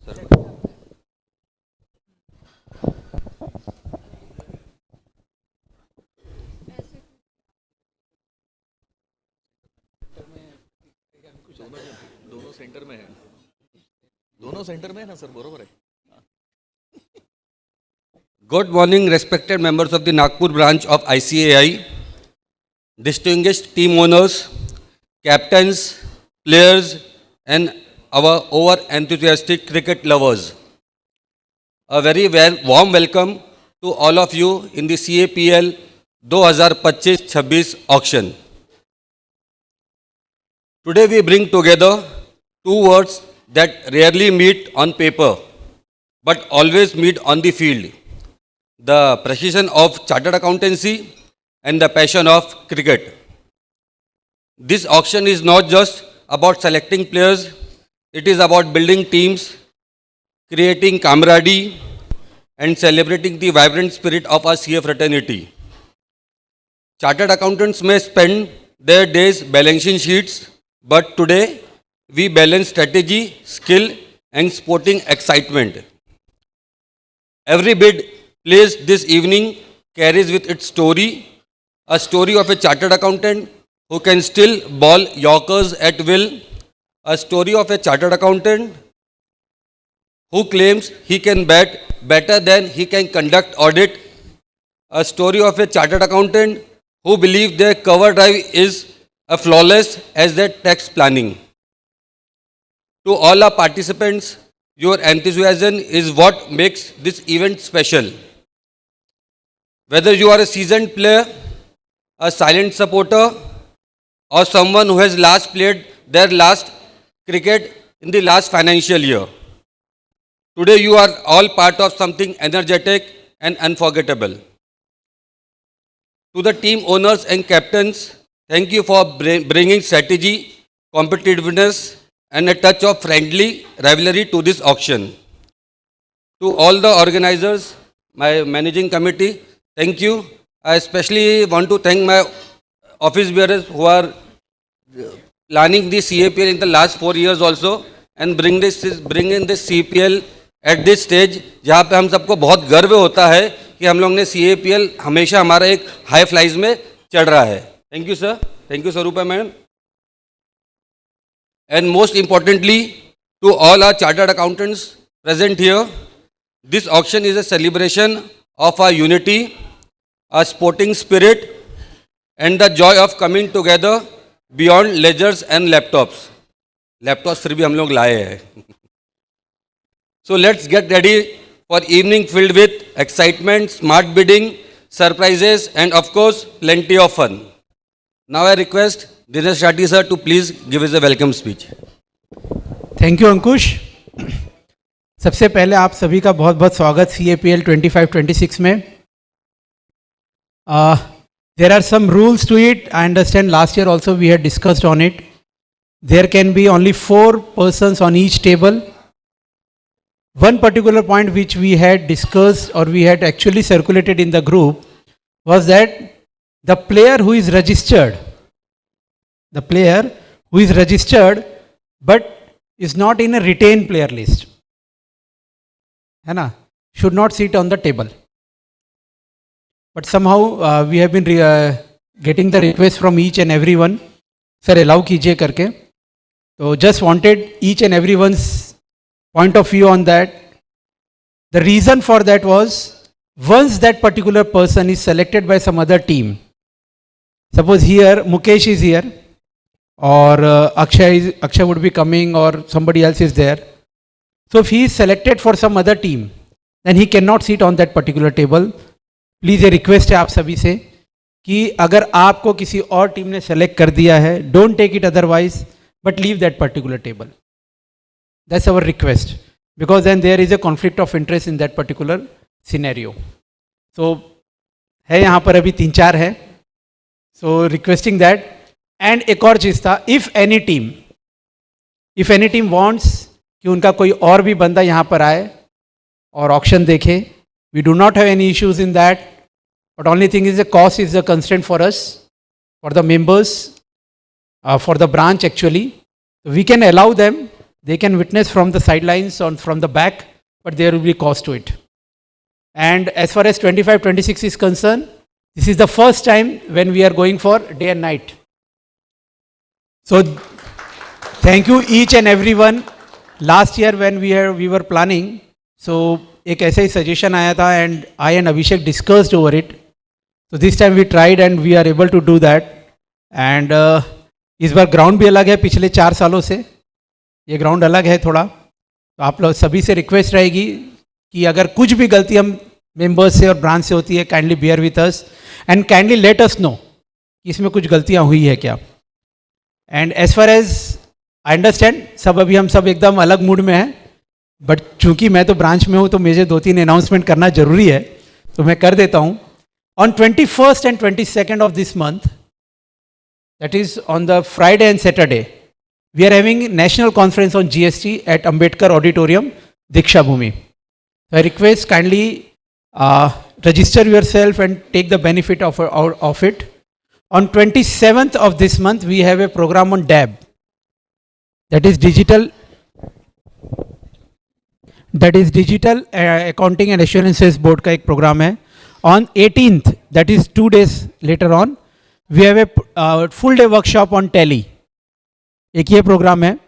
दोनों सेंटर में है, दोनों सेंटर में है ना सर, बरोबर है. Good morning, respected members of the Nagpur branch of ICAI, distinguished team owners, captains, players, and our over-enthusiastic cricket lovers. A very warm welcome to all of you in the CAPL 2025-26 auction. Today we bring together two words that rarely meet on paper, but always meet on the field: the precision of chartered accountancy and the passion of cricket. This auction is not just about selecting players, it is about building teams, creating camaraderie, and celebrating the vibrant spirit of our CA fraternity. Chartered accountants may spend their days balancing sheets, but today we balance strategy, skill, and sporting excitement. Every bid placed this evening carries with its story, a story of a chartered accountant who can still bowl yorkers at will, a story of a chartered accountant who claims he can bat better than he can conduct audit, a story of a chartered accountant who believes their cover drive is as flawless as their tax planning. To all our participants, your enthusiasm is what makes this event special. Whether you are a seasoned player, a silent supporter, or someone who has last played their last cricket in the last financial year, today you are all part of something energetic and unforgettable. To the team owners and captains, thank you for bringing strategy, competitiveness, and a touch of friendly rivalry to this auction. To all the organizers, my managing committee, thank you. I especially want to thank my office bearers who are planning the CAPL in the last 4 years also and bring in this CPL at this stage, जहाँ पे हम सबको बहुत गर्व होता है कि हम लोग ने CAPL हमेशा हमारा एक हाई फ्लाइज में चढ़ रहा है. Thank you sir. Thank you Sarupa madam. And most importantly, to all our chartered accountants present here, this auction is a celebration of our unity, our sporting spirit, and the joy of coming together beyond ledgers and laptops. Laptops फिर भी हम लोग लाए हैं. So let's get ready for evening filled with excitement, smart bidding, surprises, and of course, plenty of fun. Now I request Dinesh Shati sir to please give us a welcome speech. Thank you Ankush. सबसे पहले आप सभी का बहुत बहुत स्वागत CAPL 25-26 में. There are some rules to it. I understand last year also we had discussed on it. There can be only 4 persons on each table. One particular point which we had discussed or we had actually circulated in the group was that the player who is registered but is not in a retained player list, है ना, should not sit on the table. But somehow we have been getting the request from each and everyone, sir allow कीजिए करके. So just wanted each and everyone's point of view on that. The reason for that was, once that particular person is selected by some other team, suppose here Mukesh is here, or Akshay would be coming, or somebody else is there. So if he is selected for some other team, then he cannot sit on that particular table. Please ये request है आप सभी से कि अगर आपको किसी और टीम ने सेलेक्ट कर दिया है, don't take it otherwise, but leave that particular table. That's our request, because then there is a conflict of interest in that particular scenario. So है यहाँ पर अभी 3-4 है. सो रिक्वेस्टिंग दैट. एंड एक और चीज़ था, इफ़ एनी टीम वांट्स कि उनका कोई और भी बंदा यहाँ पर आए और ऑक्शन देखे, we do not have any issues in that. But only thing is the cost is a constraint for us, for the members, for the branch actually. We can allow them, they can witness from the sidelines or from the back, but there will be cost to it. And as far as 25-26 is concerned, this is the first time when we are going for day and night. So thank you each and everyone. Last year when we were planning, so एक ऐसा ही suggestion आया था and I and Abhishek discussed over it. So this time we tried and we are able to do that. And इस बार ground भी अलग है पिछले 4 सालों से, ये ग्राउंड अलग है थोड़ा. तो आप लोग सभी से रिक्वेस्ट रहेगी कि अगर कुछ भी गलती हम मेंबर्स से और ब्रांच से होती है, kindly bear with us and kindly let us know कि इसमें कुछ गलतियाँ हुई है क्या. And as far as I understand, सब अभी हम सब एकदम अलग मूड में हैं, बट चूंकि मैं तो ब्रांच में हूँ तो मुझे 2-3 अनाउंसमेंट करना जरूरी है, तो मैं कर देता हूँ. On 21st and 22nd of this month, that is on the Friday and Saturday, we are having national conference on GST at Ambedkar Auditorium, Diksha Bhumi. So I request kindly register yourself and take the benefit of it. On 27th of this month, we have a program on DAB, that is digital accounting and assurances board का एक program है. On 18th, that is 2 days later on, we have a full day workshop on tally. एक ये program है.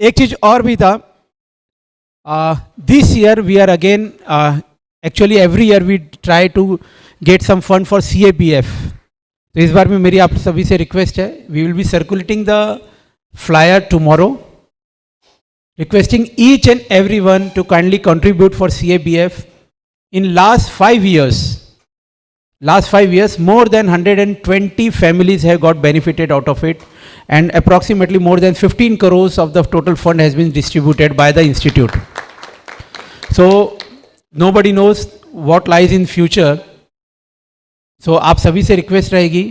एक चीज और भी था, this year we are again actually every year we try to get some fund for CAPF. तो इस बार में मेरी आप सभी से रिक्वेस्ट है, we will be circulating the flyer tomorrow, requesting each and everyone to kindly contribute for CAPF. In last 5 years, more than 120 families have got benefited out of it, and approximately more than 15 crores of the total fund has been distributed by the institute. So nobody knows what lies in future. So आप सभी से request रहेगी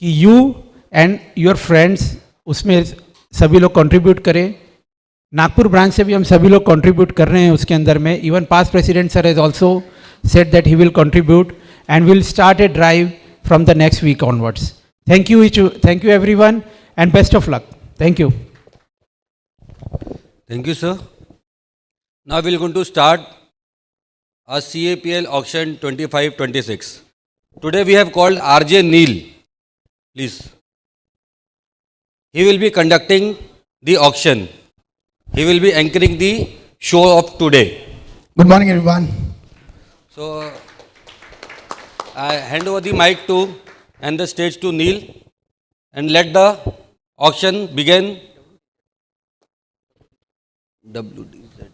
कि you and your friends उसमें सभी लोग contribute करें. Nagpur branch से भी हम सभी लोग कंट्रीब्यूट कर रहे हैं उसके अंदर में. Even past president sir has also said that he will contribute and we'll start a drive from the next week onwards. Thank you everyone, and best of luck. Thank you. Thank you, sir. Now we're going to start a CAPL auction 25-26. Today we have called RJ Neil. Please. He will be conducting the auction. He will be anchoring the show of today. Good morning, everyone. So I hand over the mic to and the stage to Neil and let the auction begin. WDZ.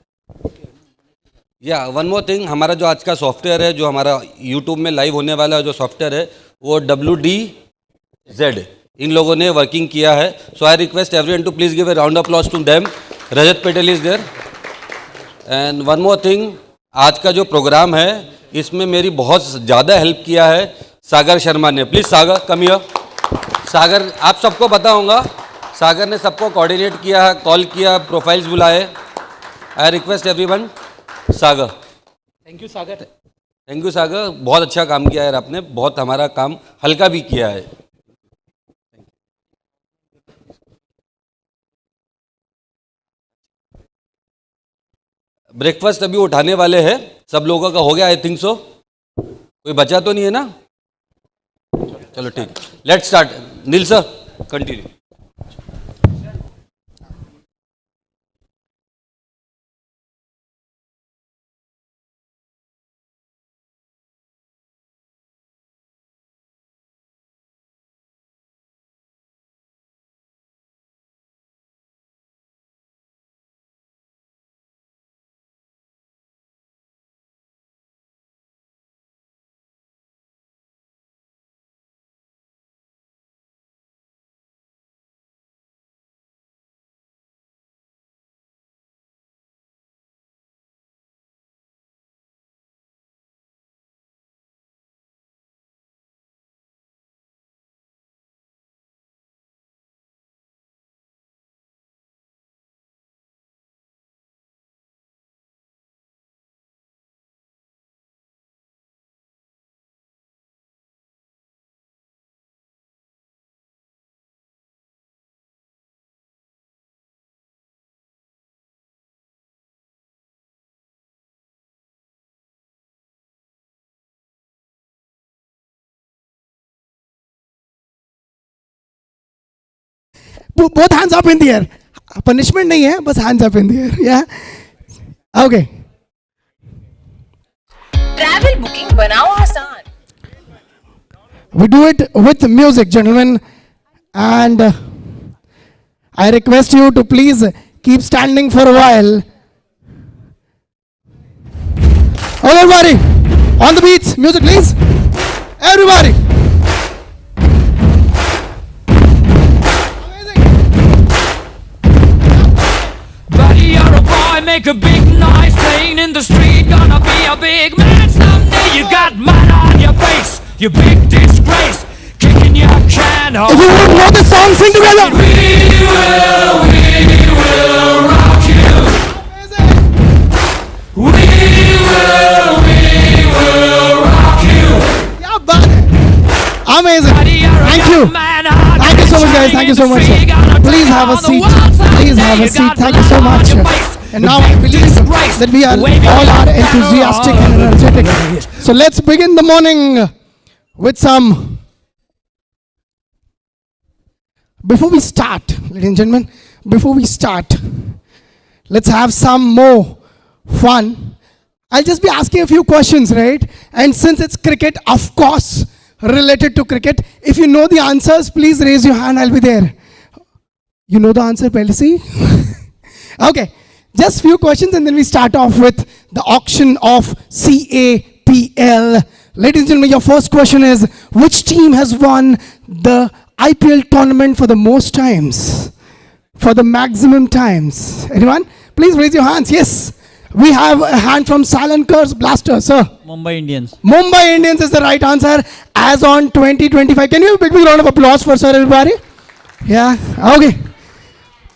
Yeah, one more thing, हमारा जो आज का software है, जो हमारा YouTube में live होने वाला जो सॉफ्टवेयर है, वो WDZ इन लोगों ने वर्किंग किया है. So I request everyone to please give a round of applause to them. Rajat Patel is there. And one more thing, आज का जो प्रोग्राम है इसमें मेरी बहुत ज़्यादा हेल्प किया है सागर शर्मा ने. Please Sagar come here. सागर, आप सबको पता होगा, सागर ने सबको कोऑर्डिनेट किया है, कॉल किया, प्रोफाइल्स बुलाए. I request everyone. Sagar. Thank you Sagar. Thank you Sagar, बहुत अच्छा काम किया है आपने, बहुत हमारा काम हल्का भी किया है. ब्रेकफास्ट अभी उठाने वाले हैं, सब लोगों का हो गया आई थिंक सो. कोई बचा तो नहीं है ना? चलो ठीक, let's start. Neel sir continue. both hands up in the air. Punishment नहीं है, बस hands up in the air. Yeah. Okay. Travel booking बनाओ आसान. We do it with music, gentlemen, and I request you to please keep standing for a while. Okay, everybody, on the beats, music, please. Everybody. Buddy, you're a boy, make a big noise, playing in the street, gonna be a big man someday. You got mud on your face, you big disgrace, kicking your can off. If you don't know the song, sing together. We will rock you. We will rock you. Yeah, buddy. Amazing. Buddy, you're a Thank young you. man, hard Thank you so much, guys. Thank you so much, sir. Please have a seat. Please have a seat. Thank you so much. And now I believe that we are all are enthusiastic and energetic. So let's begin the morning with some. Before we start, ladies and gentlemen, before we start, let's have some more fun. I'll just be asking a few questions, right? And since it's cricket, of course, related to cricket, if you know the answers, please raise your hand. I'll be there. You know the answer, Pelisi? Okay, just few questions and then we start off with the auction of Capl. Ladies and gentlemen, your first question is, which team has won the IPL tournament for the most times? For the maximum times? Anyone? Please raise your hands. Yes. We have a hand from Silent Curse Blaster, sir. Mumbai Indians. Mumbai Indians is the right answer as on 2025. Can you have a big round of applause for sir, everybody? Yeah, okay.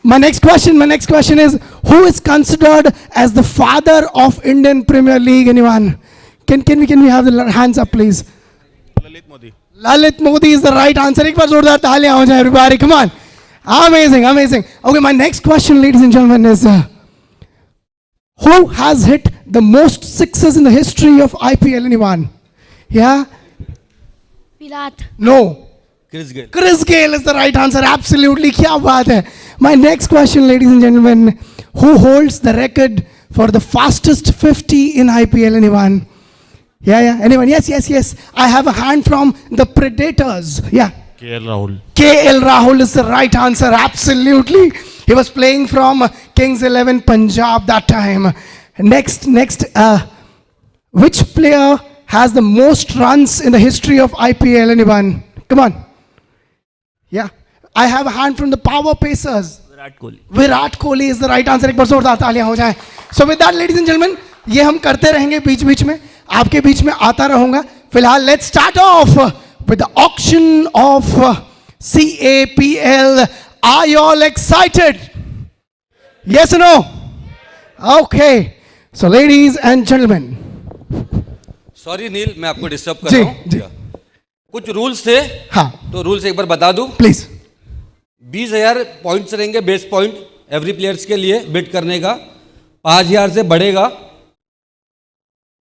My next question is, who is considered as the father of Indian Premier League? Anyone? Can we have the hands up, please? Lalit Modi. Lalit Modi is the right answer. एक बार जोरदार तालियां हो जाए, everybody. Come on. Amazing, amazing. Okay, my next question, ladies and gentlemen, is who has hit the most sixes in the history of IPL? Anyone? Yeah? Virat. No. Chris Gale is the right answer. Absolutely. Kya baat hai. My next question, ladies and gentlemen, who holds the record for the fastest 50 in IPL? Anyone? Yeah. Anyone? Yes. I have a hand from the Predators. Yeah. KL Rahul. KL Rahul is the right answer. Absolutely. He was playing from Kings 11 Punjab that time. Next, which player has the most runs in the history of IPL? Anyone? Come on. Yeah. I have a hand from the Power Pacers. Virat Kohli. Virat Kohli is the right answer. एक बार जोरदार तालियां हो जाए. So with that, ladies and gentlemen, ये हम करते रहेंगे बीच में. आपके बीच में आता रहूंगा. फिलहाल let's start off with the auction of Capl. Are you all excited? Yes or no? Okay. So ladies and gentlemen. Sorry Neel, मैं आपको डिस्टर्ब कर जी, रहा हूँ. जी. कुछ रूल्स थे, हाँ. तो रूल्स एक बार बता दूं. Please. 20,000 पॉइंट्स रहेंगे, बेस पॉइंट एवरी प्लेयर्स के लिए बिड करने का. 5,000 से बढ़ेगा.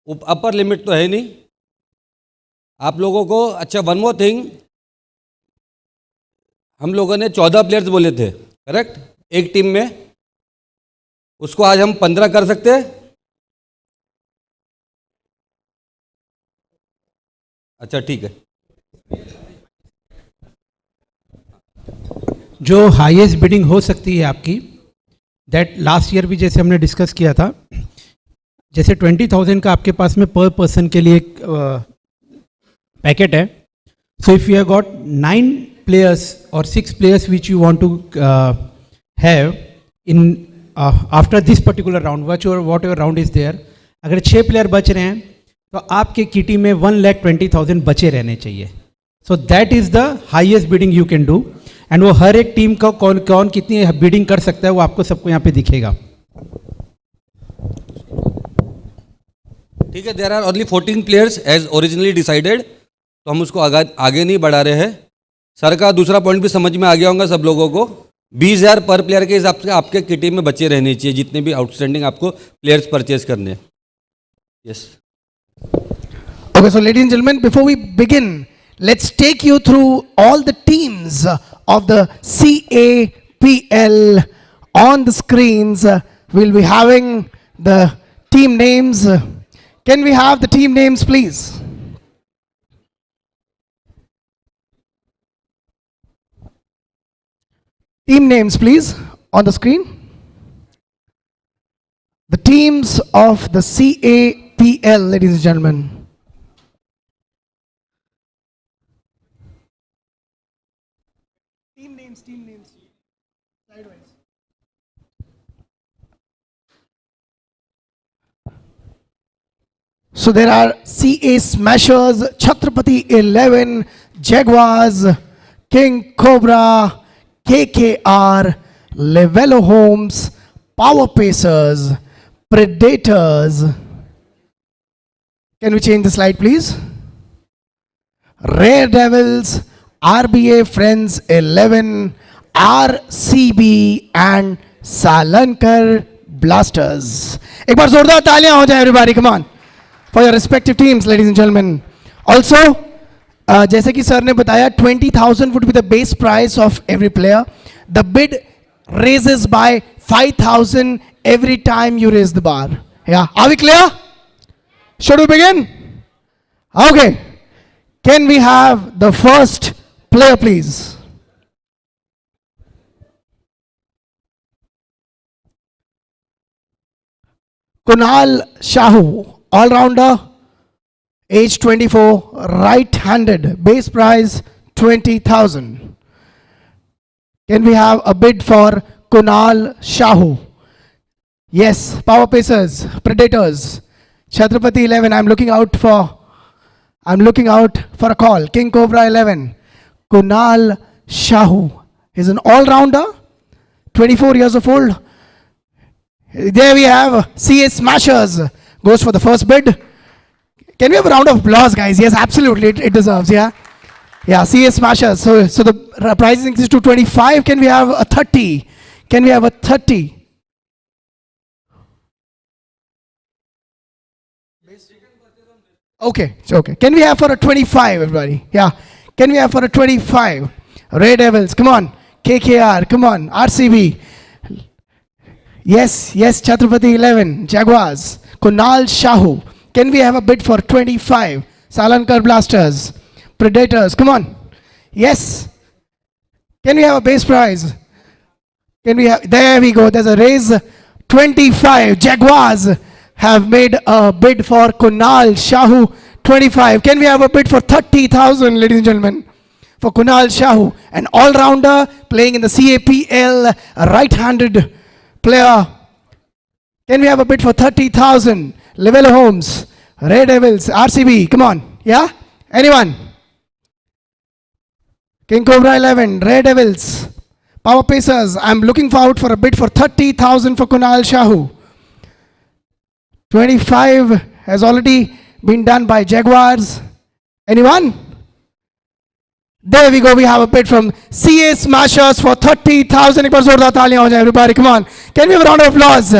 अपर लिमिट तो है नहीं आप लोगों को. अच्छा, वन मोर थिंग, हम लोगों ने 14 प्लेयर्स बोले थे, करेक्ट, एक टीम में. उसको आज हम 15 कर सकते हैं. अच्छा ठीक है. जो हाईएस्ट बिडिंग हो सकती है आपकी, दैट लास्ट ईयर भी जैसे हमने डिस्कस किया था, जैसे 20,000 का आपके पास में पर पर्सन के लिए एक पैकेट है. So if you have got 9 players or 6 players which you want to have in after this particular round, whatever round is there, अगर 6 प्लेयर बच रहे हैं तो आपके किटी में 1,20,000 बचे रहने चाहिए. So that is the highest bidding you can do. And वो हर एक टीम का कौन कितनी बिडिंग कर सकता है वो आपको सबको यहाँ पे दिखेगा. ठीक है. There are only 14 players as originally decided, तो हम उसको आगे नहीं बढ़ा रहे हैं. सर का दूसरा पॉइंट भी समझ में आ गया होगा सब लोगों को. 20,000 पर प्लेयर के हिसाब से आपके किटी में बचे रहने चाहिए जितने भी आउटस्टैंडिंग आपको प्लेयर्स परचेज करने हैं. Yes. Okay, so ladies and gentlemen, before we begin, let's take you through all the teams of the CAPL. On the screens, we'll be having the team names. Can we have the team names, please? Team names, please, on the screen. The teams of the CAPL, ladies and gentlemen. Team names. Slide-wise. So there are CA Smashers, Chhatrapati 11, Jaguars, King Cobra, KKR, Levello Homes, Power Pacers, Predators. Can we change the slide, please? Rare Devils, RBA Friends 11, RCB and Salankar Blasters. एक बार जोरदार तालियां हो जाए everybody, come on, for your respective teams, ladies and gentlemen. Also, जैसे कि sir ने बताया, 20,000 would be the base price of every player. The bid raises by 5,000 every time you raise the bar. Yeah, are we clear? Should we begin? Okay. Can we have the first player, please? Kunal Shahu, all-rounder, age 24, right-handed, base price 20,000. Can we have a bid for Kunal Shahu? Yes, Power Pacers, Predators, Chhatrapati 11, I'm looking out for a call. King Cobra 11, Kunal Shahu. He's an all-rounder, 24 years of old. There we have CA Smashers, goes for the first bid. Can we have a round of applause, guys? Yes, absolutely, it deserves, yeah. Yeah, CA Smashers. So the price increases to 25. Can we have a 30? Can we have a 30? Okay, it's okay. Can we have for a 25, everybody? Yeah. Can we have for a 25? Red Devils, come on. KKR, come on. RCB. Yes, Chhatrapati 11. Jaguars. Kunal Shahu. Can we have a bid for 25? Salankar Blasters. Predators, come on. Yes. Can we have a base price? Can we have, there we go. There's a raise. 25. Jaguars have made a bid for Kunal Shahu, 25. Can we have a bid for 30,000, ladies and gentlemen? For Kunal Shahu, an all-rounder playing in the CAPL, a right-handed player. Can we have a bid for 30,000? Levello Homes, Red Devils, RCB, come on. Yeah? Anyone? King Cobra 11, Red Devils, Power Pacers. I'm looking forward for a bid for 30,000 for Kunal Shahu. 25 has already been done by Jaguars. Anyone? There we go. We have a bid from CA Smashers for 30,000. Everybody, come on. Can we have a round of applause?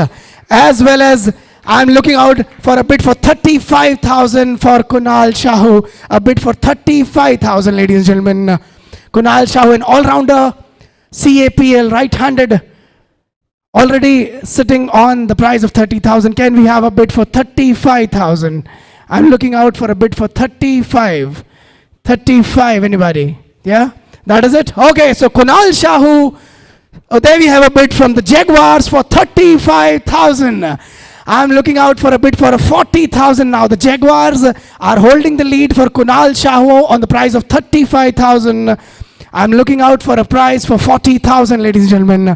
As well as I'm looking out for a bid for 35,000 for Kunal Shahu. A bid for 35,000, ladies and gentlemen. Kunal Shahu, an all-rounder, CAPL, right-handed, already sitting on the price of 30,000. Can we have a bid for 35,000? I'm looking out for a bid for 35. 35, anybody? Yeah? That is it? Okay, so Kunal Shahu, there we have a bid from the Jaguars for 35,000. I'm looking out for a bid for a 40,000 now. The Jaguars are holding the lead for Kunal Shahu on the price of 35,000. I'm looking out for a price for 40,000, ladies and gentlemen.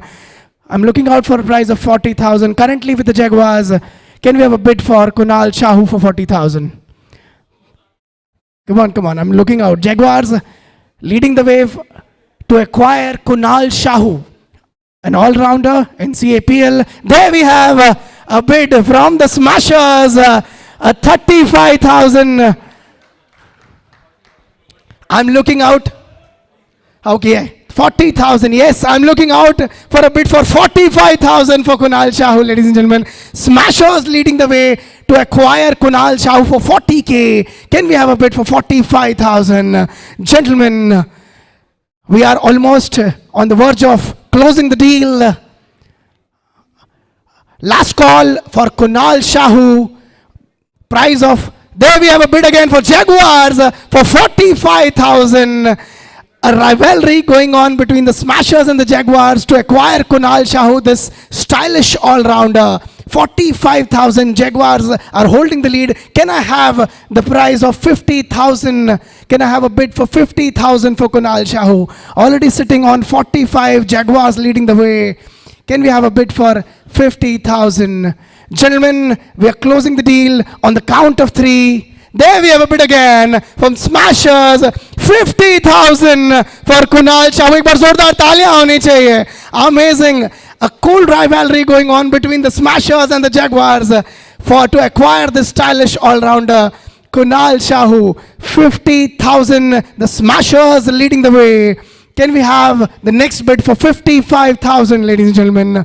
I'm looking out for a price of 40,000. Currently with the Jaguars, can we have a bid for Kunal Shahu for 40,000? Come on. I'm looking out. Jaguars leading the way to acquire Kunal Shahu, an all-rounder in CAPL. There we have a bid from the Smashers, a 35,000. I'm looking out. Okay. 40,000, yes, I'm looking out for a bid for 45,000 for Kunal Shahu, ladies and gentlemen. Smashers leading the way to acquire Kunal Shahu for 40K. Can we have a bid for 45,000? Gentlemen, we are almost on the verge of closing the deal. Last call for Kunal Shahu. Price of, there we have a bid again for Jaguars for 45,000. A rivalry going on between the Smashers and the Jaguars to acquire Kunal Shahu, this stylish all-rounder. 45,000. Jaguars are holding the lead. Can I have the price of 50,000? Can I have a bid for 50,000 for Kunal Shahu? Already sitting on 45. Jaguars leading the way. Can we have a bid for 50,000? Gentlemen, we are closing the deal on the count of 3. There we have a bid again from Smashers. 50,000 for Kunal Shahu. एक बार जोरदार तालियां होनी चाहिए. Amazing. A cool rivalry going on between the Smashers and the Jaguars to acquire this stylish all-rounder Kunal Shahu. 50,000. The Smashers leading the way. Can we have the next bid for 55,000, ladies and gentlemen?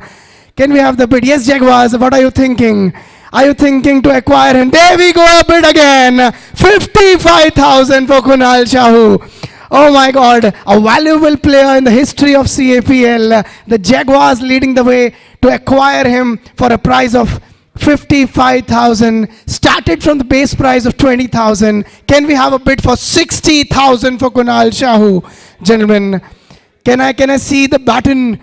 Can we have the bid? Yes, Jaguars, what are you thinking? Are you thinking to acquire him? There we go, a bid again. 55,000 for Kunal Shahu. Oh my God, a valuable player in the history of CAPL. The Jaguars leading the way to acquire him for a price of 55,000. Started from the base price of 20,000. Can we have a bid for 60,000 for Kunal Shahu? Gentlemen, can I see the button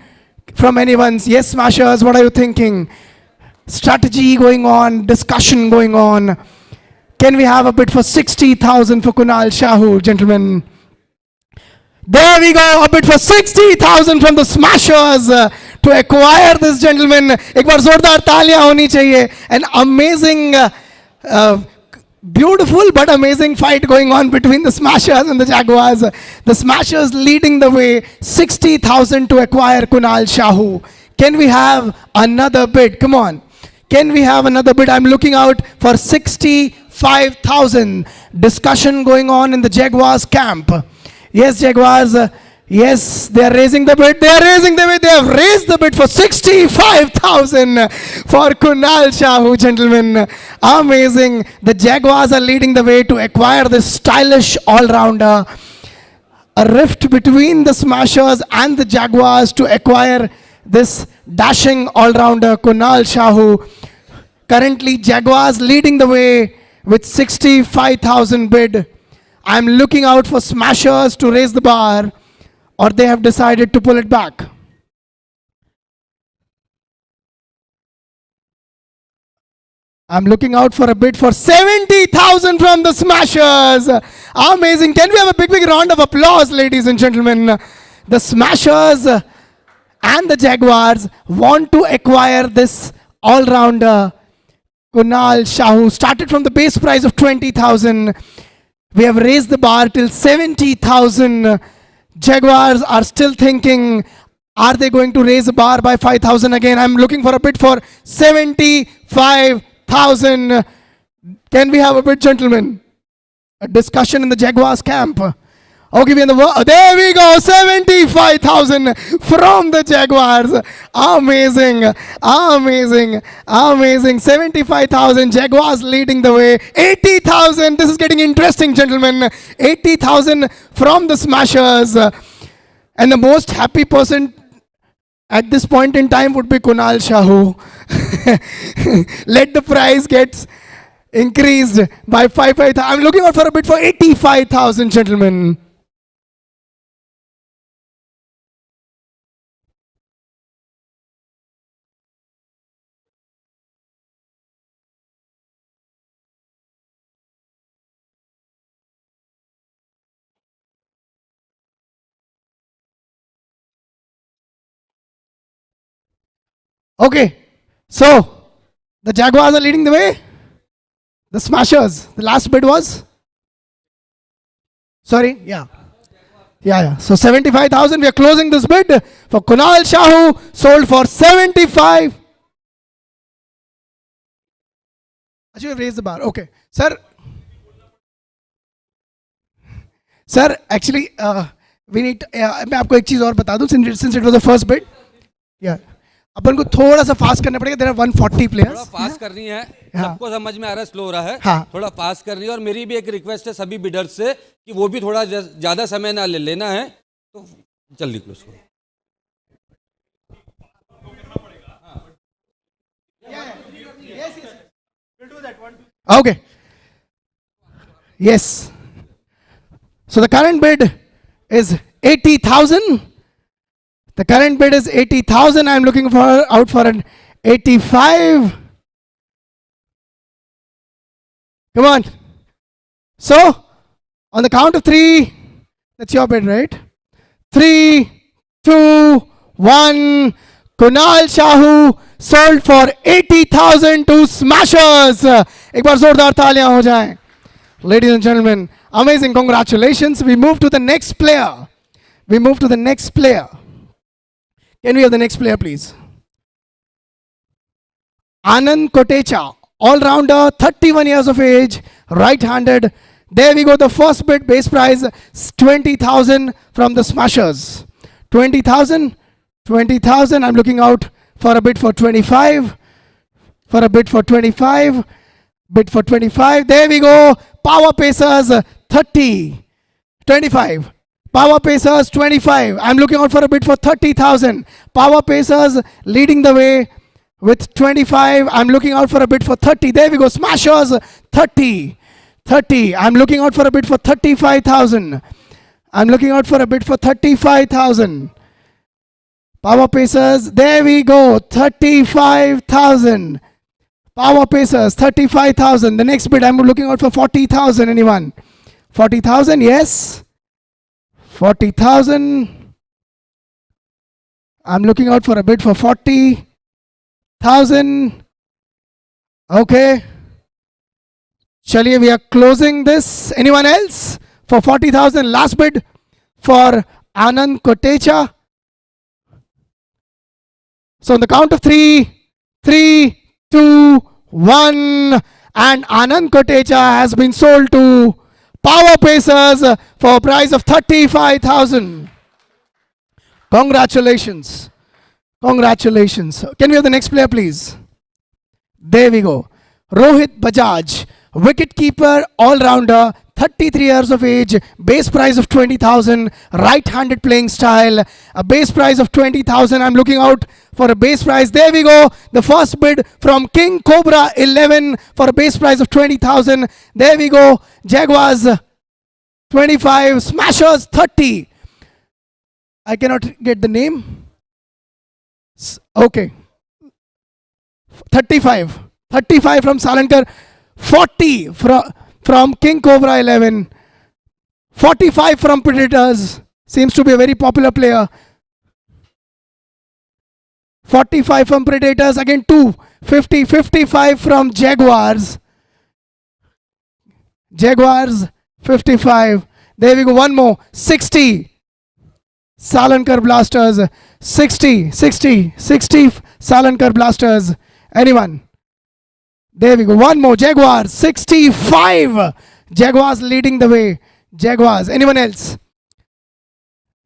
from anyone? Yes, Smashers, what are you thinking? Strategy going on, discussion going on. Can we have a bid for 60,000 for Kunal Shahu, gentlemen? There we go, a bid for 60,000 from the Smashers to acquire this gentleman. एक बार जोरदार तालियां होनी चाहिए. An amazing, beautiful but amazing fight going on between the Smashers and the Jaguars. The Smashers leading the way. 60,000 to acquire Kunal Shahu. Can we have another bid? Come on. Can we have another bid? I'm looking out for 65,000. Discussion going on in the Jaguars camp. Yes, Jaguars. Yes, they are raising the bid. They are raising the bid. They have raised the bid for 65,000 for Kunal Shahu, gentlemen. Amazing. The Jaguars are leading the way to acquire this stylish all-rounder. A rift between the Smashers and the Jaguars to acquire this dashing all-rounder Kunal Shahu. Currently, Jaguars leading the way with 65,000 bid. I'm looking out for Smashers to raise the bar, or they have decided to pull it back. I'm looking out for a bid for 70,000 from the Smashers. Amazing. Can we have a big round of applause, ladies and gentlemen? The Smashers and the Jaguars want to acquire this all-rounder Kunal Shahu. Started from the base price of 20,000. We have raised the bar till 70,000. Jaguars are still thinking, are they going to raise the bar by 5,000 again? I'm looking for a bid for 75,000. Can we have a bid, gentlemen? A discussion in the Jaguars camp. Okay, there we go, 75,000 from the Jaguars. Amazing, amazing, amazing. 75,000, Jaguars leading the way. 80,000, this is getting interesting, gentlemen. 80,000 from the Smashers. And the most happy person at this point in time would be Kunal Shahu. Let the price get increased by 5,000. I'm looking out for a bid for 85,000, gentlemen. Okay, so the Jaguars are leading the way. The Smashers, the last bid was? Sorry, yeah. So 75,000, we are closing this bid for Kunal Shahu, sold for 75. Actually, raise the bar. Okay, sir. Sir, actually, we need. मैं आपको एक चीज और बता दूं, since it was the first bid. Yeah. अपन को थोड़ा सा फास्ट करना पड़ेगा. There are 140 players. थोड़ा फास्ट करनी है. हाँ. सबको समझ में आ रहा है, स्लो हो रहा है. हाँ. थोड़ा फास्ट कर रही है. और मेरी भी एक रिक्वेस्ट है सभी बिडर्स से कि वो भी थोड़ा ज़्यादा समय ना लेना है, तो जल्दी क्लोज करो. Okay. Yes. So the current bid is 80,000. The current bid is 80,000. I'm looking for out for an 85. Come on. So, on the count of 3, that's your bid, right? 3, 2, 1. Kunal Shahu sold for 80,000 to Smashers. एक बार जोरदार तालियां हो जाएं. Ladies and gentlemen, amazing, congratulations. We move to the next player. We move to the next player. Can we have the next player, please? Anand Kotecha, all-rounder, 31 years of age, right-handed. There we go, the first bid, base price, 20,000 from the Smashers. 20,000, 20,000, I'm looking out for a bid for 25. For a bid for 25. Bid for 25, there we go. Power Pacers, 30. 25. Power Pacers, 25. I'm looking out for a bid for 30,000. Power Pacers leading the way with 25. I'm looking out for a bid for 30. There we go. Smashers, 30. 30. I'm looking out for a bid for 35,000. I'm looking out for a bid for 35,000. Power Pacers, there we go. 35,000. Power Pacers, 35,000. The next bid, I'm looking out for 40,000. Anyone? 40,000, yes. 40,000. I'm looking out for a bid for 40,000. Okay. Chaliye, we are closing this. Anyone else? For 40,000, last bid for Anand Kotecha. So on the count of 3, 3, 2, 1, and Anand Kotecha has been sold to Power Pacers for a price of 35,000. Congratulations. Congratulations. Can we have the next player, please? There we go. Rohit Bajaj, wicket-keeper, all-rounder, 33 years of age, base price of 20,000, right-handed playing style, a base price of 20,000. I'm looking out for a base price. There we go. The first bid from King Cobra 11 for a base price of 20,000. There we go. Jaguars 25, Smashers 30. I cannot get the name. Okay. 35. 35 from Salankar. 40 from King Cobra 11. 45 from Predators. Seems to be a very popular player. 45 from Predators. Again 2. 50. 55 from Jaguars. Jaguars 55. There we go. One more. 60. Salankar Blasters. 60. 60. 60 Salankar Blasters. Anyone? There we go. One more. Jaguars. 65. Jaguars leading the way. Jaguars. Anyone else?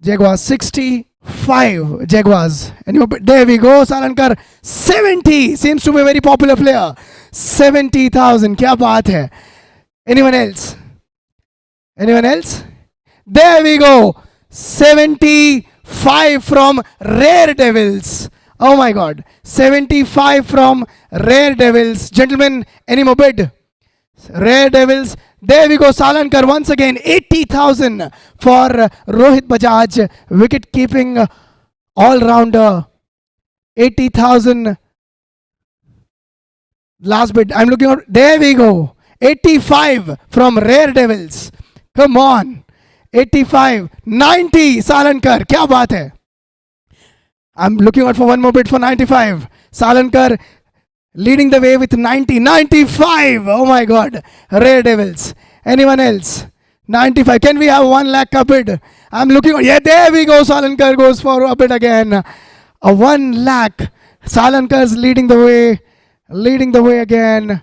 Jaguars. 65. Jaguars. Anyone? There we go. Salankar. 70. Seems to be a very popular player. 70,000. Kya baat hai? Anyone else? Anyone else? There we go. 75 from Rare Devils. Oh my God. 75 from Rare Devils. Gentlemen, any more bid? Rare Devils. There we go. Salankar once again. 80,000 for Rohit Bajaj. Wicket keeping all-rounder. 80,000. Last bid. I'm looking out. There we go. 85 from Rare Devils. Come on. 85. 90 Salankar. Kya baat hai? I'm looking out for one more bid for 95. Salankar leading the way with 90. 95. Oh my God. Rare Devils. Anyone else? 95. Can we have 1 lakh ka bid? I'm looking. Yeah, there we go. Salankar goes for a bid again. A 1 lakh. Salankar's leading the way. Leading the way again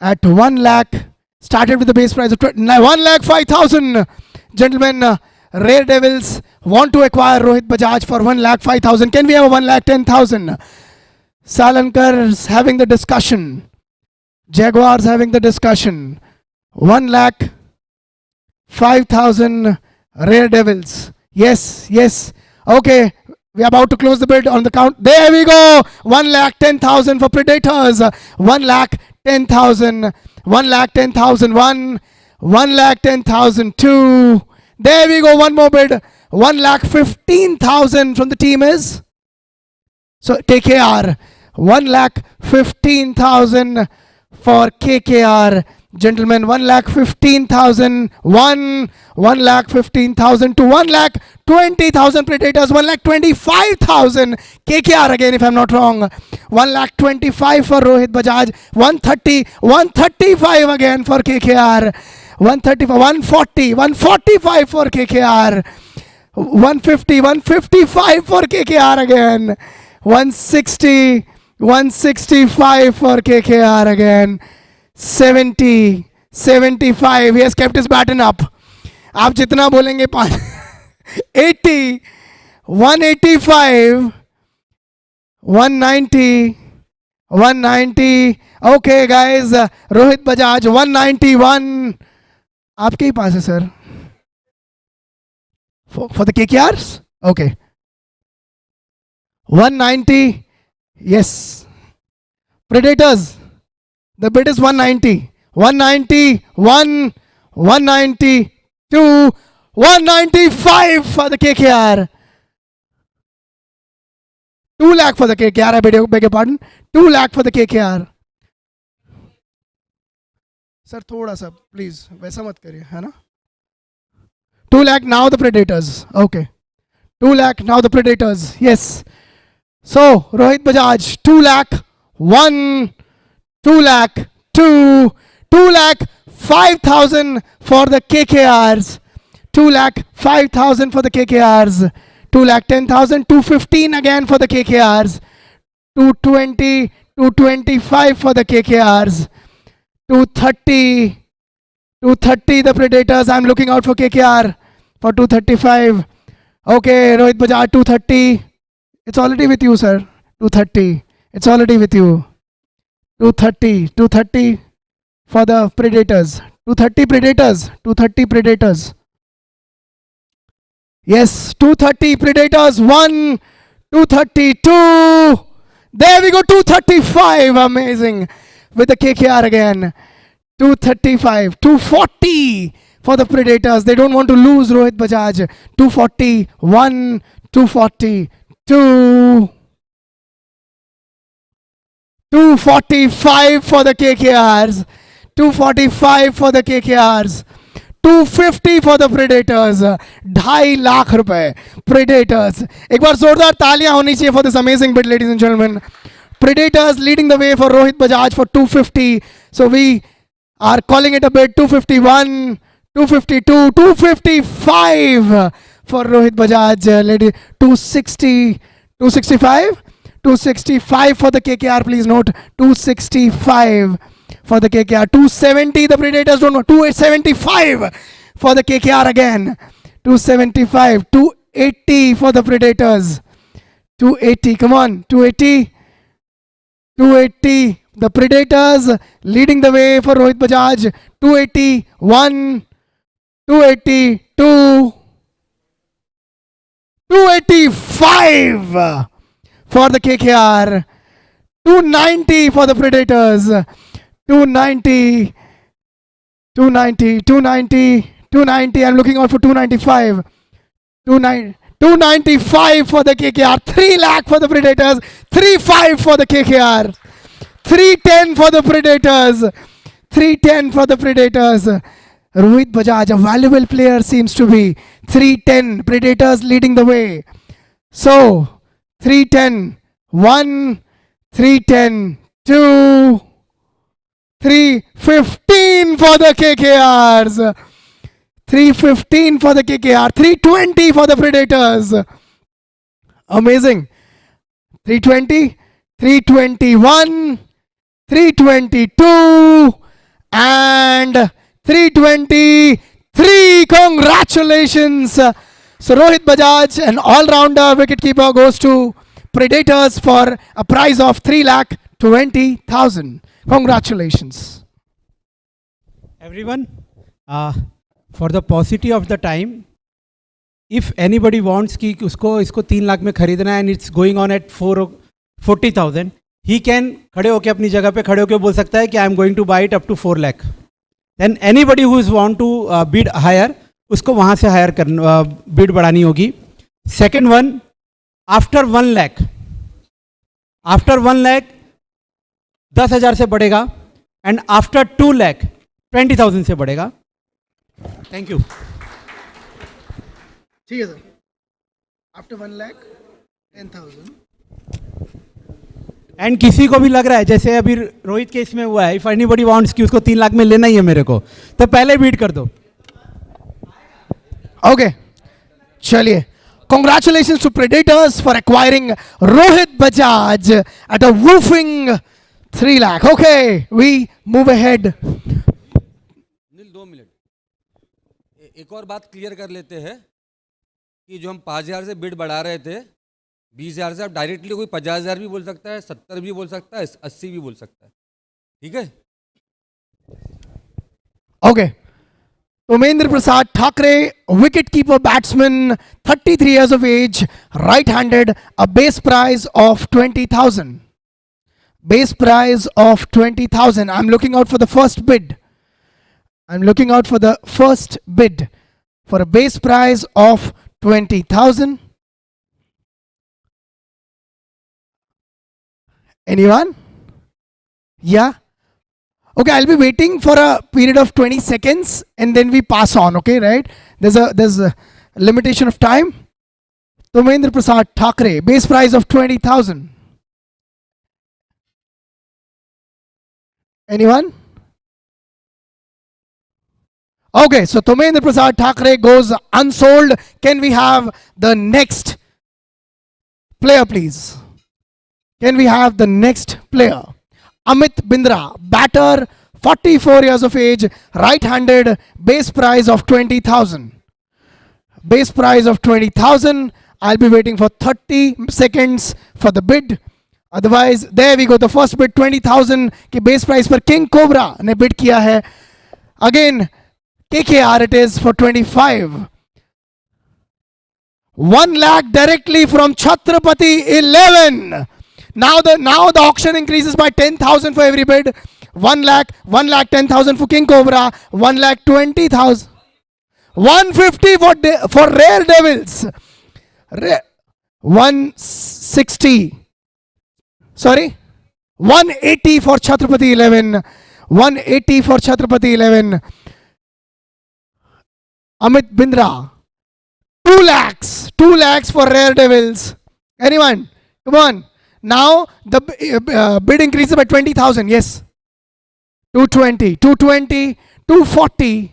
at 1 lakh. Started with the base price of 1 lakh 5,000. Gentlemen, Rare Devils want to acquire Rohit Bajaj for 1 lakh 5,000. Can we have a 1 lakh 10,000? Salankar's having the discussion. Jaguars having the discussion. 1 lakh 5,000 Rare Devils. Yes, yes. Okay, we are about to close the bid on the count. There we go. 1 lakh 10,000 for Predators. 1 lakh 10,000, 1,10,001, 1,10,002. There we go, one more bid. 1,15,000 from the team is. So KKR, 1,15,000 for KKR. Gentlemen, 1,15,000, 1,15,000 to 1,20,000 Predators, 1,25,000 KKR again if I'm not wrong. 1,25,000 for Rohit Bajaj, 135 again for KKR. 145 for KKR. 155 for KKR again. 165 for KKR again. 75. He has kept his baton up. आप जितना बोलेंगे 80, 185, 190. Okay guys, Rohit Bajaj 191. आपके ही पास है sir. For the KKRs? Okay. 190. Yes. Predators. The bid is 190. 191, 192, 195 for the KKR. 2 lakh for the KKR. I beg your pardon. 2 lakh for the KKR. Sir, थोड़ा सा please वैसा मत करिए, है ना? 2 lakh now the Predators. Okay. 2 lakh now the Predators. Yes. So Rohit Bajaj 2 lakh 1, 2 lakh 2, 2 lakh 5,000 for the KKRs. 2 lakh 5,000 for the KKRs. 2 lakh 10,000. 215 again for the KKRs. 220, 225 for the KKRs. 230, 230 the Predators. I'm looking out for KKR for 235. Okay, Rohit Bajaj 230. It's already with you, sir. 230. It's already with you. 230. 230 for the Predators. 230 Predators. 230 Predators. Yes, 230 Predators. 1, 232. There we go. 235. Amazing. With the KKR again. 235. 240 for the Predators. They don't want to lose Rohit Bajaj. 240. 1, 240. 2, 245 for the KKRs. 245 for the KKRs. 250 for the Predators. 2.5 lakh रुपए Predators. एक बार जोरदार तालियां होनी चाहिए for this amazing bid, ladies and gentlemen. Predators leading the way for Rohit Bajaj for 250. So we are calling it a bid. 251, 252, 255 for Rohit Bajaj. Lady 260, 265, 265 for the KKR. Please note 265 for the KKR. 270 the Predators don't know. 275 for the KKR again. 275, 280 for the Predators. 280, come on, 280. 280, the Predators leading the way for Rohit Bajaj. 281, 282, 285 for the KKR. 290 for the Predators. 290, 290, 290, 290. I'm looking out for 295. 295 for the KKR. 3 lakh for the Predators. 35 for the KKR. 310 for the Predators. 310 for the Predators. Rohit Bajaj, a valuable player seems to be. 310. Predators leading the way. So, 310. 1, 310. 2, 315 for the KKRs. 315 for the KKR. 320 for the Predators. Amazing. 320, 321, 322 and 323. Congratulations. So Rohit Bajaj, an all-rounder wicketkeeper, goes to Predators for a prize of 3,20,000. Congratulations. Everyone, for the paucity of the time, if anybody wants कि उसको इसको 3 लाख में खरीदना है and it's going on at 40,000, he can खड़े होकर अपनी जगह पे खड़े होकर बोल सकता है कि I am going to buy it up to 4 lakh. Then anybody who is want to bid higher, उसको वहाँ से हायर करना, बिड बढ़ानी होगी. Second one, after 1 lakh, after 1 lakh 10,000 से बढ़ेगा, एंड आफ्टर 2 लाख 20,000 से बढ़ेगा. Thank you. ठीक है सर. आफ्टर 1 लाख 10,000. एंड किसी को भी लग रहा है जैसे अभी रोहित केस में हुआ है, इफ एनीबडी वांट्स कि उसको 3 लाख में लेना ही है मेरे को, तो पहले बीट कर दो. ओके, चलिए. Congratulations to Predators for acquiring Rohit Bajaj at a whooping 3 lakh. Okay, we move ahead. Neel 2 minute, एक और बात क्लियर कर लेते हैं कि जो हम 5,000 से बिड बढ़ा रहे थे, 20,000 से आप डायरेक्टली कोई 50,000 भी बोल सकता है, 70 भी बोल सकता है, 80 भी बोल सकता है. ठीक है. Okay. Umendra Prasad Thakre, wicket-keeper batsman, 33 years of age, right-handed, a base price of 20,000. Base price of 20,000. I'm looking out for the first bid. I'm looking out for the first bid for a base price of 20,000. Anyone? Yeah? Okay, I'll be waiting for a period of 20 seconds and then we pass on, okay, right? There's a limitation of time. Umendra Prasad Thakre, base price of 20,000. Anyone? Okay, so Umendra Prasad Thakre goes unsold. Can we have the next player, please? Can we have the next player? Amit Bindra, batter, 44 years of age, right-handed, base price of 20,000. Base price of 20,000. I'll be waiting for 30 seconds for the bid. Otherwise, there we go. The first bid 20,000 की base price पर King Cobra ने bid किया है. Again, KKR it is for 25. 1 lakh directly from Chhatrapati 11. Now the auction increases by 10,000 for every bid. 1 lakh 10,000 for King Cobra, 1 lakh 20,000. 150 for Rare Devils. 160. Sorry, 180 for Chhatrapati 11. 180 for Chhatrapati 11. Amit Bindra. 2 lakhs. 2 lakhs for Rare Devils. Anyone? Come on. Now the bid increases by 20,000. Yes. 220, 220, 240,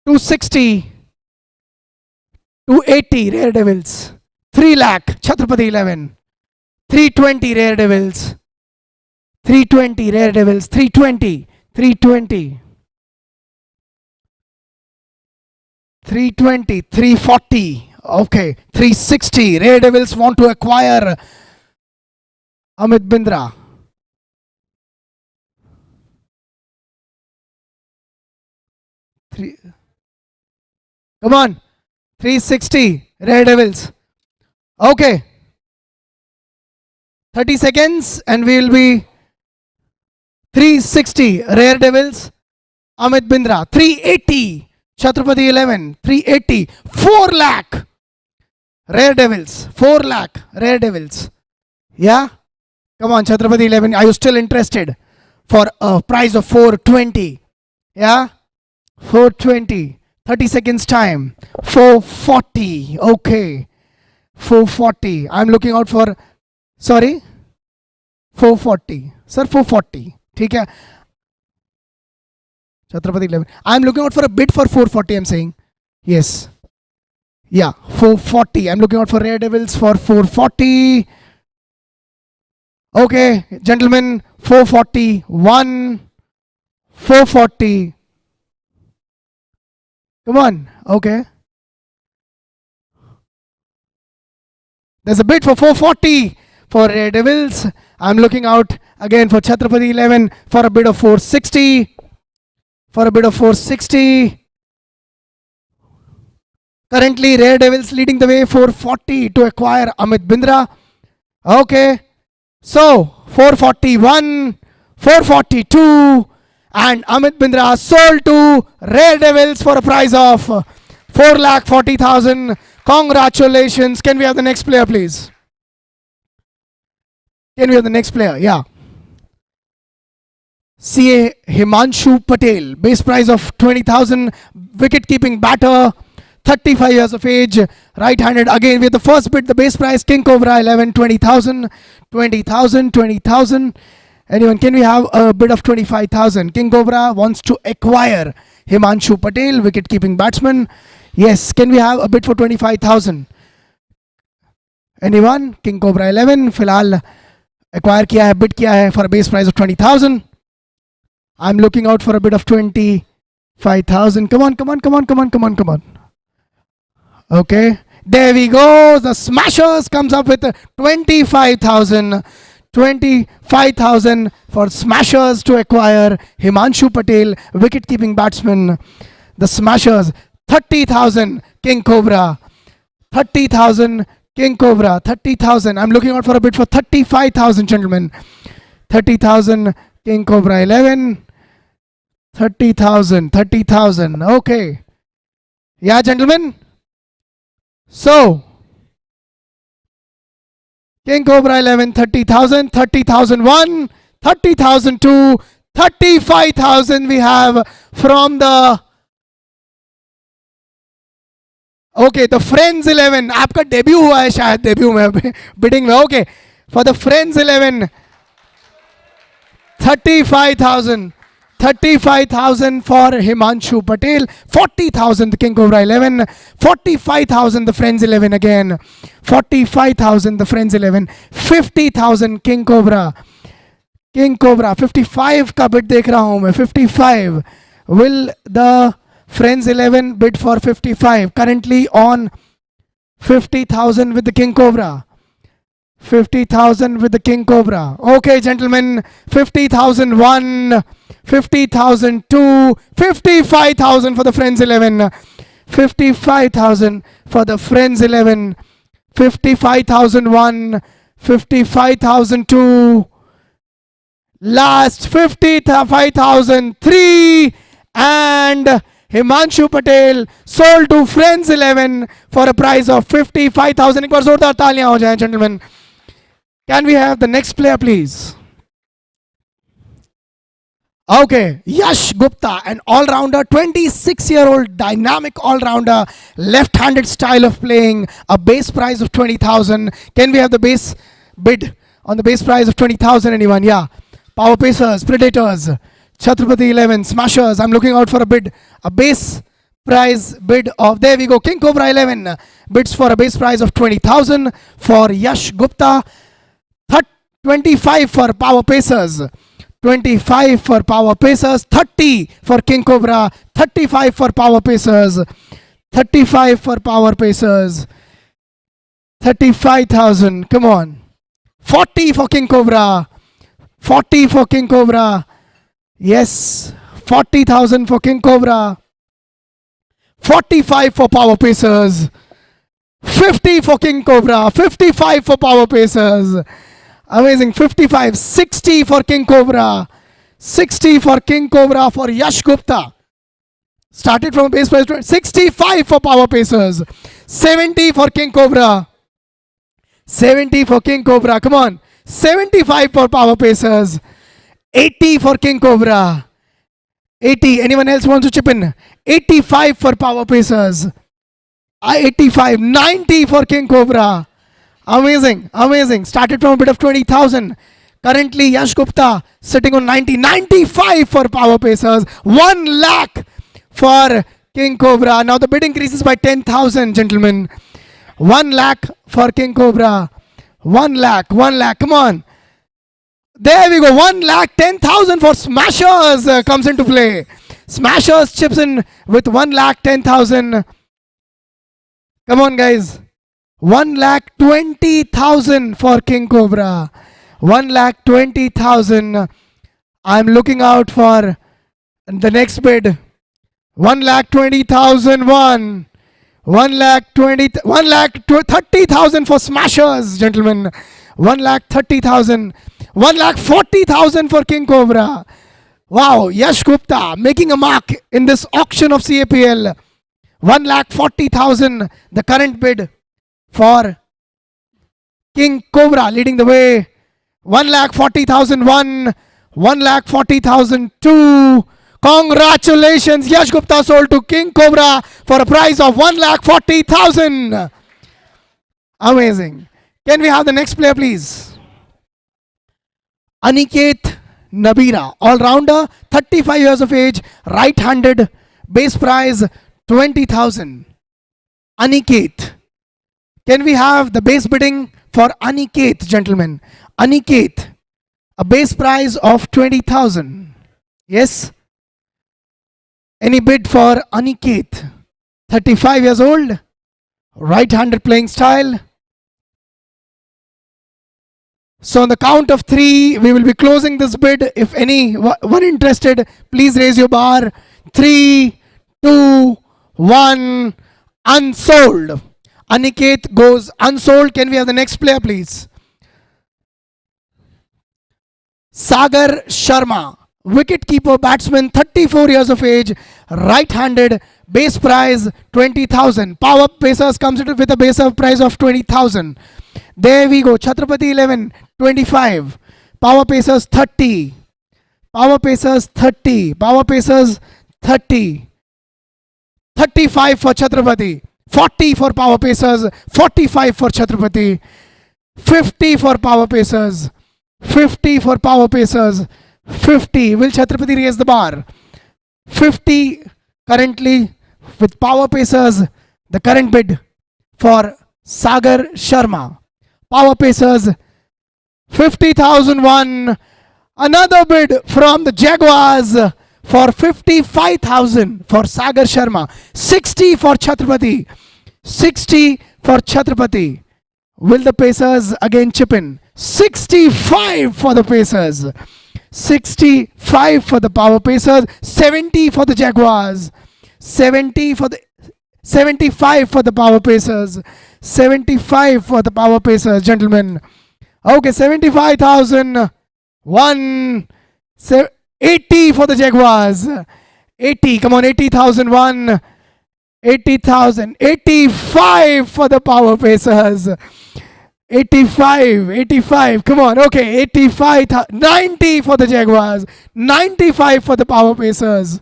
260, 280 Rare Devils. 3 lakh Chhatrapati 11. 320 Rare Devils. 320 Rare Devils. 320, 320. 320, 340. Okay. 360. Rare Devils want to acquire Amit Bindra. Come on. 360 Rare Devils. Okay. 30 seconds and we will be 360 Rare Devils. Amit Bindra. 380 Chhatrapati 11. 380. 4 lakh Rare Devils. 4 lakh Rare Devils. Yeah. Come on, Chhatrapati 11. Are you still interested for a price of 420? Yeah? 420. 30 seconds time. 440. Okay. 440. I'm looking out for, sorry? 440. Sir, 440. ठीक है. Chhatrapati 11. I'm looking out for a bid for 440, I'm saying. Yes. Yeah, 440. I'm looking out for Rare Devils for 440. Okay, gentlemen, 440, 440. Come on, okay. There's a bid for 440 for Rare Devils. I'm looking out again for Chhatrapati 11 for a bid of 460. For a bid of 460. Currently, Rare Devils leading the way, 440 to acquire Amit Bindra. Okay. So, 441, 442, and Amit Bindra sold to Rare Devils for a price of 4,40,000. Congratulations. Can we have the next player, please? Can we have the next player? Yeah. CA Himanshu Patel, base price of 20,000, wicket keeping batter, 35 years of age, right-handed. Again, with the first bid, the base price, King Cobra 11, 20,000, 20,000, 20,000. Anyone, can we have a bid of 25,000? King Cobra wants to acquire Himanshu Patel, wicket keeping batsman. Yes, can we have a bid for 25,000? Anyone? King Cobra 11, फिलहाल acquire किया है, bid किया है for a base price of 20,000. I'm looking out for a bid of 25,000. Come on, come on, come on, come on, come on, come on. Okay, there we go. The Smashers comes up with 25,000. 25,000 for Smashers to acquire Himanshu Patel, wicket-keeping batsman. The Smashers, 30,000 King Cobra. 30,000 King Cobra. 30,000. I'm looking out for a bid for 35,000, gentlemen. 30,000 King Cobra 11. 30,000. 30,000. Okay. Yeah, gentlemen. So, King Cobra 11, 30,000, 30,001, 30,002, 35,000 we have from the, okay, the Friends 11. आपका debut हुआ है शायद, debut में bidding में. Okay, for the Friends 11, 35,000. 35,000 for Himanshu Patel, 40,000 the King Cobra 11, 45,000 the Friends 11 again, 45,000 the Friends 11, 50,000 King Cobra. King Cobra 55 का bid देख रहा हूँ मैं, 55. Will the Friends 11 bid for 55? Currently on 50,000 with the King Cobra. 50,000 with the King Cobra. Okay, gentlemen, 50,001, 50,002, 55,000 for the Friends 11. 55,000 for the Friends 11. 55,001, 55,002. Last 55,003, and Himanshu Patel sold to Friends 11 for a price of 55,000. एक बार जोरदार तालियां हो जाएं, gentlemen. Can we have the next player, please? Okay, Yash Gupta, an all-rounder, 26-year-old dynamic all-rounder, left-handed style of playing, a base price of 20,000. Can we have the base bid on the base price of 20,000? Anyone? Yeah. Power Pacers, Predators, Chhatrapati 11, Smashers. I'm looking out for a bid, a base price bid of, there we go, King Cobra 11 bids for a base price of 20,000 for Yash Gupta. 25 for Power Pacers, 25 for Power Pacers, 30 for King Cobra, 35 for Power Pacers, 35 for Power Pacers, 35,000, come on, 40 for King Cobra, 40 for King Cobra, yes, 40,000 for King Cobra, 45 for Power Pacers, 50 for King Cobra, 55 for Power Pacers. Amazing. 55, 60 for King Cobra, 60 for King Cobra for Yash Gupta. Started from base price 65 for Power Pacers, 70 for King Cobra, 70 for King Cobra. Come on, 75 for Power Pacers, 80 for King Cobra, 80. Anyone else wants to chip in? 85 for Power Pacers, 85, 90 for King Cobra. Amazing, amazing. Started from a bid of 20,000. Currently, Yash Gupta sitting on 90, 95 for Power Pacers, 1 lakh for King Cobra. Now the bid increases by 10,000, gentlemen. 1 lakh for King Cobra. 1 lakh, 1 lakh. Come on. There we go. 1 lakh 10,000 for Smashers comes into play. Smashers chips in with 1 lakh 10,000. Come on, guys. 1 lakh 20,000 for King Cobra. 1 lakh 20,000. I'm looking out for the next bid. 1 lakh 20,001. 1 lakh 30,000 for Smashers, gentlemen. 1 lakh 30,000. 1,40,000 for King Cobra. Wow, Yash Gupta making a mark in this auction of CAPL. 1,40,000, the current bid for King Cobra leading the way. 1,40,001, 1,40,002. Congratulations, Yash Gupta sold to King Cobra for a price of 1,40,000. Amazing. Can we have the next player, please? Aniket Nabira, all-rounder, 35 years of age, right-handed, base price 20,000. Aniket. Can we have the base bidding for Aniket, gentlemen? Aniket, a base price of 20,000. Yes? Any bid for Aniket? 35 years old, right-handed playing style. So on the count of 3, we will be closing this bid. If anyone interested, please raise your bar. 3, 2, 1, unsold. Aniket goes unsold. Can we have the next player, please? Sagar Sharma, wicket-keeper batsman, 34 years of age, right-handed, base price 20,000. Power pacers comes with a base of price of 20,000. There we go. Chhatrapati 11, 25. Power pacers 30. Power pacers 30. Power pacers 30. 35 for Chhatrapati. 40 for power pacers. 45 for Chhatrapati. 50 for power pacers. 50 for power pacers. 50. Will Chhatrapati raise the bar? 50 currently with power pacers. The current bid for Sagar Sharma. Power pacers 50,001. Another bid from the Jaguars for 55,000 for Sagar Sharma. 60 for Chhatrapati. 60 for Chhatrapati. Will the Pacers again chip in? 65 for the Pacers. 65 for the Power Pacers. 70 for the Jaguars. 75 for the Power Pacers. 75 for the Power Pacers, gentlemen. Okay, 75,000. 80 for the Jaguars. 80, come on, 80,001. 80,000. 85 for the Power Pacers. 85, come on, okay, 85, 90 for the Jaguars. 95 for the Power Pacers.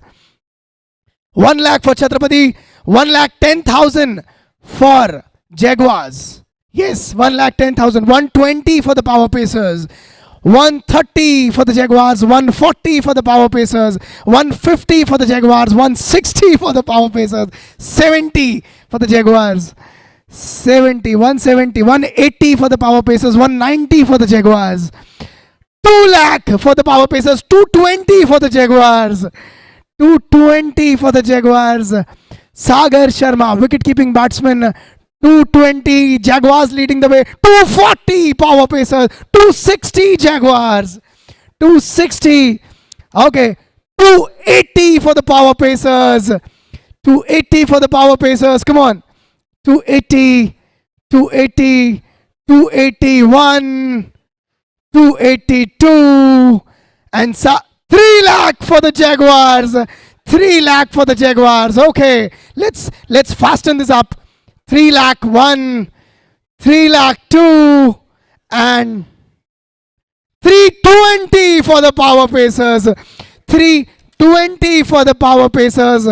1 lakh for Chhatrapati. 1,10,000 for Jaguars. Yes, 1,10,000. 120 for the Power Pacers. 130 for the Jaguars. 140 for the Power Pacers. 150 for the Jaguars. 160 for the Power Pacers. 70 for the Jaguars. 70, 170, 180 for the Power Pacers. 190 for the Jaguars. 2 lakh for the Power Pacers. 220 for the Jaguars. 220 for the Jaguars. Sagar Sharma, wicket-keeping batsman. 220, Jaguars leading the way. 240, Power Pacers. 260, Jaguars. 260. Okay. 280 for the Power Pacers. 280 for the Power Pacers. Come on. 280, 280, 281, 282, and 3 lakh for the Jaguars. 3 lakh for the Jaguars. Okay, let's fasten this up. 3 lakh 1, 3 lakh 2, and 320 for the Power Pacers. 320 for the Power Pacers.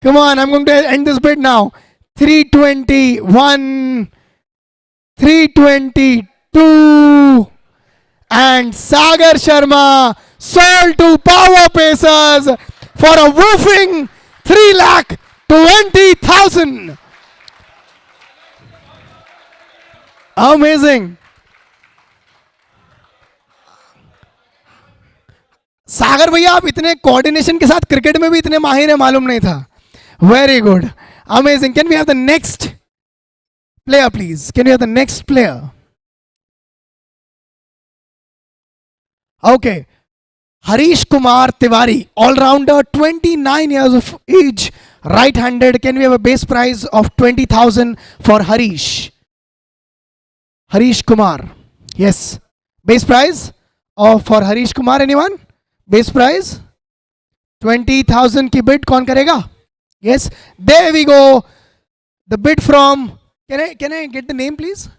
Come on, I'm going to end this bid now. 321, 322, and Sagar Sharma sold to Power Pacers for a whooping 3,20,000. Amazing. सागर भैया आप इतने coordination के साथ cricket में भी इतने माहिर है, मालूम नहीं था. Very good. Amazing. Can we have the next player, please? Can we have the next player? Okay. Harish Kumar Tiwari, all-rounder, 29 years of age, right-handed. Can we have a base price of 20,000 for Harish? Harish Kumar. Yes. Base price Or for Harish Kumar, anyone? Base price 20,000 की bid कौन करेगा? Yes, there we go. The bid from, can I get the name please?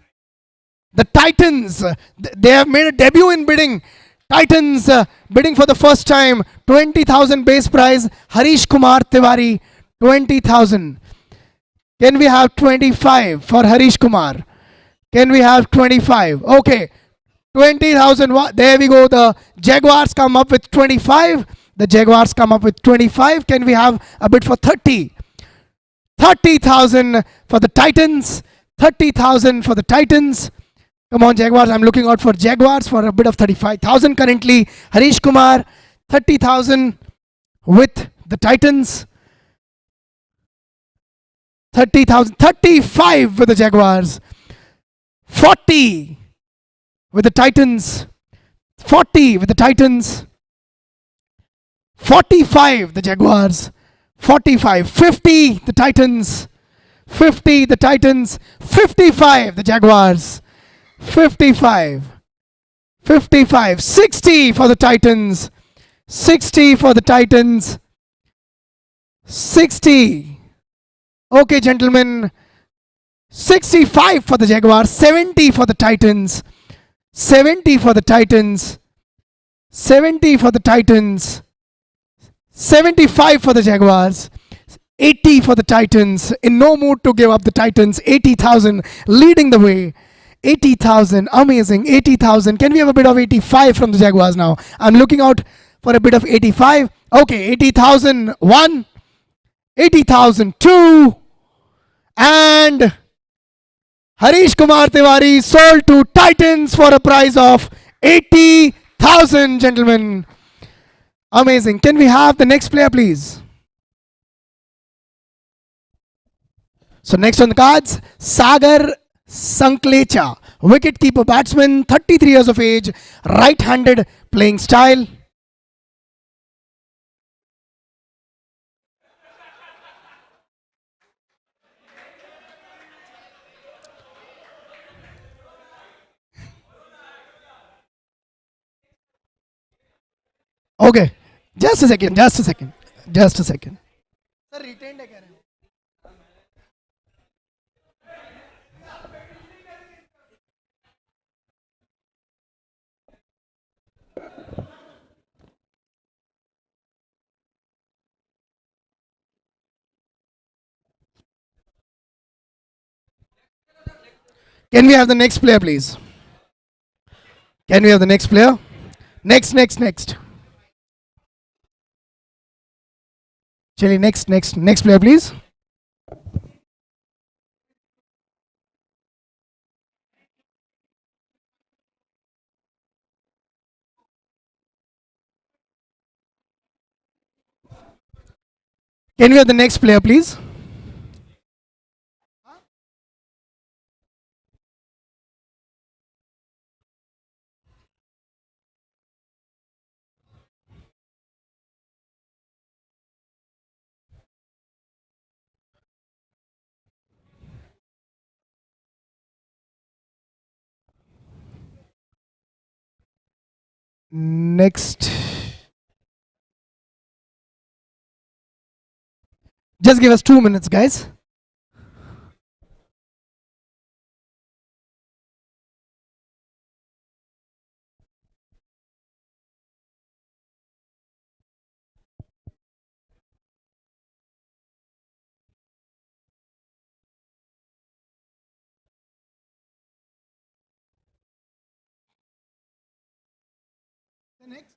The Titans. They have made a debut in bidding. Titans bidding for the first time. 20,000 base price. Harish Kumar Tiwari 20,000. Can we have 25 for Harish Kumar? Can we have 25? Okay. 20,000. There we go. The Jaguars come up with 25. The Jaguars come up with 25. Can we have a bid for 30? 30,000 for the Titans. 30,000 for the Titans. Come on, Jaguars. I'm looking out for Jaguars for a bid of 35,000 currently. Harish Kumar, 30,000 with the Titans. 30,000. 35 with the Jaguars. 40 with the Titans. 40 with the Titans. 45 the Jaguars. 45. 50 the Titans. 50 the Titans. 55 the Jaguars. 55. 55. 60 for the Titans. 60 for the Titans. 60. Okay, gentlemen. 65 for the Jaguars. 70 for the Titans. 70 for the Titans. 70 for the Titans. 75 for the Jaguars. 80 for the Titans. In no mood to give up the Titans. 80,000 leading the way. 80,000. Amazing. 80,000. Can we have a bit of 85 from the Jaguars now? I'm looking out for a bit of 85. Okay, 80,001. 80,002. And Harish Kumar Tiwari sold to Titans for a price of 80,000, gentlemen. Amazing. Can we have the next player, please? So next on the cards, Sagar Sanklecha, wicket-keeper batsman, 33 years of age, right-handed playing style. Okay, just a second. Sir, retained है कह रहे हैं. Can we have the next player, please? Can we have the next player? Next. Chali, next player, please. Can we have the next player, please? Next. Just give us 2 minutes, guys. Next.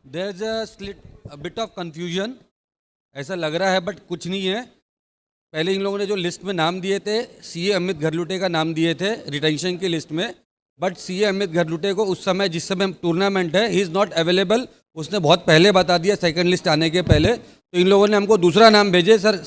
There is a bit of confusion, ऐसा लग रहा है but कुछ नहीं है। पहले इन लोगों ने जो लिस्ट में नाम दिए थे, सीए अमित घरलुटे का नाम दिए थे रिटेंशन की लिस्ट में, बट सीए अमित घरलुटे को उस समय जिस समय टूर्नामेंट है ही इज़ नॉट अवेलेबल, उसने बहुत पहले बता दिया सेकंड लिस्ट आने के पहले। तो इन लोगों ने हमको दूसरा नाम भेजे सर,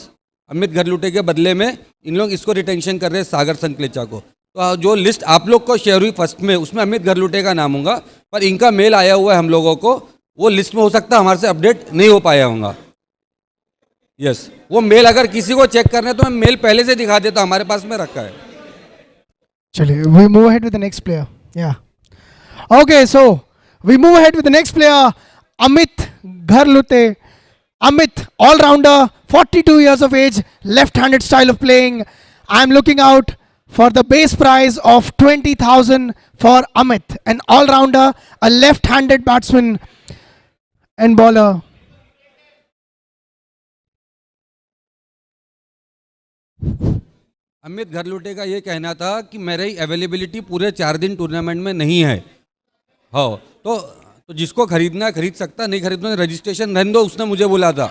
अमित घरलुटे के बदले में इन लोग इसको रिटेंशन कर रहे हैं सागर संकलेचा को। तो जो लिस्ट आप लोग को शेयर हुई फर्स्ट में उसमें अमित घरलुटे का नाम होगा, पर इनका मेल आया हुआ है हम लोगों को, वो लिस्ट में हो सकता है हमारे से अपडेट नहीं हो पाया होगा। यस वो मेल अगर किसी को चेक करना है तो मैं मेल पहले से दिखा देता, हमारे पास में रखा है। चलिए, we move ahead with the next player. Yeah. Okay, so we move ahead with the next player, Amit Gharlute. Amit, all-rounder, 42 years of age, left-handed style of playing. I'm looking out for the base prize of 20,000 for Amit, an all-rounder, a left-handed batsman and bowler. Amit घरलुटे का ये कहना था कि मेरी availability पूरे 4 दिन tournament में नहीं है। हाँ तो जिसको खरीदना है खरीद सकता, नहीं खरीदना रजिस्ट्रेशन रहने दो, उसने मुझे बोला था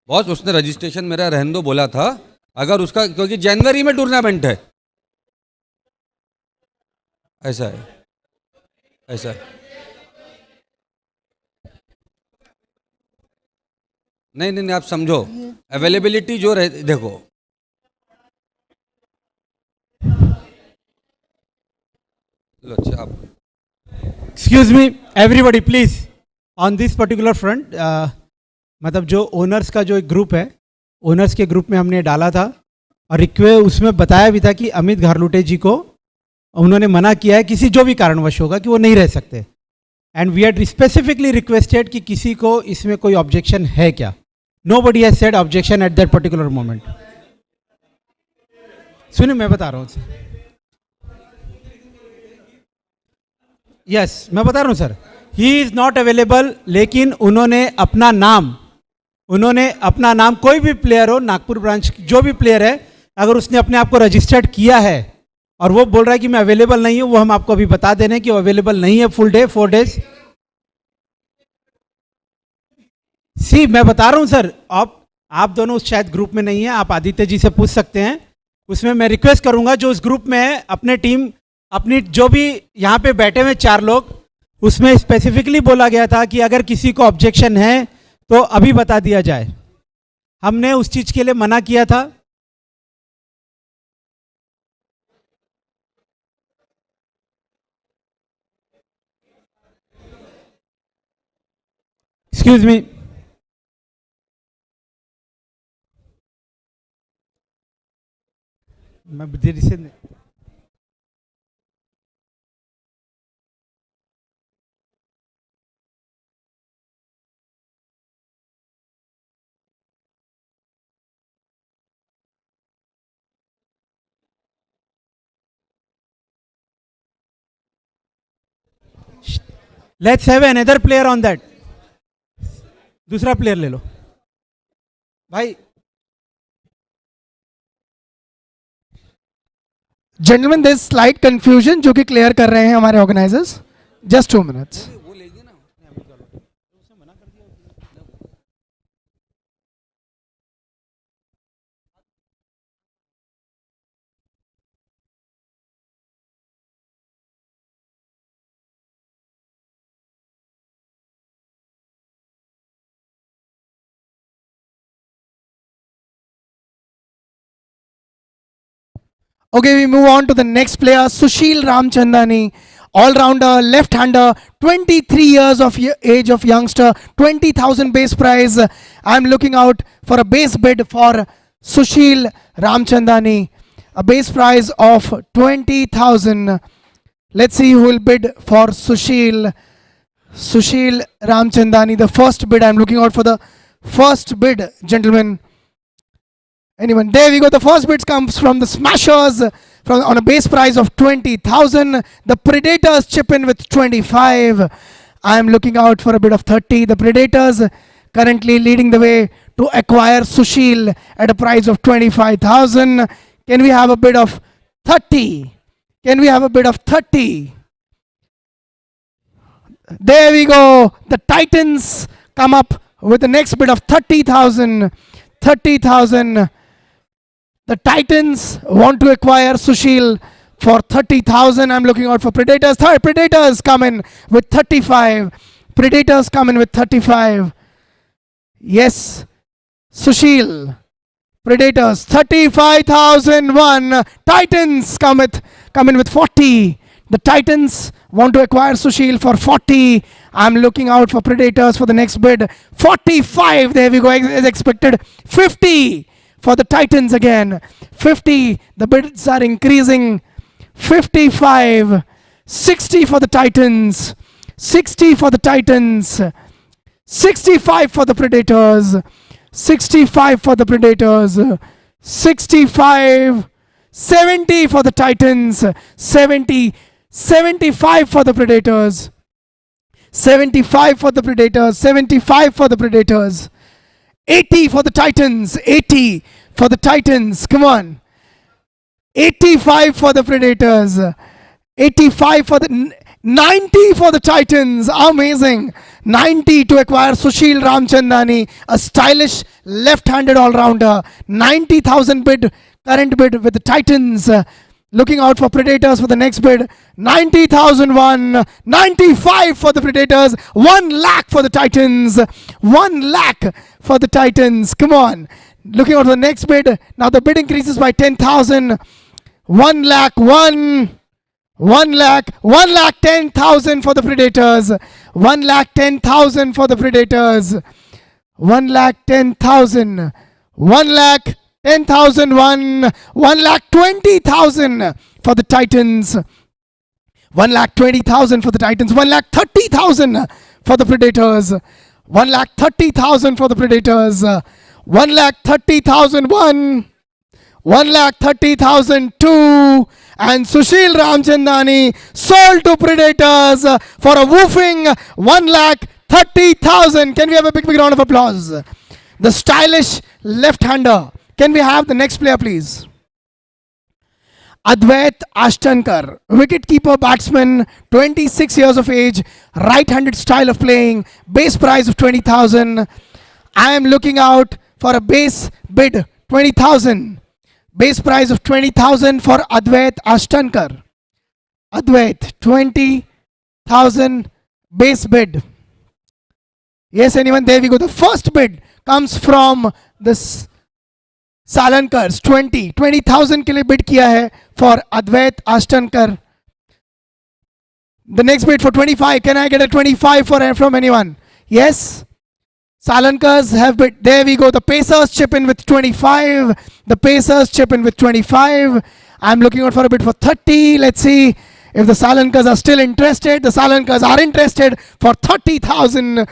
बॉस, उसने रजिस्ट्रेशन मेरा रहने दो बोला था, अगर उसका, क्योंकि जनवरी में टूर्नामेंट है। ऐसा है, ऐसा है। नहीं आप समझो, अवेलेबिलिटी जो रहे, देखो अच्छा आप excuse me everybody please on this particular front, मतलब जो ओनर्स का जो एक ग्रुप है, ओनर्स के ग्रुप में हमने डाला था और रिक्वेस्ट उसमें बताया भी था कि अमित घरलुटे जी को उन्होंने मना किया है किसी जो भी कारणवश होगा कि वो नहीं रह सकते, and we had specifically requested कि किसी को इसमें कोई ऑब्जेक्शन है क्या। Nobody has said objection at that particular moment. सुनिए मैं बता रहा हूँ, यस मैं बता रहा हूँ sir, he is not available, लेकिन उन्होंने अपना नाम कोई भी प्लेयर हो, नागपुर ब्रांच जो भी प्लेयर है, अगर उसने अपने आप को रजिस्टर्ड किया है और वो बोल रहा है कि मैं अवेलेबल नहीं हूँ, वो हम आपको अभी बता दे रहे हैं कि वो अवेलेबल नहीं है फुल डे 4 डेज। सी मैं बता रहा हूँ सर, आप दोनों शायद ग्रुप में नहीं है, आप आदित्य जी से पूछ सकते हैं। उसमें मैं रिक्वेस्ट करूंगा जो उस ग्रुप में है, अपने टीम अपनी जो भी यहाँ पे बैठे हुए 4 लोग, उसमें स्पेसिफिकली बोला गया था कि अगर किसी को ऑब्जेक्शन है तो अभी बता दिया जाए। हमने उस चीज के लिए मना किया था। एक्सक्यूज मी, मैं देर से let's have another player on that. दूसरा प्लेयर ले लो भाई। Gentlemen, there's slight confusion जो कि clear कर रहे हैं हमारे organizers. Just 2 minutes. Okay, we move on to the next player, Sushil Ramchandani, all-rounder, left-hander, 23 years of age of youngster, 20,000 base prize. I'm looking out for a base bid for Sushil Ramchandani, a base prize of 20,000. Let's see who will bid for Sushil Ramchandani. The first bid, I'm looking out for the first bid, gentlemen. Anyone? There we go. The first bid comes from the Smashers on a base price of 20,000. The Predators chip in with 25. I am looking out for a bid of 30. The Predators currently leading the way to acquire Sushil at a price of 25,000. Can we have a bid of 30? Can we have a bid of 30? There we go. The Titans come up with the next bid of 30,000. 30,000. The Titans want to acquire Sushil for 30,000. I'm looking out for Predators. Predators come in with 35. Predators come in with 35. Yes. Sushil. Predators 35,001. Titans come in with 40. The Titans want to acquire Sushil for 40. I'm looking out for Predators for the next bid. 45. There we go. As expected. 50 for the Titans again. 50. The bids are increasing. 55. 60 for the Titans. 60 for the Titans. 65 for the Predators. 65 for the Predators. 65. 70 for the Titans. 70. 75 for the Predators. 75 for the Predators. 75 for the Predators. 80 for the Titans. 80 for the Titans. Come on. 85 for the Predators. 85 for the 90 for the Titans. Amazing. 90 to acquire Sushil Ramchandani, a stylish left-handed all-rounder. 90,000 bid, current bid with the Titans. Looking out for Predators for the next bid. 90,001. 95 for the Predators. 1 lakh for the Titans. 1 lakh for the Titans. Come on. Looking out for the next bid. Now the bid increases by 10,000. 1 lakh. 1 lakh 10,000 for the Predators. 1 lakh 10,000 for the Predators. 1 lakh 10,000. 1 lakh 10,001. 1 lakh 20,000 for the Titans. 1 lakh 20,000 for the Titans. 1 lakh 30,000 for the Predators. 1 lakh 30,000 for the Predators. 1 lakh 30,001. 1 lakh 30,002. And Sushil Ramchandani sold to Predators for a woofing 1 lakh 30,000. Can we have a big round of applause? The stylish left-hander. Can we have the next player, please? Advait Ashtankar, wicket-keeper batsman, 26 years of age, right-handed style of playing, base price of 20,000. I am looking out for a base bid 20,000. Base price of 20,000 for Advait Ashtankar. Advait, 20,000 base bid. Yes, anyone? There we go. The first bid comes from this Salankars. 20,000 के लिए bid किया है for Advait Ashtankar. The next bid for 25. Can I get a 25 from anyone? Yes. Salankars have bid. There we go. The Pacers chip in with 25. The Pacers chip in with 25. I'm looking out for a bid for 30. Let's see if the Salankars are still interested. The Salankars are interested for 30,000.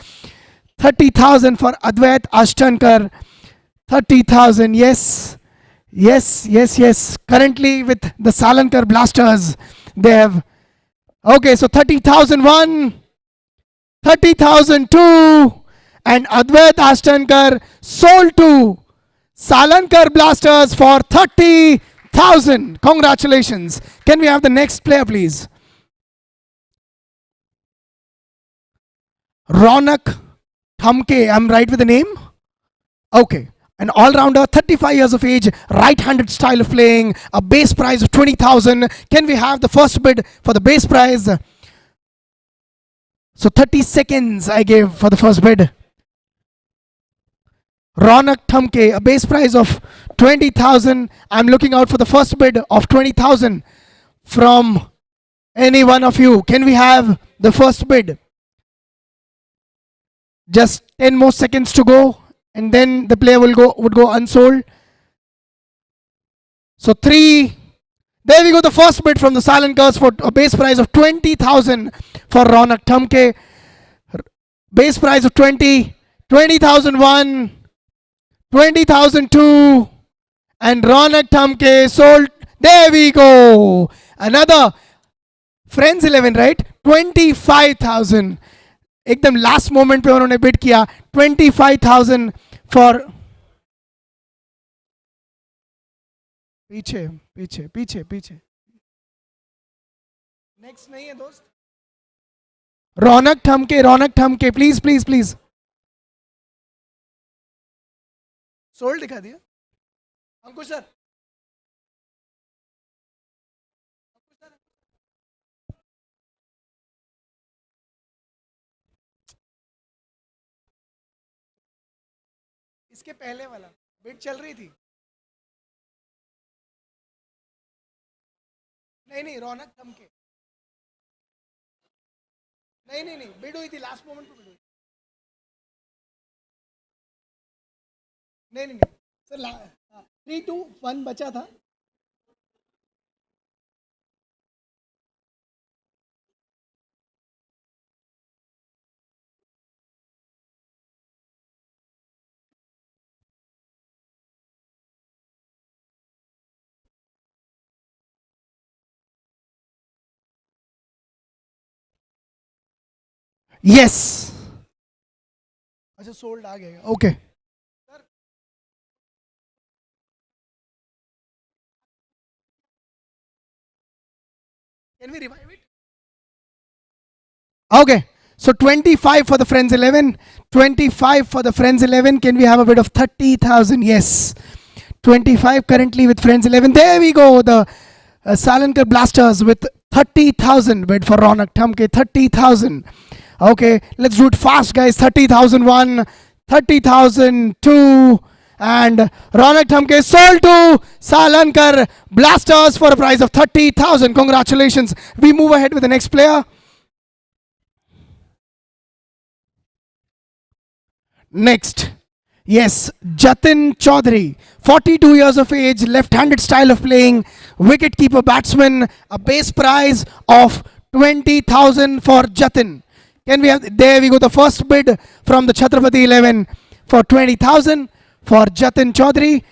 30,000 for Advait Ashtankar. 30,000. Yes. Yes, yes, yes. Currently with the Salankar Blasters, they have. Okay, so 30,001. 30,002. And Advait Ashtankar sold to Salankar Blasters for 30,000. Congratulations. Can we have the next player, please? Ronak Thamke. I'm right with the name? Okay. An all-rounder, 35 years of age, right-handed style of playing, a base price of 20,000. Can we have the first bid for the base price? So 30 seconds I gave for the first bid. Ronak Thamke, a base price of 20,000. I'm looking out for the first bid of 20,000 from any one of you. Can we have the first bid? Just 10 more seconds to go, and then the player would go unsold. So 3. There we go. The first bid from the Salankars for a base price of 20,000 for Ronak Thamke. Base price of 20. 20,001. 20,002. And Ronak Thamke sold. There we go. Another Friends 11, right? 25,000. एकदम last moment पे उन्होंने bid किया 25,000 for. पीछे पीछे पीछे पीछे. Next नहीं है दोस्त. रौनक Thamke please please please. Sold दिखा दिया अंकुश सर. इसके पहले वाला बिड चल रही थी. नहीं रौनक थमके. नहीं बिड हुई थी लास्ट मोमेंट पे बिड हुई. नहीं सर 3-2-1 बचा था. यस. अच्छा सोल्ड आ गया. Okay can we revive it? Okay, so 25 for the friends 11. 25 for the friends 11. Can we have a bit of 30,000? Yes, 25 currently with friends 11. There we go. The Salankar Blasters with 30,000 bid for Ronak Thamke. 30,000. Okay, let's do it fast, guys. 30,001, 30,002, and Ronak Thamke sold to Salankar Blasters for a price of 30,000. Congratulations. We move ahead with the next player. Next, yes, Jatin Chaudhary, 42 years of age, left-handed style of playing, wicket-keeper batsman, a base prize of 20,000 for Jatin. Can we have, there we go, the first bid from the Chhatrapati 11 for 20,000 for Jatin Chaudhary.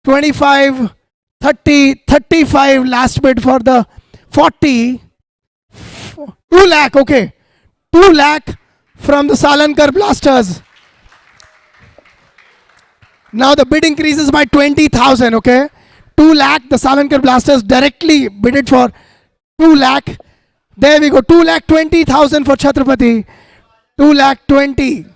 25, 30, 35 last bid for the 40. 2 lakh, okay. 2 lakh from the Salankar Blasters. Now the bid increases by 20,000, okay. 2 lakh, the Salankar Blasters directly bidded for 2 lakh. There we go, 2,20,000 for Chhatrapati. 2,20,000.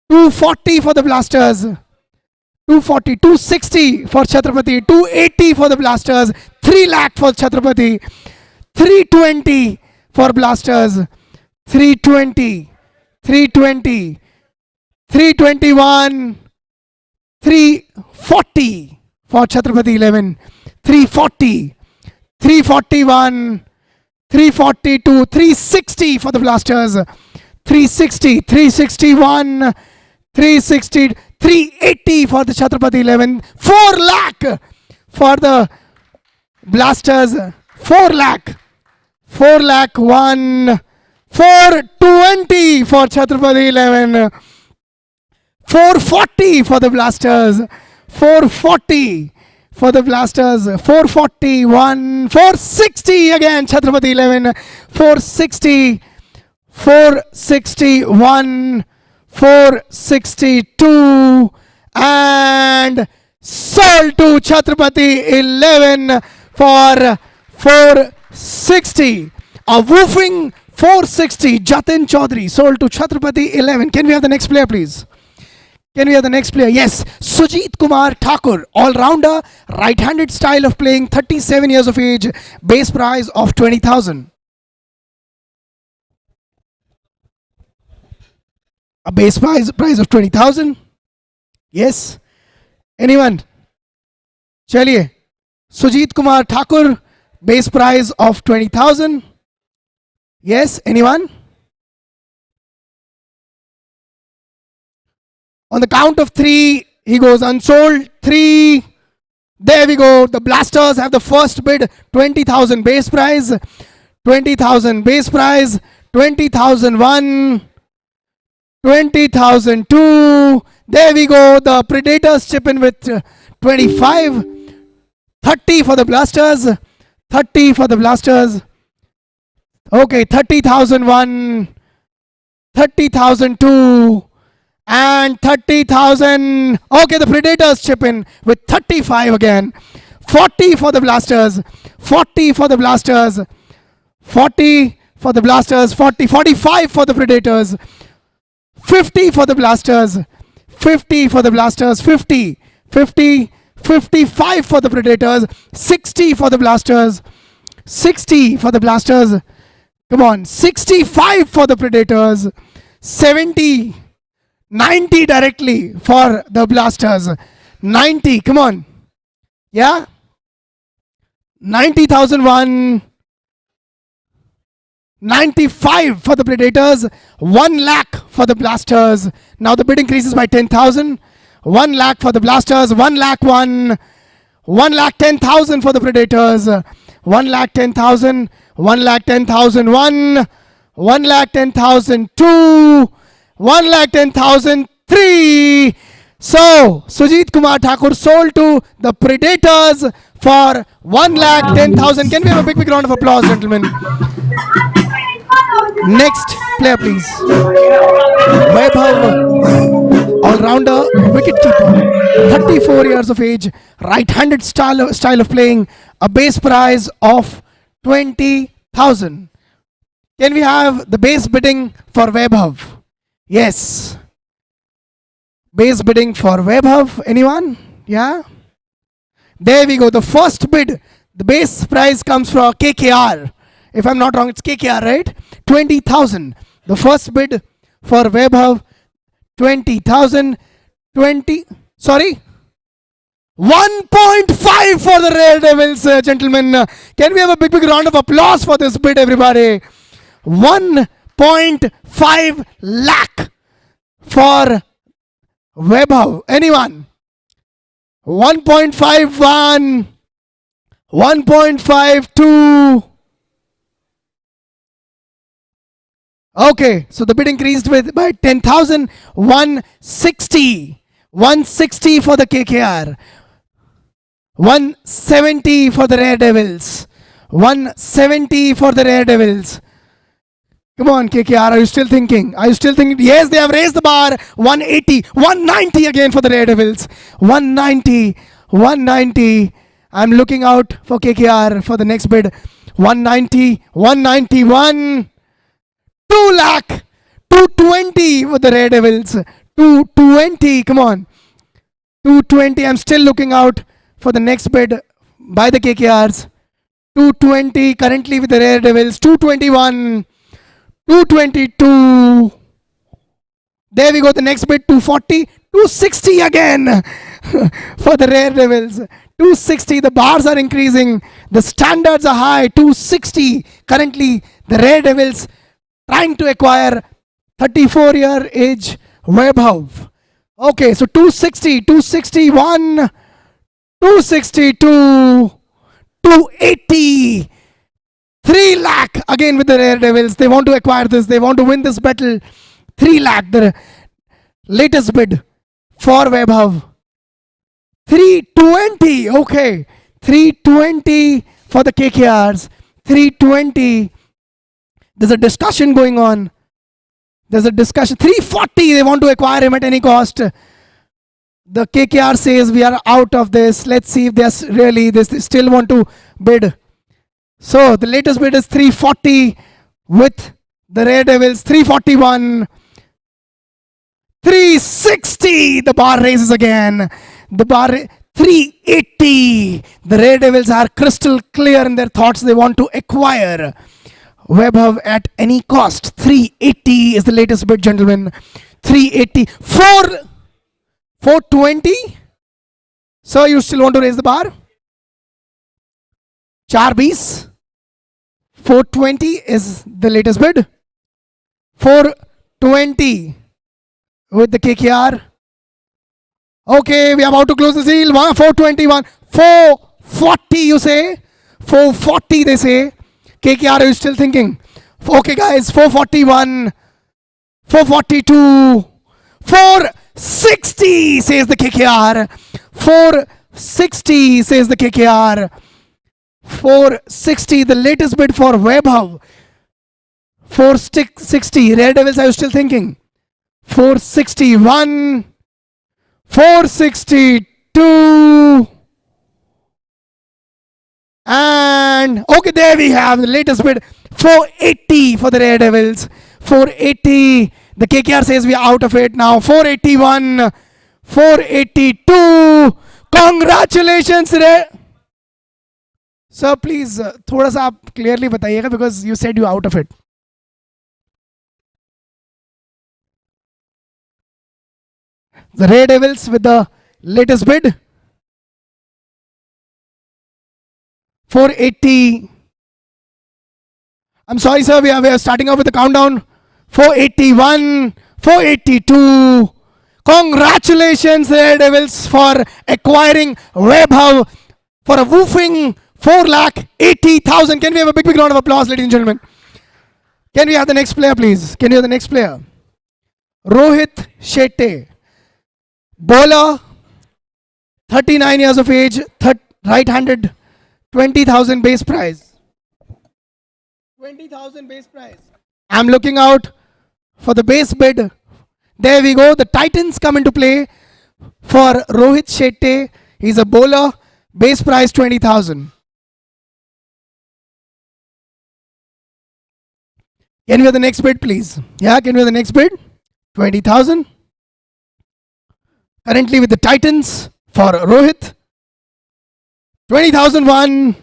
240 for the Blasters. 240, 260 for Chhatrapati. 280 for the Blasters. 3 lakh for Chhatrapati. 320 for Blasters. 320. 320. 321. 340 for Chhatrapati 11. 340. 341. 342, 360 for the Blasters, 360, 361, 360, 380 for the Chhatrapati 11, 4 lakh for the Blasters, 4 lakh, 1, 420 for Chhatrapati 11, 440 for the Blasters, 440 for the Blasters, 441, 460 again, Chhatrapati 11, 460, 461, 462, and sold to Chhatrapati 11 for 460. A woofing 460, Jatin Chaudhary sold to Chhatrapati 11. Can we have the next player, please? Can we have the next player? Yes, Sujit Kumar Thakur, all-rounder, right-handed style of playing, 37 years of age, base price of 20,000. A base price of 20,000. Yes. Anyone? Chaliye. Sujit Kumar Thakur, base price of 20,000. Yes. Anyone? On the count of 3, he goes unsold. 3. There we go. The Blasters have the first bid. 20,000 base price. 20,000 base price. 20,001. 20,002. There we go. The Predators chip in with 25. 30 for the Blasters. 30 for the Blasters. Okay, 30,001. 30,002. And 30,000. Okay, the Predators chip in with 35 again. 40 for the Blasters. 40 for the Blasters. 40 for the Blasters, 40, 45 for the Predators, 50 for the Blasters, 50 for the Blasters, 50, 50, 55 for the Predators, 60 for the Blasters, 60 for the Blasters, come on, 65 for the Predators, 70, 90 directly for the Blasters, 90, come on, yeah, 90,001, 95 for the Predators, 1 lakh for the Blasters. Now the bid increases by 10,000. 1 lakh for the Blasters, 1 lakh 1, 1 lakh 10,000 for the Predators, 1 lakh 10,000, 1 lakh 10,000 1, 1 lakh 10,000 2, 1 lakh 10,000 3. So Sujit Kumar Thakur sold to the Predators for 1 lakh 10,000. Can we have a big round of applause, gentlemen? Next player, please. Vaibhav, all-rounder, wicket-keeper, 34 years of age, right-handed style of playing, a base price of 20,000. Can we have the base bidding for Vaibhav? Yes. Base bidding for Vaibhav. Anyone? Yeah? There we go. The first bid, the base price comes from KKR. If I'm not wrong, it's KKR, right? 20,000. The first bid for Vaibhav, 20,000. 20, sorry? 1.5 for the Rare Devils, gentlemen. Can we have a big round of applause for this bid, everybody? 1.5 lakh for Vaibhav. Anyone? 1.51, 1.52. Okay, so the bid increased by 10,000, 160, 160 for the KKR, 170 for the Rare Devils, 170 for the Rare Devils. Come on, KKR, are you still thinking? Are you still thinking? Yes, they have raised the bar. 180, 190 again for the Rare Devils. 190, 190. I'm looking out for KKR for the next bid. 190, 191. 2 lakh, 220 for the Rare Devils. 220, come on. 220, I'm still looking out for the next bid by the KKRs. 220 currently with the Rare Devils. 221, 222. There we go, the next bid, 240, 260 again for the Rare Devils. 260, the bars are increasing. The standards are high. 260 currently the Rare Devils trying to acquire 34-year age Vaibhav. Okay, so 260, 261, 262, 280, 3 lakh again with the Rare Devils. They want to acquire this. They want to win this battle. 3 lakh, the latest bid for Vaibhav. 320, okay. 320 for the KKRs. 320. There's a discussion going on. There's a discussion. 340, they want to acquire him at any cost. The KKR says we are out of this. Let's see if they still want to bid. So the latest bid is 340 with the Rare Devils. 341. 360. The bar raises again. The bar 380. The Rare Devils are crystal clear in their thoughts. They want to acquire Vaibhav at any cost. 380 is the latest bid, gentlemen. 380. 420. So you still want to raise the bar? 420. 420 is the latest bid. 420 with the KKR. Okay, we are about to close the deal. 421. 440 you say? 440 they say. KKR, are you still thinking? Okay guys, 441, 442, 460 says the KKR. 460 says the KKR. 460, the latest bid for Vaibhav. 460, Rare Devils, are you still thinking? 461, 462, And okay, there we have the latest bid, 480 for the Red Devils. 480. The KKR says we are out of it now. 481, 482. Congratulations, Red. Sir, please, थोड़ा सा आप clearly बताइएगा because you said you are out of it. The Red Devils with the latest bid, 480. I'm sorry, sir, we are starting off with the countdown. 481, 482. Congratulations, Red Devils, for acquiring Webhub for a woofing 4,80,000. Can we have a big round of applause, ladies and gentlemen? Can we have the next player, please? Can you have the next player? Rohit Shetty, bowler, 39 years of age, right-handed, 20,000 base prize. 20,000 base prize. I'm looking out for the base bid. There we go. The Titans come into play for Rohit Shetty. He's a bowler. Base price 20,000. Can we have the next bid, please? Yeah, can we have the next bid? 20,000. Currently with the Titans for Rohit. 20,001,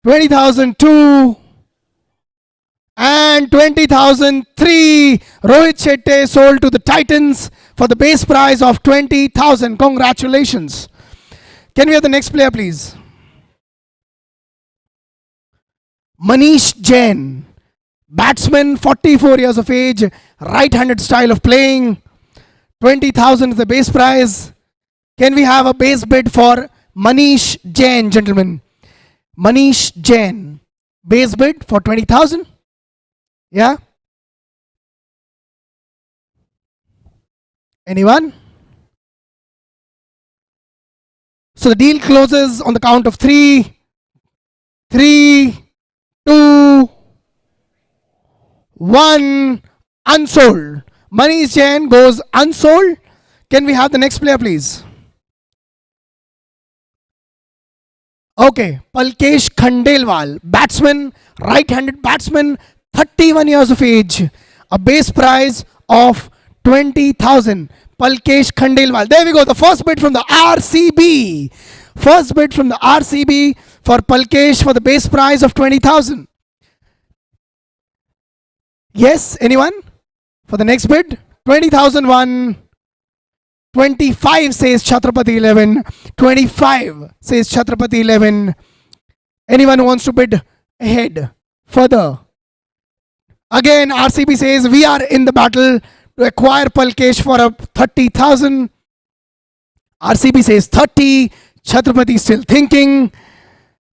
20,002, and 20,003. Rohit Shetty sold to the Titans for the base price of 20,000. Congratulations. Can we have the next player, please? Manish Jain, batsman, 44 years of age, right-handed style of playing. 20,000 is the base price. Can we have a base bid for Manish Jain, gentlemen? Manish Jain, base bid for 20,000. Yeah? Anyone? So the deal closes on the count of 3, 3, 2, 1. Unsold. Manish Jain goes unsold. Can we have the next player, please? Okay, Palkesh Khandelwal, batsman, right-handed batsman, 31 years of age, a base price of 20,000. Palkesh Khandelwal. There we go. The first bid from the RCB. First bid from the RCB for Palkesh for the base price of 20,000. Yes, anyone? For the next bid? 20,001. 25 says Chhatrapati 11. 25 says Chhatrapati 11. Anyone who wants to bid ahead further? Again, RCB says we are in the battle to acquire Palkesh for a 30,000. RCB says 30. Chhatrapati still thinking.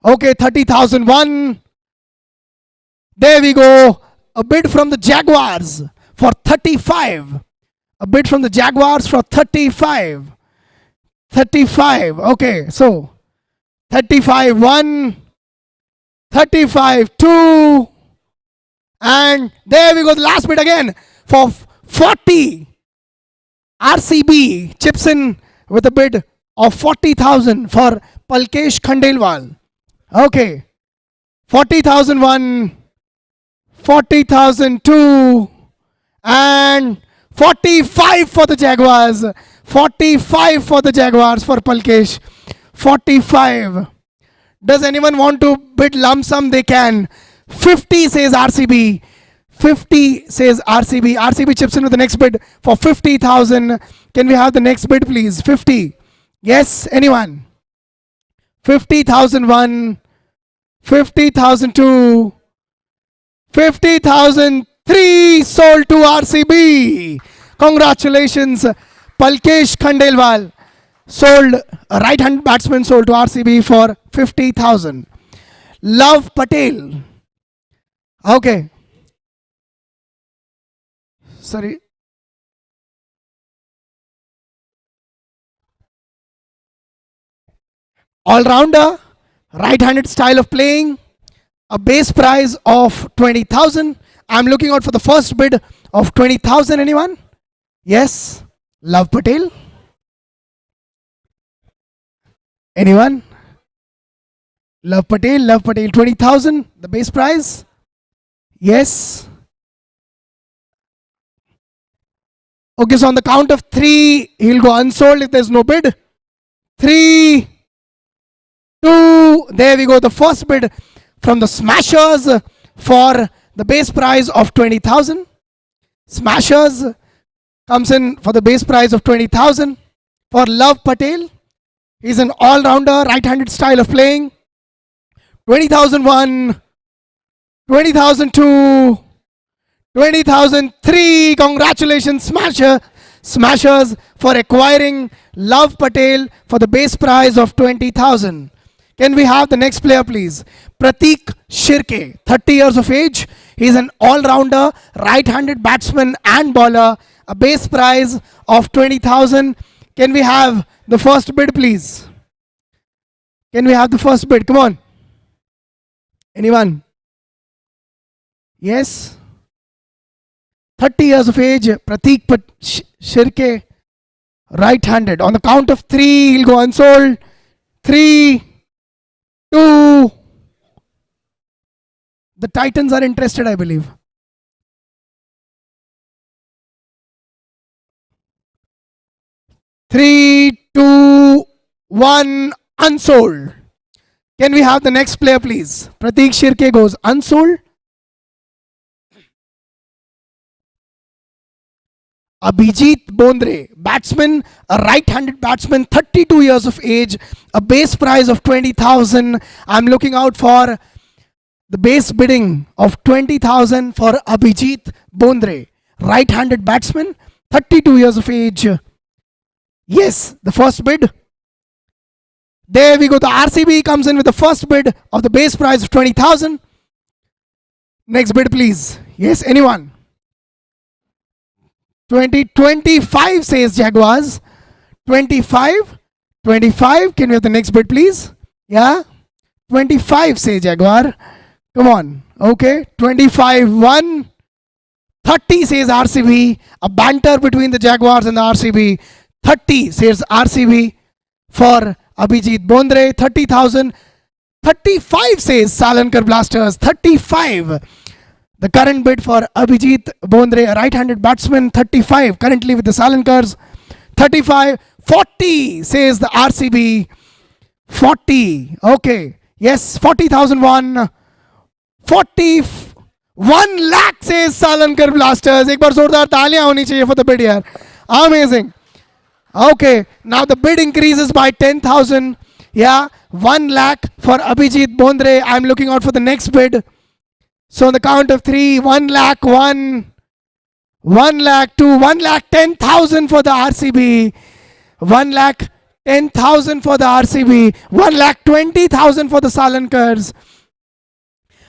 Okay, 30,001. There we go. A bid from the Jaguars for 35. A bid from the Jaguars for 35. 35. Okay, so 35 1, 35 2, and there we go. The last bid again for 40. RCB chips in with a bid of 40,000 for Palkesh Khandelwal. Okay, 40,001, 40,002, and 45 for the Jaguars. 45 for the Jaguars for Palkesh. 45. Does anyone want to bid lump sum? They can. 50 says RCB. 50 says RCB. RCB chips in with the next bid for 50,000. Can we have the next bid, please? 50. Yes, anyone? 50,001, 50,002, 50,003 sold to RCB. Congratulations, Palkesh Khandelwal sold, a right-hand batsman sold to RCB for 50,000. Love Patel. Okay. Sorry. All-rounder, right-handed style of playing, a base price of 20,000. I'm looking out for the first bid of 20,000. Anyone? Yes. Love Patel. Anyone? Love Patel, 20,000, the base prize. Yes. Okay, so on the count of 3, he'll go unsold if there's no bid. 3, 2, there we go. The first bid from the Smashers for the base prize of 20,000. Smashers comes in for the base prize of 20,000 for Love Patel. He's an all-rounder, right-handed style of playing. 20,001, 20,002, 20,003. Congratulations, Smashers, for acquiring Love Patel for the base prize of 20,000. Can we have the next player, please? Pratik Shirke, 30 years of age. He's an all-rounder, right-handed batsman and bowler. A base prize of 20,000. Can we have the first bid, please? Can we have the first bid? Come on. Anyone? Yes? 30 years of age, Pratik Shirke, right-handed. On the count of 3, he'll go unsold. 3, 2. The Titans are interested, I believe. 3, 2, 1, unsold. Can we have the next player, please? Pratik Shirke goes unsold. Abhijit Bondre, batsman, a right-handed batsman, 32 years of age, a base prize of 20,000. I'm looking out for the base bidding of 20,000 for Abhijit Bondre, right-handed batsman, 32 years of age. Yes, the first bid. There we go. The RCB comes in with the first bid of the base prize of 20,000. Next bid, please. Yes, anyone? 25 says Jaguars. 25. Can we have the next bid, please? Yeah? 25 says Jaguar. Come on. Okay. 25, 1. 30 says RCB. A banter between the Jaguars and the RCB. 30 says RCB for Abhijit Bondre. 30,000. 35 says Salankar Blasters. 35. The current bid for Abhijit Bondre, a right-handed batsman, 35, currently with the Salankars. 35, 40 says the RCB. 40, okay. Yes, 40,001. 40, 1 lakh says Salankar Blasters. एक बार जोरदार तालियां होनी चाहिए for the bid here. Amazing. Okay, now the bid increases by 10,000. Yeah, 1 lakh for Abhijit Bondre. I'm looking out for the next bid. So on the count of 3, 1 lakh, 1 lakh, 2, 1 lakh 10,000 for the RCB. 1 lakh 10,000 for the RCB. 1 lakh 20,000 for the Salankars.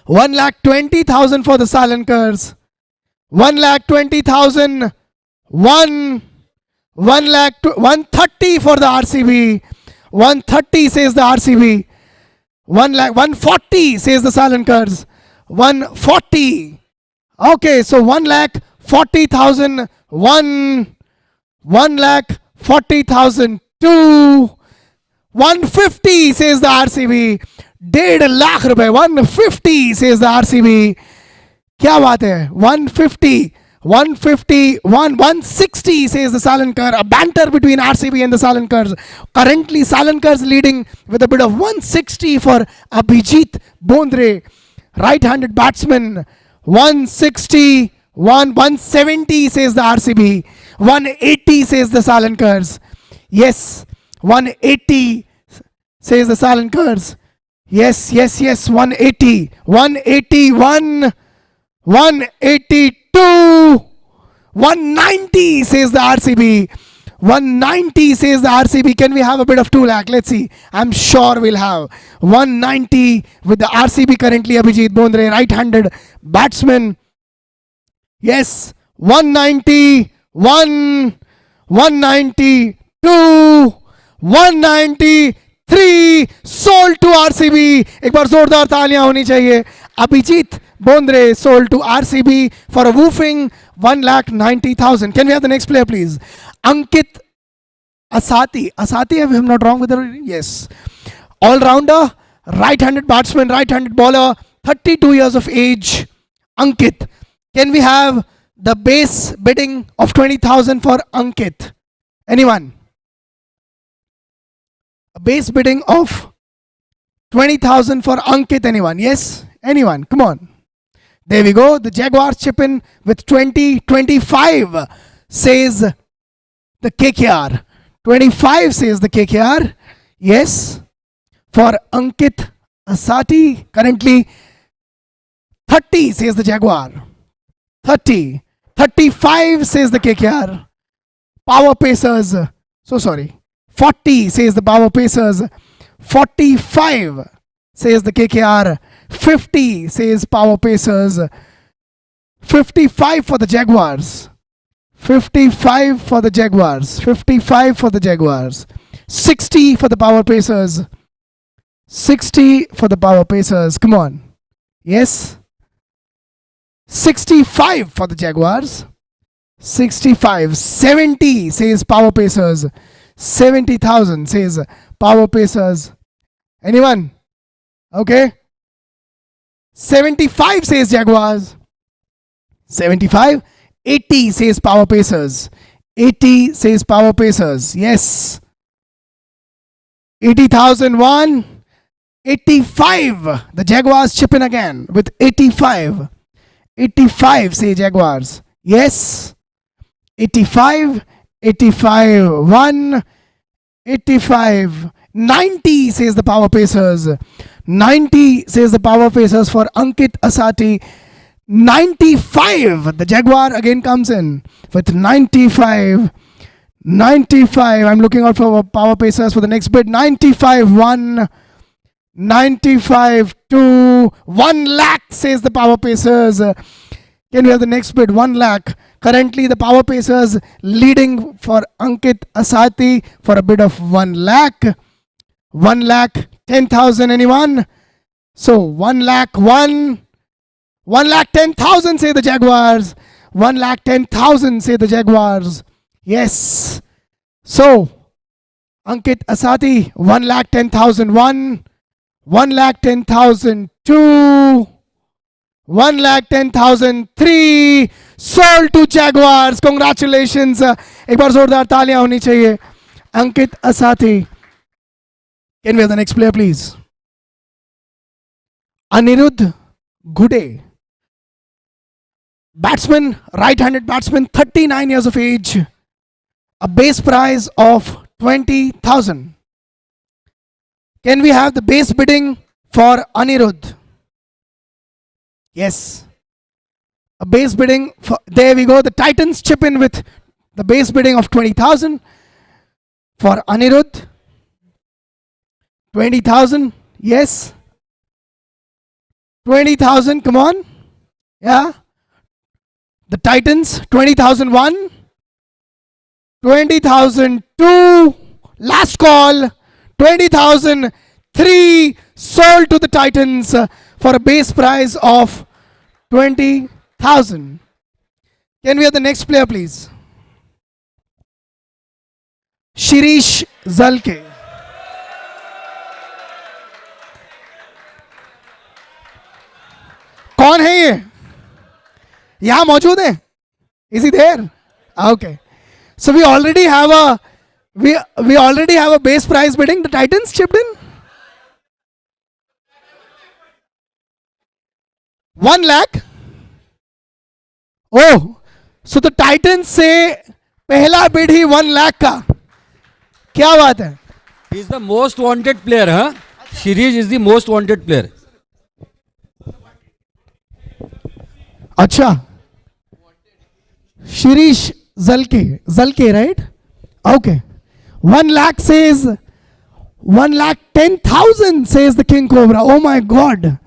1 lakh 20,000 for the Salankars. 1 lakh 20,000. 1 lakh 130 for the RCB. 130 says the RCB. 1 lakh 140 says the Salankars. 140. Okay, so 1 lakh 40,000. 1 lakh 40,000. 2. 150 says the RCB. 1.5 lakh रुपए. 150 says the RCB. क्या बात है? 150. 160 says the Salankar. A banter between RCB and the Salankars. Currently Salankars leading with a bid of 160 for Abhijit Bondre, right-handed batsman. 160, 170 says the RCB. 180 says the Salankars. Yes, 180 says the Salankars. Yes, 180. 181, 182, 190 says the RCB. 190 says the RCB. Can we have a bit of 2 lakh? Let's see. I'm sure we'll have 190 with the RCB currently. Abhijit Bondre, right-handed batsman. Yes, 190, 192, 193 sold to RCB. एक बार जोरदार तालियां होनी चाहिए. Abhijit Bondre sold to RCB for a woofing 1,90,000. Can we have the next player, please? Ankit Asati. Asati, if I'm not wrong with the reading? Yes. All-rounder, right-handed batsman, right-handed bowler, 32 years of age, Ankit. Can we have the base bidding of 20,000 for Ankit? Anyone? A base bidding of 20,000 for Ankit, anyone? Yes? Anyone? Come on. There we go. The Jaguars chip in with 25, says the KKR. 25 says the KKR. Yes. For Ankit Asati, currently 30 says the Jaguar. 30. 35 says the KKR. Power Pacers. So sorry. 40 says the Power Pacers. 45 says the KKR. 50 says Power Pacers. 55 for the Jaguars. 55 for the Jaguars. 55 for the Jaguars. 60 for the Power Pacers. 60 for the Power Pacers. Come on. Yes. 65 for the Jaguars. 65. 70 says Power Pacers. 70,000 says Power Pacers. Anyone? Okay. 75 says Jaguars. 75. 80 says Power Pacers. 80 says Power Pacers. Yes. 80,001. 85. The Jaguars chip in again with 85. 85 say Jaguars. Yes. 85. 85. 1. 85. 90 says the Power Pacers. 90 says the Power Pacers for Ankit Asati. 95. The Jaguar again comes in with 95. 95. I'm looking out for Power Pacers for the next bid. 95. 1. 95 2. 1 lakh says the Power Pacers. Can we have the next bid? 1 lakh. Currently the Power Pacers leading for Ankit Asati for a bid of 1 lakh. 1 lakh 10,000. Anyone? So 1 lakh 1. 1 lakh 10,000 say the Jaguars. 1 lakh 10,000 say the Jaguars. Yes. So Ankit Asati 1 lakh 10,001. 1 lakh 10,002. 1 lakh 10,003 sold to Jaguars. Congratulations. एक बार जोरदार तालियां होनी चाहिए. Ankit Asati. Can we have the next player, please? Anirudh Gude. Batsman, right-handed batsman, 39 years of age. A base price of 20,000. Can we have the base bidding for Anirudh? Yes. A base bidding for, there we go. The Titans chip in with the base bidding of 20,000 for Anirudh. 20,000. Yes. 20,000. Come on. Yeah. The Titans 20,001. 20,002. Last call. 20,003 sold to the Titans for a base price of 20,000. Can we have the next player, please? Shirish Zalke. कौन है ये? यहाँ मौजूद है? Is he there? Okay. So we already have a base price bidding. The Titans chipped in. 1 lakh. Oh, so the Titans say पहला bid ही 1 lakh का. क्या बात है? He is the most wanted player, huh? Shirish is the most wanted player. अच्छा. Shirish Zalke, right? Okay. 1 lakh says 1 lakh 10,000 says the King Cobra. Oh my God.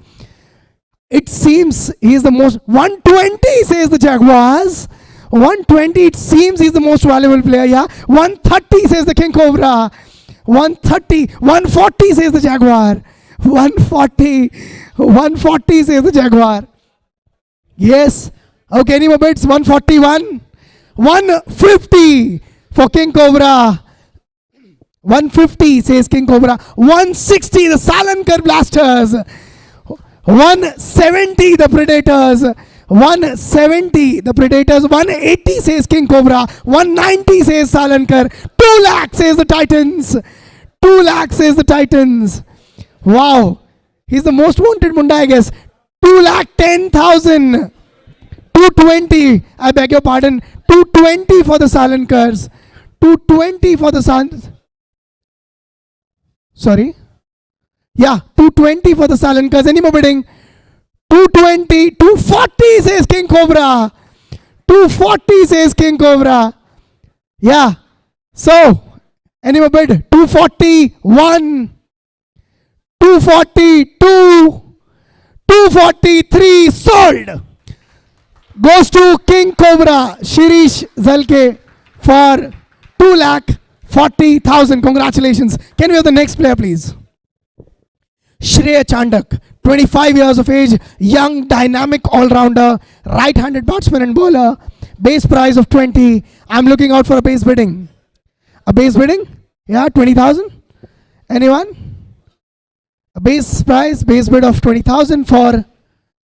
It seems he is the most. 120 says the Jaguars. 120, it seems he's the most valuable player. Yeah. 130 says the King Cobra. 130. 140 says the Jaguar. 140. 140 says the Jaguar. Yes. Okay, any more bids? 141. 150 for King Cobra. 150, says King Cobra. 160, the Salankar Blasters. 170, the Predators. 170, the Predators. 180, says King Cobra. 190, says Salankar. 2 lakh, says the Titans. 2 lakh, says the Titans. Wow. He's the most wanted Munda, I guess. 2,10,000. 220. I beg your pardon. 220 for the Salankars. 220 for the Suns. Sorry. Yeah, 220 for the Salankars. Any more bidding? 220. 240, says King Cobra. 240, says King Cobra. Yeah. So, any more bid? 241. 242. 243. Sold. Goes to King Cobra, Shirish Zalke for 2,40,000. Congratulations. Can we have the next player, please? Shreya Chandak, 25 years of age, young, dynamic all-rounder, right-handed batsman and bowler. Base price of 20. I'm looking out for a base bidding. A base bidding? Yeah, 20,000. Anyone? A base price, base bid of 20,000 for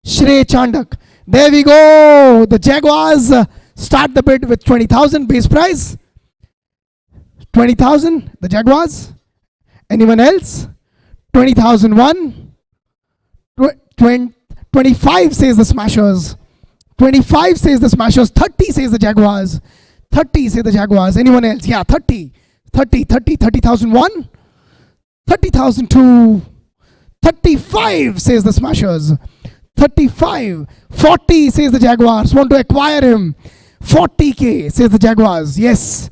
Shreya Chandak. There we go. The Jaguars start the bid with 20,000 base price. 20,000, the Jaguars. Anyone else? 20,001. 25, says the Smashers. 25, says the Smashers. 30, says the Jaguars. 30, say the Jaguars. Anyone else? Yeah, 30. 30,001. 30,002. 35, says the Smashers. 35. 40, says the Jaguars. Want to acquire him. 40k, says the Jaguars. Yes.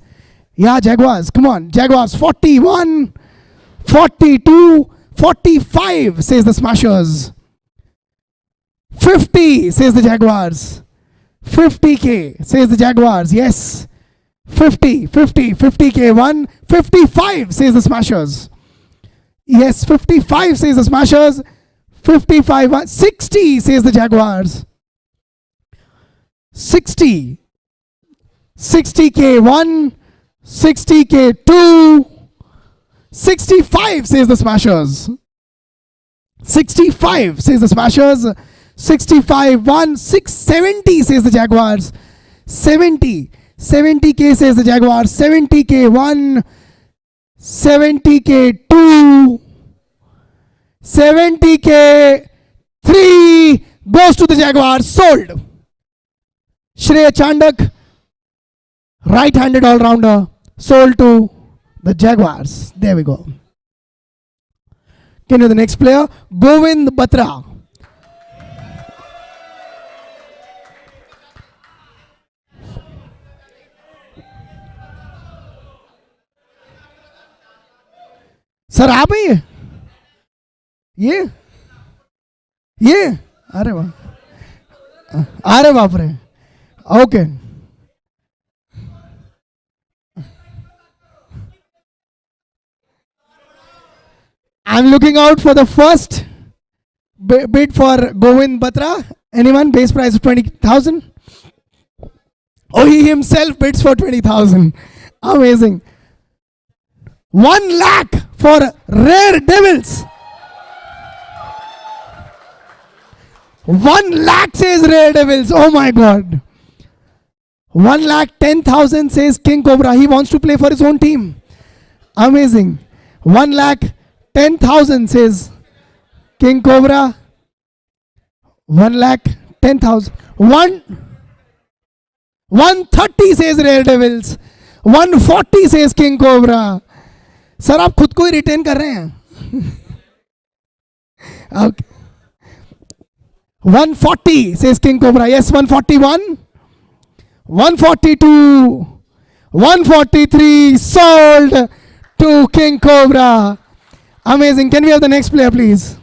Yeah, Jaguars. Come on. Jaguars. 41. 42. 45, says the Smashers. 50, says the Jaguars. 50k, says the Jaguars. Yes. 50k. 1. 55, says the Smashers. Yes, 55, says the Smashers. 55, 60, says the Jaguars. 60. 60k 1, 60k 2, 65, says the Smashers. 65, says the Smashers. 65 1, 670, says the Jaguars. 70. 70k, says the Jaguars. 70k 1, 70k 2, 70k 3 goes to the Jaguars. Sold. Shreya Chandak, right-handed all-rounder, sold to the Jaguars. There we go. Can you the next player? Govind Batra. Sir आप ही ये अरे वाह अरे बाप रे okay I'm looking out for the first bid for Govind Batra. Anyone? Base price of 20,000. Oh, he himself bids for 20,000. Amazing. 1 lakh for Rare Devils. 1 lakh, says Rare Devils. Oh my God. 1,10,000, says King Cobra. He wants to play for his own team. Amazing. 1,10,000, says King Cobra. 1,10,000. 130, says Rare Devils. 140, says King Cobra. Sir आप खुद को ही retain कर रहे हैं. Okay. 140, says King Cobra. Yes, 141. 142. 143 sold to King Cobra. Amazing. Can we have the next player, please?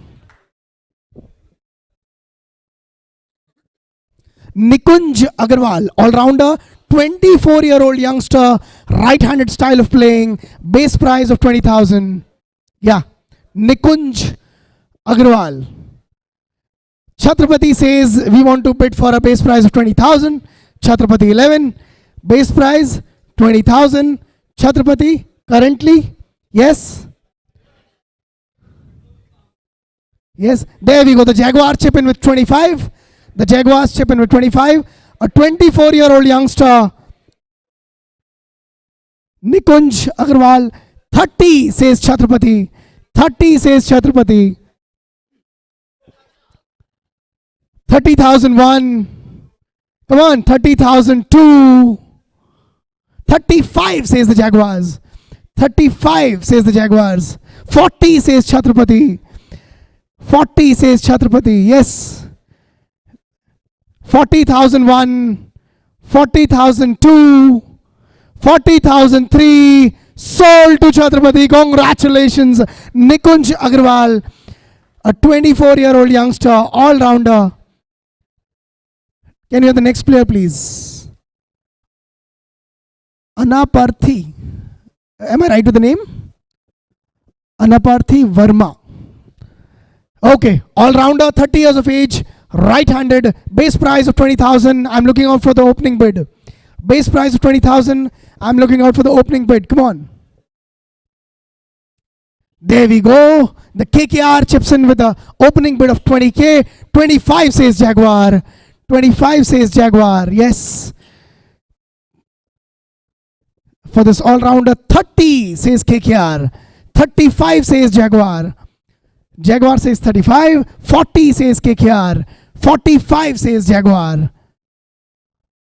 Nikunj Agarwal, all-rounder, 24-year-old youngster, right-handed style of playing, base price of 20,000. Yeah, Nikunj Agarwal. Chhatrapati says we want to bid for a base price of 20,000. Chhatrapati 11, base price 20,000. Chhatrapati currently Yes? Yes, there we go. The Jaguars chip in with 25. The Jaguars chip in with 25. A 24-year-old youngster, Nikunj Agarwal. 30 says Chhatrapati. 30 says Chhatrapati. 30,001. Come on, 30,002. 35 says the Jaguars. 35 says the Jaguars. 40 says Chhatrapati. 40 says Chhatrapati. Yes. 40,001. 40,002. 40,003. Sold to Chhatrapati. Congratulations, Nikunj Agarwal, a 24-year-old youngster, all-rounder. Can you have the next player, please? Anaparthi. Am I right with the name? Anaparthi Verma. Okay, all-rounder, 30 years of age, right-handed, base price of 20,000. I'm looking out for the opening bid. Base price of 20,000. I'm looking out for the opening bid. Come on. There we go. The KKR chips in with the opening bid of 20K. 25 says Jaguar. 25 says Jaguar. Yes. For this all-rounder, 30 says KKR. 35 says Jaguar. Jaguar says 35. 40 says KKR. 45 says Jaguar.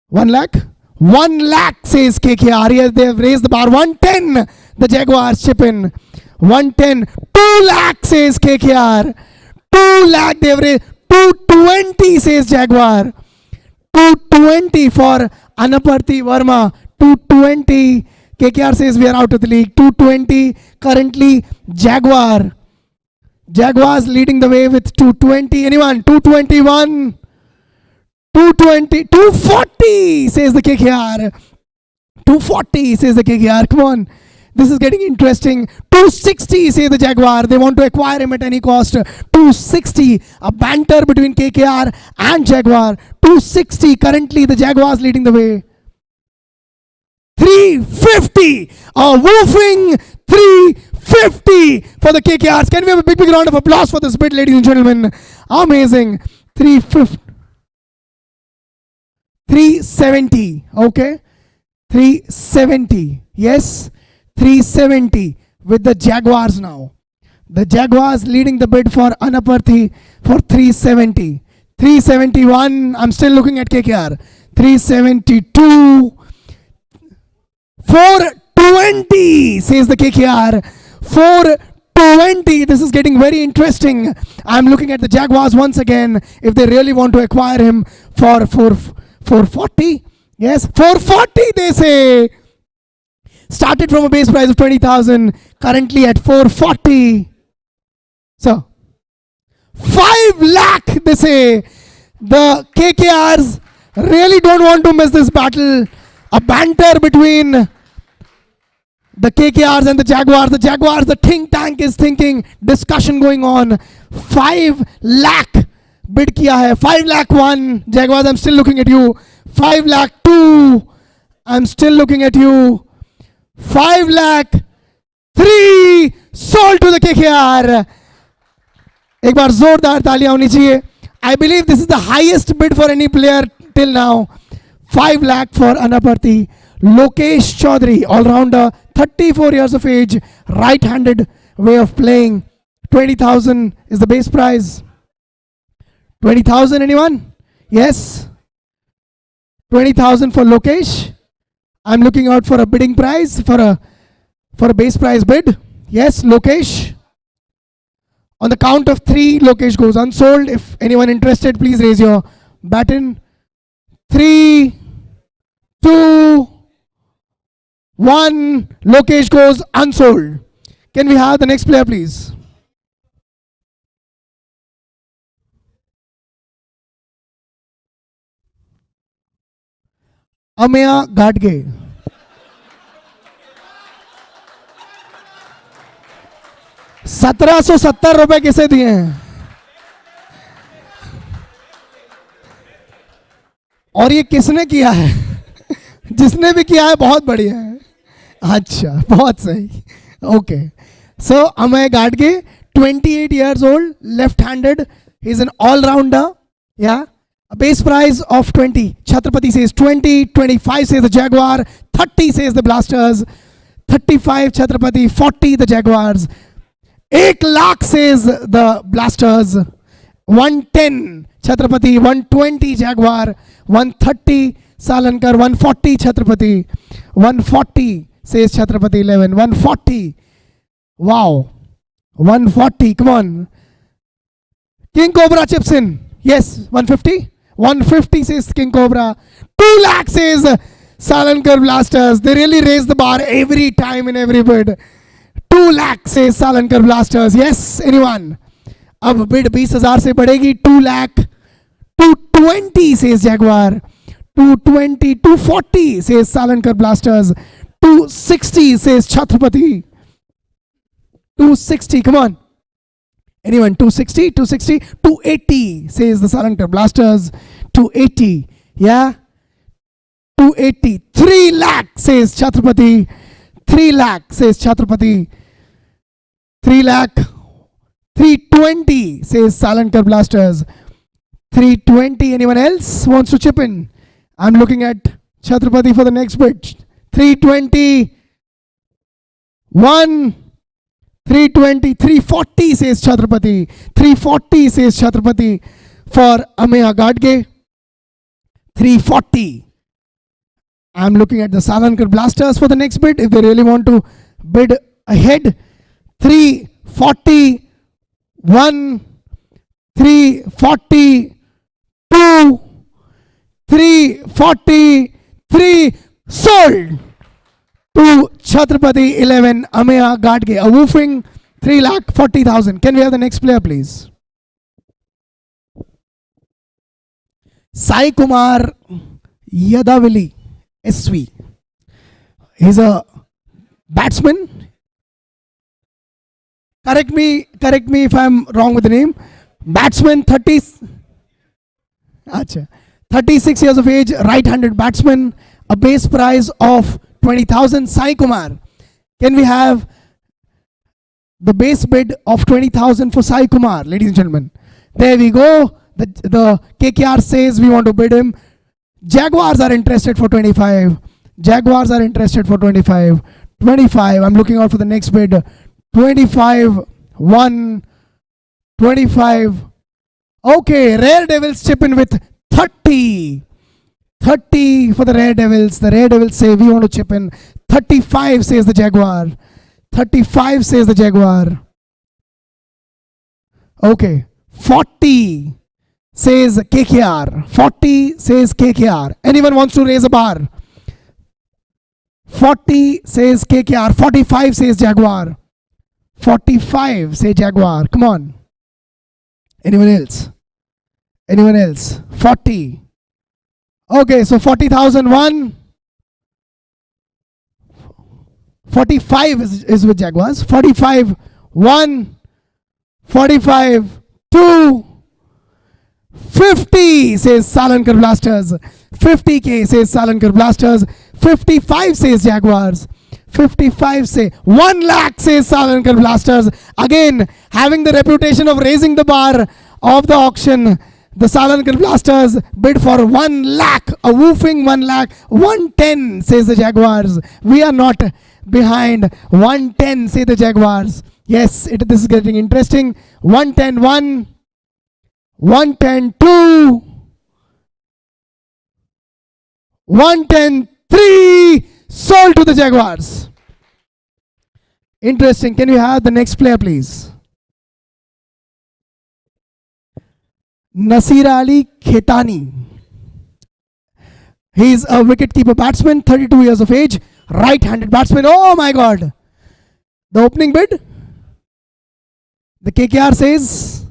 1 lakh. 1 lakh says KKR. Yes, they have raised the bar. 110. The Jaguars chip in. 110. 2 lakh says KKR. 2 lakh they have raised. 220 says Jaguar. 220 for Anaparthi Verma. 220. KKR says we are out of the league. 220. Currently Jaguar. Jaguars leading the way with 220. Anyone? 221. 220. 240 says the KKR. 240 says the KKR. Come on. This is getting interesting. 260 say the Jaguar. They want to acquire him at any cost. 260. A banter between KKR and Jaguar. 260. Currently the Jaguars leading the way. 350. A woofing 350 for the KKRs. Can we have a big round of applause for this bid, ladies and gentlemen? Amazing. 350. 370. Okay. 370. Yes. 370 with the Jaguars now. The Jaguars leading the bid for Anaparthi for 370. 371. I'm still looking at KKR. 372. 420 says the KKR. 420. This is getting very interesting. I'm looking at the Jaguars once again. If they really want to acquire him for 440. Yes, 440 they say. Started from a base price of 20,000. Currently at 440. So 5 lakh they say. The KKRs really don't want to miss this battle. A banter between the KKRs and the Jaguars. The Jaguars, the think tank is thinking, discussion going on. 5 lakh bid kiya hai. 5 lakh 1. Jaguars, I'm still looking at you. 5 lakh 2. I'm still looking at you. 5 lakh 3. Sold to the KKR. एक बार जोरदार तालियां होनी चाहिए. I believe this is the highest bid for any player till now. 5 lakh for Anaparthi. Lokesh Chaudhary, all-rounder, 34 years of age, right-handed way of playing. 20,000 is the base price. 20,000, anyone? Yes? 20,000 for Lokesh. I'm looking out for a bidding price, for a base price bid. Yes, Lokesh. On the count of 3, Lokesh goes unsold. If anyone interested, please raise your baton. 3, 2, 1. Lokesh goes unsold. Can we have the next player, please? Ameya Gadge. ₹1,770 किसे दिए हैं? और ये किसने किया है? जिसने भी किया है बहुत बढ़िया है. अच्छा, बहुत सही. Okay. So Amay Gadge, 28 years old, left-handed. He's an all-rounder. Yeah. A base price of 20. Chhatrapati says 20, 25 says the Jaguar, 30 says the Blasters, 35 Chhatrapati, 40 the Jaguars, 1 lakh says the Blasters, 110 Chhatrapati, 120 Jaguar, 130 Salankar, 140 Chhatrapati, 140 says Chhatrapati 11, 140. Wow. 140, come on. King Cobra chips in. Yes, 150. 150 says King Cobra. 2 lakh says Salankar Blasters. They really raise the bar every time in every bid. 2 lakh says Salankar Blasters. Yes, anyone? अब bid 20,000 से बढ़ेगी. 2 lakh. 220 says Jaguar. 220, 240 says Salankar Blasters. 260 says Chhatrapati. 260, come on. Anyone? 260, 260, 280 says the Salankar Blasters. 280, yeah. 280, 3 lakh says Chhatrapati. 3 lakh says Chhatrapati. 3 lakh. 320 says Salankar Blasters. 320, anyone else wants to chip in? I'm looking at Chhatrapati for the next bid. 320, 1, 320, 340 says Chhatrapati. 340 says Chhatrapati for Ameya Gadge. 340. I'm looking at the Salankar Blasters for the next bid if they really want to bid ahead. 340, 1, 340, 2, 343 sold to Chhatrapati 11 Ameya Gadge, a woofing 3,40,000. Can we have the next player, please? Sai Kumar Yadavili, SV. He's a batsman. Correct me if I'm wrong with the name. Batsman, 36 years of age, right-handed batsman, a base price of 20,000. Sai Kumar. Can we have the base bid of 20,000 for Sai Kumar, ladies and gentlemen? There we go. The KKR says we want to bid him. Jaguars are interested for 25. Jaguars are interested for 25. 25. I'm looking out for the next bid. 25. 1. 25. Okay. Rare Devils chip in with 30. 30 for the Rare Devils. The Rare Devils say we want to chip in. 35 says the Jaguar. 35 says the Jaguar. Okay. 40 says KKR. 40 says KKR. Anyone wants to raise a bar? 40 says KKR. 45 says Jaguar. 45 say Jaguar. Come on. Anyone else? Anyone else? 40. Okay, so 40,001. 45 is with Jaguars. 45, 1. 45, 2. 50 says Salankar Blasters. 50k says Salankar Blasters. 55 says Jaguars. 55 say 1 lakh says Salankar Blasters. Again, having the reputation of raising the bar of the auction, the Salankar Blasters bid for 1 lakh, a woofing 1 lakh. 110 says the Jaguars. We are not behind. 110 say the Jaguars. Yes, this is getting interesting. 110, 1. 110, 2. 110, 3. Sold to the Jaguars. Interesting. Can we have the next player, please? Nasir Ali Khetani. He is a wicket-keeper batsman, 32 years of age, right-handed batsman. Oh my God. The opening bid? The KKR says,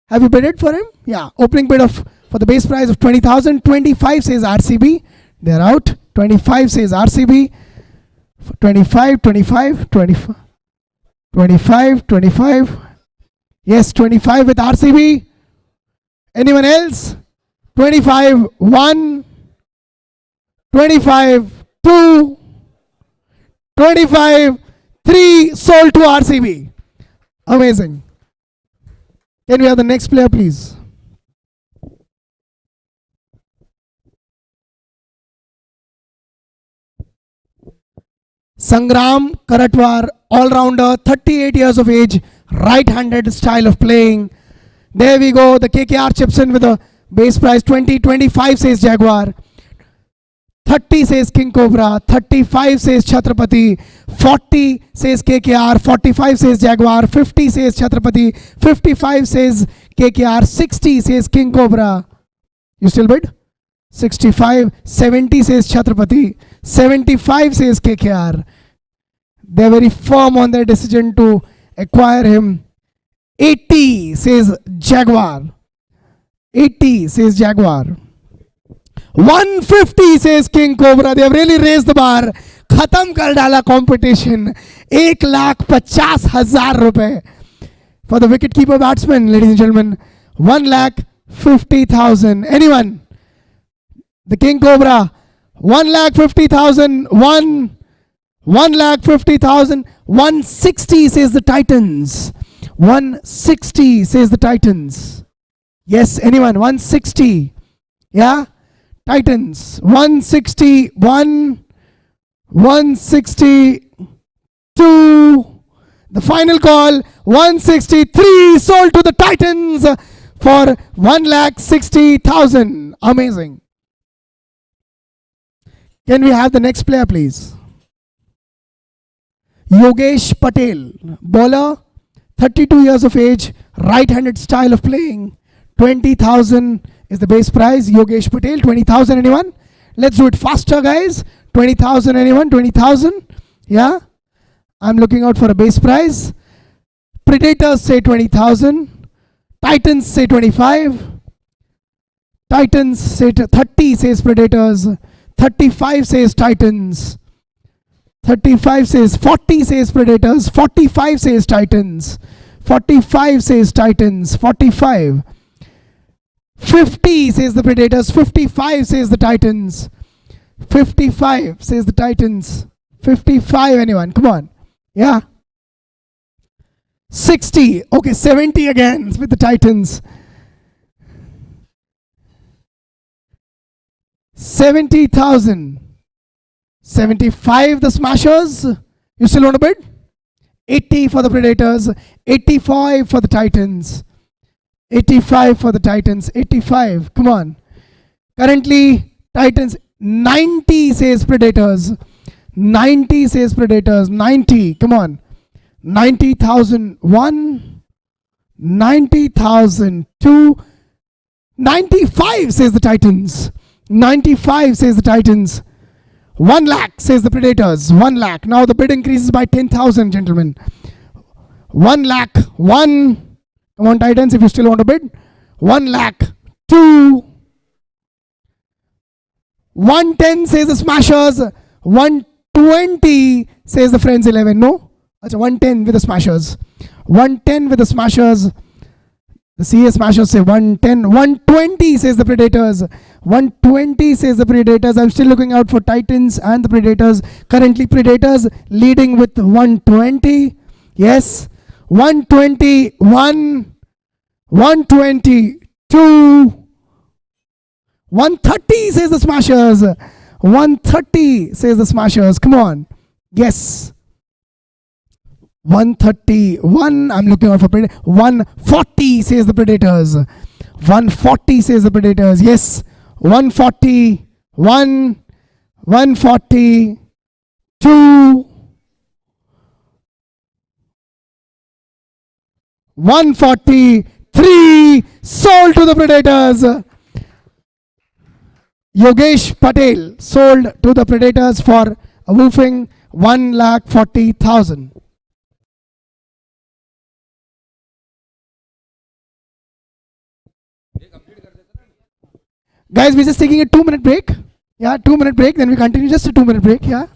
have you bidded for him? Yeah. Opening bid for the base price of 20,000. 25 says RCB. They're out. 25 says RCB. 25, 25, 25. 25, 25. Yes, 25 with RCB. Anyone else? 25, 1. 25, 2. 25, 3 sold to RCB. Amazing. Can we have the next player, please? Sangram Karatwar, all-rounder, 38 years of age, right-handed style of playing. There we go. The KKR chips in with a base price 20, 25 says Jaguar. 30 says King Cobra, 35 says Chhatrapati, 40 says KKR, 45 says Jaguar, 50 says Chhatrapati, 55 says KKR, 60 says King Cobra. You still bid? 65, 70 says Chhatrapati, 75 says KKR. They're very firm on their decision to acquire him. 80 says Jaguar. 80 says Jaguar. 150 says King Cobra. They have really raised the bar. खत्म कर डाला competition. 1,50,000 रुपए for the wicket keeper batsman, ladies and gentlemen. 1,50,000. Anyone? The King Cobra. 1,50,000. 1,50,000. 160 says the Titans. 160 says the Titans. Yes, anyone? 160. Yeah? Titans. 161. 162. The final call. 163 sold to the Titans for 1,60,000. Amazing. Can we have the next player, please? Yogesh Patel, bowler, 32 years of age, right-handed style of playing. 20,000 is the base price. Yogesh Patel, 20,000. Anyone? Let's do it faster, guys. 20,000. Anyone? 20,000. Yeah. I'm looking out for a base price. Predators say 20,000. Titans say 25. Titans say 30 says Predators. 35 says Titans. 35 says 40 says Predators. 45 says Titans. 45 says Titans. 45. 50 says the Predators. 55 says the Titans. 55 says the Titans. 55. Anyone? Come on. Yeah. 60. Okay, 70 again with the Titans. 70,000. 75 the Smashers. You still want to bid? 80 for the Predators. 85 for the Titans. 85 for the Titans. 85. Come on. Currently, Titans. 90 says Predators. 90 says Predators. 90. Come on. 90,000. 1. 90,000. 2. 95 says the Titans. 95 says the Titans. 1 lakh says the Predators. 1 lakh. Now the bid increases by 10,000, gentlemen. 1 lakh. 1. Come on, Titans, if you still want to bid. 1 lakh. 2. 110 says the Smashers. 120 says the Friends 11. No? That's 110 with the Smashers. 110 with the Smashers. The CS Smashers say 110. 120 says the Predators. 120 says the Predators. I'm still looking out for Titans and the Predators. Currently Predators leading with 120. Yes. 121. 122. 130 says the Smashers. 130 says the Smashers. Come on. Yes. 131. I'm looking out for Predators. 140 says the Predators. 140 says the Predators. Yes. 140. 140. 2. 143 sold to the Predators. Yogesh Patel sold to the Predators for a whooping 1,40,000. Guys, we're just taking a 2-minute break. Yeah, 2-minute break. Then we continue. Just a 2-minute break. Yeah.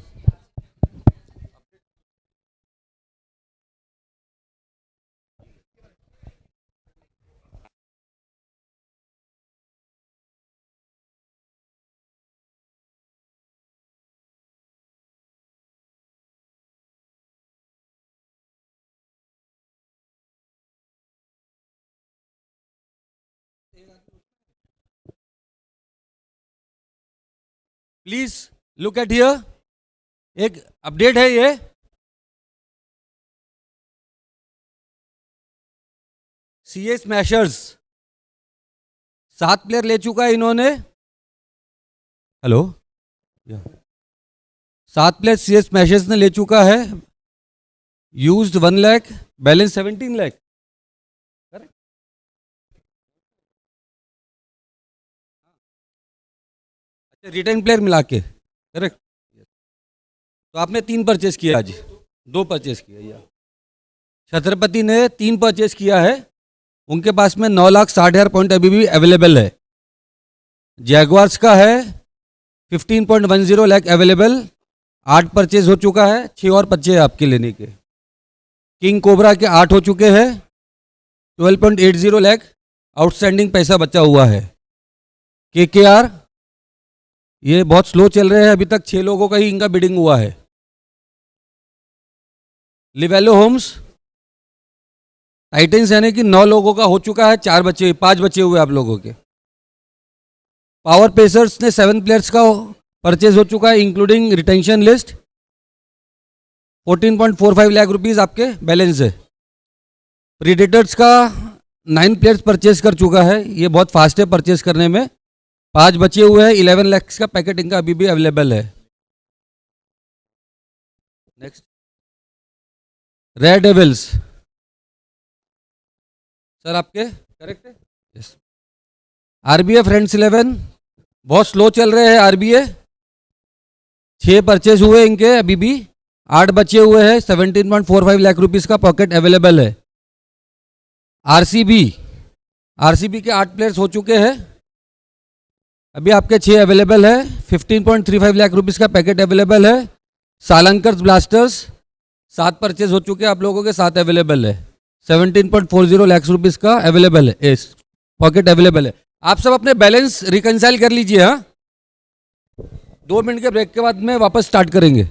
Please look at here, एक update है ये। CA smashers 7 player ले चुका है इन्होंने। Hello, 7 player CA smashers ने ले चुका है। Used 1 lakh, balance 17 lakh. अच्छा, रिटर्न प्लेयर मिला के, करेक्ट। तो आपने 3 परचेस किया आज, 2 परचेस किया या छत्रपति ने 3 परचेस किया है। उनके पास में 9,60,000 पॉइंट अभी भी अवेलेबल है। जैगवार्स का है 15.10 लाख अवेलेबल, 8 परचेज हो चुका है, 6 और बच्चे हैं आपके लेने के। किंग कोबरा के 8 हो चुके हैं, 12.80 लाख आउटस्टैंडिंग पैसा बचा हुआ है। केकेआर ये बहुत स्लो चल रहे हैं, अभी तक 6 लोगों का ही इनका बिडिंग हुआ है। लिवेलो होम्स टाइटन्स यानी कि 9 लोगों का हो चुका है, 5 बचे हुए आप लोगों के। पावर पेसर्स ने 7 प्लेयर्स का परचेज हो चुका है including retention list, 14.45 lakh rupees आपके बैलेंस है। प्रीडेटर्स का 9 प्लेयर्स परचेज कर चुका है, ये बहुत फास्ट है परचेज करने में। 5 बचे हुए हैं, 11 लाख का पैकेट इनका अभी भी अवेलेबल है। नेक्स्ट, रेड डेविल्स सर आपके करेक्ट है? यस। आरबीए फ्रेंड्स 11 बहुत स्लो चल रहे हैं। आरबीए 6 परचेज हुए इनके अभी भी, 8 बचे हुए हैं, 17.45 लाख रुपीस का पॉकेट अवेलेबल है। आरसीबी आरसीबी के 8 प्लेयर्स हो चुके हैं, अभी आपके 6 अवेलेबल है, 15.35 लाख रुपीस का पैकेट अवेलेबल है। सालंकर्स ब्लास्टर्स 7 परचेज हो चुके हैं आप लोगों के, 7 अवेलेबल है, 17.40 लाख रुपीस का अवेलेबल है, पॉकेट अवेलेबल है। आप सब अपने बैलेंस रिकंसाइल कर लीजिए। हाँ, 2 मिनट के ब्रेक के बाद में वापस स्टार्ट करेंगे।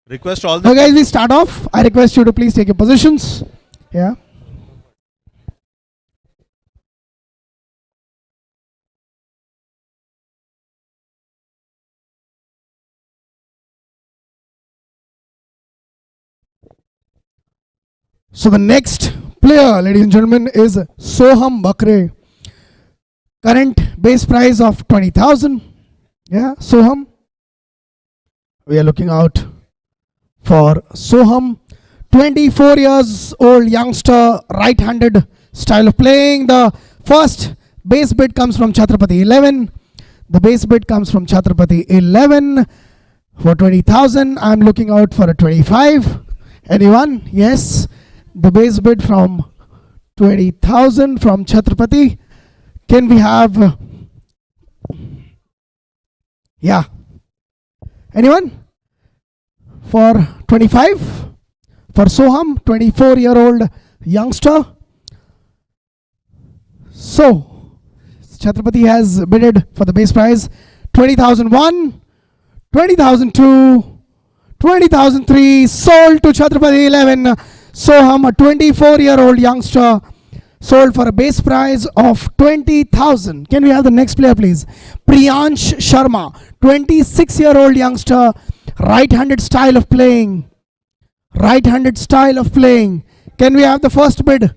Request all the Okay, guys, we start off. I request you to please take your positions. Yeah. So the next player, ladies and gentlemen, is Soham Bakre. Current base price of 20,000. Yeah, Soham. We are looking out for Soham. 24 years old youngster, right-handed style of playing. The first base bid comes from Chhatrapati 11. The base bid comes from Chhatrapati 11 for 20,000. I'm looking out for a 25. Anyone? Yes. The base bid from 20,000 from Chhatrapati. Can we have? Yeah. Anyone? For 25? For Soham, 24-year-old youngster. So, Chhatrapati has bidded for the base price 20,001, 20,002, 20,003, sold to Chhatrapati 11. Soham, a 24-year-old youngster, sold for a base price of 20,000. Can we have the next player, please? Priyansh Sharma, 26-year-old youngster, right-handed style of playing. Right-handed style of playing. Can we have the first bid?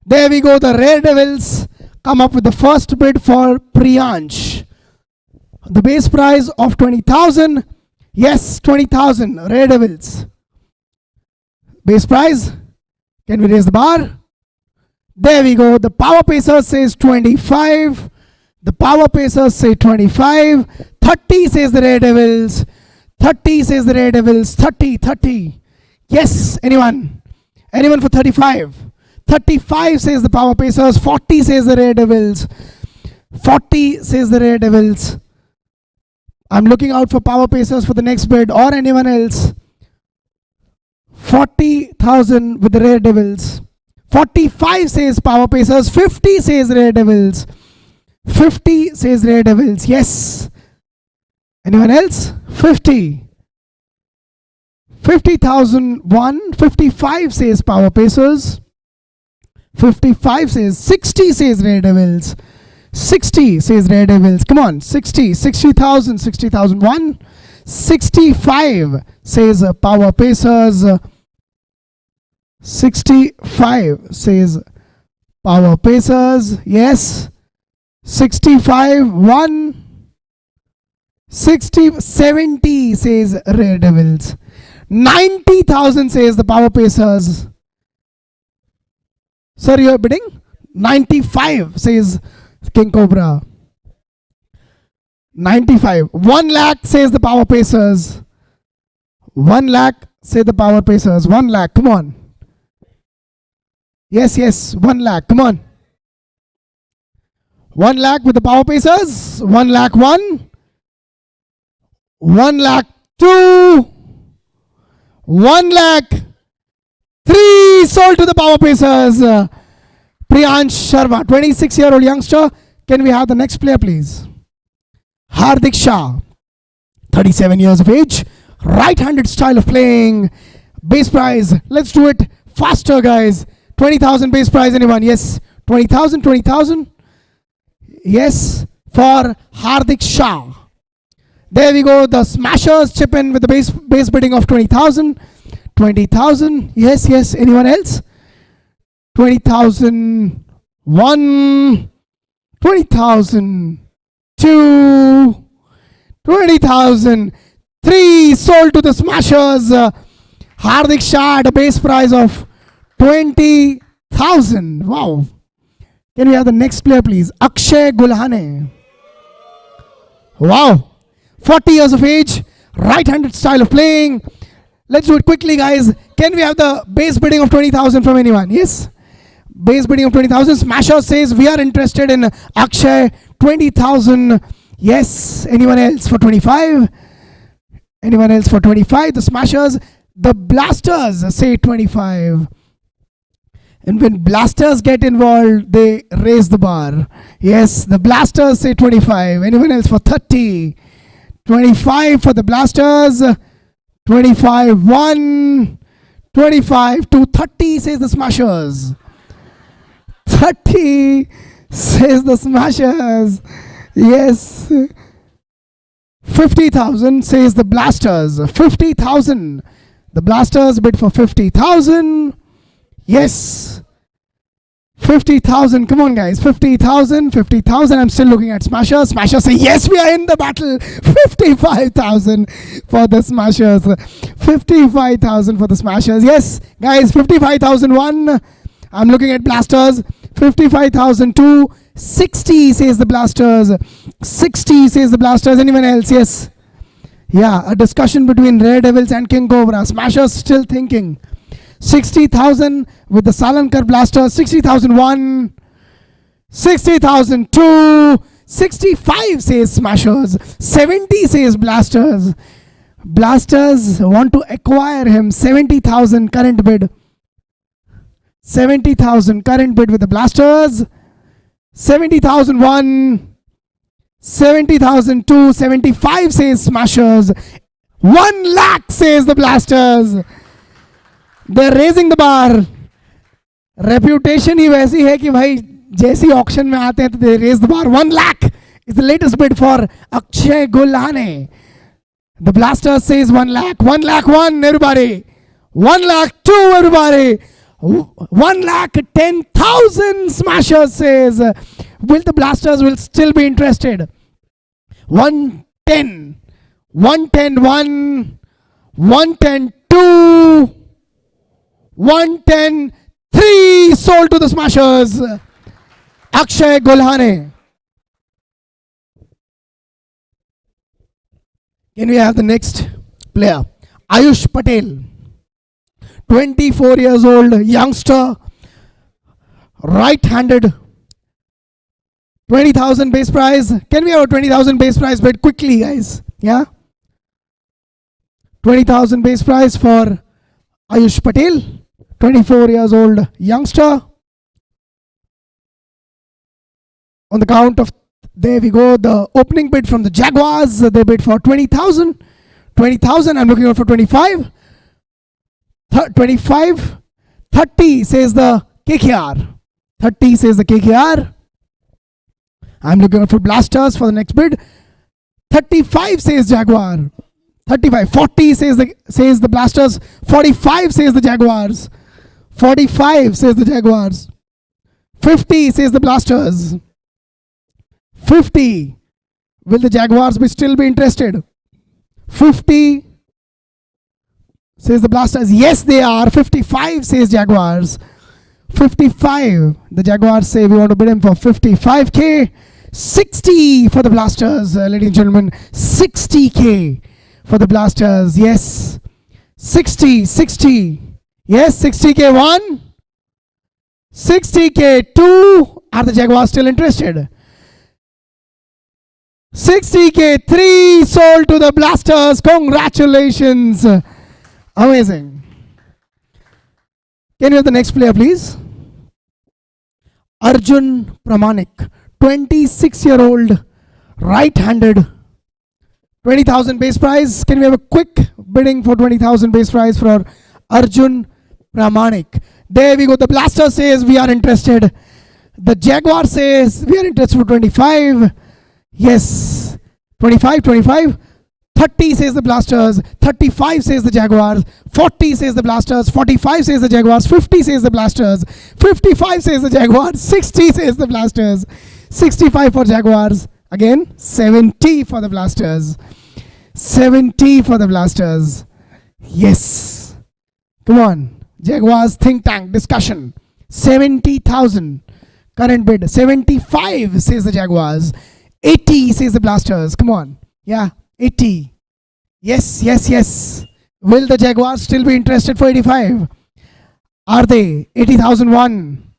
There we go. The Rare Devils come up with the first bid for Priyansh. The base price of 20,000. Yes, 20,000. Rare Devils. Base price. Can we raise the bar? There we go. The Power Pacers says 25. The Power Pacers say 25. 30 says the Rare Devils. 30 says the Rare Devils. 30. Yes, anyone? Anyone for 35? 35 says the Power Pacers. 40 says the Rare Devils. 40 says the Rare Devils. I'm looking out for Power Pacers for the next bid or anyone else. 40,000 with the Rare Devils. 45 says Power Pacers. 50 says Rare Devils. 50 says Rare Devils. Yes. Anyone else? 50. 50,001. 55 says Power Pacers. 55 says 60 says Rare Devils. 60 says Rare Devils. Come on, 60. 60,000. 60,001. 65 says Power Pacers. 65 says Power Pacers. Yes. 65. 1. 60. 70 says Rare Devils. 90,000 says the Power Pacers. Sir, you are bidding? 95 says King Cobra. 95. 1 lakh says the Power Pacers. 1 lakh say the Power Pacers. 1 lakh. Come on. Yes. 1 lakh. Come on. 1 lakh with the Power Pacers. 1 lakh 1. 1 lakh 2. 1 lakh 3 sold to the Power Pacers. Priyansh Sharma, 26-year-old youngster. Can we have the next player, please? Hardik Shah, 37 years of age. Right-handed style of playing. Base price. Let's do it faster, guys. 20,000 base price. Anyone? Yes. 20,000. 20,000. Yes. For Hardik Shah. There we go. The Smashers chip in with the base bidding of 20,000. 20,000. Yes. Anyone else? 20,000. 1. 20,000. 2. 20,000. 3 sold to the Smashers. Hardik Shah at a base price of 20,000. Wow. Can we have the next player, please? Akshay Gulhane. Wow. 40 years of age, right-handed style of playing. Let's do it quickly, guys. Can we have the base bidding of 20,000 from anyone? Yes? Base bidding of 20,000. Smasher says we are interested in Akshay. 20,000. Yes. Anyone else for 25? Anyone else for 25? The Smashers, the Blasters say 25. And when Blasters get involved, they raise the bar. Yes, the Blasters say 25. Anyone else for 30? 25 for the Blasters. 25, 1. 25 to 30 says the Smashers. 30 says the Smashers. Yes. 50,000 says the Blasters. 50,000. The Blasters bid for 50,000. Yes. 50,000. Come on, guys. 50,000. 50,000. I'm still looking at Smashers. Smashers say, yes, we are in the battle. 55,000 for the Smashers. 55,000 for the Smashers. Yes, guys. 55,001. I'm looking at Blasters. 55,002. 60 says the Blasters. 60 says the Blasters. Anyone else? Yes. Yeah, a discussion between Rare Devils and King Cobra. Smashers still thinking. 60,000 with the Salankar Blasters. 60,001. 60,002. 65 says Smashers. 70 says Blasters. Blasters want to acquire him. 70,000 current bid. 70,000 current bid with the Blasters. 70,001. 70,002. 75 says Smashers. 1 lakh says the Blasters. They're raising the bar. Reputation ही वैसी है कि भाई जैसी auction में आते हैं तो they raise the bar. 1 lakh is the latest bid for Akshay Gulhane. The Blaster says 1 lakh. 1 lakh 1, everybody. 1 lakh 2, everybody. 1 lakh 10,000 Smashers says. Will the Blasters will still be interested? 110. 110 1. 110 2. 110 3 sold to the Smashers. Akshay Gulhane. Can we have the next player? Ayush Patel. 24 years old, youngster, right-handed. 20,000 base prize. Can we have a 20,000 base prize bid quickly, guys? Yeah? 20,000 base prize for Ayush Patel. 24 years old, youngster. On the count of, there we go, the opening bid from the Jaguars. They bid for 20,000. 20,000, I'm looking out for 25. 25. 30 says the KKR. 30 says the KKR. I'm looking out for Blasters for the next bid. 35 says Jaguar. 35. 40 says the Blasters. 45 says the Jaguars. 45 says the Jaguars. 50 says the Blasters. 50. Will the Jaguars still be interested? 50 says the Blasters. Yes, they are. 55 says Jaguars. 55. The Jaguars say we want to bid him for 55K. 60 for the Blasters, ladies and gentlemen. 60K for the Blasters. Yes. 60. Yes, 60K 1. 60K 2. Are the Jaguars still interested? 60K 3 sold to the Blasters. Congratulations. Amazing. Can you have the next player, please? Arjun Pramanik, 26-year-old, right-handed. 20,000 base prize. Can we have a quick bidding for 20,000 base prize for Arjun Pramanik? There we go. The Blaster says we are interested. The Jaguar says we are interested for 25. Yes. 25. 30 says the Blasters. 35 says the Jaguars. 40 says the Blasters. 45 says the Jaguars. 50 says the Blasters. 55 says the Jaguars. 60 says the Blasters. 65 for Jaguars. Again, 70 for the Blasters. 70 for the Blasters. Yes. Come on. Jaguars think tank discussion. 70,000. Current bid. 75 says the Jaguars. 80 says the Blasters. Come on. Yeah. 80. Yes. Will the Jaguars still be interested for 85? Are they? 80,001.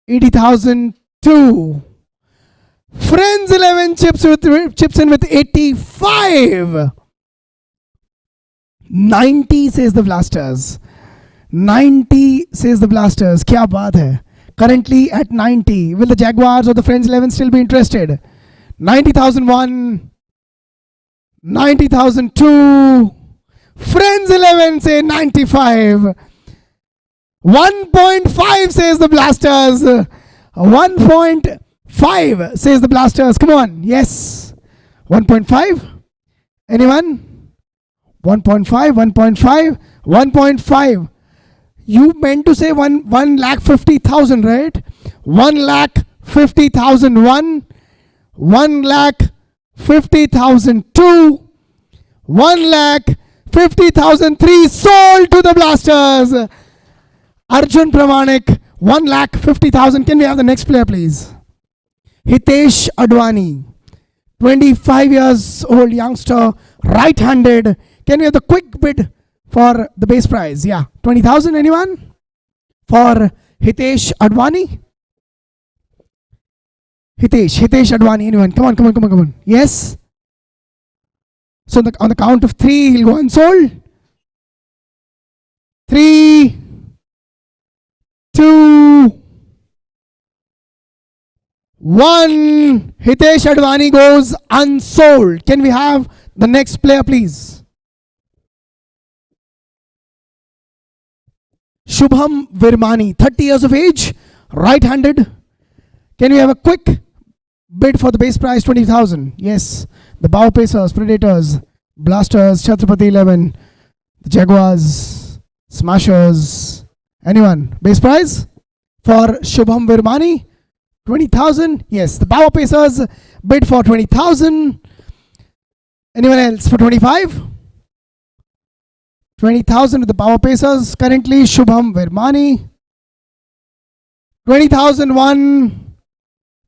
80,002. Friends 11 chips in with 85. 90 says the Blasters. 90 says the Blasters. Kya baat hai? Currently at 90. Will the Jaguars or the Friends 11 still be interested? 90,001. 90,002. Friends 11 say 95. 1.5 says the Blasters. 1.5 says the Blasters. Come on. Yes. 1.5. Anyone? 1.5, 1.5, 1.5. You meant to say 1,50,000, right? 1,50,001, 1,50,002, 1,50,003 sold to the Blasters. Arjun Pramanik, 1,50,000. Can we have the next player, please? Hitesh Advani, 25 years old youngster, right-handed. Can we have the quick bid for the base prize? Yeah, 20,000. Anyone? For Hitesh Advani? Hitesh Advani. Anyone? Come on. Yes? So on the count of 3, he'll go unsold. 3, 2, 1. Hitesh Advani goes unsold. Can we have the next player, please? Shubham Virmani, 30 years of age, right-handed. Can we have a quick bid for the base price? 20,000. Yes. The Bow Pacers, Predators, Blasters, Chhatrapati 11, the Jaguars, Smashers. Anyone? Base price for Shubham Virmani? 20,000. Yes. The Bow Pacers bid for 20,000. Anyone else for 25? 20,000 with the Power Pacers. Currently, Shubham Virmani. 20,001,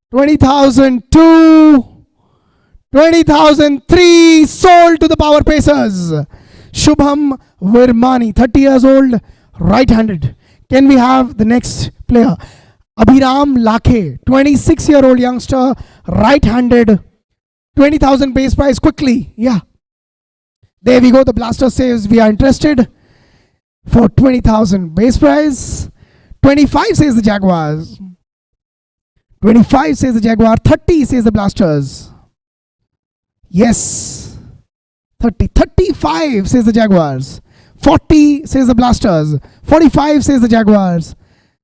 20,002, 20,003 sold to the Power Pacers. Shubham Virmani, 30 years old, right-handed. Can we have the next player? Abhiram Lakhe, 26-year-old youngster, right-handed. 20,000 base price quickly. Yeah. There we go. The Blaster says we are interested for 20,000 base price. 25 says the Jaguars. 25 says the Jaguar. 30 says the Blasters. Yes. 30. 35 says the Jaguars. 40 says the Blasters. 45 says the Jaguars.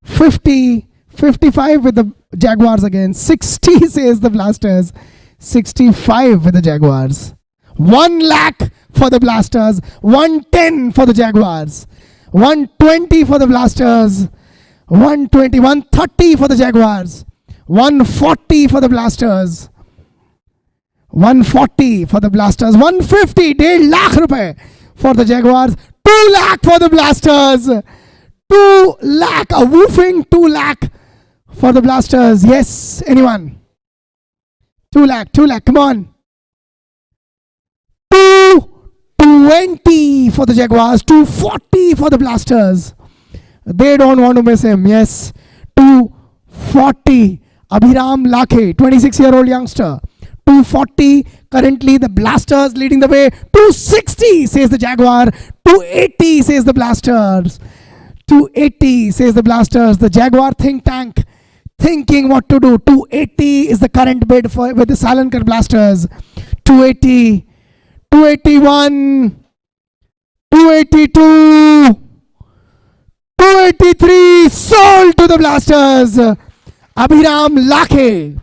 50. 55 with the Jaguars again. 60 says the Blasters. 65 with the Jaguars. 1 lakh for the Blasters. 110 for the Jaguars. 120 for the Blasters. 120, 130 for the Jaguars. 140 for the Blasters. 140 for the Blasters. 150, 1.5 lakh rupees for the Jaguars. 2 lakh for the Blasters. 2 lakh, a woofing 2 lakh for the Blasters. Yes, anyone? 2 lakh, come on. 220 for the Jaguars. 240 for the Blasters. They don't want to miss him. Yes. 240. Abhiram Lakhe, 26-year-old youngster. 240. Currently the Blasters leading the way. 260 says the Jaguar. 280 says the Blasters. 280 says the Blasters. The Jaguar think tank thinking what to do. 280 is the current bid for with the Salankar Blasters. 280. 281. 282. 283 sold to the Blasters. Abhiram Lakhe.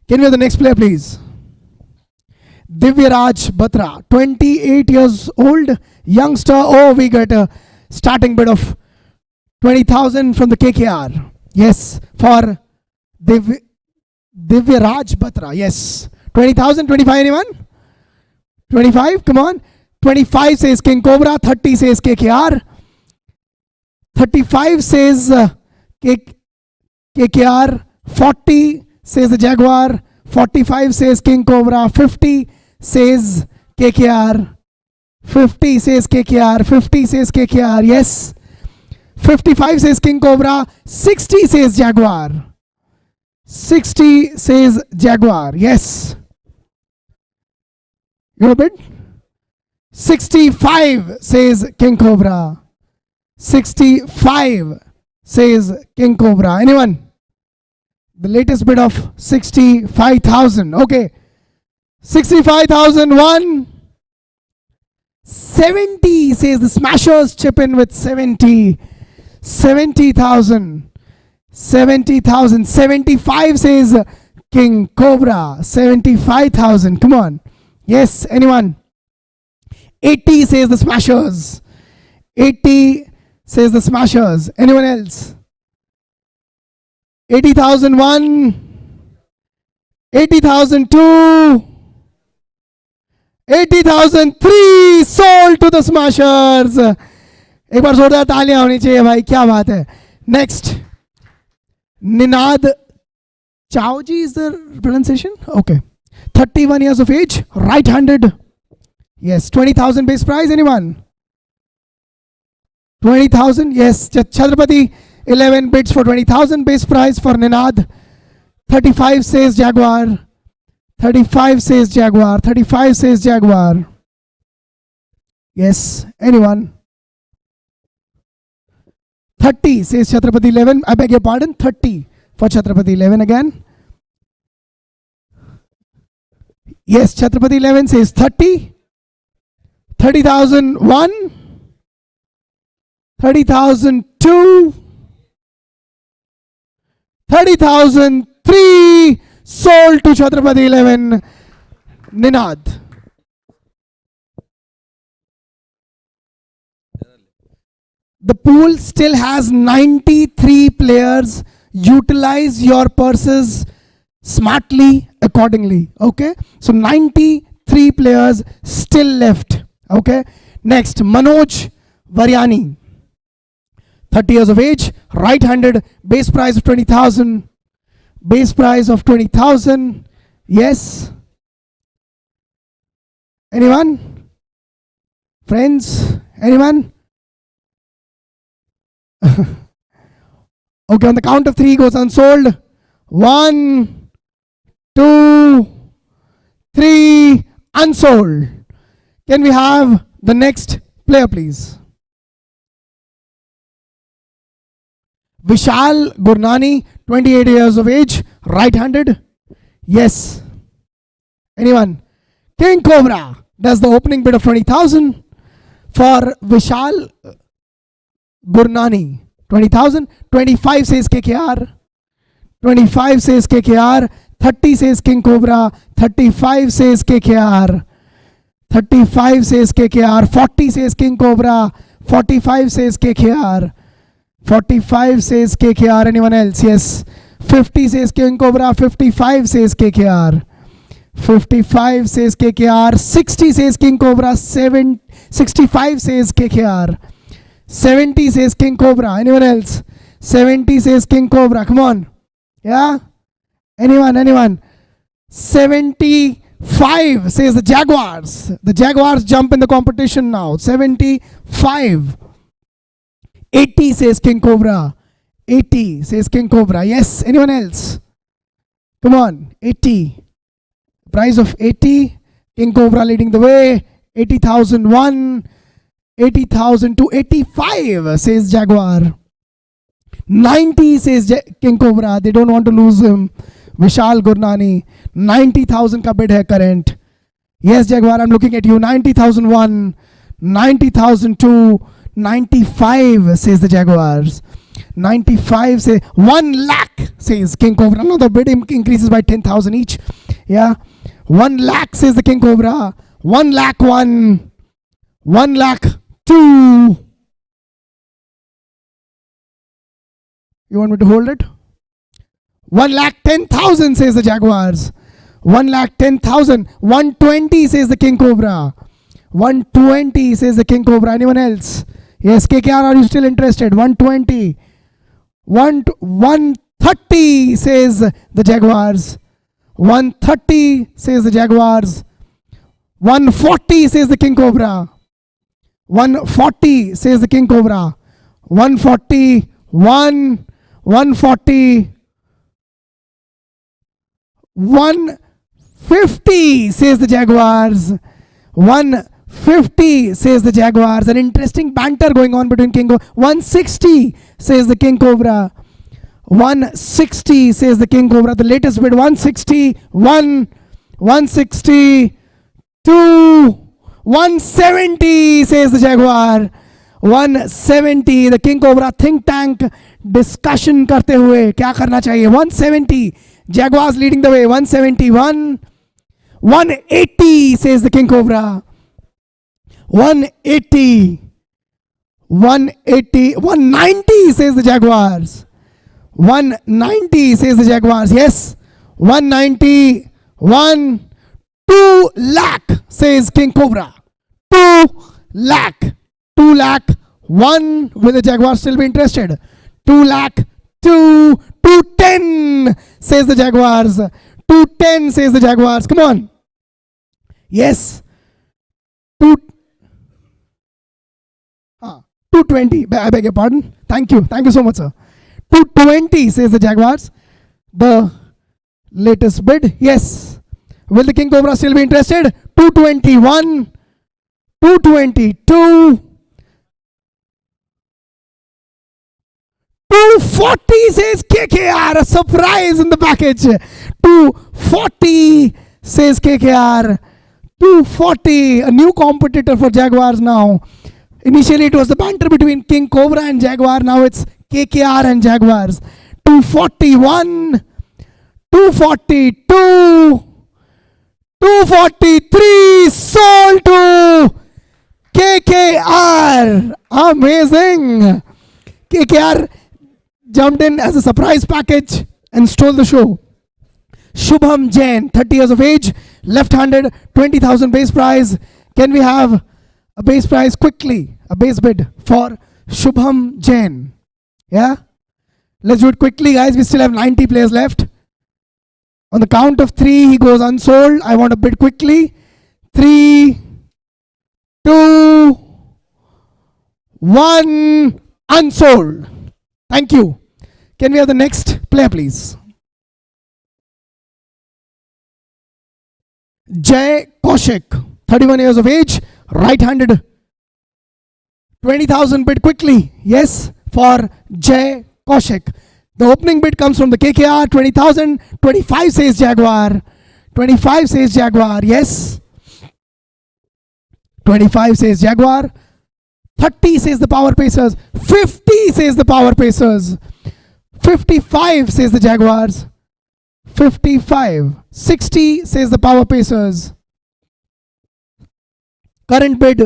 Can we have the next player, please? Divyaraj Batra, 28 years old, youngster. Oh, we got a starting bid of 20,000 from the KKR. Yes, for Divyaraj Batra. Yes, 20,000, 25, anyone? 25, come on. 25 says King Cobra, 30 says KKR. 35 says KKR, 40 says the Jaguar, 45 says King Cobra, 50 says KKR, 50 says KKR, 50 says KKR, yes. 55 says King Cobra, 60 says Jaguar. 60 says Jaguar, yes. You know a bit? 65 says King Cobra. 65 says King Cobra. Anyone? The latest bid of 65,000. Okay. 65,001. 70 says the Smashers. Chip in with 70. 70,000. 70,000. 75 says King Cobra. 75,000. Come on. Yes, anyone? 80 says the Smashers. 80 says the Smashers. Anyone else? 80,001. 80,002. 80,003 sold to the Smashers. एक बार जोरदार तालियां होनी चाहिए भाई, क्या बात है. Next, Ninad Chowji is the pronunciation? Okay. 31 years of age, right-handed. Yes, 20,000 base price. Anyone? 20,000. Yes, Chhatrapati. 11 bids for 20,000 base price for Ninad. 35 says Jaguar. 35 says Jaguar. 35 says Jaguar. Yes, anyone? 30 says Chhatrapati 11. I beg your pardon. 30 for Chhatrapati 11 again. Yes, Chhatrapati 11 says 30. 30,001. 30,002. 30,003 sold to Chhatrapati 11. Ninad. The pool still has 93 players. Utilize your purses smartly accordingly. Okay. So 93 players still left. Okay. Next, Manoj Varyani. 30 years of age, right-handed, base price of 20,000. Base price of 20,000. Yes. Anyone? Friends? Anyone? Okay, on the count of 3 goes unsold. 1, 2, 3, unsold. Can we have the next player, please? Vishal Gurnani, 28 years of age, right-handed. Yes. Anyone? King Cobra. That's the opening bid of 20,000 for Vishal Gurnani. 20,000. 25 says KKR. 25 says KKR. 30 says King Cobra. 35 says KKR. 35 says KKR. 40 says King Cobra. 45 says KKR. 45 says KKR. Anyone else? Yes. 50 says King Cobra. 55 says KKR. 55 says KKR. 60 says King Cobra. 65 says KKR. 70 says King Cobra. Anyone else? 70 says King Cobra. Come on. Yeah? Anyone? 75 says the Jaguars. The Jaguars jump in the competition now. 75. 80 says King Cobra. 80 says King Cobra. Yes. Anyone else? Come on. 80. Price of 80. King Cobra leading the way. 80,001. 80,002. 85 says Jaguar. 90 says King Cobra. They don't want to lose him. Vishal Gurnani. 90,000 ka bid hai current. Yes, Jaguar, I'm looking at you. 90,001. 90,002. 95 says the Jaguars. 95 say 1 lakh says King Cobra. No, the bid increases by 10,000 each. Yeah. 1 lakh says the King Cobra. 1 lakh 1. 1 lakh 2. You want me to hold it? 1 lakh 10,000 says the Jaguars. 1 lakh 10,000. 120 says the King Cobra. 120 says the King Cobra. Anyone else? Yes, KKR, are you still interested? 120. 130 says the Jaguars. 130 says the Jaguars. 140 says the King Cobra. 140 says the King Cobra. 140. 140. 150 says the Jaguars. 50, says the Jaguars. An interesting banter going on between King Cobra. 160, says the King Cobra. 160, says the King Cobra. The latest bid, 160. 160. 170, says the Jaguar. 170. The King Cobra think tank discussion करते हुए क्या करना चाहिए. 170. Jaguars leading the way. 171. 180, says the King Cobra. 180. 180. 190, says the Jaguars. 190, says the Jaguars. Yes. 190. 2 lakh, says King Cobra. 2 lakh. 2 lakh. 1. Will the Jaguars still be interested? 2 lakh. 210, says the Jaguars. 210, says the Jaguars. Come on. Yes. 220. I beg your pardon. Thank you. Thank you so much, sir. 220, says the Jaguars. The latest bid. Yes. Will the King Cobra still be interested? 221. 222. 240, says KKR. A surprise in the package. 240, says KKR. 240. A new competitor for Jaguars now. Initially it was the banter between King Cobra and Jaguar. Now it's KKR and Jaguars. 241. 242. 243. Sold to KKR. Amazing. KKR jumped in as a surprise package and stole the show. Shubham Jain, 30 years of age, left-handed, 20,000 base prize. Can we have a base prize quickly? A base bid for Shubham Jain. Yeah? Let's do it quickly, guys. We still have 90 players left. On the count of 3, he goes unsold. I want to bid quickly. 3, 2, 1, unsold. Thank you. Can we have the next player, please? Jay Kaushik, 31 years of age, right-handed. 20,000 bid quickly. Yes, for Jay Kaushik. The opening bid comes from the KKR. 20,000. 25, says Jaguar. 25, says Jaguar. Yes. 25, says Jaguar. 30, says the Power Pacers. 50, says the Power Pacers. 55, says the Jaguars. 55. 60, says the Power Pacers. Current bid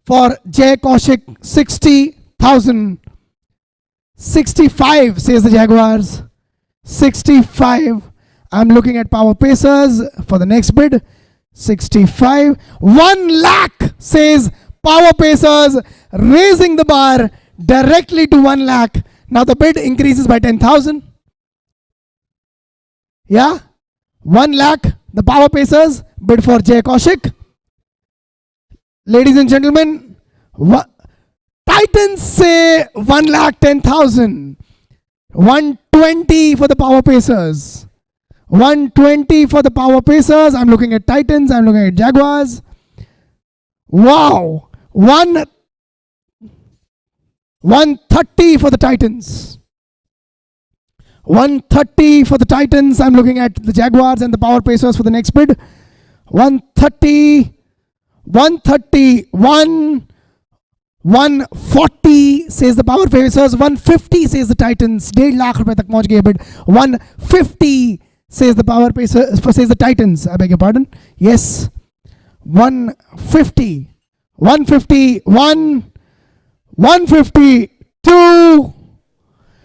for Jay Kaushik, 60,000. 65, says the Jaguars. 65. I'm looking at Power Pacers for the next bid. 65. 1 lakh, says Power Pacers, raising the bar directly to 1 lakh. Now the bid increases by 10,000. Yeah? 1 lakh, the Power Pacers bid for Jay Kaushik. Ladies and gentlemen, Titans say 1,10,000. 120 for the Power Pacers. 120 for the Power Pacers. I'm looking at Titans. I'm looking at Jaguars. Wow. 130 for the Titans. 130 for the Titans. I'm looking at the Jaguars and the Power Pacers for the next bid. 130. 131. 140, says the Power Pacers. 150, says the Titans. 1.5 lakh रुपए तक पहुंच गए bid. 150, says the Power Pacers, says the Titans. I beg your pardon. Yes. 150. 151. 152.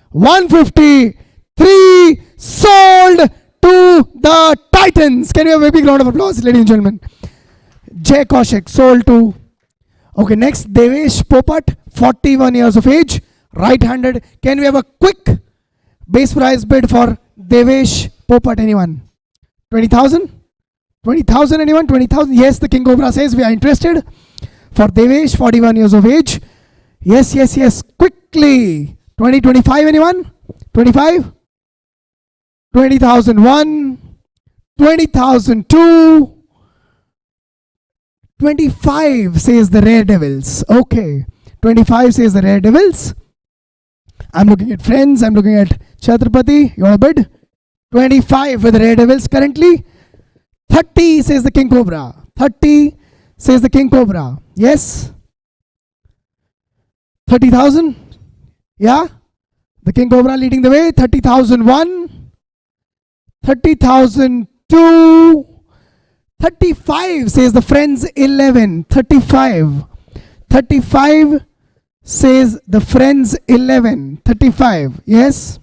153. Sold to the Titans. Can you have a big round of applause, ladies and gentlemen? Jay Kaushik sold to. Okay, next, Devesh Popat, 41 years of age, right-handed. Can we have a quick base price bid for Devesh Popat? Anyone? 20,000? 20,000, anyone? 20,000? Yes, the King Cobra says we are interested. For Devesh, 41 years of age. Yes, yes, yes. Quickly. 2025, anyone? 25? 20,001. 20,002. 25 says the Rare Devils. Okay. 25 says the Rare Devils. I'm looking at friends. I'm looking at Chhatrapati. Your bid. 25 for the Rare Devils currently. 30 says the King Cobra. 30 says the King Cobra. Yes. 30,000. Yeah. The King Cobra leading the way. 30,001. 30,002. 35 says the Friends 11. 35. 35 says the Friends 11. 35. Yes.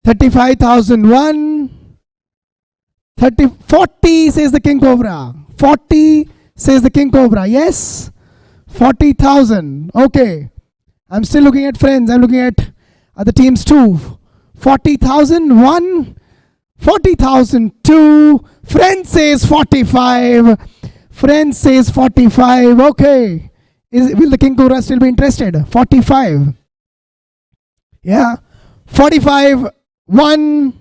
35,001. 40 says the King Cobra. 40 says the King Cobra. Yes. 40,000. Okay. I'm still looking at friends. I'm looking at other teams too. 40,001. 40,002. Friends says 45. Friends says 45. Okay. Will the King Cobra still be interested? 45. Yeah. 45. 1.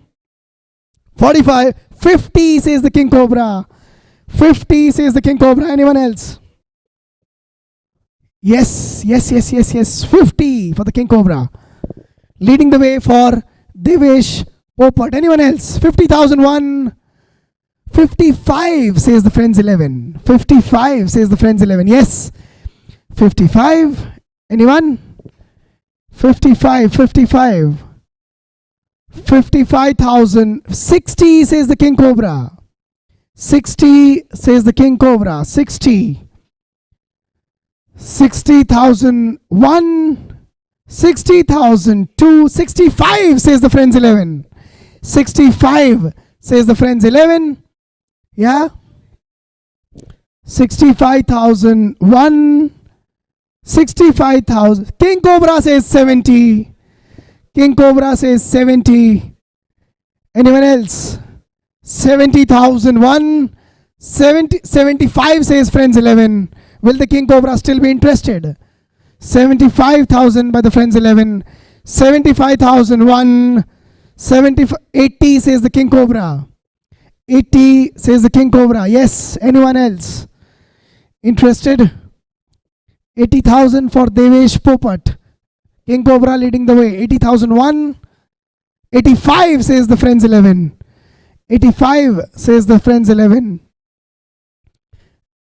45. 50 says the King Cobra. 50 says the King Cobra. Anyone else? Yes. 50 for the King Cobra. Leading the way for Devesh Popat. Anyone else? 50,001. 55 says the Friends 11. 55 says the Friends 11. Yes. 55. Anyone? 55. 55,000. 60 says the King Cobra. 60 says the King Cobra. 60. 60,001. 60,002. 65 says the Friends 11. 65 says the Friends 11. Yeah. 65,001. 65,000. King Cobra says 70. King Cobra says 70. Anyone else? 70,001. 75 says Friends 11. Will the King Cobra still be interested? 75,000 by the Friends 11. 75,001. 80 says the King Cobra. 80 says the King Cobra. Yes. Anyone else interested? 80,000 for Devesh Popat. King Cobra leading the way. 80,001. 85 says the Friends 11. 85 says the Friends 11.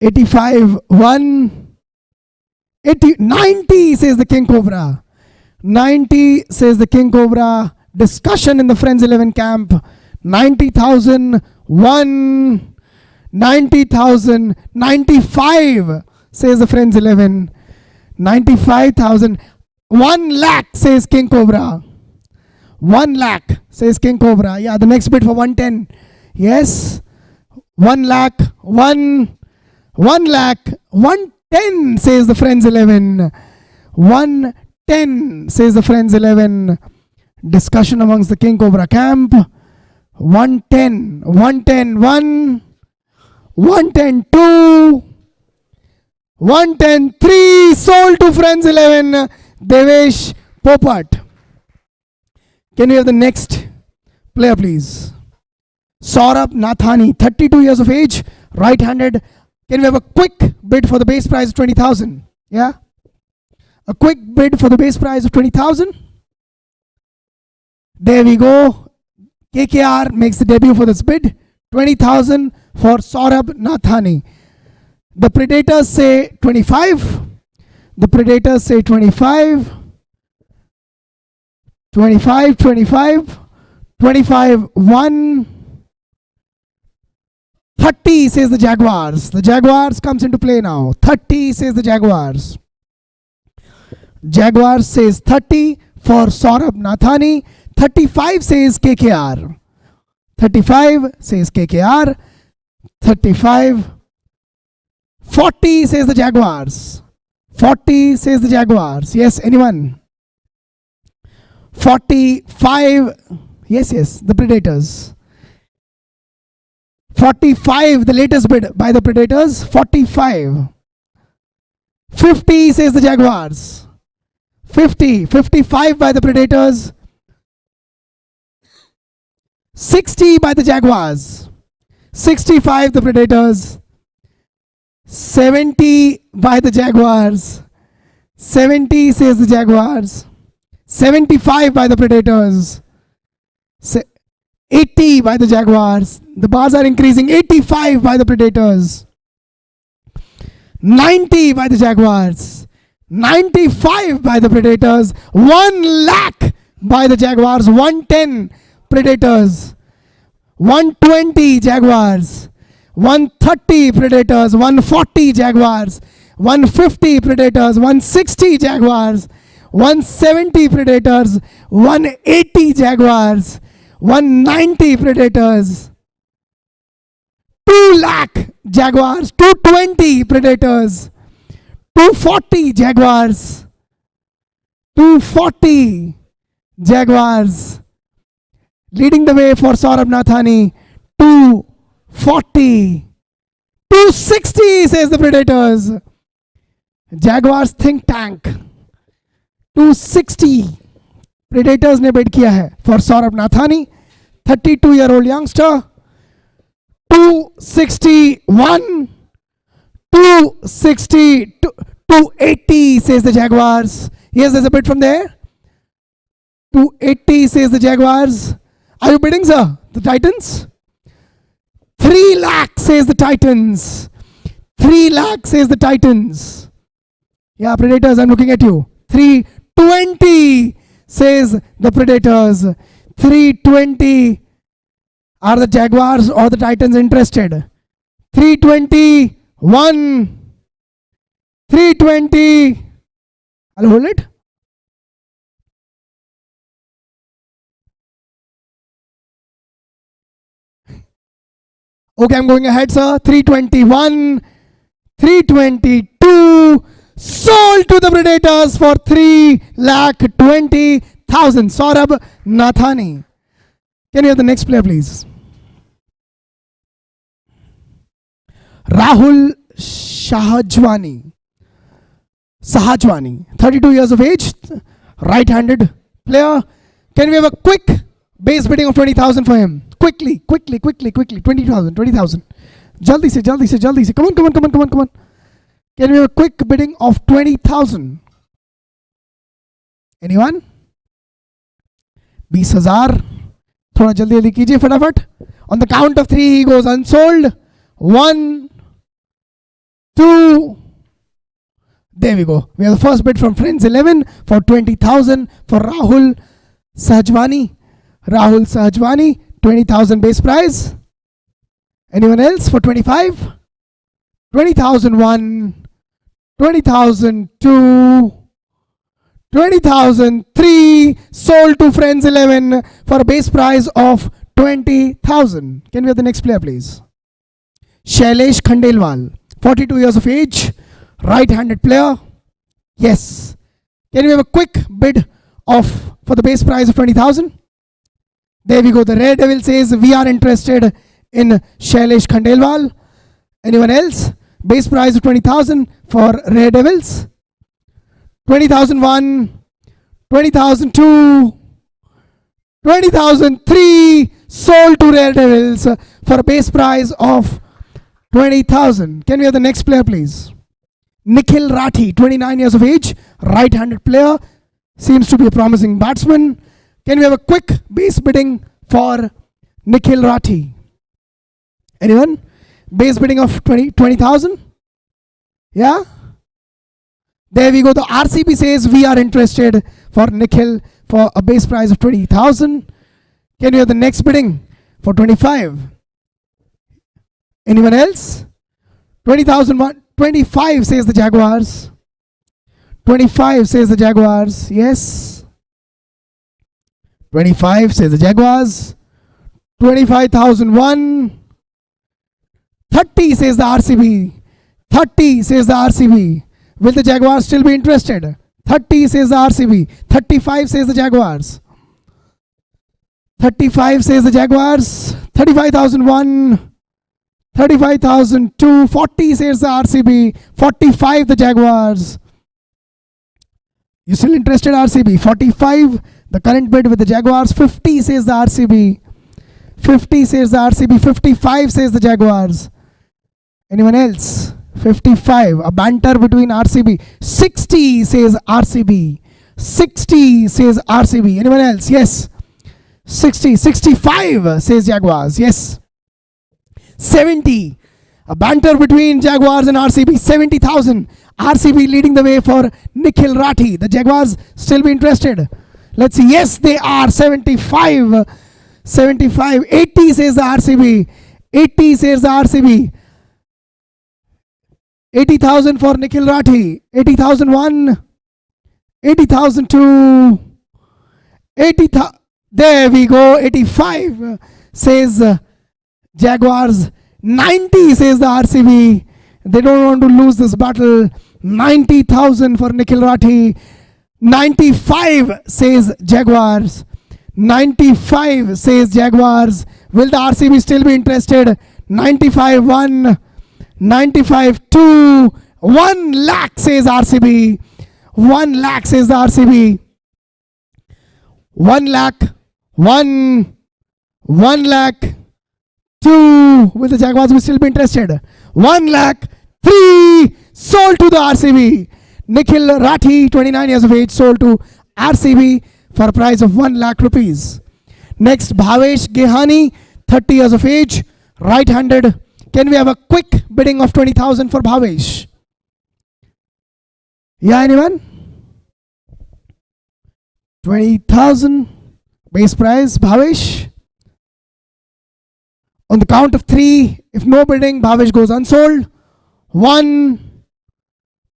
85 1. 90 says the King Cobra. 90 says the King Cobra. Discussion in the Friends 11 camp. 90,000 1. 90,000. 95 says the Friends 11. 95,000. 1 lakh says King Cobra. 1 lakh says King Cobra. Yeah, the next bid for 110. Yes. 1 lakh. 1 lakh. 110 says the Friends 11. 110 says the Friends 11. Discussion amongst the King Cobra camp. 110. 110 1. 110 2. 110 3. Sold to Friends 11. Devesh Popat. Can we have the next player, please? Saurabh Nathani, 32 years of age, right-handed. Can we have a quick bid for the base price of 20,000? Yeah? A quick bid for the base price of 20,000. There we go. KKR makes the debut for this bid. 20,000 for Saurabh Nathani. The Predators say 25. The Predators say 25. 25, 25. 25, 1. 30 says the Jaguars. The Jaguars comes into play now. 30 says the Jaguars. Jaguars says 30 for Saurabh Nathani. 35 says KKR. 35 says KKR. 35. 40 says the Jaguars. 40 says the Jaguars. Yes, anyone? 45. Yes, the Predators. 45, the latest bid by the Predators. 45. 50 says the Jaguars. 50. 55 by the Predators. 60 by the Jaguars. 65 the Predators. 70 by the Jaguars. 70 says the Jaguars. 75 by the Predators. 80 by the Jaguars. The bars are increasing. 85 by the Predators. 90 by the Jaguars. 95 by the Predators. 1 lakh by the Jaguars. 110 Predators. 120 Jaguars. 130 Predators. 140 Jaguars. 150 Predators. 160 Jaguars. 170 Predators. 180 Jaguars. 190 Predators. 2 lakh Jaguars. 220 Predators. 240 Jaguars. 240 Jaguars. Leading the way for Saurabh Nathani. 240. 260 says the Predators. Jaguars think tank. 260 Predators ने बेट किया है for Saurabh Nathani, 32-year-old youngster. 261, 260, 280 says the Jaguars. Yes, there's a bid from there. 280 says the Jaguars. Are you bidding, sir? The Titans? 3 lakh says the Titans. 3 lakh says the Titans. Yeah, Predators, I'm looking at you. 320 says the Predators. 320. Are the Jaguars or the Titans interested? 321. 320. I'll hold it. Okay, I'm going ahead, sir. 321. 322. Sold to the Predators for 3,20,000. Saurabh Nathani. Can you have the next player, please? Rahul Sahajwani. 32 years of age, right-handed player. Can we have a quick base bidding of 20,000 for him? Quickly. 20,000. Jaldi se. Come on. Can we have a quick bidding of 20,000? Anyone? 20,000. थोड़ा जल्दी कीजिए फटाफट. On the count of 3 he goes unsold. 1, 2. There we go. We have the first bid from Friends 11 for 20,000 for Rahul Sahajwani. 20,000 base price. Anyone else for 25? 20,001. 20,002. 20,003. Sold to Friends 11 for a base price of 20,000. Can we have the next player, please? Shailesh Khandelwal, 42 years of age, right-handed player. Yes. Can we have a quick bid for the base price of 20,000? There we go. The Red Devil says we are interested in Shailesh Khandelwal. Anyone else? Base price of 20,000 for Red Devils. 20,001, 20,002, 20,003. Sold to Red Devils for a base price of 20,000. Can we have the next player, please? Nikhil Rathi, 29 years of age, right-handed player. Seems to be a promising batsman. Can we have a quick base bidding for Nikhil Rathi? Anyone? Base bidding of 20,000? Yeah? There we go. The RCB says we are interested for Nikhil for a base price of 20,000. Can we have the next bidding for 25? Anyone else? 20,001. 25 says the Jaguars. 25 says the Jaguars. Yes. 25 says the Jaguars. 25,001. 30 says the RCB. 30 says the RCB. Will the Jaguars still be interested? 30 says the RCB. 35 says the Jaguars. 35 says the Jaguars. 35,001. 35,002. 40 says the RCB. 45 the Jaguars. You still interested, RCB? 45 the current bid with the Jaguars. 50 says the RCB. 50 says the RCB. 55 says the Jaguars. Anyone else? 55. A banter between RCB. 60 says RCB. 60 says RCB. Anyone else? Yes. 60. 65 says Jaguars. Yes. 70. A banter between Jaguars and RCB. 70,000. RCB leading the way for Nikhil Rathi. The Jaguars still be interested. Let's see. Yes, they are. 75. 75. 80 says the RCB. 80 says the RCB. 80,000 for Nikhil Rathi. 80,001. 80,002. 80,000. There we go. 85 says Jaguars. 90 says the RCB. They don't want to lose this battle. 90,000 for Nikhil Rathi. 95 says Jaguars. 95 says Jaguars. Will the RCB still be interested? 95 1. 95 2. 1 lakh says RCB. 1 lakh says the RCB. 1 lakh. 1. 1 lakh. 2. Will the Jaguars will still be interested? 1 lakh. 3. Sold to the RCB. Nikhil Rathi, 29 years of age, sold to RCB for a price of 1 lakh rupees. Next, Bhavesh Gehani, 30 years of age, right-handed. Can we have a quick bidding of 20,000 for Bhavesh? Yeah, anyone? 20,000 base price, Bhavesh. On the count of 3, if no bidding, Bhavesh goes unsold. 1,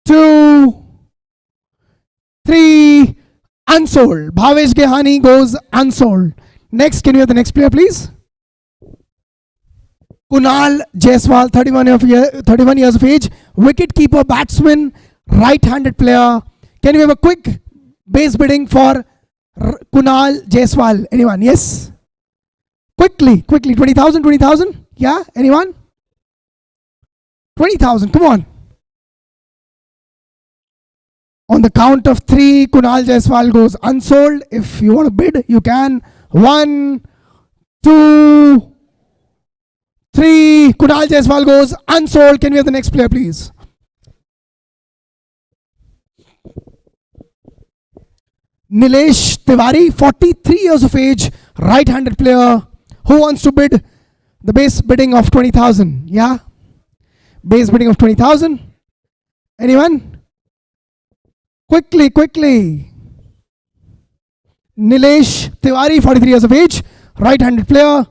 2, 3, unsold. Bhavesh Gehani goes unsold. Next, can we have the next player, please? Kunal Jaiswal, 31 years of age, wicket keeper, batsman, right-handed player. Can we have a quick base bidding for Kunal Jaiswal? Anyone? Yes? Quickly, 20,000, 20,000? Yeah, anyone? 20,000, come on. On the count of 3, Kunal Jaiswal goes unsold. If you want to bid, you can. 1, 2, 3. Kunal Jaiswal goes unsold. Can we have the next player, please? Nilesh Tiwari, 43 years of age, right-handed player. Who wants to bid the base bidding of 20,000? Yeah? Base bidding of 20,000. Anyone? Quickly. Nilesh Tiwari, 43 years of age, right-handed player.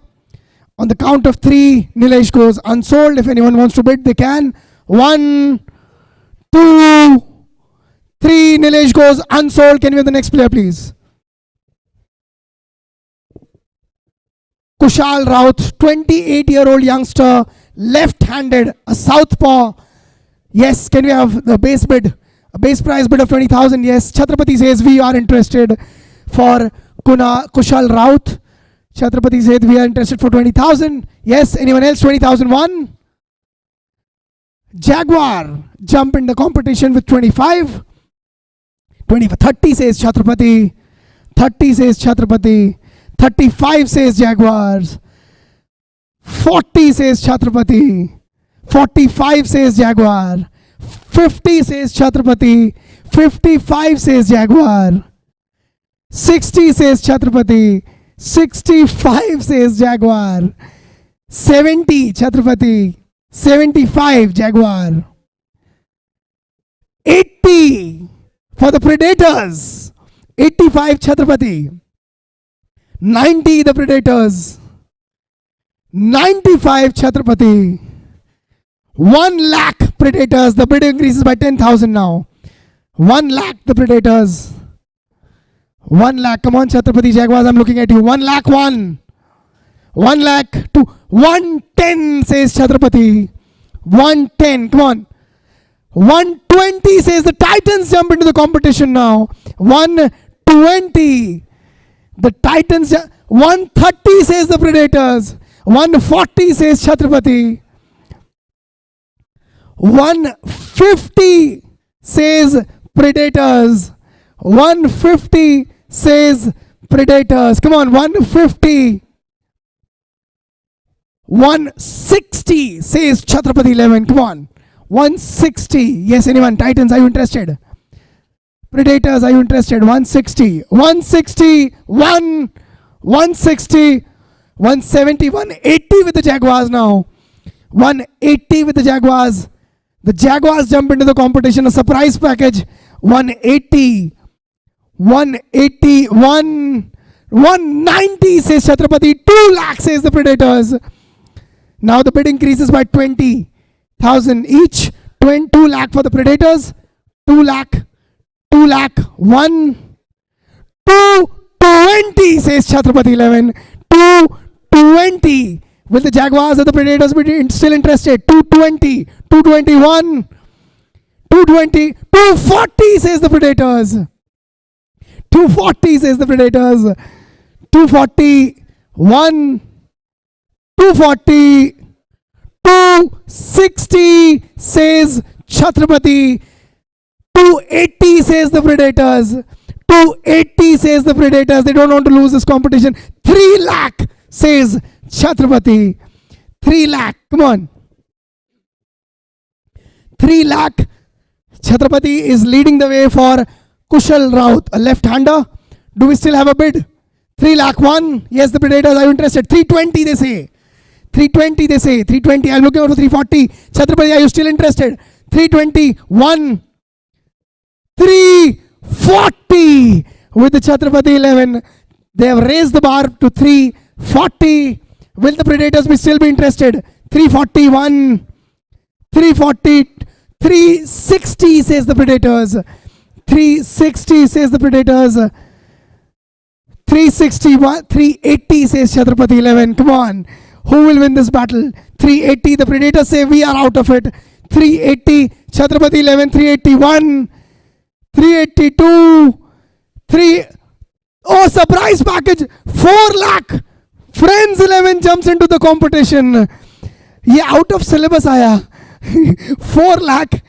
On the count of 3, Nilesh goes unsold. If anyone wants to bid, they can. 1, 2, 3. Nilesh goes unsold. Can we have the next player, please? Kushal Raut, 28-year-old youngster, left-handed, a southpaw. Yes, can we have the base bid? A base price bid of 20,000. Yes, Chhatrapati says we are interested for Kushal Raut. Chhatrapati said we are interested for 20,000. Yes, anyone else? 20,001. Jaguar jump in the competition with 25. 30 says Chhatrapati. 30 says Chhatrapati. 35 says Jaguars. 40 says Chhatrapati. 45 says Jaguar. 50 says Chhatrapati. 55 says Jaguar. 60 says Chhatrapati. 65 says Jaguar. 70 Chhatrapati. 75 Jaguar. 80 for the Predators. 85 Chhatrapati. 90 the Predators. 95 Chhatrapati. 1 lakh Predators. The bid increases by 10,000 now. 1 lakh the Predators. 1 lakh. Come on, Chhatrapati Jaguars, I'm looking at you. 1 lakh 1. 1 lakh 2. 110 says Chhatrapati. 110. Come on. 120 says the Titans jump into the competition now. 120. The Titans. 130 says the Predators. 140 says Chhatrapati. 150 says Predators. 150 says Predators. Come on, 150. 160 says Chhatrapati 11. Come on. 160. Yes, anyone? Titans, are you interested? Predators, are you interested? 160. 160. 160. 170. 180 with the Jaguars now. 180 with the Jaguars. The Jaguars jump into the competition. A surprise package. 180. 180. 190 says Chhatrapati. 2 lakh says the Predators. Now the bid increases by 20,000 each. 2 lakh for the Predators. 2 lakh. 2 lakh. 220 says Chhatrapati 11. 220. Will the Jaguars or the Predators be still interested? 220. 221. 220. 240 says the Predators. 240 says the Predators. 241. 240. 260 says Chhatrapati. 280 says the Predators. 280 says the Predators. They don't want to lose this competition. 3 lakh says Chhatrapati. 3 lakh. Come on. 3 lakh. Chhatrapati is leading the way for Kushal Raut, a left-hander. Do we still have a bid? 3 lakh 1. Yes, the Predators are interested. 320 they say. 320 they say. 320. I'm looking out for 340. Chhatrapati, are you still interested? 321. 340 with the Chhatrapati 11. They have raised the bar to 340. Will the Predators still be interested? 341. 340. 360 says the Predators. 360 says the Predators. 361. 380 says Chhatrapati 11. Come on. Who will win this battle? 380. The Predators say we are out of it. 380. Chhatrapati 11. 381. 382. 3. Oh, surprise package. 4 lakh. Friends 11 jumps into the competition. ये out of syllabus आया. 4 lakh.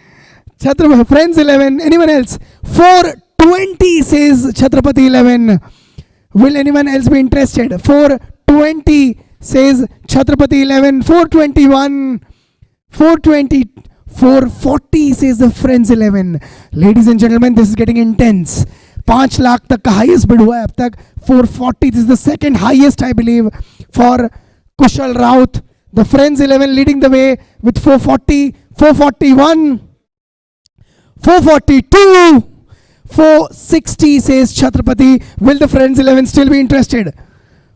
Chhatrapati. Friends 11. Anyone else? 420 says Chhatrapati 11. Will anyone else be interested? 420 says Chhatrapati 11. 421. 420. 440 says the Friends 11. Ladies and gentlemen, this is getting intense. 5 lakh तक का highest bid हुआ है अब तक. 440. This is the second highest, I believe, for Kushal Raut. The Friends 11 leading the way with 440. 441. 442. 460 says Chhatrapati. Will the Friends 11 still be interested?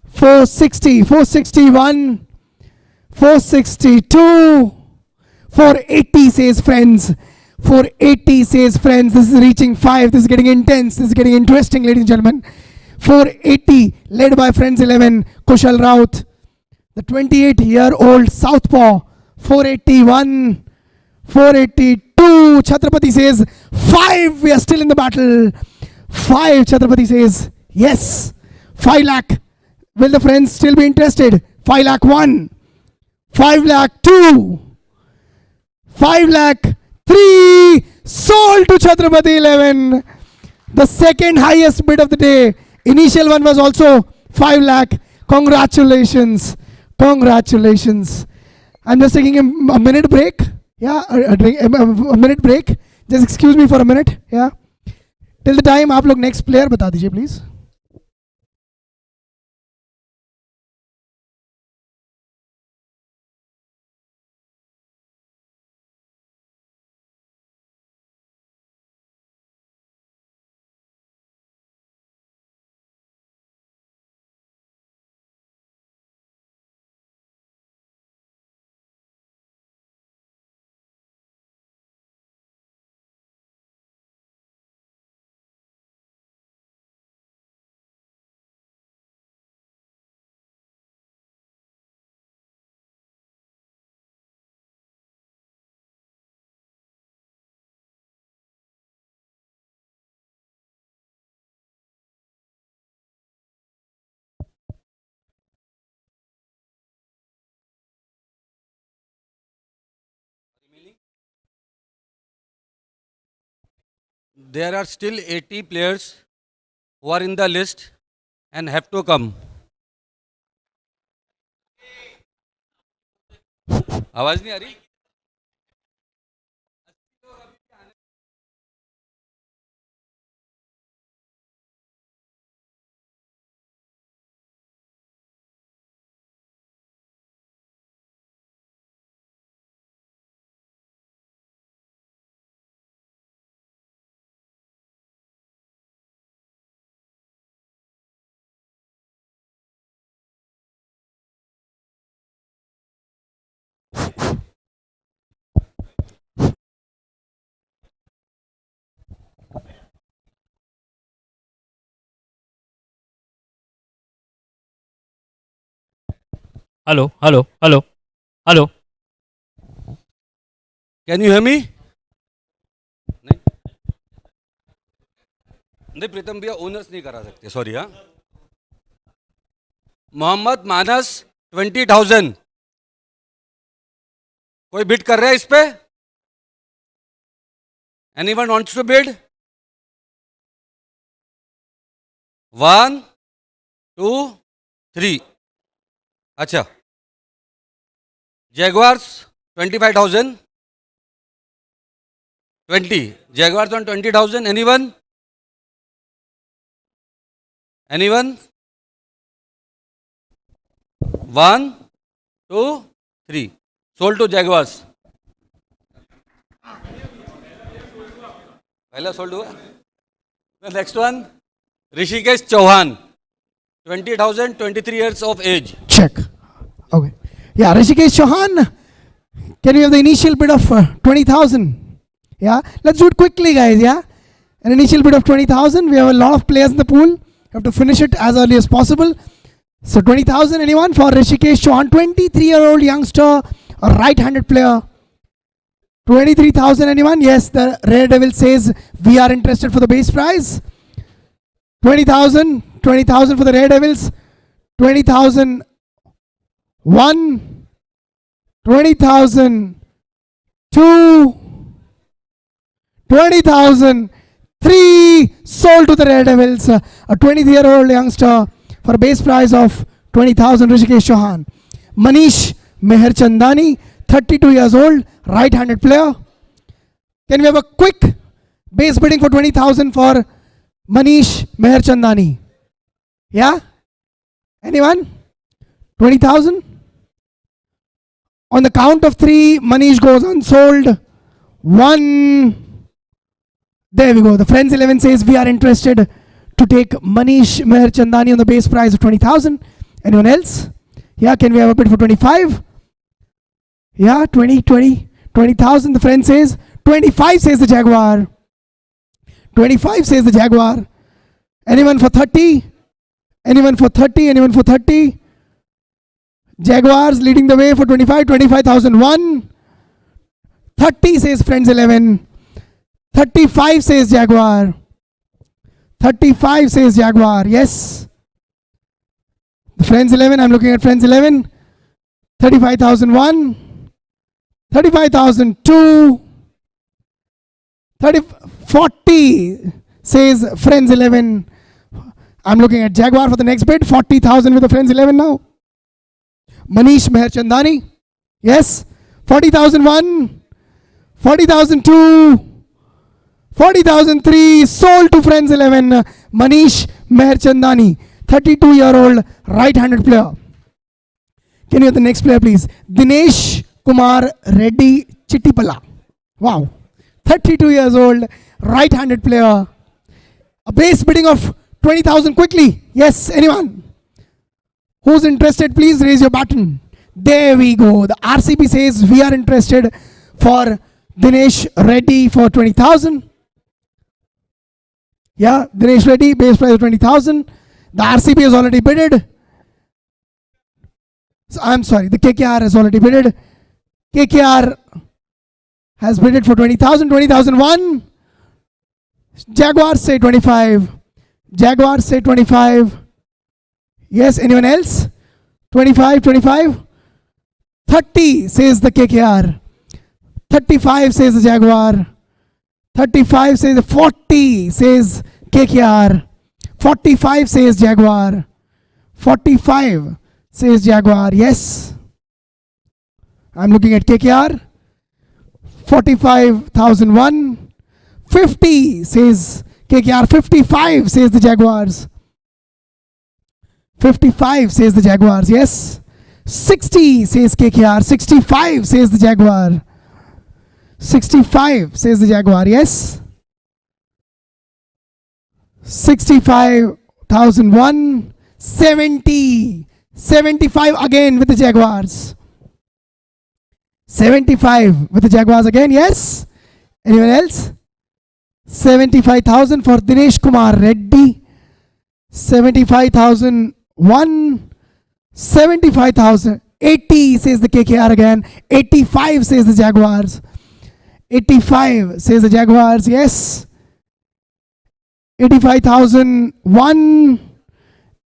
460. 461. 462. 480 says Friends. 480 says Friends. This is reaching 5. This is getting intense. This is getting interesting, ladies and gentlemen. 480 led by Friends 11. Kushal Raut, the 28-year-old southpaw. 481. 482. Chhatrapati says 5. We are still in the battle. 5. Chhatrapati says yes. 5 lakh. Will the Friends still be interested? 5 lakh 1. 5 lakh 2. 5 lakh 3. Sold to Chhatrapati 11. The second highest bid of the day. Initial one was also 5 lakh. Congratulations. Congratulations. I'm just taking a minute break. Yeah, a minute break. Just excuse me for a minute. Yeah. Till the time, आप लोग next player बता दीजिए please. There are still 80 players who are in the list and have to come. आवाज नहीं आ रही? Hello, hello, hello, hello. Can you hear me? नहीं नहीं प्रीतम भैया ओनर्स नहीं करा सकते सॉरी हाँ मोहम्मद मानस 20,000 कोई बिड कर रहा है इस पे एनीवन वांट्स टू बिड 1 2 3 अच्छा जैगवार्स 25,000 20 जैगवार्स on 20,000 anyone 1 2 3 sold to Jaguars पहला सोल्ड हुआ the next one Rishikesh Chauhan 20,000 23 years of age Check. Okay. Yeah, Rishikesh Chauhan. Can we have the initial bid of 20,000? Yeah. Let's do it quickly, guys. Yeah. An initial bid of 20,000. We have a lot of players in the pool. We have to finish it as early as possible. So 20,000. Anyone for Rishikesh Chauhan? 23-year-old youngster, a right-handed player. 23,000. Anyone? Yes. The Rare Devil says we are interested for the base prize. 20,000. 20,000 for the Rare Devils. 20,000. 1, 20,000, 2, 20,000, 3, sold to the Red Devils, a 23-year-old youngster for a base price of 20,000, Rishikesh Chauhan. Manish Meherchandani, 32 years old, right-handed player. Can we have a quick base bidding for 20,000 for Manish Meherchandani? Yeah? Anyone? 20,000? On the count of 3, Manish goes unsold. 1. There we go. The Friends 11 says we are interested to take Manish Meherchandani on the base price of 20,000. Anyone else? Yeah, can we have a bid for 25? Yeah, 20,000. The Friend says 25 says the Jaguar. 25 says the Jaguar. Anyone for 30? Anyone for 30? Anyone for 30? Jaguars leading the way for 25, 25,001. 30 says Friends 11. 35 says Jaguar. 35 says Jaguar. Yes. Friends 11, I'm looking at Friends 11. 35,001. 35,002. 40 says Friends 11. I'm looking at Jaguar for the next bid. 40,000 with the Friends 11 now. Manish Meherchandani. Yes. 40,001. 40,002. 40,003. Sold to Friends 11. Manish Meherchandani. 32-year-old right-handed player. Can you have the next player, please? Dinesh Kumar Reddy Chittipala. Wow. 32 years old, right-handed player. A base bidding of 20,000 quickly. Yes, anyone? Who's interested, please raise your button. There we go. The RCB says we are interested for Dinesh Reddy for 20,000. Yeah, Dinesh Reddy, base price of 20,000. The RCB has already bidded. So I'm sorry, the KKR has already bidded. KKR has bidded for 20,000, 20,001. Jaguars say 25. Jaguars say 25. Yes, anyone else? 25, 25. 30 says the KKR. 35 says the Jaguar. 35 says 40 says KKR. 45 says Jaguar. 45 says Jaguar. Yes. I'm looking at KKR. 45,001. 50 says KKR. 55 says the Jaguars. 55 says the Jaguars. Yes. 60 says KKR. 65 says the Jaguar. 65 says the Jaguar. Yes. 65,001. 70. 75 again with the Jaguars. 75 with the Jaguars again. Yes. Anyone else? 75,000 for Dinesh Kumar Reddy. 75,001. 75,000. 80 says the KKR again. 85 says the Jaguars. 85 says the Jaguars. Yes. 85,001.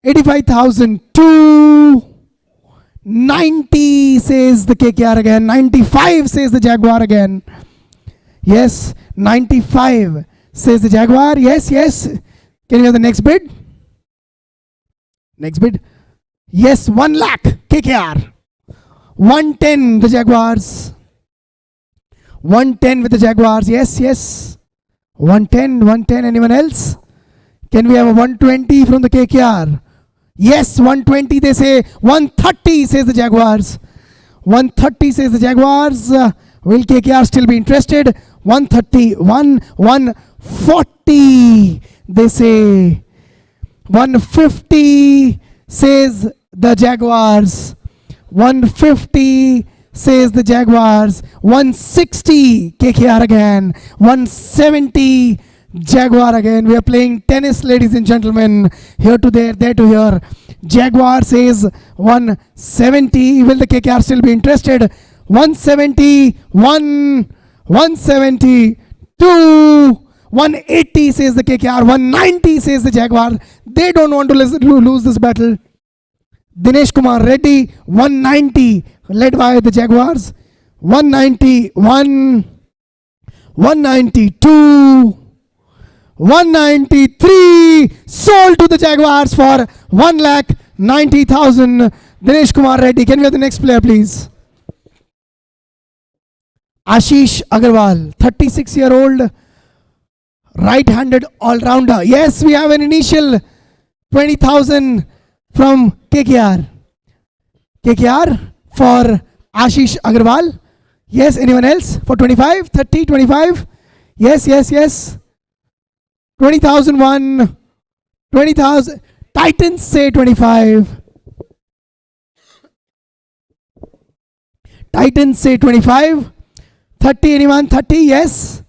85,002. 90 says the KKR again. 95 says the Jaguar again. Yes. 95 says the Jaguar. Yes, yes. Can you have the next bid? Next bid. Yes, 1 lakh KKR. 110 the Jaguars. 110 with the Jaguars. Yes, yes. 110, 110. Anyone else? Can we have a 120 from the KKR? Yes, 120 they say. 130 says the Jaguars. 130 says the Jaguars. Will KKR still be interested? 130, 140 they say. 150 says the Jaguars. 150 says the Jaguars. 160 KKR again. 170 Jaguar again. We are playing tennis, ladies and gentlemen. Here to there to here. Jaguar says 170. Will the KKR still be interested? 170, 172, 180 says the KKR. 190 says the Jaguar. They don't want to lose this battle. Dinesh Kumar Reddy, 190, led by the Jaguars. 190, 192, 193, sold to the Jaguars for 1,90,000. Dinesh Kumar Reddy, can we have the next player, please? Ashish Agarwal, 36-year-old, right-handed all-rounder. Yes, we have an initial 20,000 from KKR. KKR for Ashish Agarwal. Yes, anyone else? For 25, 30, 25? Yes, yes, yes. 20,001. 20,000. Titans say 25. Titans say 25. 30, anyone? 30, yes.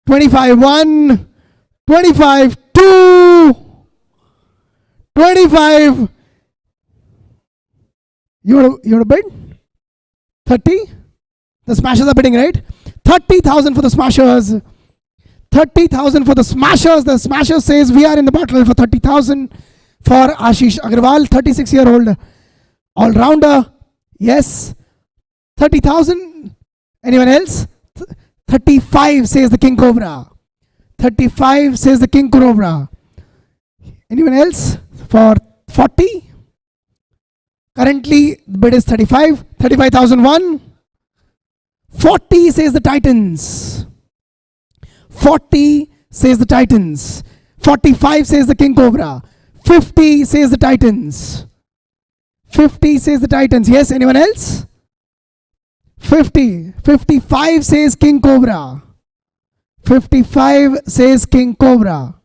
25, 1. 25, 2. 25. You want to bid? 30? The Smashers are bidding, right? 30,000 for the Smashers. 30,000 for the Smashers. The Smashers says we are in the battle for 30,000 for Ashish Agarwal, 36-year-old all-rounder. Yes. 30,000. Anyone else? 35 says the King Cobra. 35 says the King Cobra. Anyone else? For 40? Currently, the bid is 35. 35,001. 40 says the Titans. 40 says the Titans. 45 says the King Cobra. 50 says the Titans. 50 says the Titans. Yes, anyone else? 50. 55 says King Cobra. 55 says King Cobra.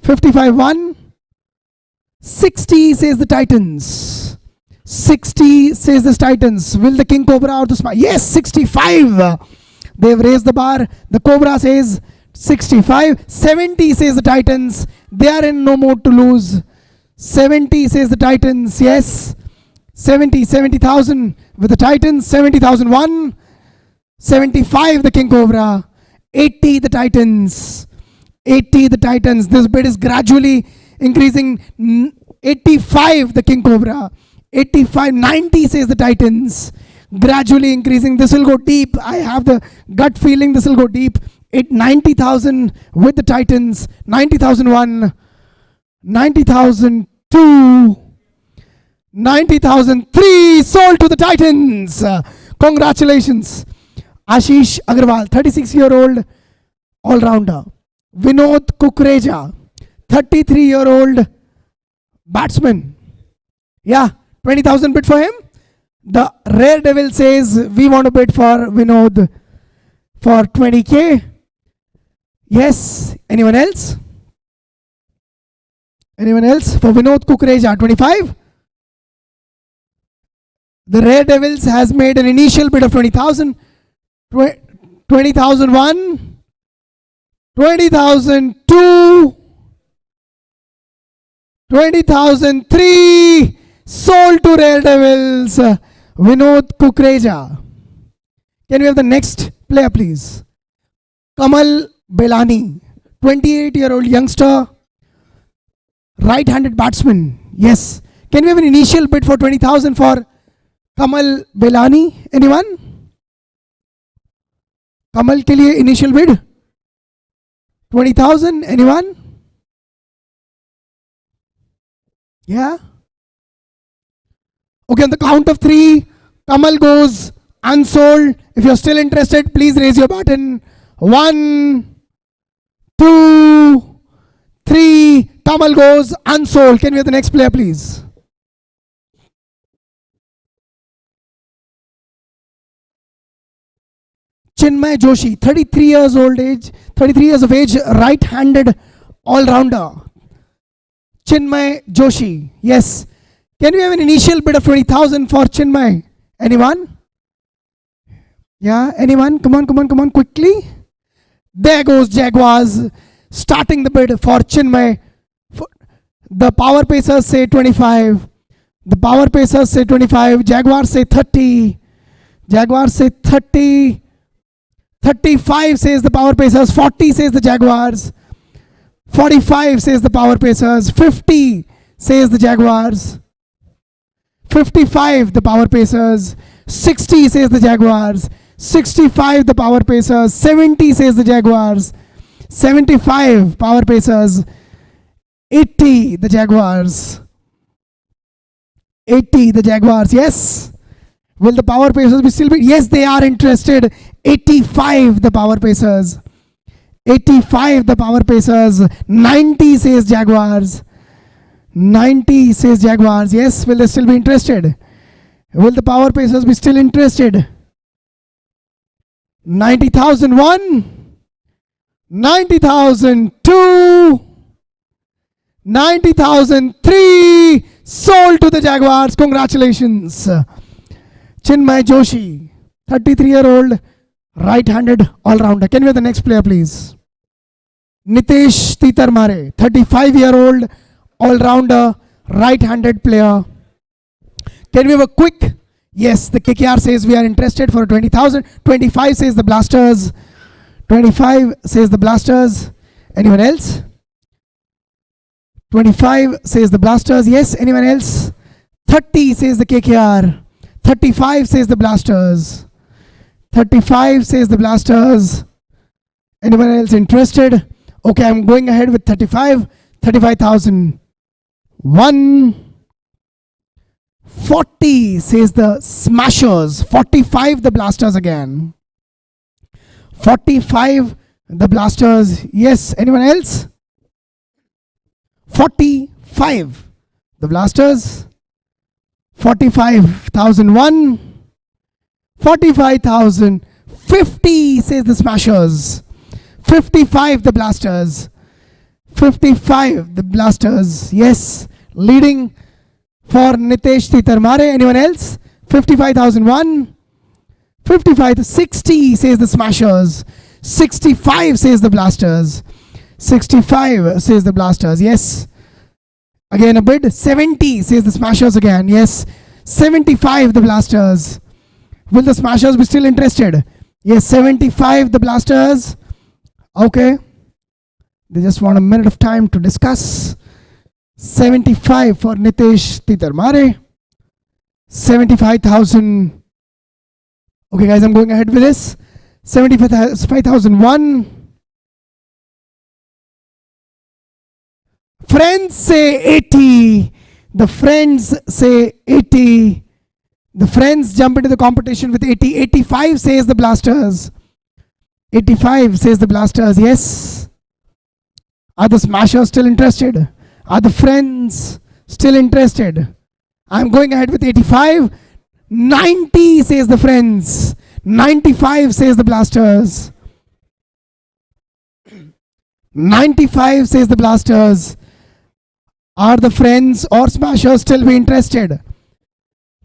55 1. 60 says the Titans. 60 says the Titans. Will the King Cobra or the Smile? Yes, 65. They've raised the bar. The Cobra says 65. 70 says the Titans. They are in no mood to lose. 70 says the Titans. Yes. 70,000 with the Titans. 70,001. 75 the King Cobra. 80 the Titans. 80 the Titans. This bid is gradually increasing. 85 the King Cobra. 85, 90 says the Titans. Gradually increasing. This will go deep. I have the gut feeling this will go deep. 90,000 with the Titans. 90,001. 90,002. 90,003 sold to the Titans. Congratulations. Ashish Agarwal, 36-year-old all-rounder. Vinod Kukreja, 33-year-old batsman. Yeah, 20,000 bid for him. The Rare Devil says we want to bid for Vinod for 20k. Yes, anyone else? Anyone else? For Vinod Kukreja, 25. The Rare Devils has made an initial bid of 20,000. 20,001. 20,002. 20,003. Sold to Rare Devils, Vinod Kukreja. Can we have the next player, please? Kamal Belani, 28-year-old youngster, right-handed batsman. Yes. Can we have an initial bid for 20,000 for Kamal Belani? Anyone? Kamal के लिए initial bid 20,000. Anyone? Yeah. Okay, on the count of 3, Kamal goes unsold. If you're still interested, please raise your button. 1, 2, 3. Kamal goes unsold. Can we have the next player, please? Chinmay Joshi, 33 years of age, right-handed all-rounder. Chinmay Joshi, yes. Can we have an initial bid of 20,000 for Chinmay? Anyone? Yeah, anyone? Come on, quickly. There goes Jaguars, starting the bid for Chinmay. The power pacers say 25. The power pacers say 25. Jaguars say 30. Jaguars say 30. 35 says the power pacers. 40 says the Jaguars. 45 says the power pacers. 50 says the Jaguars. 55 the power pacers. 60 says the Jaguars. 65 the power pacers. 70 says the Jaguars. 75 power pacers. 80 the Jaguars. 80 the Jaguars. Yes. Will the power pacers be still bid? Yes, they are interested. 85 the power pacers. 85 the power pacers. 90 says Jaguars. 90 says Jaguars. Yes, will they still be interested? Will the power pacers be still interested? 90,001, 90,002, 90,003. Sold to the Jaguars. Congratulations. Chinmay Joshi, 33-year-old, right-handed all-rounder. Can we have the next player, please? Nitesh Titarmare, 35-year-old, all-rounder, right-handed player. Can we have a quick? Yes, the KKR says we are interested for 20,000. 25 says the Blasters. 25 says the Blasters. Anyone else? 25 says the Blasters. Yes, anyone else? 30 says the KKR. 35 says the Blasters. 35 says the Blasters. Anyone else interested? Okay, I'm going ahead with 35. 35,000. 40 says the Smashers. 45 the Blasters again. 45 the Blasters. Yes, anyone else? 45 the Blasters. 45,001. 45,000. 50 says the Smashers. 55 the Blasters. 55 the Blasters. Yes, leading for Nitesh Titarmare. Anyone else? 55,001. 55, 60 says the Smashers. 65 says the Blasters. 65 says the Blasters. Yes. Again a bid. 70 says the Smashers again. Yes. 75 the Blasters. Will the Smashers be still interested? Yes. 75 the Blasters. Okay. They just want a minute of time to discuss. 75 for Nitesh Titarmare. 75,000. Okay guys, I'm going ahead with this. 75,001. Friends say 80. The friends say 80. The friends jump into the competition with 80. 85 says the Blasters. 85 says the Blasters. Yes. Are the Smashers still interested? Are the friends still interested? I'm going ahead with 85. 90 says the friends. 95 says the Blasters. 95 says the Blasters. Are the friends or Smashers still be interested?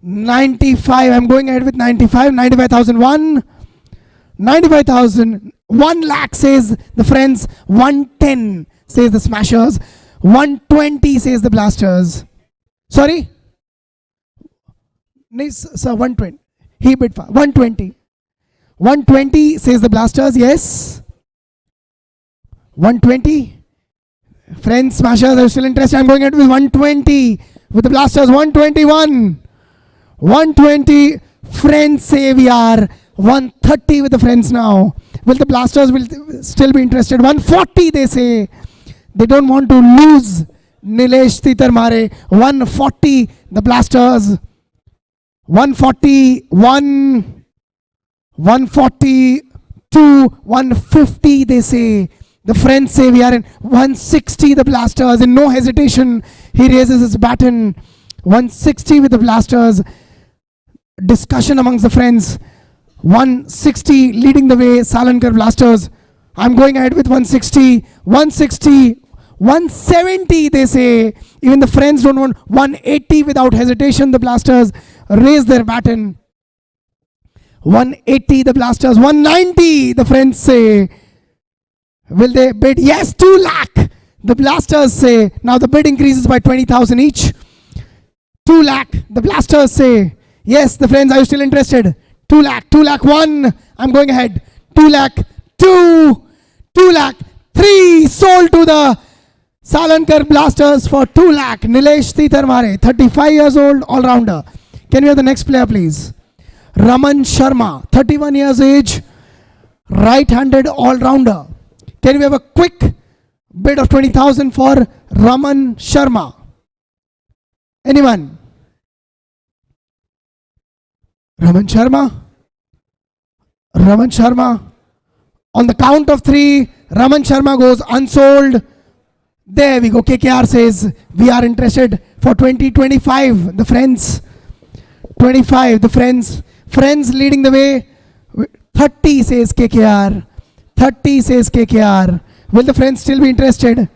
95. I'm going ahead with 95. 95,001. 95,000. 1 lakh says the friends. 110 says the Smashers. 120 says the Blasters. Sorry? Sir, 120. He bid for 120. 120 says the Blasters, yes. 120. Friends, Smashers are still interested. I'm going ahead with 120 with the Blasters. 121. 120. Friends say we are 130 with the Friends now. Will the Blasters will still be interested? 140 they say. They don't want to lose Nilesh Titar Mare. 140 the Blasters. 141. 142. 150 they say. The Friends say we are in 160 the Blasters. In no hesitation he raises his baton. 160 with the Blasters. Discussion amongst the Friends. 160 leading the way, Salankar Blasters. I'm going ahead with 160. 160. 170 they say. Even the Friends don't want. 180 without hesitation the Blasters raise their baton. 180 the Blasters. 190 the Friends say. Will they bid? Yes, 2 lakh. The Blasters say. Now the bid increases by 20,000 each. 2 lakh. The Blasters say. Yes, the Friends, are you still interested? 2 lakh. 2 lakh 1. I'm going ahead. 2 lakh 2. 2 lakh 3. Sold to the Salankar Blasters for 2 lakh. Nilesh Titar Mare, 35 years old, all-rounder. Can we have the next player, please? Raman Sharma, 31 years age, right-handed all-rounder. Can we have a quick bid of 20,000 for Raman Sharma? Anyone? Raman Sharma? Raman Sharma. On the count of 3, Raman Sharma goes unsold. There we go. KKR says we are interested for 2025. The Friends. 25. The Friends. Friends leading the way. 30 says KKR. 30 says KKR. Will the Friends still be interested?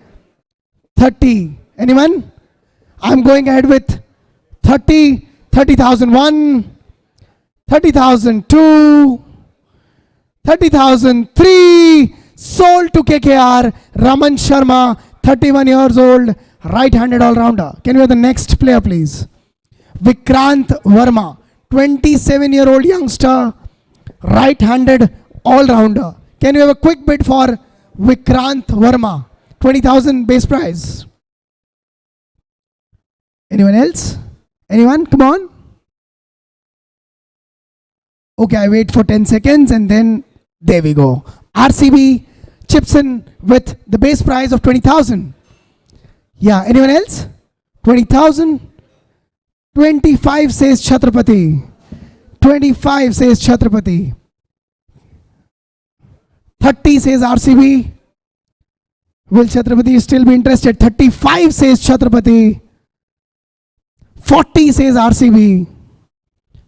30. Anyone? I'm going ahead with 30. 30,001. 30,002. 30,003. Sold to KKR. Raman Sharma, 31 years old, right-handed all-rounder. Can we have the next player, please? Vikrant Verma, 27-year-old youngster, right-handed all-rounder. Can we have a quick bid for Vikrant Verma? 20,000 base price. Anyone else? Anyone? Come on. Okay, I wait for 10 seconds and then there we go. RCB chips in with the base price of 20,000. Yeah, anyone else? 20,000. 25 says Chhatrapati. 25 says Chhatrapati. 30 says RCB. Will Chhatrapati still be interested? 35 says Chhatrapati. 40 says RCB.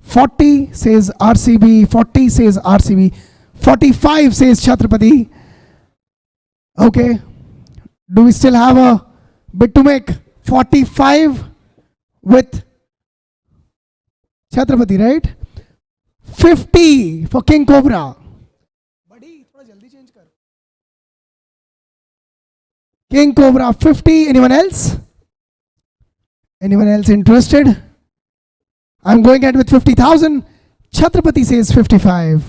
40 says RCB. 40 says RCB. 45 says Chhatrapati. Okay. Do we still have a bid to make? 45 with Chhatrapati, right? 50 for King Cobra. King Cobra 50. Anyone else? Anyone else interested? I'm going ahead with 50,000. Chhatrapati says 55.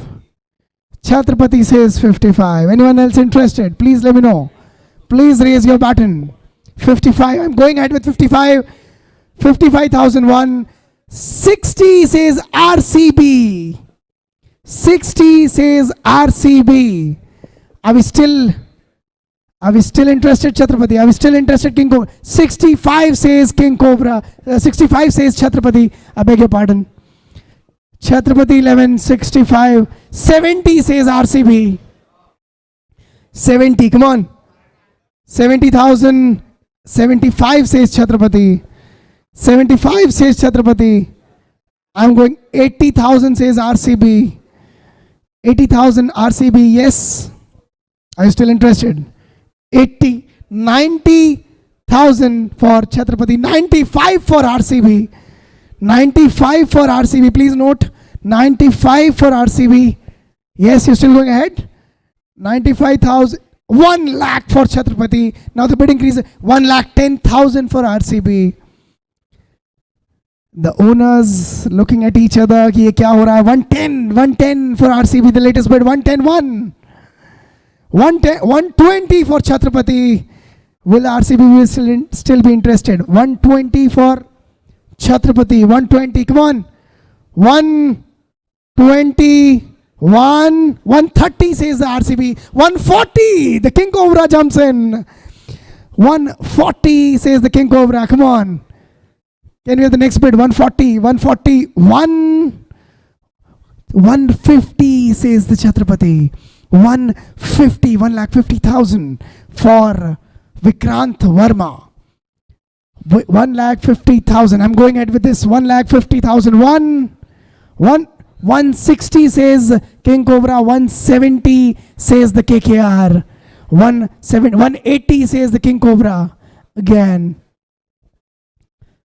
Chhatrapati says 55. Anyone else interested? Please let me know. Please raise your button. 55. I'm going ahead with 55. 55,001. 60 says RCB. 60 says RCB. Are we still interested, Chhatrapati? Are we still interested, King Cobra? 65 says King Cobra. 65 says Chhatrapati. I beg your pardon. Chhatrapati 11, 65. 70 says RCB. 70, come on. 70,000. 75 says Chhatrapati. 75 says Chhatrapati. I'm going 80,000 says RCB. 80,000 RCB, yes. Are you still interested? 80, 90,000 for Chhatrapati. 95 for RCB. 95 for RCB. Please note, 95 for RCB. Yes, you're still going ahead. 95,000. 1 lakh for Chhatrapati. Now the bid increase. 1,10,000 for RCB. The owners looking at each other कि ये क्या हो रहा है. 110 for RCB, the latest bid. 110 120 for Chhatrapati. Will RCB will still be interested? 120 for Chhatrapati. 120, come on. 120, 130 says the RCB. 140, the King Cobra jumps in. 140 says the King Cobra, come on. Can we have the next bid? 140, 140, 150 says the Chhatrapati. 150, 150,000 for Vikrant Verma. 150,000. I'm going ahead with this. 150,000. 160 says King Cobra. 170 says the KKR. 180 says the King Cobra. Again.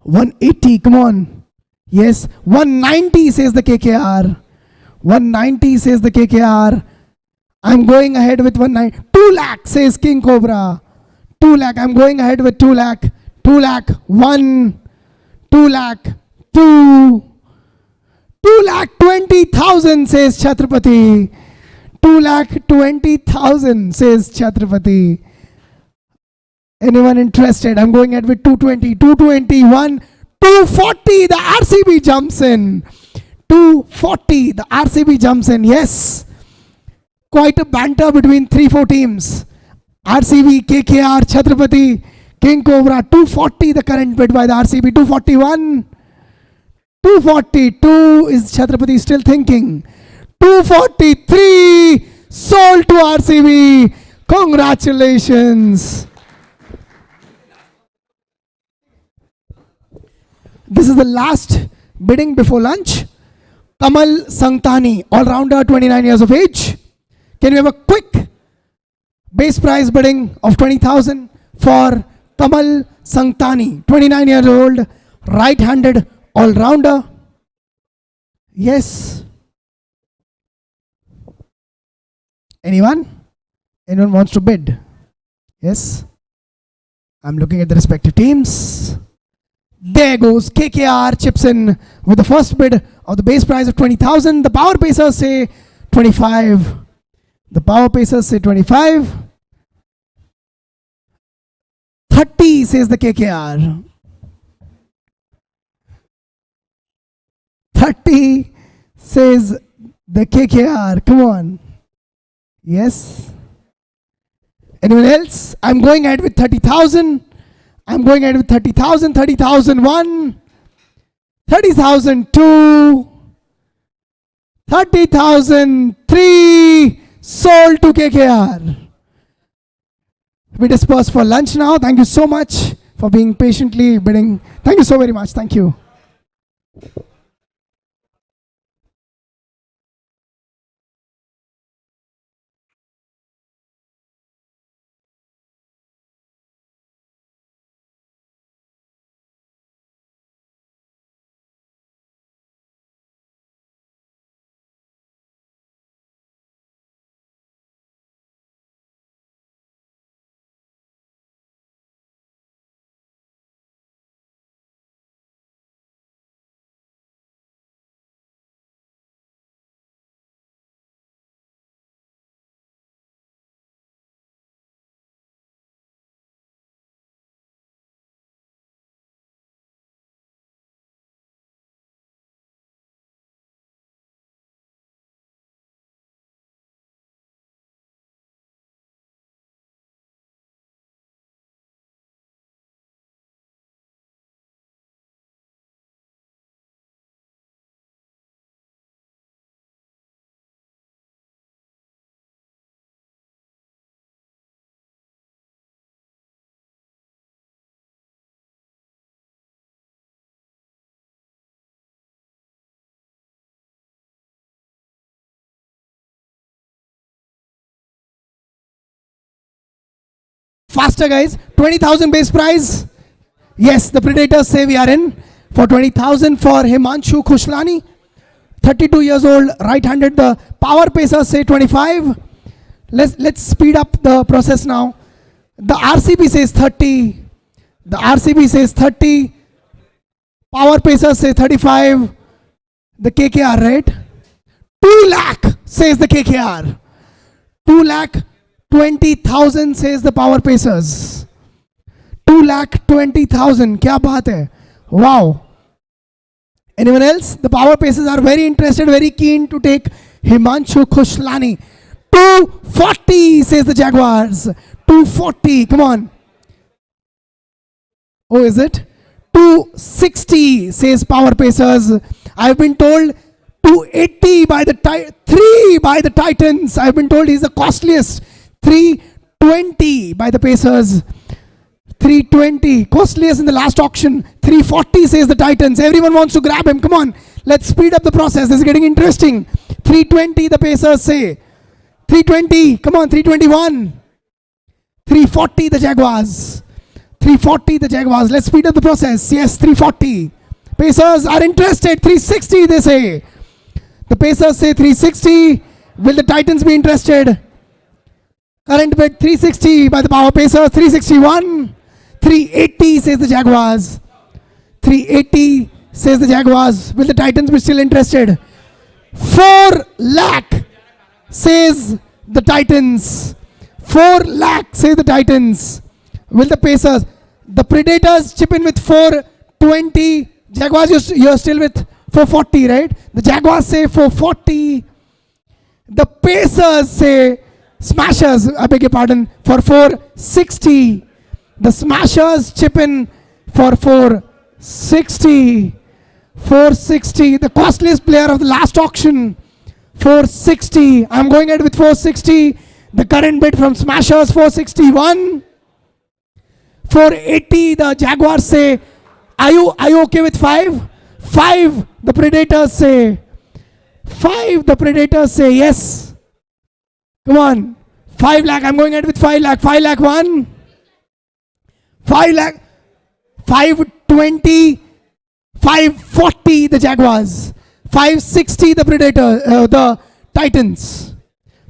180. Come on. Yes. 190 says the KKR. 190 says the KKR. I'm going ahead with 190. 2 lakh says King Cobra. 2 lakh. I'm going ahead with 2 lakh. 2 lakh. 1. 2 lakh. 2. 2 lakh 20,000 says Chhatrapati. 2 lakh 20,000 says Chhatrapati. Anyone interested? I'm going ahead with 220. 221. 240. The RCB jumps in. 240. The RCB jumps in. Yes. Quite a banter between 3-4 teams. RCB, KKR, Chhatrapati, King Cobra. 240 the current bid by the RCB. 241. 242 is Chhatrapati still thinking. 243 sold to RCB. Congratulations. This is the last bidding before lunch. Kamal Sangtani, all-rounder, 29 years of age. Can we have a quick base price bidding of 20,000 for Kamal Sangtani, 29 years old, right-handed all-rounder. Yes. Anyone? Anyone wants to bid? Yes. I'm looking at the respective teams. There goes KKR chips in with the first bid of the base price of 20,000. The power pacers say 25. The power pacers say 25. 30 says the KKR. 30 says the KKR. Come on. Yes. Anyone else? I'm going ahead with 30,000. I'm going ahead with 30,000. 30,001. 30,002. 30,003. Sold to KKR. We disperse for lunch now. Thank you so much for being patiently bidding. Thank you so very much. Thank you. Faster guys, 20,000 base prize. Yes, the Predators say we are in for 20,000 for Himanshu Khushlani, 32 years old, right-handed. The power pacers say 25. Let's speed up the process now. The RCB says 30. The RCB says 30. Power Pacers say 35. The KKR, right? 2 lakh says the KKR. 2 lakh 20,000 says the Power Pacers. 2 lakh 20,000. Kya baat hai? Wow. Anyone else? The Power Pacers are very interested, very keen to take Himanshu Khushlani. 240 says the Jaguars. 240. Come on. Oh, is it? 260 says Power Pacers. I've been told 280 by the 3 by the Titans. I've been told he's the costliest. 320 by the Pacers. 320 costliest in the last auction. 340 says the Titans. Everyone wants to grab him. Come on, let's speed up the process. This is getting interesting. 320 the Pacers say. 320. Come on, 321. 340 the Jaguars. 340 the Jaguars. Let's speed up the process. Yes, 340. Pacers are interested. 360 they say. The Pacers say 360. Will the Titans be interested? Current bid 360 by the Power Pacers. 361. 380 says the Jaguars. 380 says the Jaguars. Will the Titans be still interested? 4 lakh says the Titans. 4 lakh says the Titans. Will the Pacers? The Predators chip in with 420. Jaguars, you're still with 440, right? The Jaguars say 440. The Pacers say, Smashers, I beg your pardon, for 460. The Smashers chip in for 460. 460. The costliest player of the last auction. 460. I'm going ahead with 460. The current bid from Smashers 461. 480. The Jaguars say, are you okay with 5? 5. The Predators say. 5. The Predators say yes. Come on. 5 lakh. I'm going ahead with 5 lakh. 5 lakh 1. 5 lakh. 520. 540 the Jaguars. 560 the the Titans.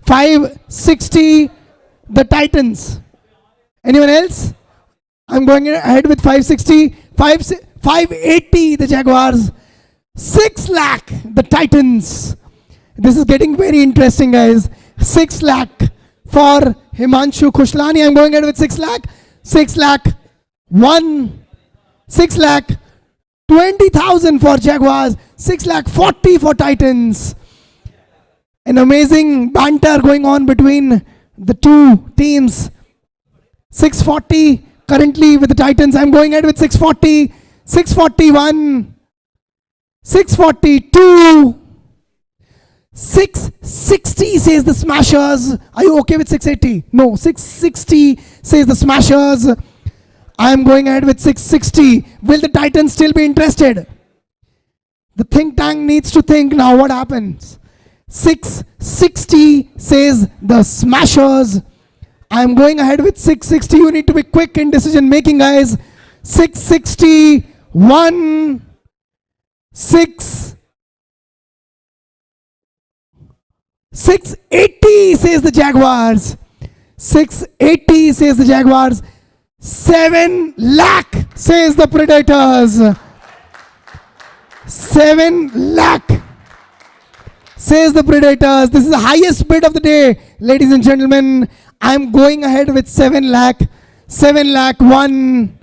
560 the Titans. Anyone else? I'm going ahead with 560. 580 the Jaguars. 6 lakh the Titans. This is getting very interesting, guys. 6 lakh for Himanshu Khushlani. I'm going ahead with 6 lakh. 6 lakh 1. 6 lakh 20,000 for Jaguars. 6 lakh 40 for Titans. An amazing banter going on between the two teams. 640 currently with the Titans. I'm going ahead with 640. 641. 642. 660 says the Smashers. Are you okay with 680? No, 660 says the Smashers. I'm going ahead with 660. Will the Titans still be interested? The think tank needs to think now what happens. 660 says the Smashers. I'm going ahead with 660. You need to be quick in decision making, guys. 661. 680 says the Jaguars. 680 says the Jaguars. 7 lakh says the Predators. 7 lakh says the Predators. This is the highest bid of the day, ladies and gentlemen. I'm going ahead with 7 lakh. 7 lakh 1.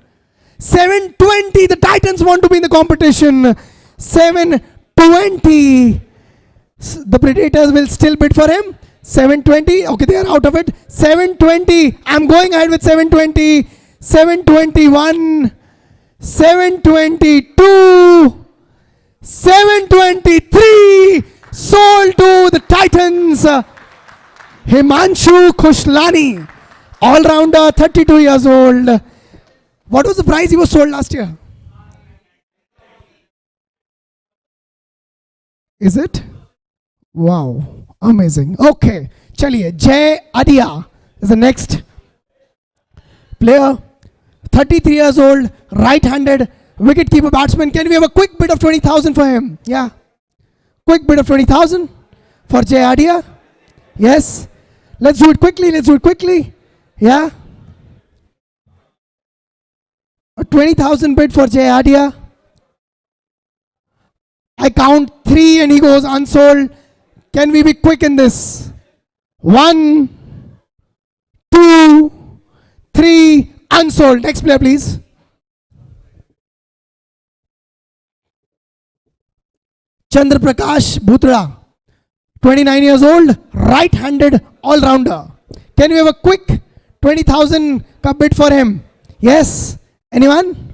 720. The Titans want to be in the competition. 720. The Predators will still bid for him. 720. Okay, they are out of it. 720. I'm going ahead with 720. 721. 722. 723. Sold to the Titans. Himanshu Khushlani, all-rounder, 32 years old. What was the price he was sold last year? Is it? Wow, amazing. Okay, chaliye. Jay Adia is the next player. 33 years old, right-handed, wicket-keeper batsman. Can we have a quick bid of 20,000 for him? Yeah. Quick bid of 20,000 for Jay Adia. Yes. Let's do it quickly. Let's do it quickly. Yeah. A 20,000 bid for Jay Adia. I count 3 and he goes unsold. Can we be quick in this? 1, 2, 3, unsold. Next player, please. Chandra Prakash Bhutra, 29 years old, right-handed all-rounder. Can we have a quick 20,000 ka bid for him? Yes? Anyone?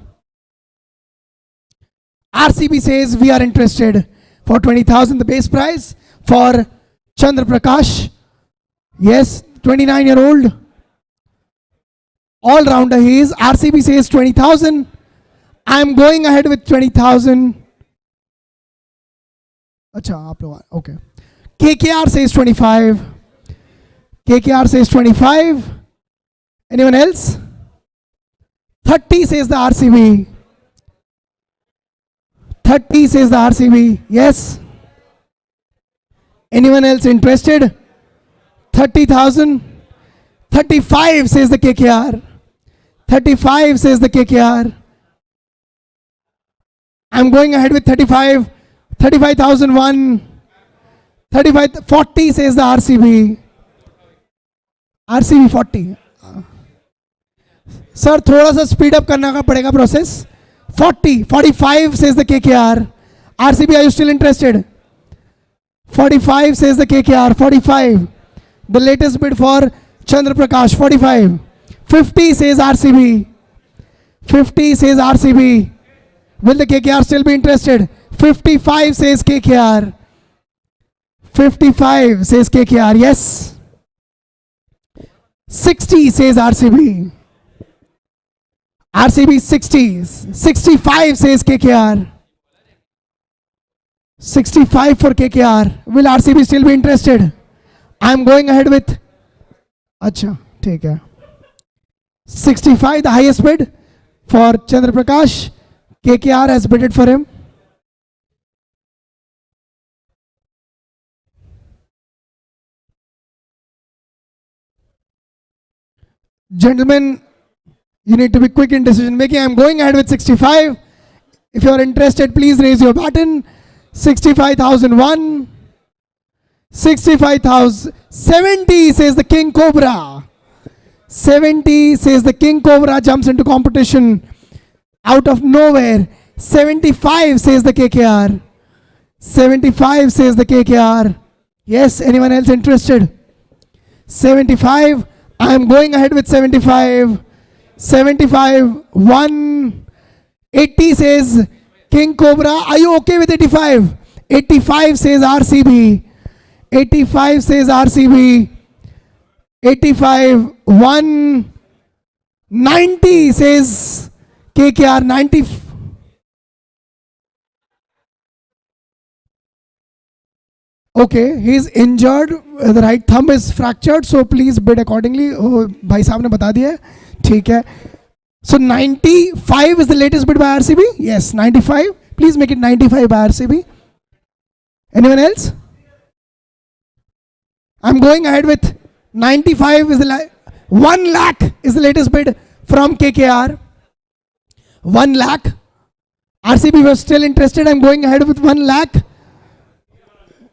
RCB says we are interested for 20,000, the base price for Chandra Prakash. Yes, 29-year-old. All-rounder he is. RCB says 20,000. I am going ahead with 20,000. Acha, aap log, okay. KKR says 25. KKR says 25. Anyone else? 30 says the RCB. 30 says the RCB. Yes. Anyone else interested? 30,000. 35 says the KKR. 35 says the KKR. I'm going ahead with 35. 35,001. 40 says the RCB. RCB 40. Sir, थोड़ा सा speed up करना का पड़ेगा process. 40, 45 says the KKR. RCB, are you still interested? 45 says the KKR. 45. The latest bid for Chandra Prakash. 45. 50 says RCB. 50 says RCB. Will the KKR still be interested? 55 says KKR. 55 says KKR. Yes. 60 says RCB. RCB 60. 65 says KKR. 65 for KKR. Will RCB still be interested? I am going ahead with. Acha, take care. 65, the highest bid for Chandra Prakash. KKR has bidded for him. Gentlemen, you need to be quick in decision making. I'm going ahead with 65. If you are interested, please raise your button. 65,001. 65,000. 70 says the King Cobra. 70 says the King Cobra jumps into competition out of nowhere. 75 says the KKR. 75 says the KKR. Yes, anyone else interested? 75. I am going ahead with 75. 75. 1. 80 says King Cobra. Are you okay with 85? 85 says RCB. 85 says RCB. 85. 1. 90 says KKR. 90. Okay, he is injured. The right thumb is fractured, so please bid accordingly. Oh, भाई साहब ने बता दिया है. ठीक है. So 95 is the latest bid by RCB. Yes, 95. Please make it 95 by RCB. Anyone else? I'm going ahead with 95 is the 1 lakh is the latest bid from KKR. 1 lakh. RCB was still interested. I'm going ahead with 1 lakh.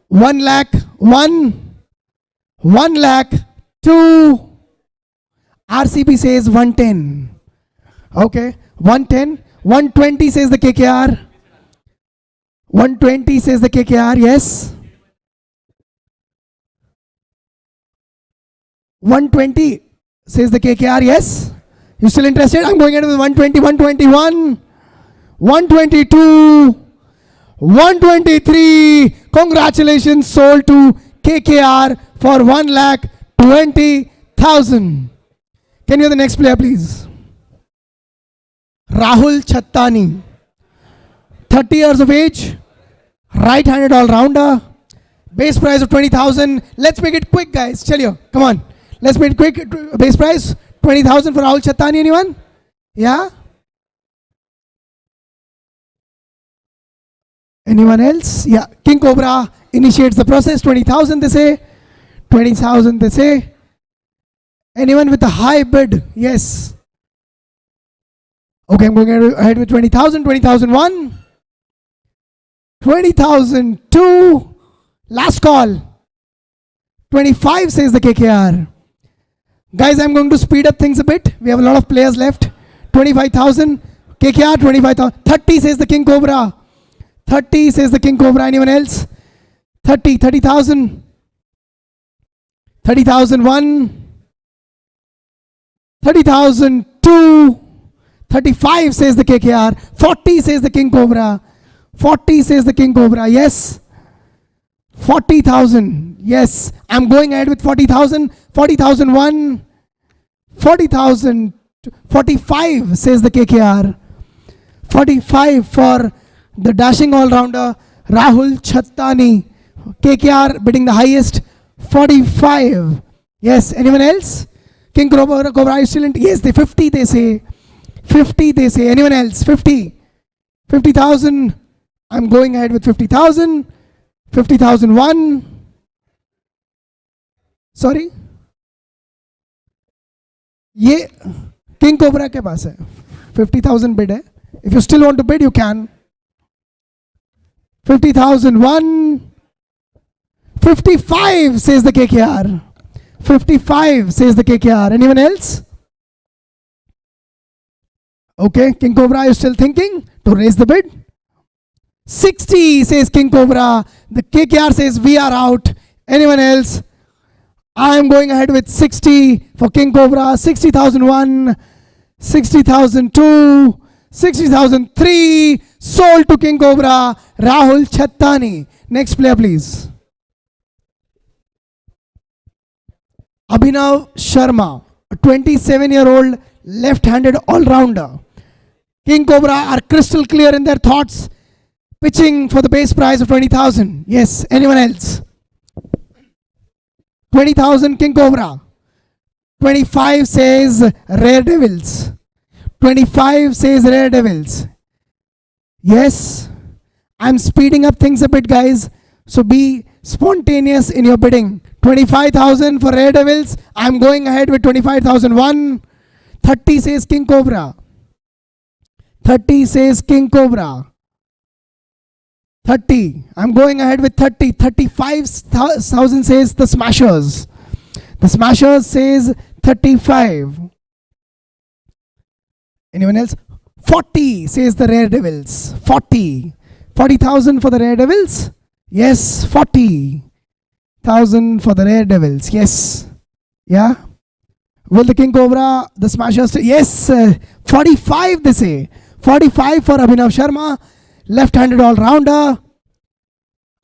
1 lakh. 1 lakh. 2. RCB says 110. Okay. 110. 120 says the KKR. 120 says the KKR. Yes. 120 says the KKR. Yes. You still interested? I'm going ahead with 120, 121, 122, 123. Congratulations, sold to KKR for 1,20,000. Can you have the next player, please? Rahul Chattani, 30 years of age, right-handed all-rounder, base price of 20,000. Let's make it quick, guys. Chaliyo, come on. Let's make it quick. Base price 20,000 for Rahul Chattani. Anyone? Yeah? Anyone else? Yeah. King Cobra initiates the process. 20,000 they say. 20,000 they say. Anyone with a high bid? Yes. Okay, I'm going ahead with 20,000. 20,001. 20,000. 2. Last call. 25 says the KKR. Guys, I'm going to speed up things a bit. We have a lot of players left. 25,000. KKR 25,000. 30 says the King Cobra. 30 says the King Cobra. Anyone else? 30,000. 30,001. 30,002. 35 says the KKR. 40 says the King Cobra. 40 says the King Cobra. Yes. 40,000. Yes. I'm going ahead with 40,000. 40,001. 40,000. 45 says the KKR. 45 for the dashing all-rounder Rahul Chattani. KKR bidding the highest. 45. Yes. Anyone else? King Cobra is still in. Yes, they 50 they say. 50 they say. Anyone else? 50. 50,000. I'm going ahead with 50,000. 50,001. Sorry. ये king cobra के पास है 50,000 bid है. If you still want to bid, you can. 50,001. 55 says the KKR. 55 says the KKR. Anyone else? Okay, King Cobra, are you still thinking to raise the bid? 60 says King Cobra. The KKR says we are out. Anyone else? I am going ahead with 60 for King Cobra. 60,001, 60,002, 60,003. Sold to King Cobra. Rahul Chattani. Next player, please. Abhinav Sharma, a 27-year-old left-handed all-rounder. King Cobra are crystal clear in their thoughts, pitching for the base price of 20,000. Yes, anyone else? 20,000 King Cobra. 25 says Rare Devils. 25 says Rare Devils. Yes, I'm speeding up things a bit, guys. So be spontaneous in your bidding. 25,000 for Rare Devils. I'm going ahead with 25,001. 30 says King Cobra. 30 says King Cobra. 30. I'm going ahead with 30. 35,000 says the Smashers. The Smashers says 35. Anyone else? 40 says the Rare Devils. 40. 40,000 for the Rare Devils. Yes, 40,000 for the Rare Devils. Yes. Yeah. Will the King Cobra, the Smashers? Yes. 45 they say. 45 for Abhinav Sharma. Left-handed all-rounder.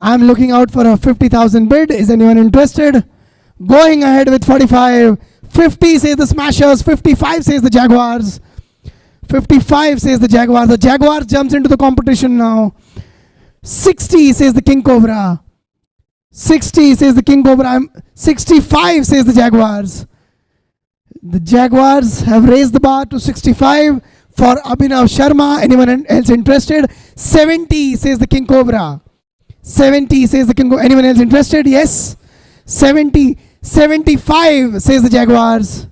I'm looking out for a 50,000 bid. Is anyone interested? Going ahead with 45. 50 says the Smashers. 55 says the Jaguars. 55 says the Jaguars. The Jaguars jumps into the competition now. 60 says the King Cobra. 60 says the King Cobra. 65 says the Jaguars. The Jaguars have raised the bar to 65 for Abhinav Sharma. Anyone else interested? 70 says the King Cobra. 70 says the King Cobra. Anyone else interested? Yes. 70. 75 says the Jaguars.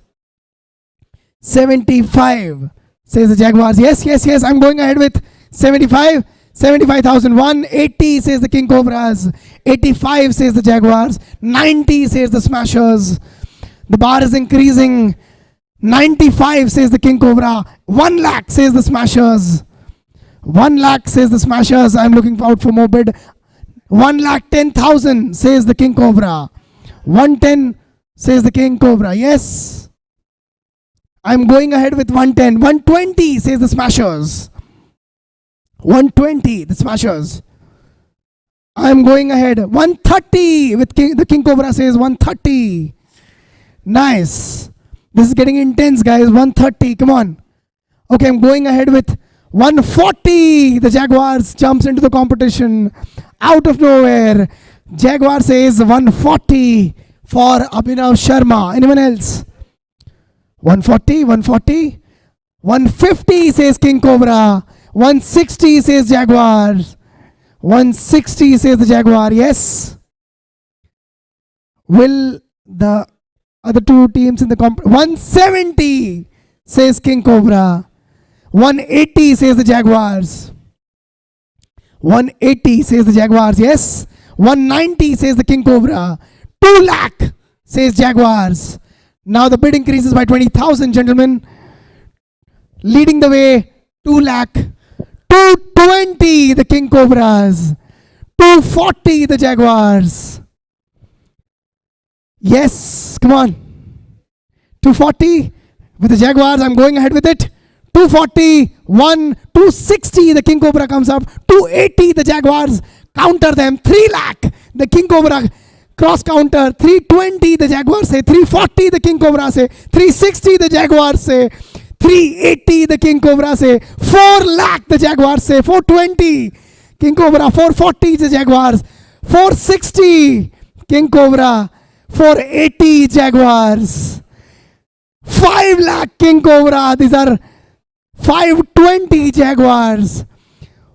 75 says the Jaguars. Yes, yes, yes. I'm going ahead with 75. 75,001. 80 says the King Cobras. 85 says the Jaguars. 90 says the Smashers. The bar is increasing. 95 says the King Cobra. 1 lakh says the Smashers. 1 lakh says the Smashers. I'm looking out for more bid. 1,10,000 says the King Cobra. 110 says the King Cobra. Yes. I'm going ahead with 110. 120 says the Smashers. 120 the Smashers. I'm going ahead. 130 with the King Cobra says 130. Nice. This is getting intense, guys. 130. Come on. Okay, I'm going ahead with 140. The Jaguars jumps into the competition out of nowhere. Jaguar says 140 for Abhinav Sharma. Anyone else? 140, 140. 150 says King Cobra. 160 says Jaguars. 160 says the Jaguar. Yes. Will the other two teams in the 170 says King Cobra. 180 says the Jaguars. 180 says the Jaguars. Yes. 190 says the King Cobra. 2 lakh says Jaguars. Now the bid increases by 20,000, gentlemen. Leading the way, 2 lakh. 220 the King Cobras. 240 the Jaguars. Yes, come on. 240 with the Jaguars. I'm going ahead with it. 240, 260 the King Cobra comes up. 280 the Jaguars. Counter them. 3 lakh the King Cobra. Cross counter. 320 the Jaguars say. 340 the King Cobra say. 360 the Jaguars say. 380 the King Cobra say. 4 lakh the Jaguars say. 420 King Cobra. 440 the Jaguars. 460 King Cobra. 480 Jaguars. 5 lakh King Cobra. These are 520 Jaguars.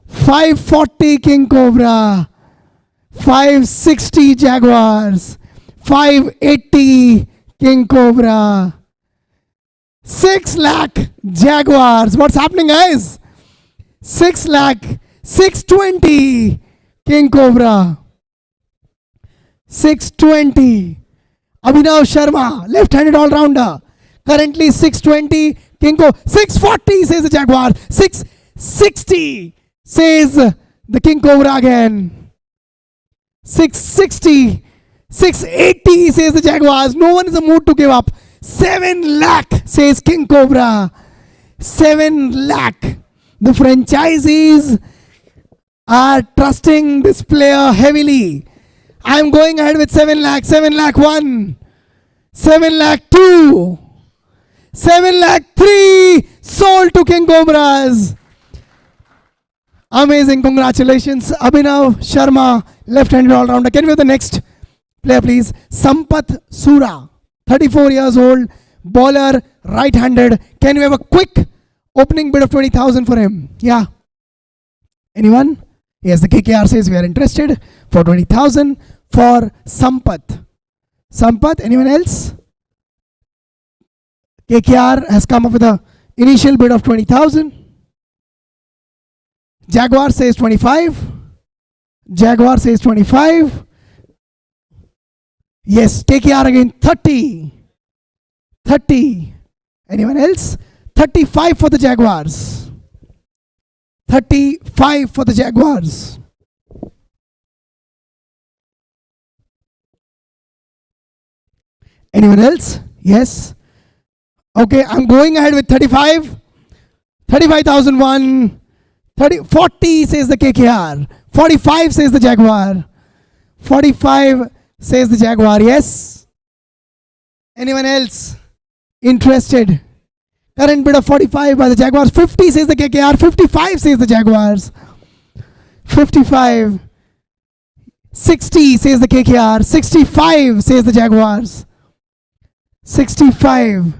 540 King Cobra. 560 Jaguars. 580 King Cobra. 6 lakh Jaguars. What's happening, guys? 6 lakh. 620 King Cobra. 620. Abhinav Sharma, left-handed all-rounder. Currently 620. King Cobra. 640 says the Jaguar. 660 says the King Cobra again. 660. 680 says the Jaguars. No one is in the mood to give up. 7 lakh says King Cobra. 7 lakh. The franchisees are trusting this player heavily. I'm going ahead with 7 lakh. 7 lakh 1. 7 lakh 2. 7 lakh 3. Sold to King Cobras. Amazing. Congratulations. Abhinav Sharma, left-handed all-rounder. Can we have the next player, please? Sampath Sura, 34 years old, bowler, right-handed. Can we have a quick opening bid of 20,000 for him? Yeah. Anyone? Yes, the KKR says we are interested for 20,000 for Sampath. Sampath, anyone else? KKR has come up with a initial bid of 20,000. Jaguar says 25. Jaguar says 25. Yes, KKR again 30. 30. Anyone else? 35 for the Jaguars. 35 for the Jaguars. Anyone else? Yes. Okay, I'm going ahead with 35. 35,001. 40 says the KKR. 45 says the Jaguar. 45 says the Jaguar. Yes. Anyone else interested? Current bid of 45 by the Jaguars. 50 says the KKR. 55 says the Jaguars. 55. 60 says the KKR. 65 says the Jaguars. 65.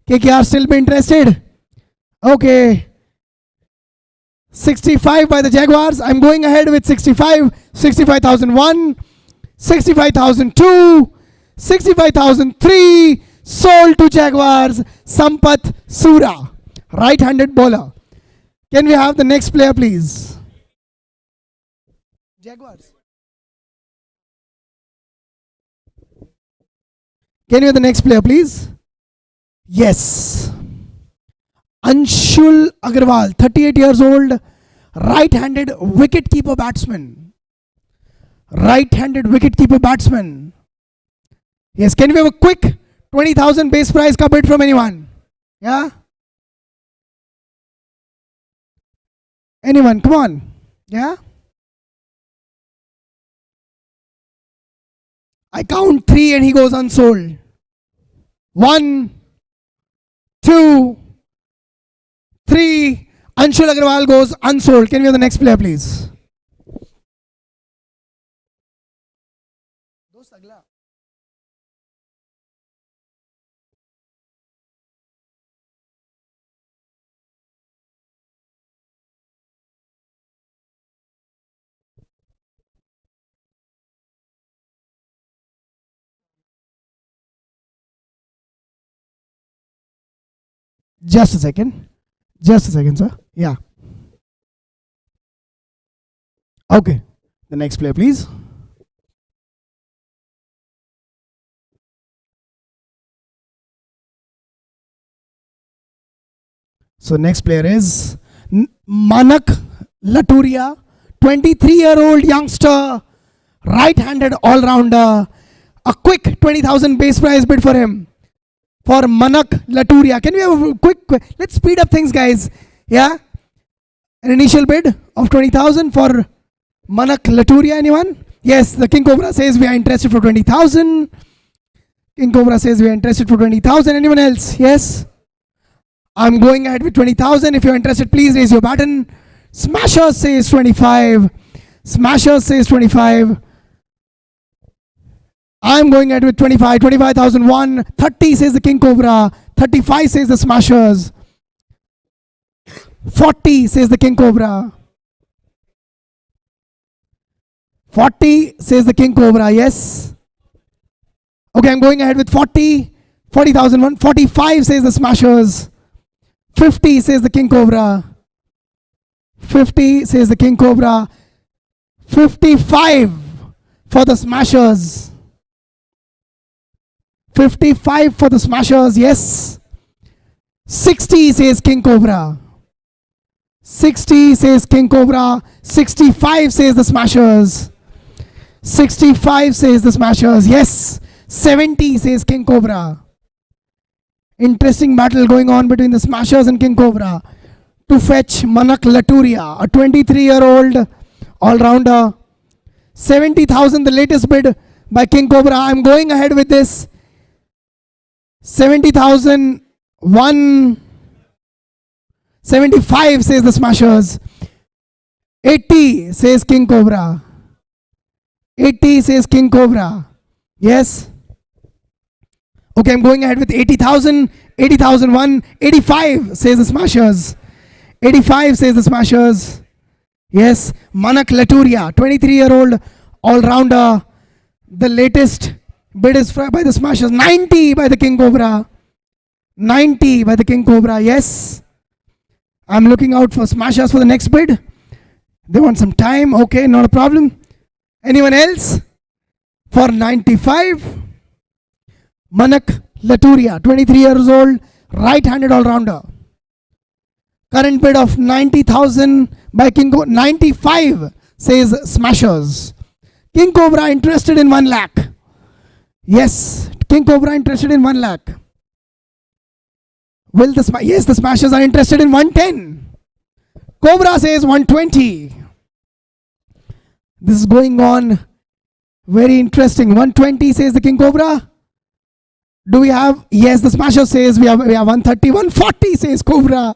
KKR still be interested? Okay. 65 by the Jaguars. I'm going ahead with 65. 65,001. 65,002. 65,003. Sold to Jaguars. Sampath Sura, right-handed bowler. Can we have the next player, please? Jaguars. Can we have the next player, please? Yes. Anshul Agarwal, 38 years old, right-handed wicket-keeper batsman. Right-handed wicket-keeper batsman. Yes, can we have a quick 20,000 base price ka bid from anyone? Yeah? Anyone? Come on. Yeah? I count 3 and he goes unsold. 1, 2, 3. Anshul Agarwal goes unsold. Can we have the next player, please? Just a second. Just a second, sir. Yeah. Okay. The next player, please. So next player is Manak Laturia, 23-year-old youngster, right-handed all-rounder. A quick 20,000 base prize bid for him. For Manak Laturia. Can we have a quick, let's speed up things, guys. Yeah? An initial bid of 20,000 for Manak Laturia, anyone? Yes, the King Cobra says we are interested for 20,000. King Cobra says we are interested for 20,000. Anyone else? Yes? I'm going ahead with 20,000. If you're interested, please raise your button. Smasher says 25. Smasher says 25. I'm going ahead with 25. 25,001. 30 says the King Cobra. 35 says the Smashers. 40 says the King Cobra. 40 says the King Cobra. Yes. Okay, I'm going ahead with 40. 40,001. 45 says the Smashers. 50 says the King Cobra. 50 says the King Cobra. 55 for the Smashers. 55 for the Smashers, yes. 60 says King Cobra. 60 says King Cobra. 65 says the Smashers. 65 says the Smashers, yes. 70 says King Cobra. Interesting battle going on between the Smashers and King Cobra to fetch Manak Laturia, a 23-year-old all-rounder. 70,000, the latest bid by King Cobra. I'm going ahead with this. 70,000, 175 says the Smashers. 80 says King Cobra. 80 says King Cobra. Yes. Okay, I'm going ahead with 80,000, 80,001, 85 says the Smashers. 85 says the Smashers. Yes, Manak Laturia, 23-year-old all-rounder. The latest bid is by the Smashers. 90 by the King Cobra. 90 by the King Cobra, yes. I'm looking out for Smashers for the next bid. They want some time, okay, not a problem. Anyone else? For 95. Manak Laturia, 23 years old, right-handed all-rounder. Current bid of 90,000 by King Cobra. 95 says Smashers. King Cobra interested in 1 lakh. Yes, King Cobra interested in 1 lakh. Will the yes, the Smashers are interested in 110. Cobra says 120. This is going on very interesting. 120 says the King Cobra. Do we have? Yes, the Smasher says we have 130. 140 says Cobra.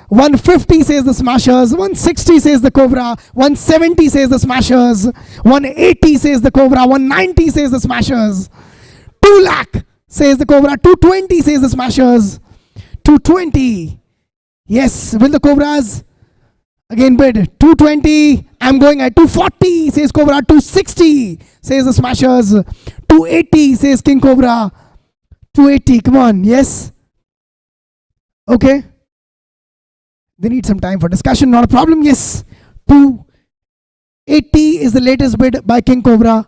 150 says the Smashers. 160 says the Cobra. 170 says the Smashers. 180 says the Cobra. 190 says the Smashers. 2 lakh says the Cobra. 220 says the Smashers. 220. Yes, will the Cobras again bid? 220. I'm going at 240 says Cobra. 260 says the Smashers. 280 says King Cobra. 280. Come on. Yes. Okay. They need some time for discussion. Not a problem. Yes. 280 is the latest bid by King Cobra.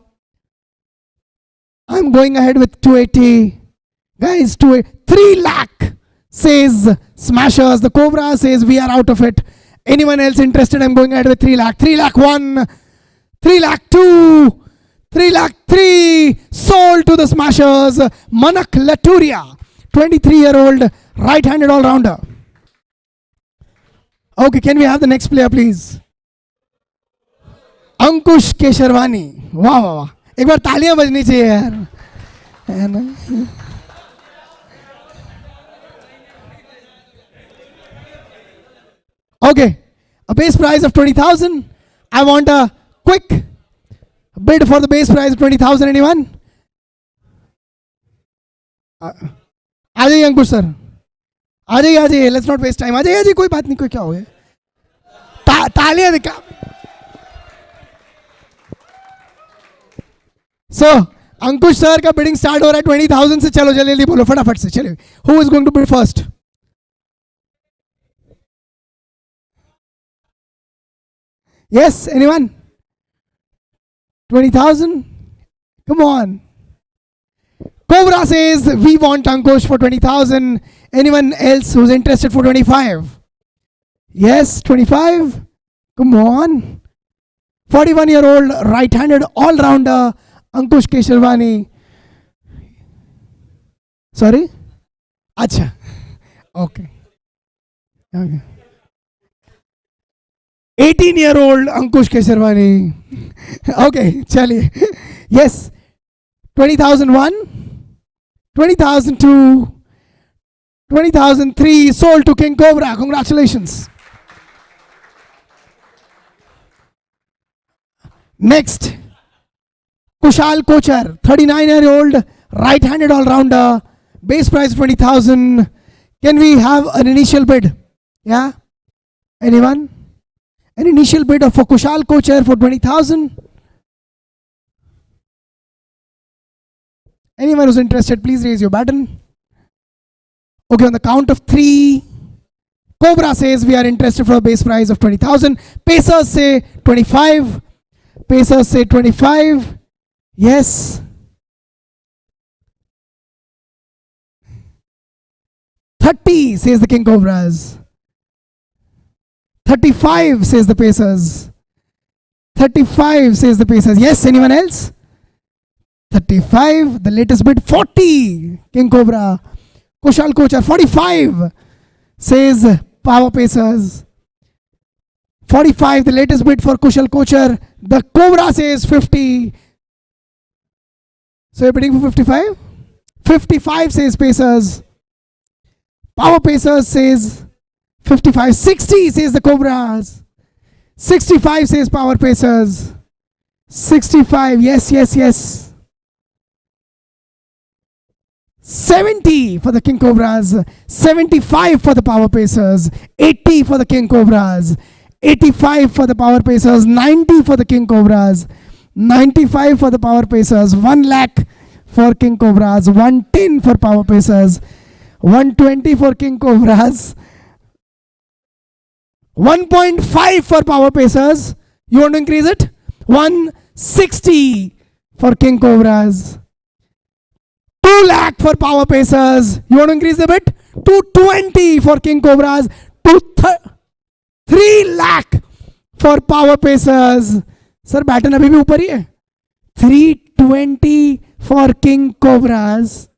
I'm going ahead with 280. Guys, 3 lakh says Smashers. The Cobra says we are out of it. Anyone else interested? I'm going ahead with 3 lakh. 3 lakh 1. 3 lakh 2. 3 lakh 3. Sold to the Smashers. Manak Laturia, 23-year-old right-handed all-rounder. Okay, can we have the next player, please? अंकुश केशरवानी. वाह वाह वाह, एक बार तालियां बजनी चाहिए यार, है ना? Okay, a base price of 20,000. I want a quick bid for the base price of 20,000. Anyone? आ जाइए अंकुश सर, आ जाइए. Let's not waste time. आ जाइए, कोई बात नहीं, कोई क्या हो गया. तालियां दिखा. So अंकुश सर का बिडिंग स्टार्ट हो रहा है 20,000 से. चलो जल्दी बोलो फटाफट से. चलिए, who is going to bid first? Yes, anyone? 20,000? Come on. Cobra says we want Ankush for 20,000. Anyone else who's interested for 25? Yes, 25. Come on. 41-year-old right-handed all-rounder Ankush Kesharwani. Sorry? Acha. Okay. 18-year-old Ankush Kesharwani. Okay, chaliye. Yes. 20,001, 20,002, 20,003 sold to King Cobra. Congratulations. Next, Kushal Kochar, 39-year-old right-handed all-rounder, base price 20,000. Can we have an initial bid? Yeah? Anyone? An initial bid for Kushal Kochar for 20,000? Anyone who's interested, please raise your button. Okay, on the count of 3, Cobra says we are interested for a base price of 20,000. Pacers say 25. Pacers say 25. Yes. 30 says the King Cobras. 35 says the Pacers. 35 says the Pacers. Yes, anyone else? 35, the latest bid 40, King Cobra. Kushal Kochar 45 says Power Pacers. 45, the latest bid for Kushal Kochar. The Cobra says 50. So you're bidding for 55? 55 says Pacers. Power Pacers says 55. 60 says the Cobras. 65 says Power Pacers. 65, yes, yes, yes. 70 for the King Cobras, 75 for the Power Pacers, 80 for the King Cobras, 85 for the Power Pacers, 90 for the King Cobras, 95 for the Power Pacers, 1 lakh for King Cobras, 110 for Power Pacers, 120 for King Cobras, 1.5 for Power Pacers. You want to increase it? 160 for King Cobras. 2 lakh for Power Pacers. You want to increase the bit? 220 for King Cobras. 3 lakh for Power Pacers. Sir, baton अभी भी ऊपर ही है. 320 for King Cobras.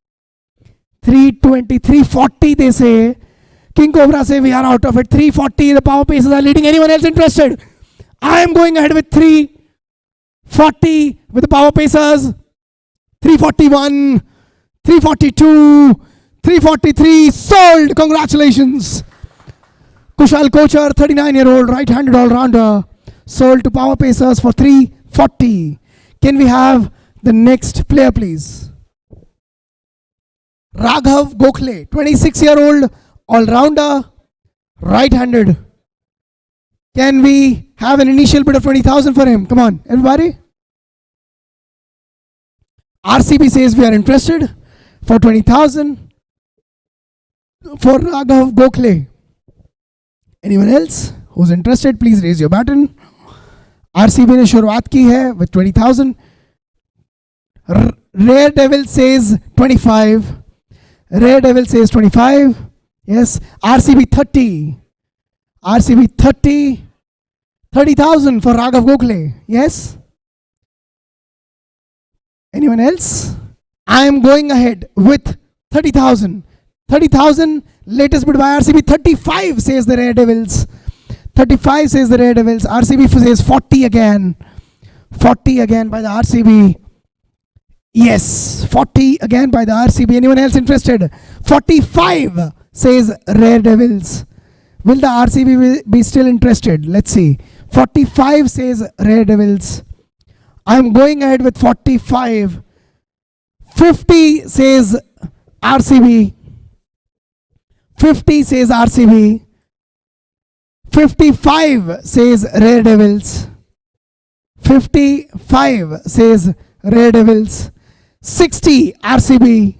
320, 340 they say. King Cobra say we are out of it. 340, the Power Pacers are leading. Anyone else interested? I am going ahead with 340 with the Power Pacers. 341, 342, 343, sold. Congratulations. Kushal Kochar, 39-year-old right-handed all-rounder, sold to Power Pacers for 340. Can we have the next player, please? Raghav Gokhale, 26-year-old all-rounder, right-handed. Can we have an initial bid of 20,000 for him? Come on, everybody. RCB says we are interested for 20,000 for Raghav Gokhale. Anyone else who's interested, please raise your button. RCB ने शुरुआत की है with 20,000. Rare Devil says 25. Rare Devil says 25. Yes. RCB 30. RCB 30. 30,000 for Raghav Gokhale. Yes. Anyone else? I am going ahead with 30,000. 30,000, latest bid by RCB. 35 says the Rare Devils. 35 says the Rare Devils. RCB says 40 again. 40 again by the RCB. Yes, 40 again by the RCB. Anyone else interested? 45 says Rare Devils. Will the RCB be still interested? Let's see. 45 says Rare Devils. I'm going ahead with 45. 50 says RCB. 50 says RCB. 55 says Rare Devils. 55 says Rare Devils. 60 RCB.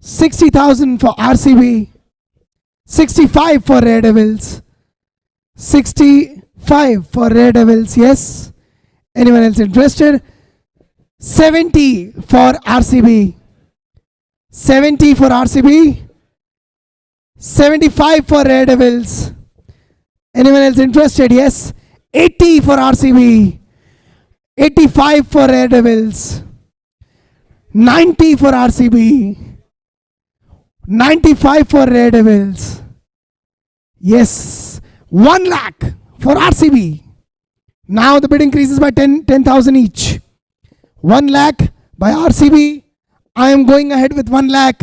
60,000 for RCB. 65 for Rare Devils. 65 65 for Red Devils, yes. Anyone else interested? 70 for RCB. 70 for RCB. 75 for Red Devils. Anyone else interested? Yes. 80 for RCB. 85 for Red Devils. 90 for RCB. 95 for Red Devils. Yes. 1 lakh for RCB. Now the bid increases by 10,000 each. 1 lakh by RCB. I am going ahead with 1 lakh.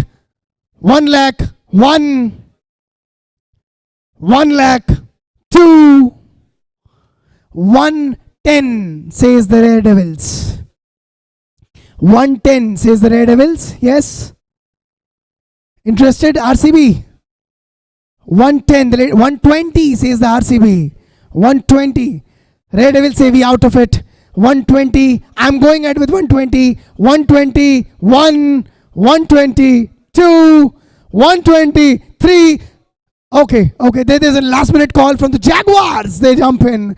1 lakh. 1. 1 lakh. 2. 110 says the Red Devils. 110 says the Red Devils. Yes. Interested? RCB. 110. 120 says the RCB. 120. Red Devils say we out of it. 120. I'm going ahead with 120. 120. 1. 120. 2. 123. Okay. There's a last minute call from the Jaguars. They jump in.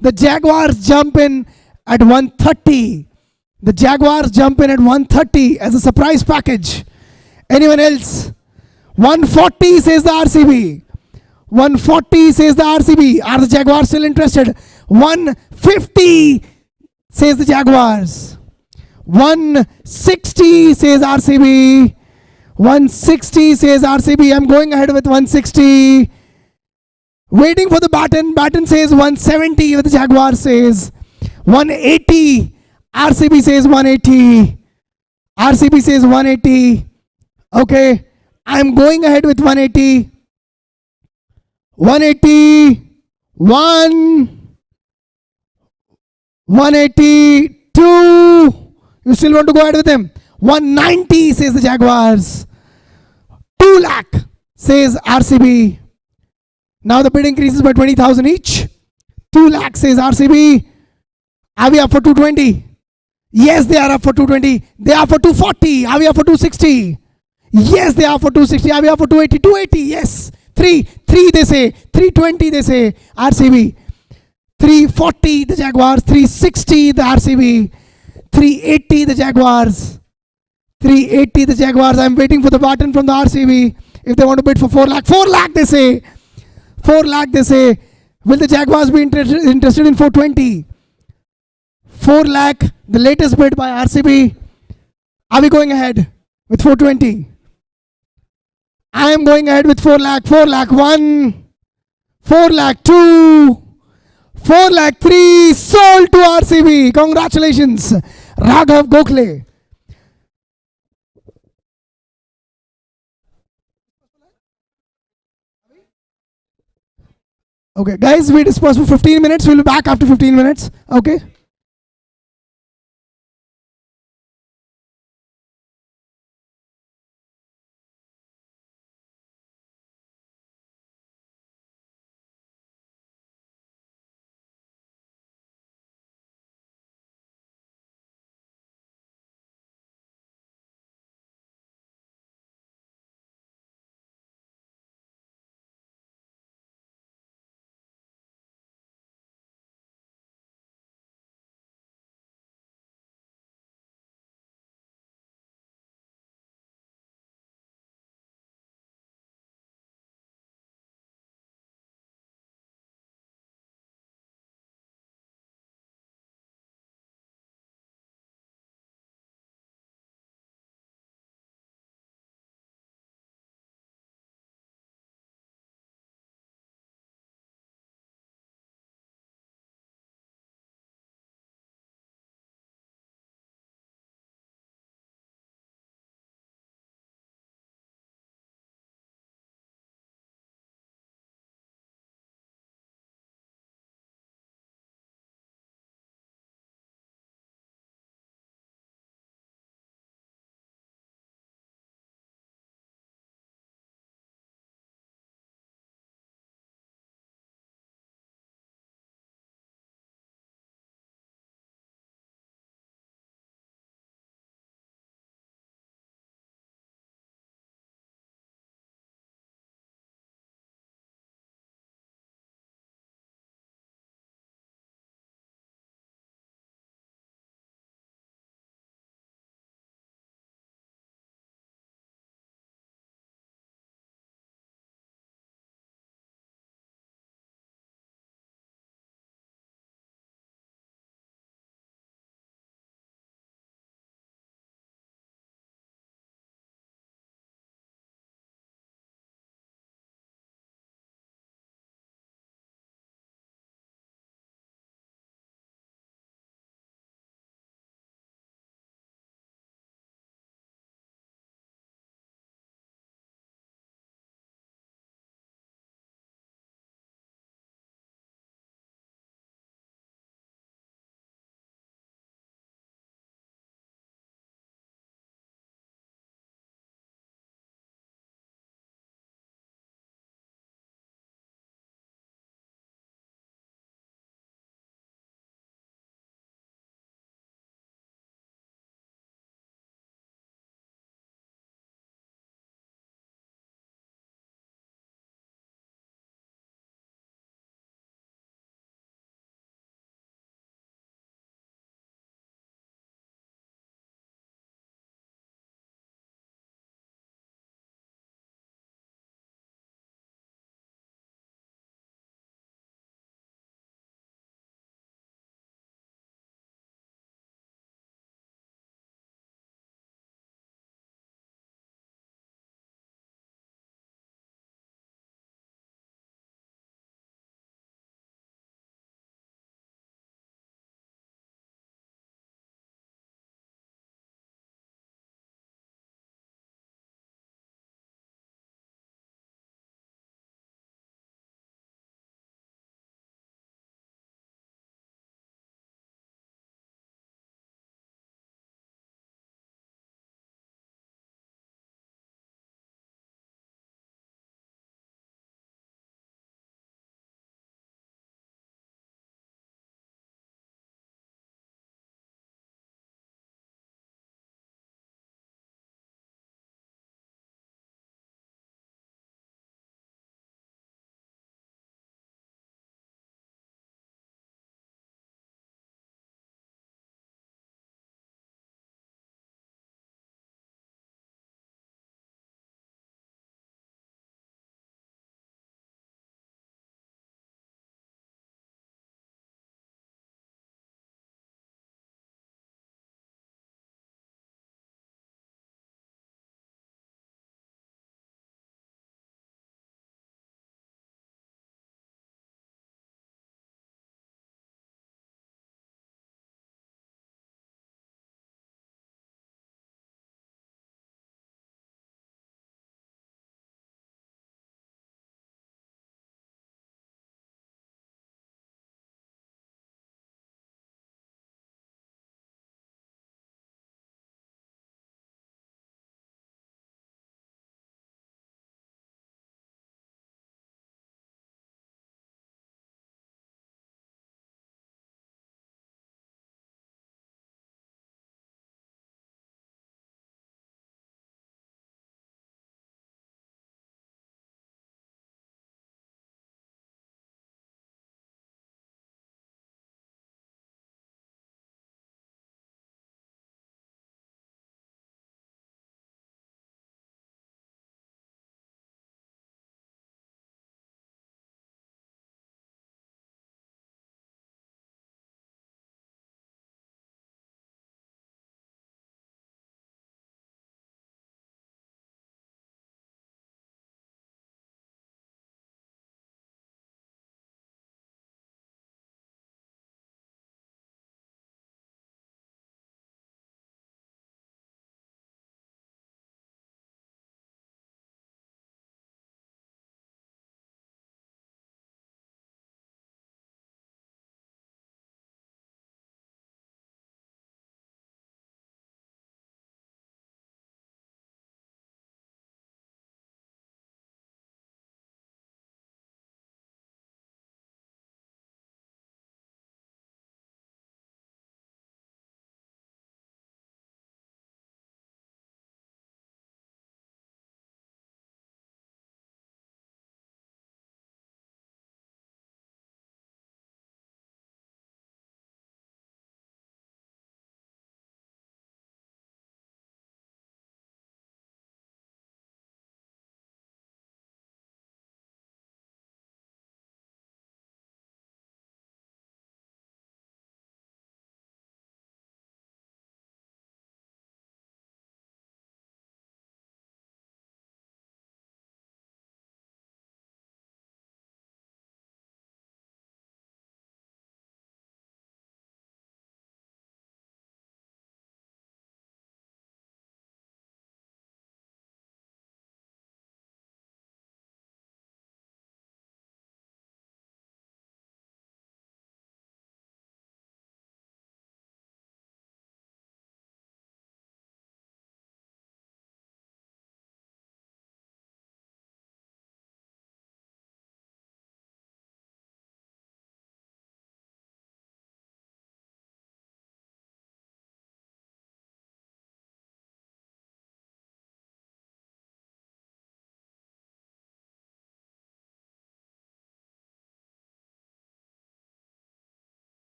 The Jaguars jump in at 130. The Jaguars jump in at 130 as a surprise package. Anyone else? 140 says the RCB. 140 says the RCB. Are the Jaguars still interested? 150 says the Jaguars. 160 says RCB. 160 says RCB. I'm going ahead with 160. Waiting for the baton. Baton says 170. The Jaguar says 180. RCB says 180. RCB says 180. Okay. I'm going ahead with 180. 180. 182. You still want to go ahead with him? 190 says the Jaguars. 2 lakh says RCB. Now the bid increases by 20,000 each. 2 lakh says RCB. Are we up for 220? Yes, they are up for 220. They are for 240. Are we up for 260? Yes, they are for 260. Are we up for 280? 280, yes. 3 they say. 320 they say. RCB. 340 the Jaguars. 360 the RCB. 380 the Jaguars. 380 the Jaguars. I'm waiting for the button from the RCB. If they want to bid for 4 lakh. 4 lakh they say. 4 lakh they say. Will the Jaguars be interested in 420? 4 lakh, the latest bid by RCB. Are we going ahead with 420? I am going ahead with 4 lakh. 4 lakh 1. 4 lakh 2. 4 lakh 3. Sold to RCB. Congratulations, Raghav Gokhale. Okay, guys, we disperse for 15 minutes. We'll be back after 15 minutes. Okay.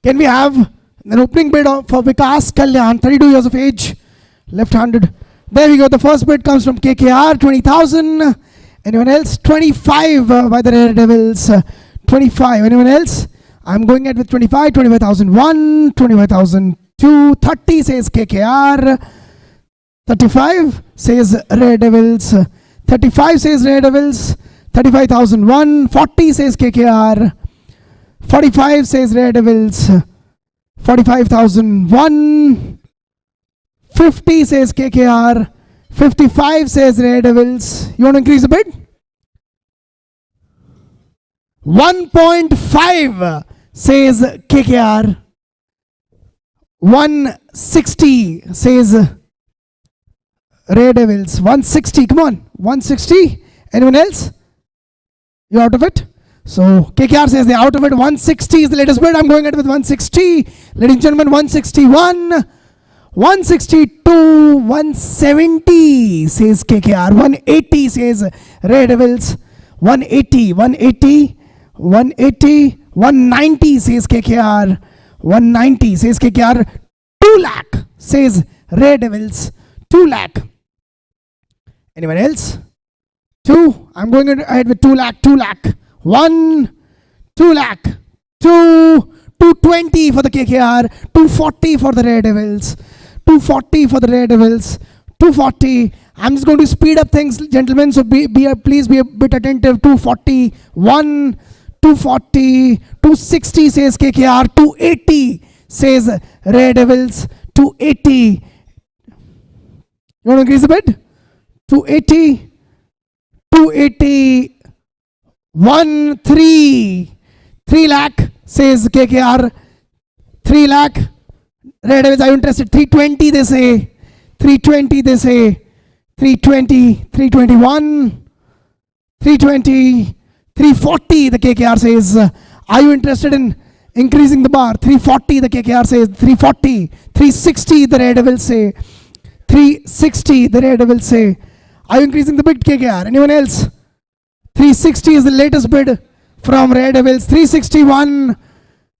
Can we have an opening bid for Vikas Kalyan, 32 years of age, left-handed? There we go. The first bid comes from KKR, 20,000. Anyone else? 25 by the Rare Devils. 25. Anyone else? I'm going ahead with 25. 25,001, 25,002, 30 says KKR. 35 says Rare Devils. 35 says Rare Devils. 35,001. 40 says KKR. 45 says Rare Devils. 45,001. 50 says KKR. 55 says Rare Devils. You want to increase the bid? 1.5 says KKR. 160 says Rare Devils. 160. Come on. 160. Anyone else? You out of it? So KKR says they're out of it. 160 is the latest bid. I'm going ahead with 160. Ladies and gentlemen, 161, 162, 170 says KKR. 180 says Red Devils. 180, 180, 180, 190 says KKR. 190 says KKR. 2 lakh says Red Devils. 2 lakh. Anyone else? 2. I'm going ahead with 2 lakh. 2 lakh. 1, 2 lakh, 2, 220 for the KKR, 240 for the Red Devils, 240 for the Red Devils, 240. I'm just going to speed up things, gentlemen, so please be a bit attentive. 240, 1, 240, 260 says KKR, 280 says Red Devils, 280. You want to increase the bid? 280, 280. 1, 3 lakh says KKR. 3 lakh. Red Devils, are you interested? 320 they say. 320 they say. 320, 321, 320, 340 the KKR says. Are you interested in increasing the bar? 340 the KKR says. 340, 360 the Red Devils say. 360 the Red Devils say. Are you increasing the bid, KKR? Anyone else? 360 is the latest bid from Red Devils. 361,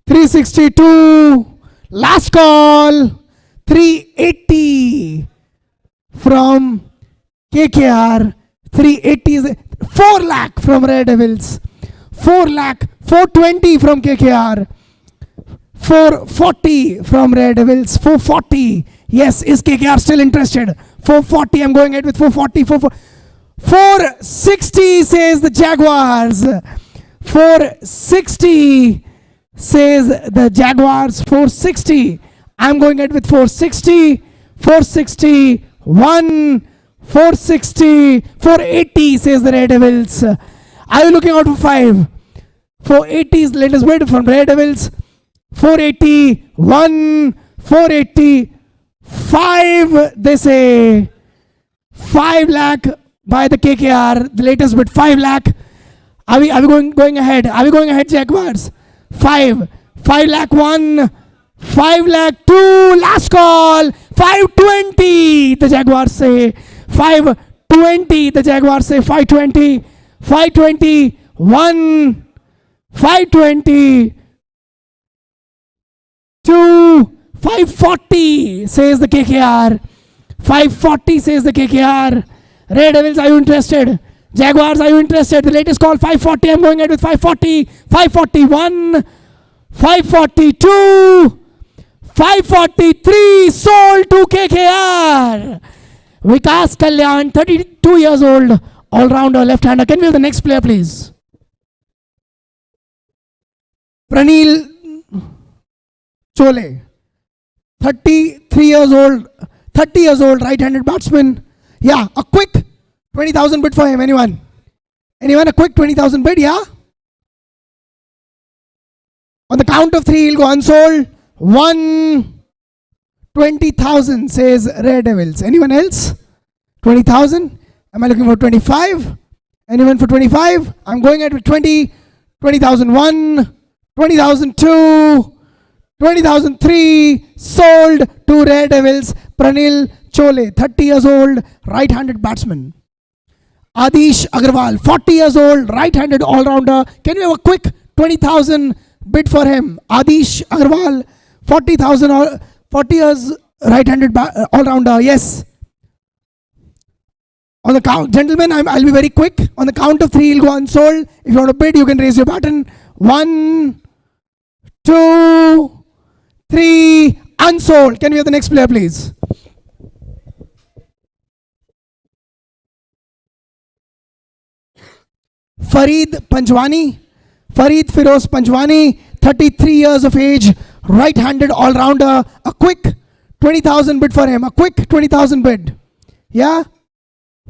362, last call, 380 from KKR. 380 is 4 lakh from Red Devils. 4 lakh, 420 from KKR. 440 from Red Devils. 440. Yes, is KKR still interested? 440, I'm going ahead with 440. 460 says the Jaguars. 460 says the Jaguars. 460. I'm going ahead with 460. 460. 1. 460. 480 says the Red Devils. Are you looking out for 5? 480 is the latest bid from Red Devils. 480. 1. 480. 5 they say. 5 lakh by the KKR, the latest bid, 5 lakh. Are we going ahead? Are we going ahead, Jaguars? 5 lakh 1, 5 lakh 2, last call, 520 the Jaguars say. 520 the Jaguars say. 520, 520, 1, 520, 2, 540 says the KKR. 540 says the KKR. Red Devils, are you interested? Jaguars, are you interested? The latest call, 540. I'm going ahead with 540. 541. 542. 543. Sold to KKR. Vikas Kalyan, 32 years old. All-rounder, left-hander. Can we have the next player, please? Pranil Chole, 33 years old. 30 years old, right-handed batsman. Yeah, a quick 20,000 bid for him. Anyone? Anyone? A quick 20,000 bid, yeah? On the count of 3, he'll go unsold. 1, 20,000 says Red Devils. Anyone else? 20,000. Am I looking for 25? Anyone for 25? I'm going at 20, 20,001, 20,002, 20,003. Sold to Red Devils. Pranil Chole, 30 years old, right-handed batsman. Adish Agarwal, 40 years old, right-handed all-rounder. Can we have a quick 20,000 bid for him. Adish Agarwal, 40,000 or 40 years right-handed all-rounder. Yes. On the count, gentlemen, I'll be very quick. On the count of 3, he'll go unsold. If you want to bid, you can raise your button. 1, 2, 3, unsold. Can we have the next player, please? Farid Panjwani. Farid Firoz Panjwani, 33 years of age, right-handed all-rounder. A quick 20,000 bid for him. A quick 20,000 bid. Yeah?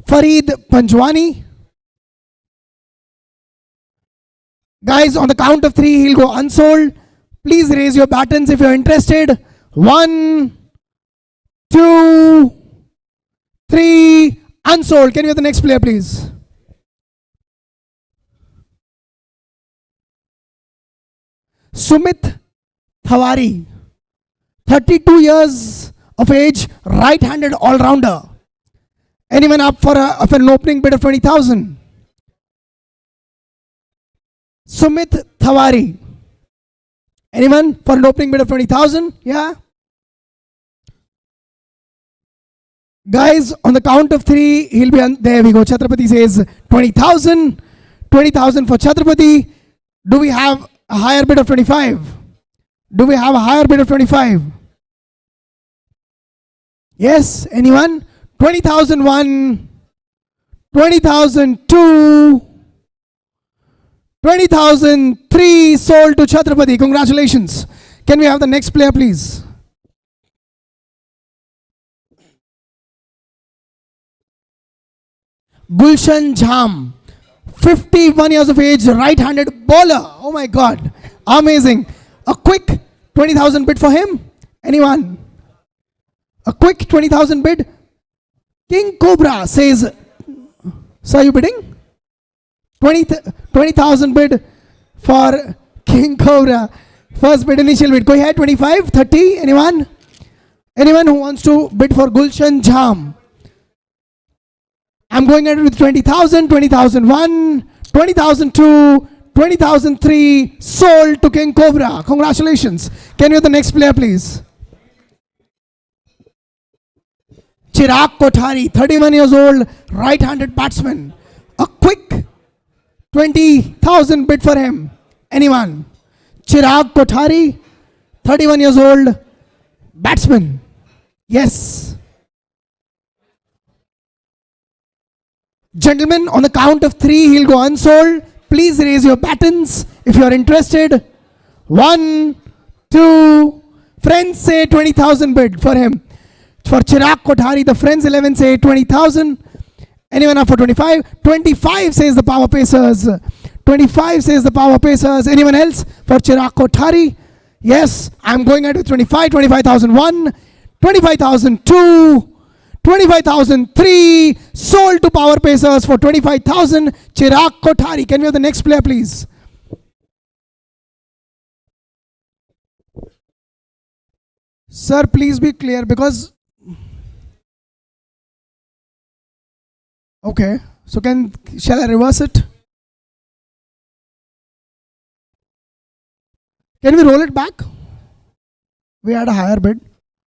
Farid Panjwani. Guys, on the count of 3, he'll go unsold. Please raise your buttons if you're interested. 1, 2, 3, unsold. Can we have the next player, please? Sumit Thawari, 32 years of age, right-handed all-rounder. Anyone up for an opening bid of 20,000? Sumit Thawari. Anyone for an opening bid of 20,000? Yeah? Guys, on the count of 3, he'll be on. There we go. Chhatrapati says 20,000. 20,000 for Chhatrapati. Do we have a higher bid of 25? Do we have a higher bid of 25? Yes? Anyone? 20,001, 20,002, 20,003 sold to Chhatrapati. Congratulations. Can we have the next player, please? Gulshan Jham, 51 years of age, right-handed bowler. Oh my God. Amazing. A quick 20,000 bid for him. Anyone? A quick 20,000 bid. King Cobra says, sir, you bidding? 20,000 bid for King Cobra. First bid, initial bid. Koi hai 25, 30? Anyone? Anyone who wants to bid for Gulshan Jham? I'm going at it with 20,000, 20,001, 20,002, 20,003 sold to King Cobra. Congratulations. Can you have the next player, please? Chirag Kothari, 31 years old, right-handed batsman. A quick 20,000 bid for him. Anyone? Chirag Kothari, 31 years old, batsman. Yes. Gentlemen, on the count of 3, he'll go unsold. Please raise your buttons if you are interested. 1, 2, friends say 20,000 bid for him. For Chirag Kothari, the friends 11 say 20,000. Anyone up for 25? 25 says the Power Pacers. 25 says the Power Pacers. Anyone else for Chirag Kothari? Yes, I'm going at 25, 25,001, 25,002, 25,003 sold to Power Pacers for 25,000. Chirag Kothari. Can we have the next player, please? Sir, please be clear because. Okay, so shall I reverse it? Can we roll it back? We had a higher bid.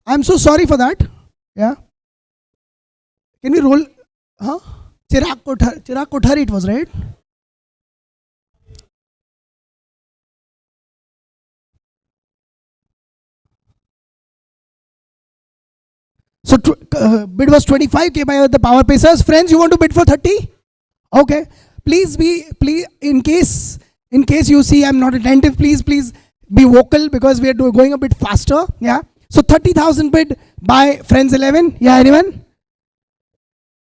I'm so sorry for that. Yeah. Can we roll? Huh? Chirag Kothari it was, right? So bid was 25K by the Power Pacers. Friends, you want to bid for 30? Okay. Please in case you see I'm not attentive, please be vocal because we are going a bit faster. Yeah. So 30,000 bid by friends 11. Yeah, anyone?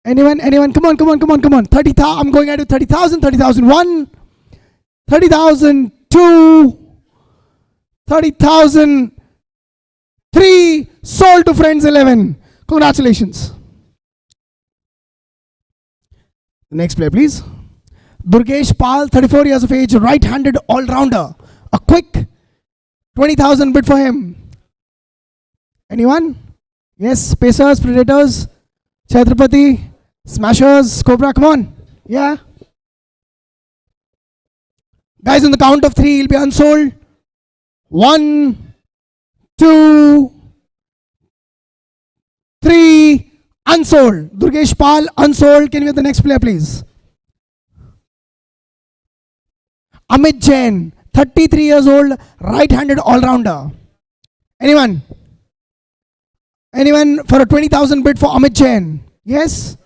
Come on. 30,000. I'm going at 30,000, 30,001, 30,002, 30,003 sold to friends 11. Congratulations. Next player, please. Durgesh Pal, 34 years of age, right-handed all-rounder. A quick 20,000 bid for him. Anyone? Yes, Pacers, Predators, Chhatrapati, Smashers, Cobra, come on. Yeah. Guys, on the count of 3, he'll be unsold. 1, 2, 3, unsold. Durgesh Pal, unsold. Can we have the next player, please? Amit Jain, 33 years old, right-handed all-rounder. Anyone? Anyone for a 20,000 bid for Amit Jain? Yes?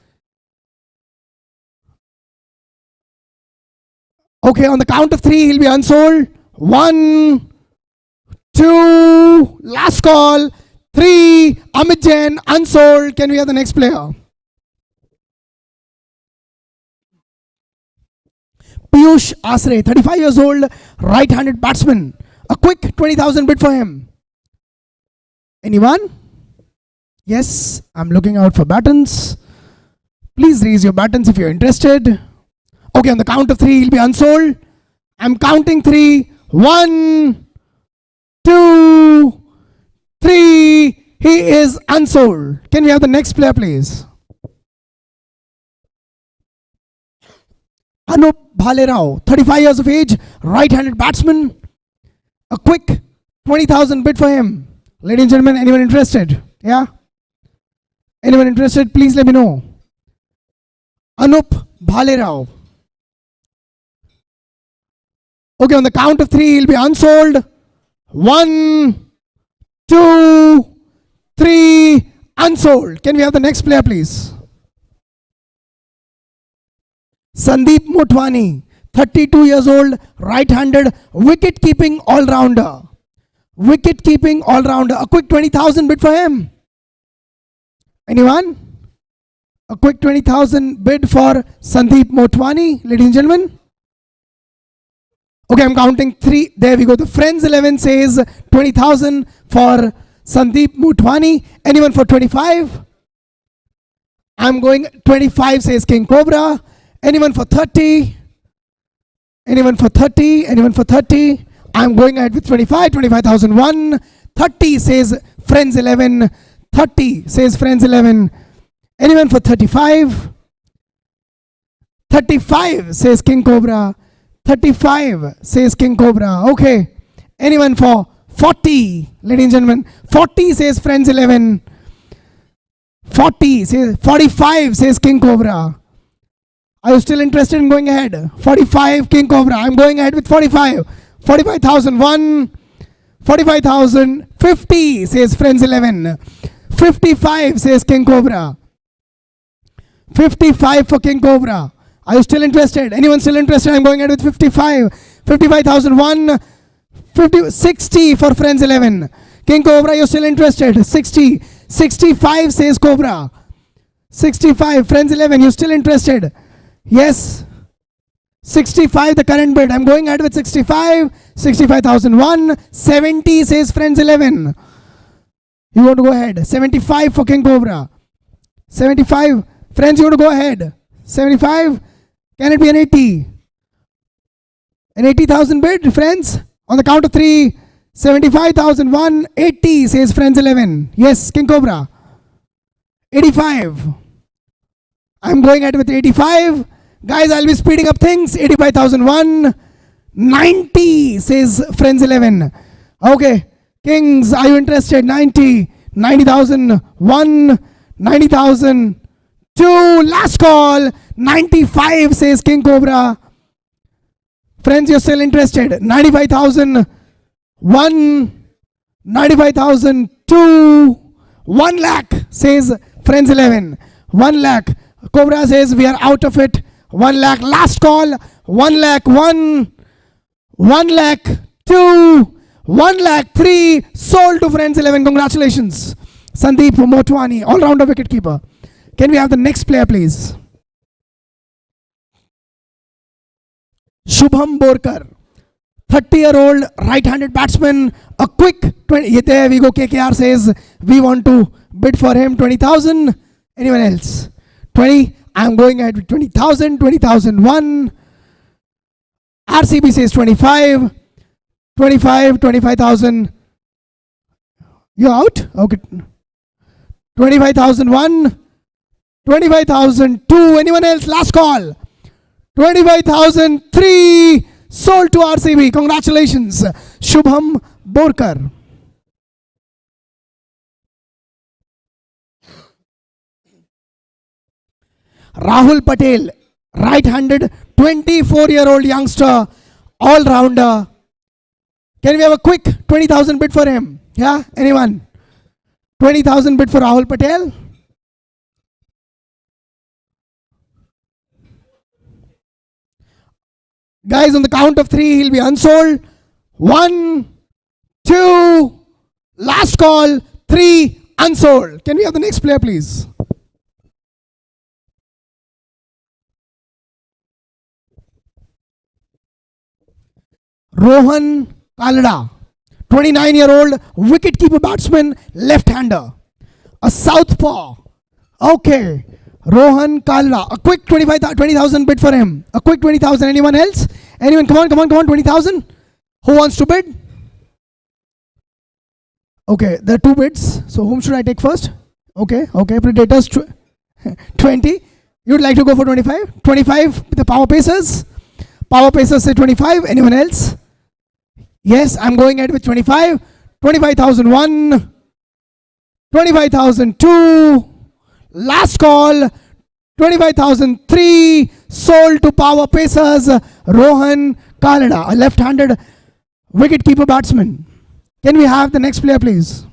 Okay, on the count of 3, he'll be unsold. 1, 2, last call. 3, Amit Jain, unsold. Can we have the next player? Piyush Asre, 35 years old, right-handed batsman. A quick 20,000 bid for him. Anyone? Yes, I'm looking out for buttons. Please raise your buttons if you're interested. Okay, on the count of 3, he'll be unsold. I'm counting 3. 1, 2, 3. He is unsold. Can we have the next player, please? Anup Bhalerao, 35 years of age, right-handed batsman. A quick 20,000 bid for him. Ladies and gentlemen, anyone interested? Yeah? Anyone interested? Please let me know. Anup Bhalerao. Okay, on the count of 3, he'll be unsold. 1, 2, 3, unsold. Can we have the next player, please? Sandeep Motwani, 32 years old, right-handed, wicket-keeping all-rounder. Wicket-keeping all-rounder. A quick 20,000 bid for him. Anyone? A quick 20,000 bid for Sandeep Motwani, ladies and gentlemen. Okay, I'm counting 3. There we go. The Friends 11 says 20,000 for Sandeep Motwani. Anyone for 25? I'm going 25 says King Cobra. Anyone for 30? Anyone for 30? Anyone for 30? I'm going ahead with 25. 25,001. 30 says Friends 11. 30 says Friends 11. Anyone for 35? 35 says King Cobra. 35 says King Cobra. Okay. Anyone for 40? Ladies and gentlemen, 40 says Friends 11. 40 says 45 says King Cobra. Are you still interested in going ahead? 45 King Cobra. I'm going ahead with 45. 45,001. 45,050 says Friends 11. 55 says King Cobra. 55 for King Cobra. Are you still interested? Anyone still interested? I'm going ahead with 55. 55,001. 60 for Friends 11. King Cobra, you're still interested? 60. 65 says Cobra. 65. Friends 11, you still interested? Yes. 65 the current bid. I'm going ahead with 65. 65,001. 70 says Friends 11. You want to go ahead? 75 for King Cobra. 75. Friends, you want to go ahead? 75. Can it be an 80? An 80,000 bid, friends? On the count of 3. 75,001. 80 says Friends 11. Yes, King Cobra. 85. I'm going ahead with 85. Guys, I'll be speeding up things. 85,001. 90 says Friends 11. Okay. Kings, are you interested? 90. 90,001. 90,002. Last call. 95 says King Cobra. Friends, you're still interested? 95,001. 95,002. 1 lakh says Friends 11. 1 lakh. Cobra says we are out of it. 1 lakh. Last call. 1 lakh 1. 1 lakh 2. 1 lakh 3. Sold to Friends 11. Congratulations. Sandeep Motwani, all-rounder wicketkeeper. Can we have the next player, please? Shubham Borkar, 30-year-old right-handed batsman. A quick 20. There we go. KKR says we want to bid for him. 20,000. Anyone else? 20. I'm going ahead with 20,000. 20,001. RCB says 25. 25. 25,000. You're out? Okay. 25,001. 25,002. Anyone else? Last call. 25,003. Sold to RCB. Congratulations. Shubham Borkar. Rahul Patel, right-handed, 24-year-old youngster, all-rounder. Can we have a quick 20,000 bid for him? Yeah, anyone? 20,000 bid for Rahul Patel. Guys, on the count of 3, he'll be unsold. 1, 2, last call, 3, unsold. Can we have the next player, please? Rohan Kalada, 29-year-old wicket-keeper batsman, left-hander. A southpaw. Okay. Rohan Kalada. A quick 20,000 bid for him. A quick 20,000. Anyone else? Anyone? Come on. 20,000. Who wants to bid? Okay, there are 2 bids. So whom should I take first? Okay. Predators 20. You'd like to go for 25? 25 the power pacers. Power pacers say 25. Anyone else? Yes, I'm going ahead with 25. 25,001. 25,002. Last call. 25,003. Sold to power pacers. Rohan Kalada, a left-handed wicket-keeper batsman. Can we have the next player, please?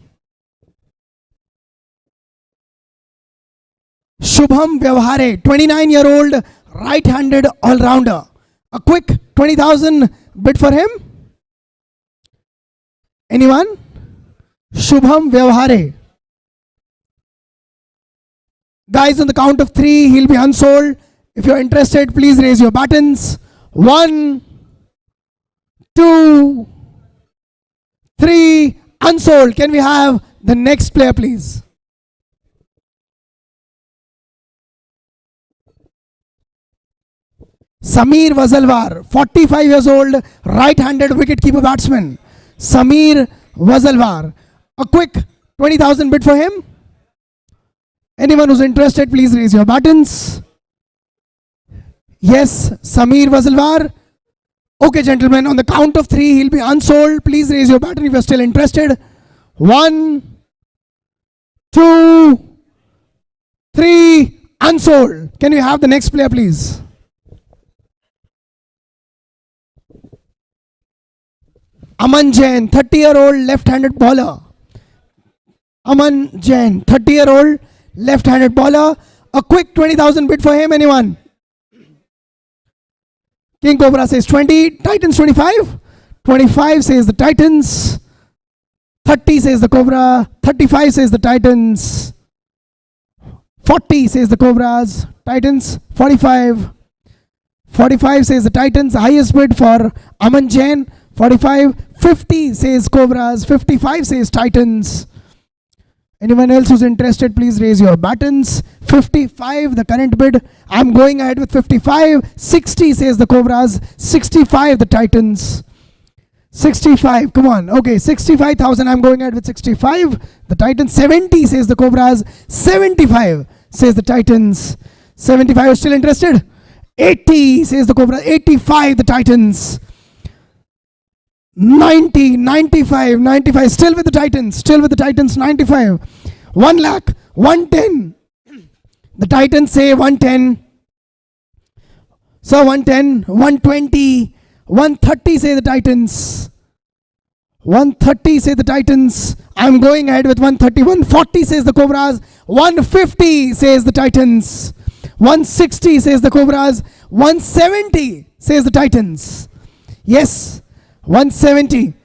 Shubham Vyavhare, 29-year-old right-handed all-rounder. A quick 20,000 bid for him. Anyone? Shubham Vyavhare. Guys, on the count of 3, he'll be unsold. If you're interested, please raise your buttons. 1, 2, 3, unsold. Can we have the next player, please? Samir Wazalwar, 45 years old, right-handed wicket-keeper batsman. Samir Wazalwar. A quick 20,000 bid for him. Anyone who's interested, please raise your buttons. Yes, Samir Wazalwar. Okay, gentlemen, on the count of 3, he'll be unsold. Please raise your button if you're still interested. 1, 2, 3, unsold. Can we have the next player, please? Aman Jain, 30-year-old left-handed bowler. Aman Jain, 30-year-old left-handed bowler. A quick 20,000 bid for him. Anyone? King Cobra says 20. Titans 25. 25 says the Titans. 30 says the Cobra. 35 says the Titans. 40 says the Cobras. Titans 45. 45 says the Titans. Highest bid for Aman Jain. 45. 50 says Cobras. 55 says Titans. Anyone else who's interested, please raise your buttons. 55, the current bid. I'm going ahead with 55. 60 says the Cobras. 65, the Titans. 65, come on. Okay, 65,000. I'm going ahead with 65. The Titans. 70 says the Cobras. 75 says the Titans. 75, still interested? 80 says the Cobras. 85, the Titans. 90, 95, 95, still with the Titans, 95, 1 lakh, 110, the Titans say 110, so 110, 120, 130 say the Titans, 130 say the Titans, I'm going ahead with 130, 140 says the Cobras, 150 says the Titans, 160 says the Cobras, 170 says the Titans, yes, 170.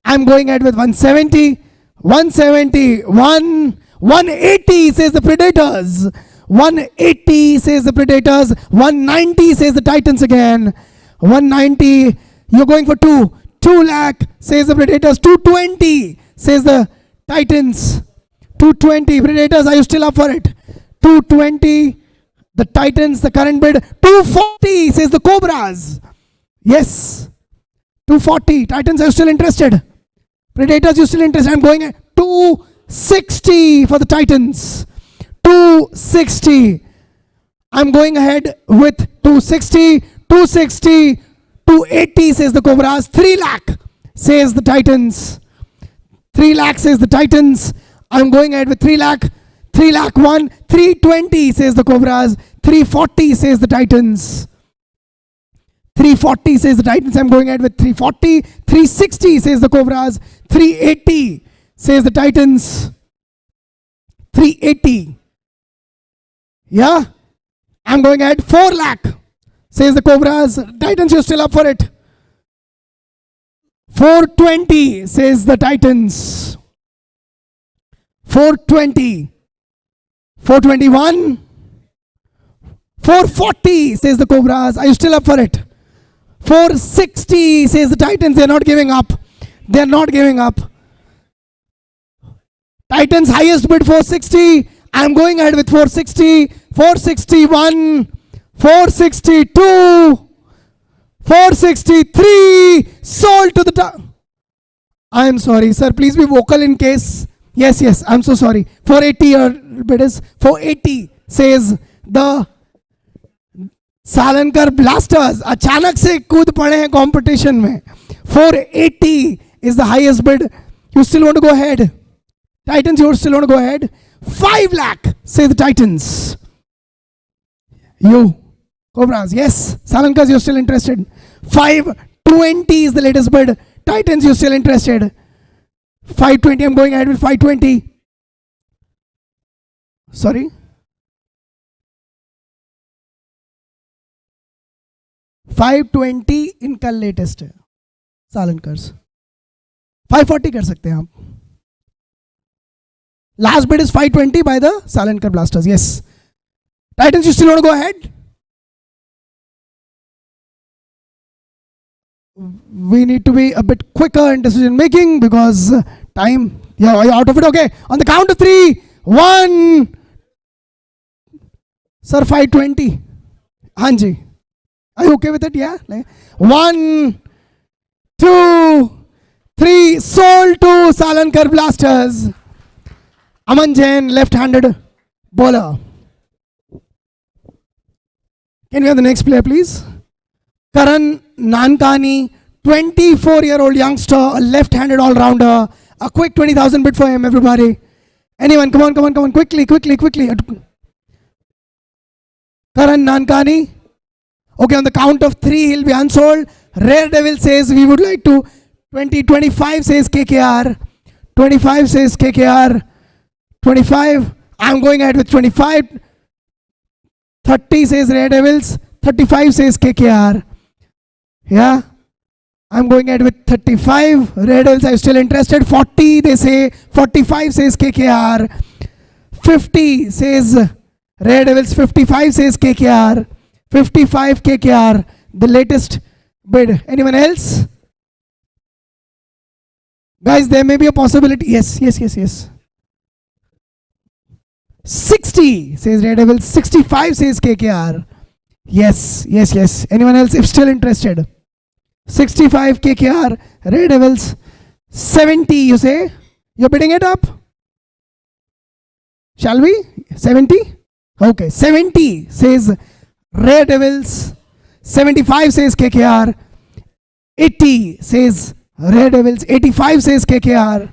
I'm going ahead with 170. 170. 180 says the Predators. 180 says the Predators. 190 says the Titans again. 190. You're going for 2. 2 lakh says the Predators. 220 says the Titans. 220. Predators, are you still up for it? 220. The Titans, the current bid. 240 says the Cobras. Yes. 240. Titans, are you still interested? Predators, you still interested? I'm going at 260 for the Titans. 260. I'm going ahead with 260. 260. 280 says the Cobras. 3 lakh says the Titans. 3 lakh says the Titans. I'm going ahead with 3 lakh. 3 lakh 1. 320 says the Cobras. 340 says the Titans. 340 says the Titans. I'm going ahead with 340. 360 says the Cobras. 380 says the Titans. 380. Yeah. I'm going ahead. 4 lakh says the Cobras. Titans, you're still up for it. 420 says the Titans. 420. 421. 440 says the Cobras. Are you still up for it? 460 says the Titans. They're not giving up. They're not giving up. Titans highest bid 460. I'm going ahead with 460. 461. 462. 463. Sold to the I am sorry, sir. Please be vocal in case. Yes. I'm so sorry. 480 your bid is 480 says the सालनकर blasters अचानक से कूद पड़े हैं competition में. 480 is the highest bid. You still want to go ahead? Titans, you still want to go ahead? 5 lakh say the Titans. You Cobras, yes. Salankars, you're still interested? 520 is the latest bid. Titans, you're still interested? 520, I'm going ahead with 520. Sorry. 520 इनका latest है सालनकर्स. 540 कर सकते हैं आप. Last bid is 520 by the Salankar Blasters. Yes. Titans, you still want to go ahead? We need to be a bit quicker in decision making because time. Yeah, are you out of it? Okay. On the count of 3, 1. Sir, 520. Hanji. Are you okay with it? Yeah. 1, 2, 3. Sold to Salankar Blasters. Aman Jain, left-handed bowler. Can we have the next player, please? Karan Nankani, 24-year-old youngster, a left-handed all-rounder. A quick 20,000 bid for him, everybody. Anyone, come on, quickly. Karan Nankani. Okay, on the count of 3, he'll be unsold. Rare Devil says we would like to. 25 says KKR. 25 says KKR. 25. I'm going ahead with 25. 30 says Rare Devils. 35 says KKR. Yeah. I'm going ahead with 35. Rare Devils are still interested. 40 they say. 45 says KKR. 50 says Rare Devils. 55 says KKR. 55 KKR. The latest bid. Anyone else? Guys, there may be a possibility. Yes. 60 says Red Devils. 65 says KKR. Yes. Anyone else if still interested? 65 KKR. Red Devils. 70 you say? You're bidding it up? Shall we? 70? Okay. 70 says Red Devils. 75 says KKR. 80 says Red Devils. 85 says KKR.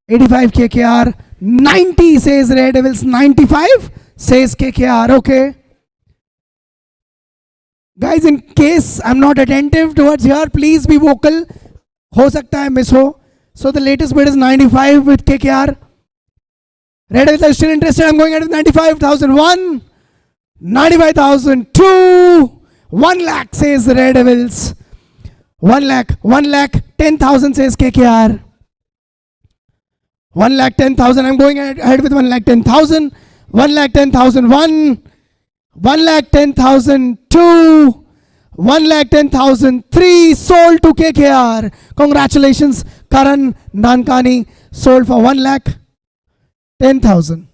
85 KKR. 90 says Red Devils. 95 says KKR. Okay. Guys, in case I'm not attentive towards here, please be vocal. हो सकता है miss हो. So the latest bid is 95 with KKR. Red Devils are still interested. I'm going ahead with 95,001. 95,002. 1 lakh says Red Devils. 1 lakh 10,000 says KKR. 1 lakh 10,000. I'm going ahead with 1 lakh 10,000. 1 lakh 10,001. 1 lakh 10,002. 1 lakh 10,003. Sold to KKR. Congratulations, Karan Nankani. Sold for 1 lakh 10,000.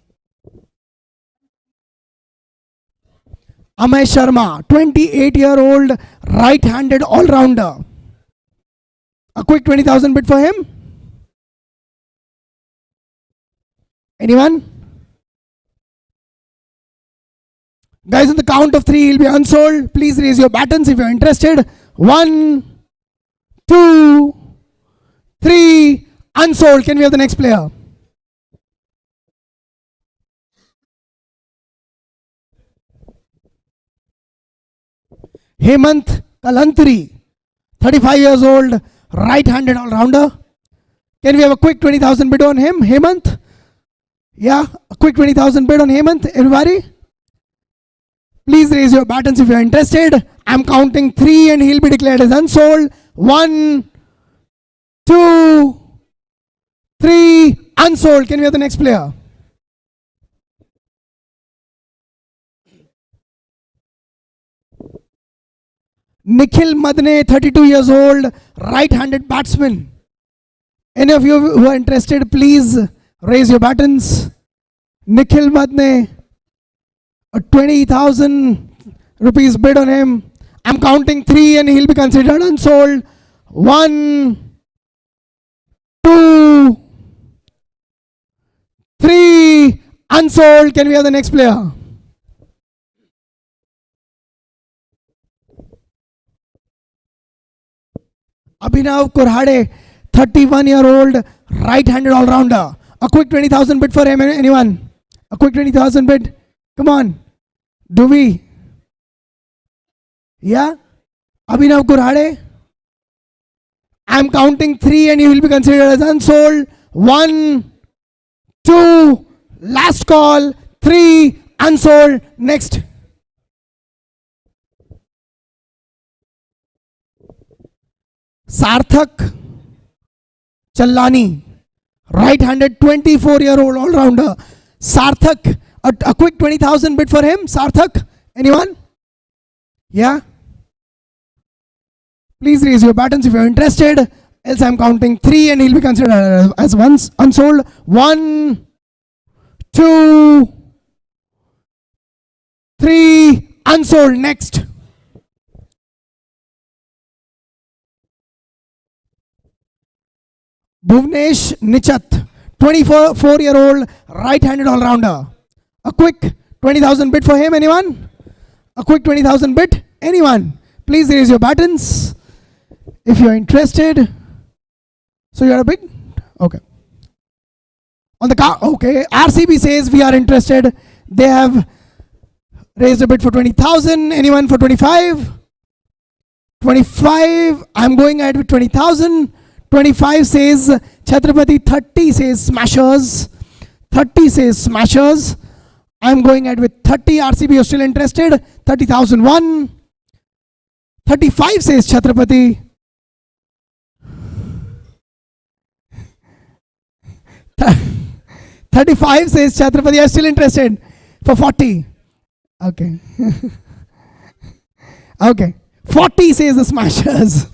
Amay Sharma, 28-year-old right-handed all-rounder. A quick 20,000 bid for him. Anyone? Guys, on the count of 3, he'll be unsold. Please raise your buttons if you're interested. 1, 2, 3. unsold. Can we have the next player? Hemant Kalantri, 35 years old, right-handed all-rounder. Can we have a quick 20,000 bid on him, Hemant? Yeah, a quick 20,000 bid on Hemant, everybody? Please raise your buttons if you are interested. I'm counting 3 and he'll be declared as unsold. 1, 2, 3, unsold. Can we have the next player? Nikhil Madne, 32 years old, right-handed batsman. Any of you who are interested, please raise your buttons. Nikhil Madne, a 20,000 rupees bid on him. I'm counting 3 and he'll be considered unsold. 1, 2, 3, unsold. Can we have the next player? Abhinav Kurhade, 31-year-old, right-handed all-rounder. A quick 20,000 bid for him, anyone? A quick 20,000 bid. Come on. Do we? Yeah? Abhinav Kurhade. I'm counting 3 and he will be considered as unsold. 1, 2, last call. 3, unsold. Next. Sarthak Challani, right-handed 24-year-old all-rounder. Sarthak, a quick 20,000 bid for him. Sarthak, anyone? Yeah? Please raise your buttons if you're interested. Else I'm counting 3 and he'll be considered as once unsold. 1, 2, 3, unsold. Next. Bhuvnesh Nichat, 24-year-old, right-handed all-rounder. A quick 20,000 bid for him, anyone? A quick 20,000 bid, anyone? Please raise your buttons if you're interested. So you're a bid? Okay. On the car, okay. RCB says we are interested. They have raised a bid for 20,000. Anyone for 25? 25, I'm going ahead with 20,000. 25 says Chhatrapati, 30 says Smashers. 30 says Smashers. I'm going ahead with 30. RCB, you're still interested? 30,001. 35 says Chhatrapati. 35 says Chhatrapati, you're still interested? For 40. Okay. Okay. 40 says the Smashers.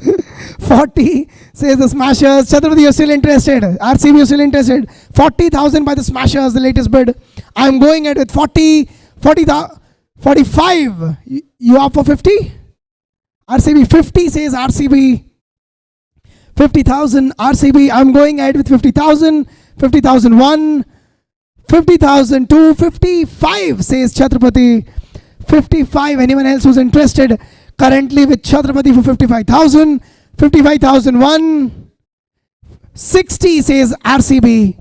40 says the Smashers. Chhatrapati, you're still interested? RCB, you're still interested? 40,000 by the Smashers, the latest bid. I'm going ahead with 40, 45. You opt for 50? RCB, 50 says RCB. 50,000 RCB. I'm going ahead with 50,000. 50,001. 50,002. 55 says Chhatrapati. 55. Anyone else who's interested? Currently with Chhatrapati for 55,000. 55,001. 60 says RCB.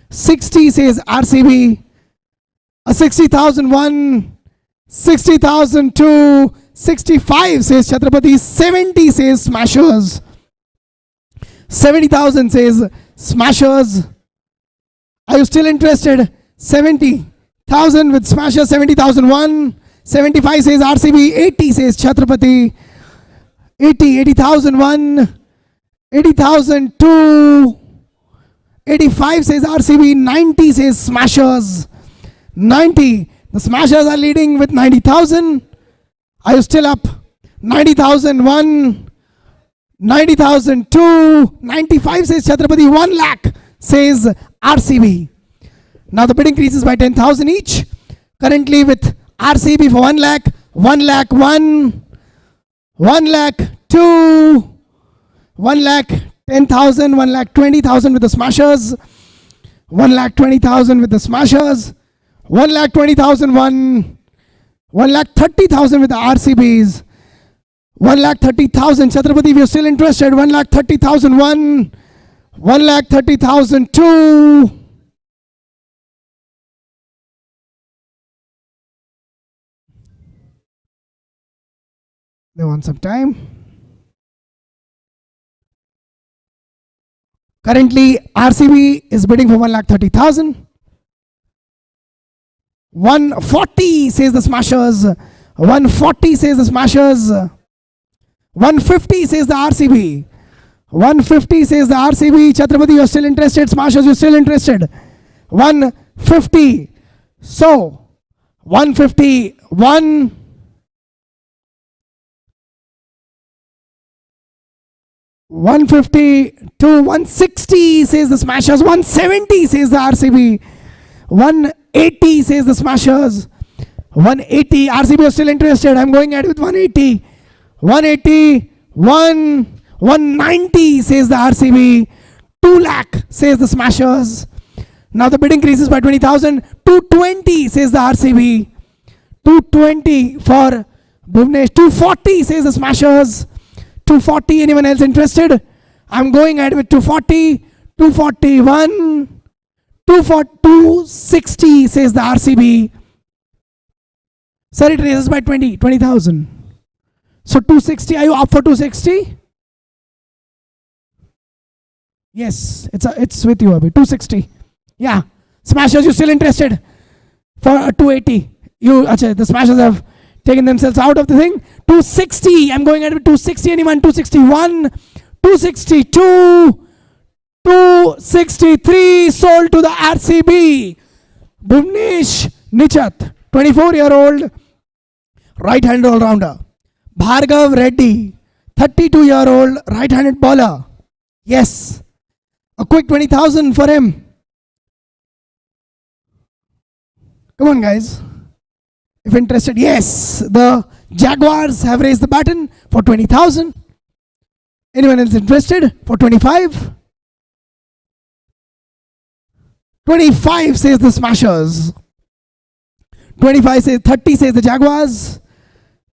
60 says RCB. 60,001. 60,002. 65 says Chhatrapati. 70 says Smashers. 70,000 says Smashers. Are you still interested? 70,000 with Smashers. 70,001. 75 says RCB. 80 says Chhatrapati. 80,001. 80,002. 85 says RCB. 90 says Smashers. 90. The Smashers are leading with 90,000. Are you still up? 90,001. 90,002. 95 says Chhatrapati. 1 lakh says RCB. Now the bid increases by 10,000 each. Currently with RCB for 1 lakh. 1 lakh 1. 1 lakh 2. 1 lakh 10,000. 1 lakh 20,000 with the Smashers. 1 lakh 20,000 with the Smashers. 1 lakh 20,001. 1 lakh 30,000 with the RCBs. 1 lakh 30,000. Chhatrapati, if you're still interested, 1 lakh 30,001. 1,30,000. 2. They want some time. Currently, RCB is bidding for 1,30,000. 140 says the Smashers. 140 says the Smashers. 150 says the RCB. 150 says the RCB. Chhatrapati, you're still interested. Smashers, you're still interested. 150. So, 150. 150 to 160 says the Smashers. 170 says the RCB. 180 says the Smashers. 180. RCB is still interested. I'm going ahead with 180. 180. 190 says the RCB. 2 lakh says the Smashers. Now the bid increases by 20,000. 220 says the RCB. 220 for Bhuvnesh. 240 says the Smashers. 240. Anyone else interested? I'm going ahead with 240. 241. 260 says the RCB. Sir, it raises by 20,000. So 260. Are you up for 260? Yes, it's with you, Abhi. 260. Yeah. Smashers, you still interested? For 280. The Smashers have taken themselves out of the thing. 260. I'm going ahead with 260. Anyone? 261. 262. 263 sold to the RCB. Bhuvnesh Nichat, 24-year-old right-hand all-rounder. Bhargav Reddy, 32-year-old right-handed bowler. Yes, a quick 20,000 for him. Come on, guys. If interested, yes, the Jaguars have raised the baton for 20,000. Anyone else interested? For 25? 25 says the Smashers. 25 says, 30 says the Jaguars.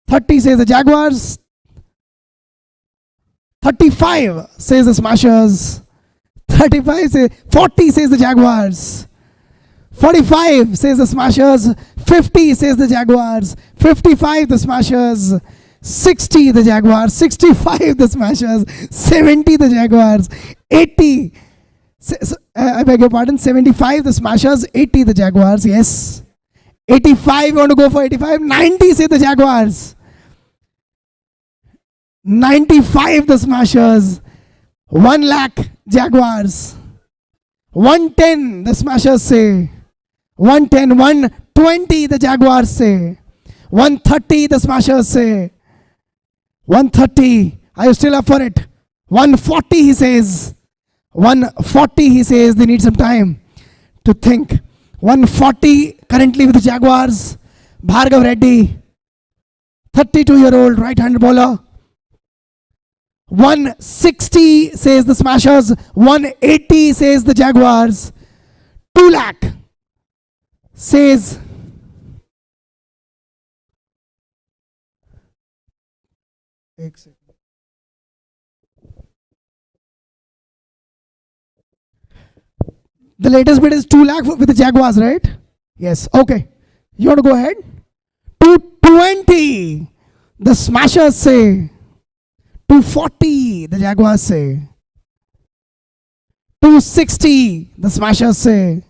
30 says the Jaguars. 35 says the Smashers. 35 says, 40 says the Jaguars. 45 says the Smashers. 50 says the Jaguars. 55 the Smashers. 60 the Jaguars. 65 the Smashers. 70 the Jaguars. 80. I beg your pardon. 75 the Smashers. 80 the Jaguars. Yes. 85. You want to go for 85? 90 say the Jaguars. 95 the Smashers. 1 lakh Jaguars. 110 the Smashers say. 110. 120 the Jaguars say. 130 the Smashers say. 130. Are you still up for it? 140 he says. 140 he says. They need some time to think. 140 currently with the Jaguars. Bhargav Reddy, 32-year-old right-handed bowler. 160 says the Smashers. 180 says the Jaguars. 2 lakh says the latest bid is 2 lakh with the Jaguars, right? Yes. Okay. You want to go ahead? 220 the Smashers say. 240 the Jaguars say. 260 the Smashers say.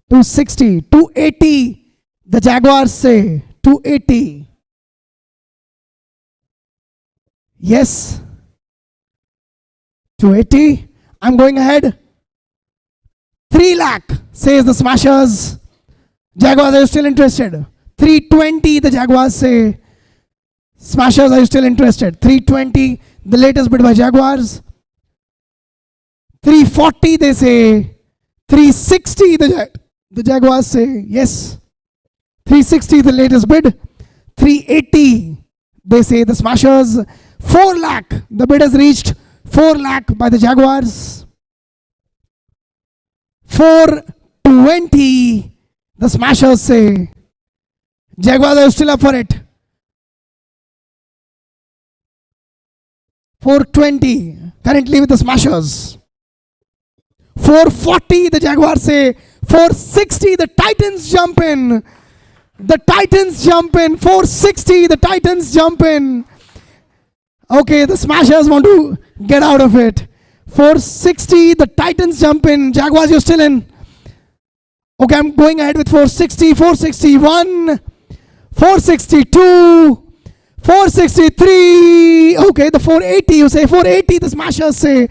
260. 280 the Jaguars say. 280. Yes. 280. I'm going ahead. 3 lakh says the Smashers. Jaguars, are you still interested? 320 the Jaguars say. Smashers, are you still interested? 320 the latest bid by Jaguars. 340 they say. 360 the Jaguars say. Yes. 360 the latest bid. 380 they say the Smashers. 4 lakh the bid has reached. 4 lakh by the Jaguars. 420 the Smashers say. Jaguars, are you still up for it? 420 currently with the Smashers. 440, the Jaguars say. 460, the Titans jump in. The Titans jump in. 460, the Titans jump in. Okay, the Smashers want to get out of it. 460, the Titans jump in. Jaguars, you're still in. Okay, I'm going ahead with 460, 461, 462, 463. Okay, the 480, you say. 480, the Smashers say.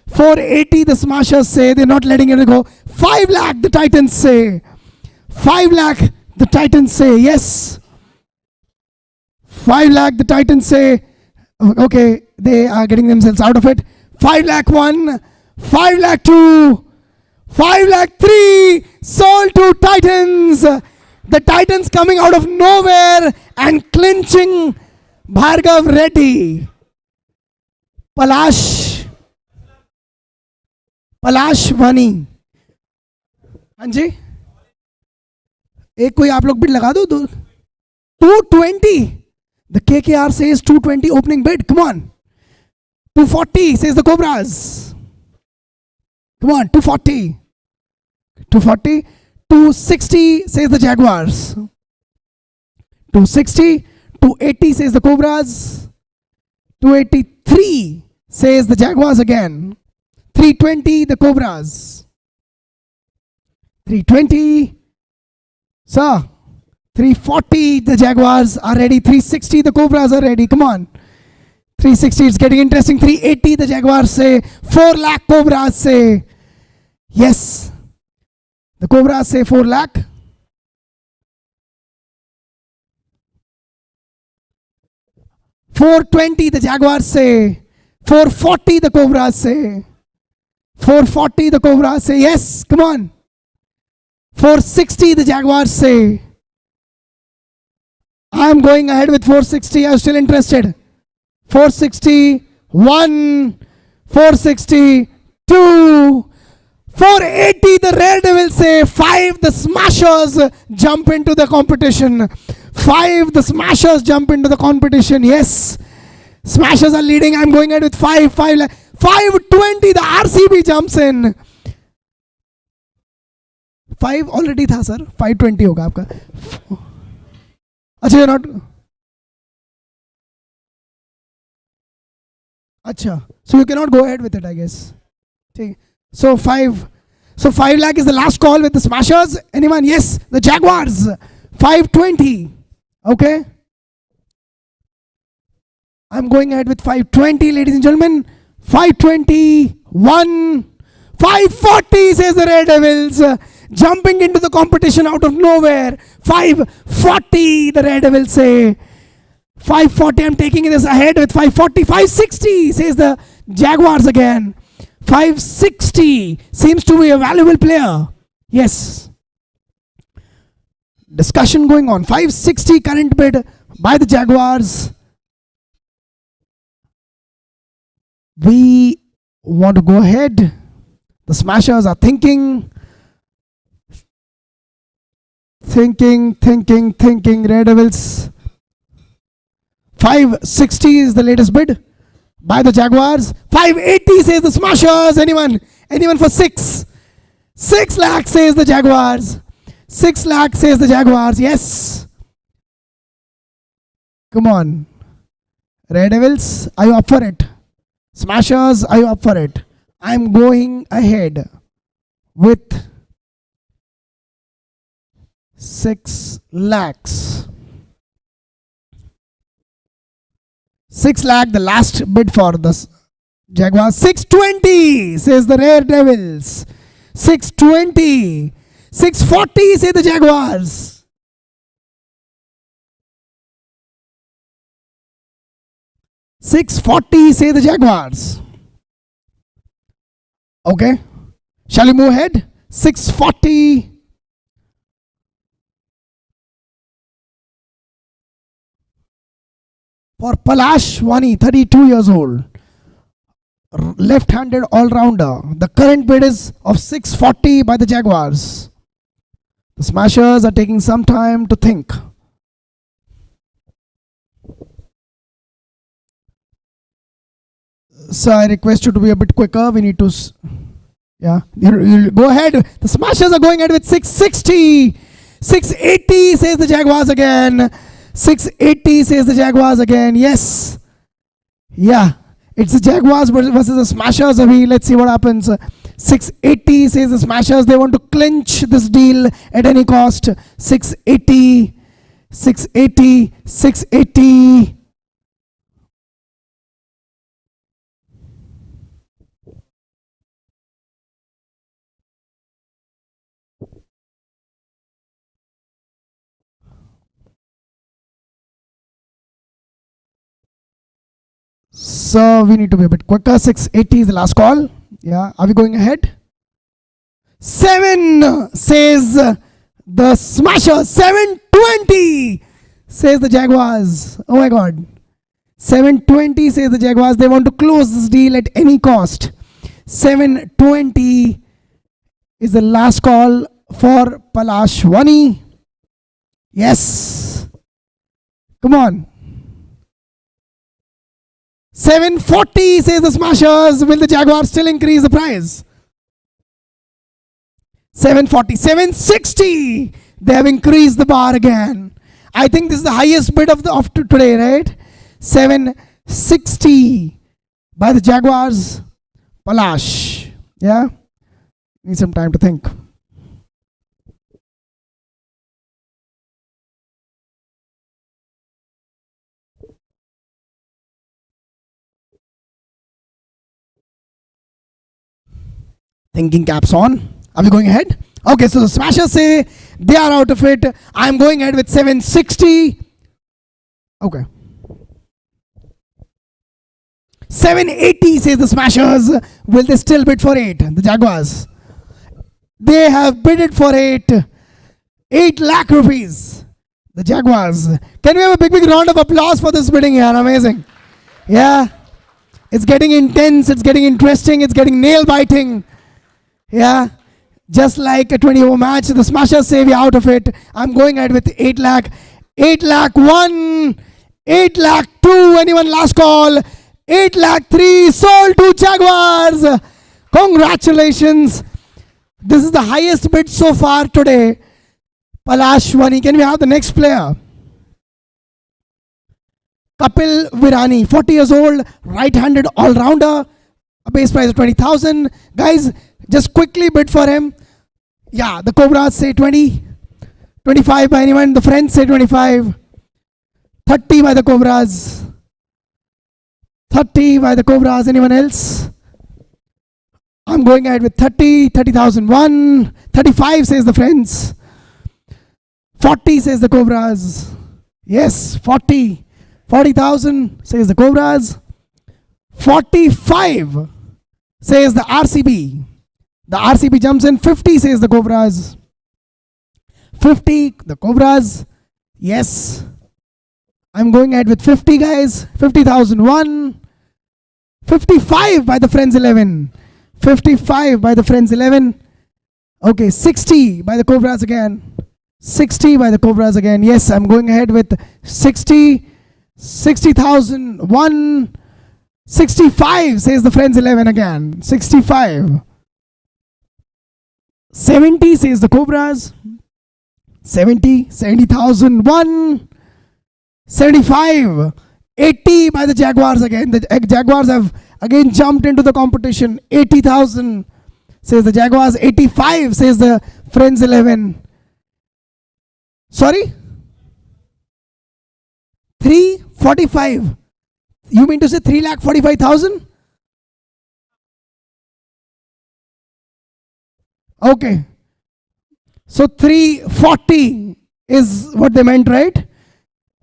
480, the Smashers say. They're not letting it go. 5 lakh, the Titans say. 5 lakh, the Titans say. Yes. 5 lakh, the Titans say. Okay, they are getting themselves out of it. 5 lakh 1, 5 lakh 2, 5 lakh 3, sold to Titans. The Titans coming out of nowhere and clinching Bhargav Reddy. Palash वानी. हाँ जी, एक कोई आप लोग bid लगा दो. 220. The KKR says 220 opening bid. Come on. 240 says the Cobras. Come on, 240. 240. 260 says the Jaguars. 260. 280 says the Cobras. 283 says the Jaguars again. 320 the Cobras. 320. Sir. 340 the Jaguars are ready. 360 the Cobras are ready. Come on. 360, it's getting interesting. 380 the Jaguars say. 4 lakh Cobras say. Yes. The Cobras say 4 lakh. 420 the Jaguars say. 440 the Cobras say. 440 the Cobras say. Yes, come on. 460 the Jaguars say. I'm going ahead with 460. I'm still interested. 461, 462, 480 the Red Devils say. 5 the Smashers jump into the competition. 5 the Smashers jump into the competition. Yes, Smashers are leading. I'm going ahead with 5. 520 the RCB jumps in. 5 already था sir. 520 होगा आपका. अच्छा, you're not. अच्छा, so you cannot go ahead with it, I guess. So 5 lakh is the last call with the Smashers. Anyone? Yes, the Jaguars. 520. Okay. I'm going ahead with 520, ladies and gentlemen. 521. 540 says the Red Devils. Jumping into the competition out of nowhere. 540 the Red Devils say. 540, I'm taking this ahead with 540. 560 says the Jaguars again. 560 seems to be a valuable player. Yes. Discussion going on. 560 current bid by the Jaguars. We want to go ahead. The Smashers are thinking. Red Devils. 560 is the latest bid by the Jaguars. 580 says the Smashers. Anyone for 6? 6 lakh says the Jaguars. 6 lakh says the Jaguars. Yes. Come on. Red Devils, are you up for it? Smashers, are you up for it? I'm going ahead with 6 lakhs. 6 lakh, the last bid for the Jaguars. 620 says the Red Devils. 620. 640 say the Jaguars. 640 say the Jaguars. Okay. Shall we move ahead? 640. For Palash Wani, 32 years old. Left-handed all-rounder. The current bid is of 640 by the Jaguars. The Smashers are taking some time to think. So I request you to be a bit quicker. We need to... Yeah, you'll go ahead. The Smashers are going ahead with 660. 680 says the Jaguars again. 680 says the Jaguars again. Yes. Yeah. It's the Jaguars versus the Smashers. Let's see what happens. 680 says the Smashers. They want to clinch this deal at any cost. 680. 680. 680. So we need to be a bit quicker. 680 is the last call. Yeah, are we going ahead? 7 says the Smashers. 720 says the Jaguars. Oh my God. 720 says the Jaguars. They want to close this deal at any cost. 720 is the last call for Palashwani. Yes. Come on. 740 says the Smashers. Will the Jaguars still increase the price? 740. 760. They have increased the bar again. I think this is the highest bid of today, right? 760 by the Jaguars. Palash. Yeah. Need some time to think. Thinking caps on. Are we going ahead? Okay, so the Smashers say they are out of it. I'm going ahead with 760. Okay. 780 says the Smashers. Will they still bid for 8? The Jaguars. They have bidded for 8. 8 lakh rupees. The Jaguars. Can we have a big round of applause for this bidding here? Amazing. Yeah. It's getting intense. It's getting interesting. It's getting nail biting. Yeah, just like a 20-over match, the Smashers say we are out of it. I'm going ahead with 8 lakh. 8 lakh 1, 8 lakh 2, anyone last call? 8 lakh 3, sold to Jaguars. Congratulations. This is the highest bid so far today. Palashwani, can we have the next player? Capl Virani, 40 years old, right-handed all-rounder, a base price of 20,000. Guys, just quickly bid for him. Yeah, the Cobras say 20. 25 by anyone. The Friends say 25. 30 by the Cobras. 30 by the Cobras. Anyone else? I'm going ahead with 30. 30,001. 35 says the Friends. 40 says the Cobras. Yes, 40. 40,000 says the Cobras. 45 says the RCB. The RCB jumps in. 50 says the Cobras. 50, the Cobras. Yes. I'm going ahead with 50, guys. 50,001. 55 by the Friends 11. 55 by the Friends 11. Okay, 60 by the Cobras again. 60 by the Cobras again. Yes, I'm going ahead with 60. 60,001. 65 says the Friends 11 again. 65. 70 says the Cobras. 70. 70,001. 75. 80 by the Jaguars again. The Jaguars have again jumped into the competition. 80,000 says the Jaguars. 85 says the Friends 11. Sorry? 345. You mean to say 3,45,000? Okay. So 340 is what they meant, right?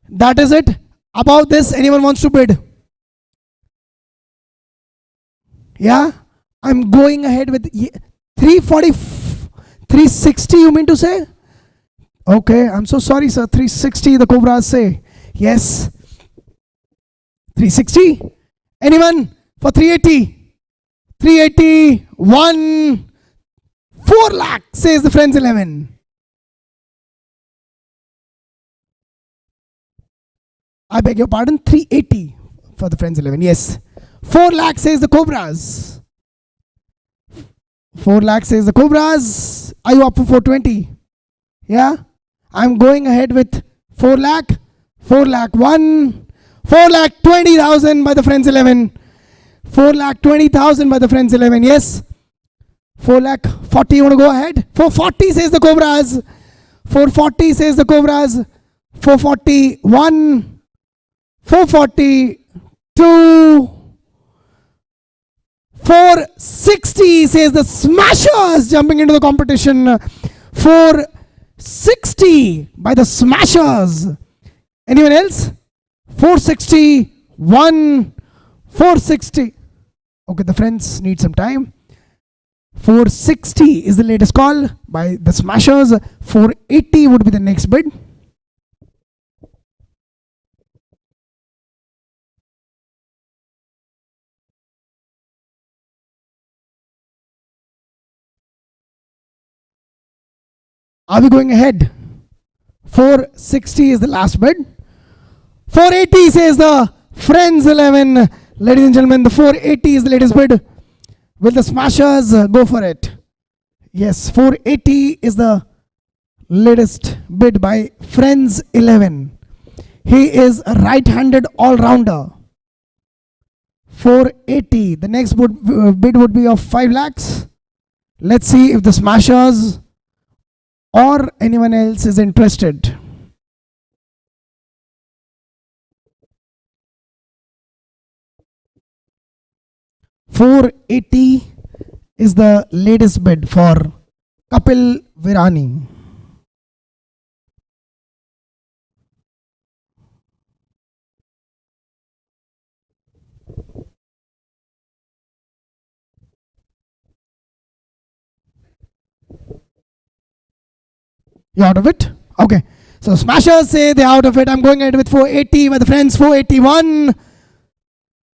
That is it. Above this, anyone wants to bid? Yeah? I'm going ahead with 340, 360 you mean to say? Okay, I'm so sorry sir. 360 the Cobras say. Yes. 360. Anyone for 380? 381. 4 lakh says the Friends 11. I beg your pardon. 380 for the Friends 11. Yes. 4 lakh says the Cobras. 4 lakh says the Cobras. Are you up for 420? Yeah? I'm going ahead with 4 lakh. 4 lakh 1. 4 lakh 20,000 by the Friends 11. 4 lakh 20,000 by the Friends 11. Yes? 4 lakh 40. You want to go ahead? 440 says the Cobras. 440 says the Cobras. 441. 442. 460 says the Smashers jumping into the competition. 460 by the Smashers. Anyone else? 461. 460. Okay, the Friends need some time. 460 is the latest call by the Smashers. 480 would be the next bid. Are we going ahead? 460 is the last bid. 480 says the Friends 11. Ladies and gentlemen, the 480 is the latest bid. Will the Smashers go for it? Yes, 480 is the latest bid by Friends 11. He is a right-handed all-rounder. 480. The next bid would be of 5 lakhs. Let's see if the Smashers or anyone else is interested. $480 is the latest bid for Capl Virani. You out of it? Okay. So Smashers say they're out of it. I'm going ahead with 480 by the Friends. 481.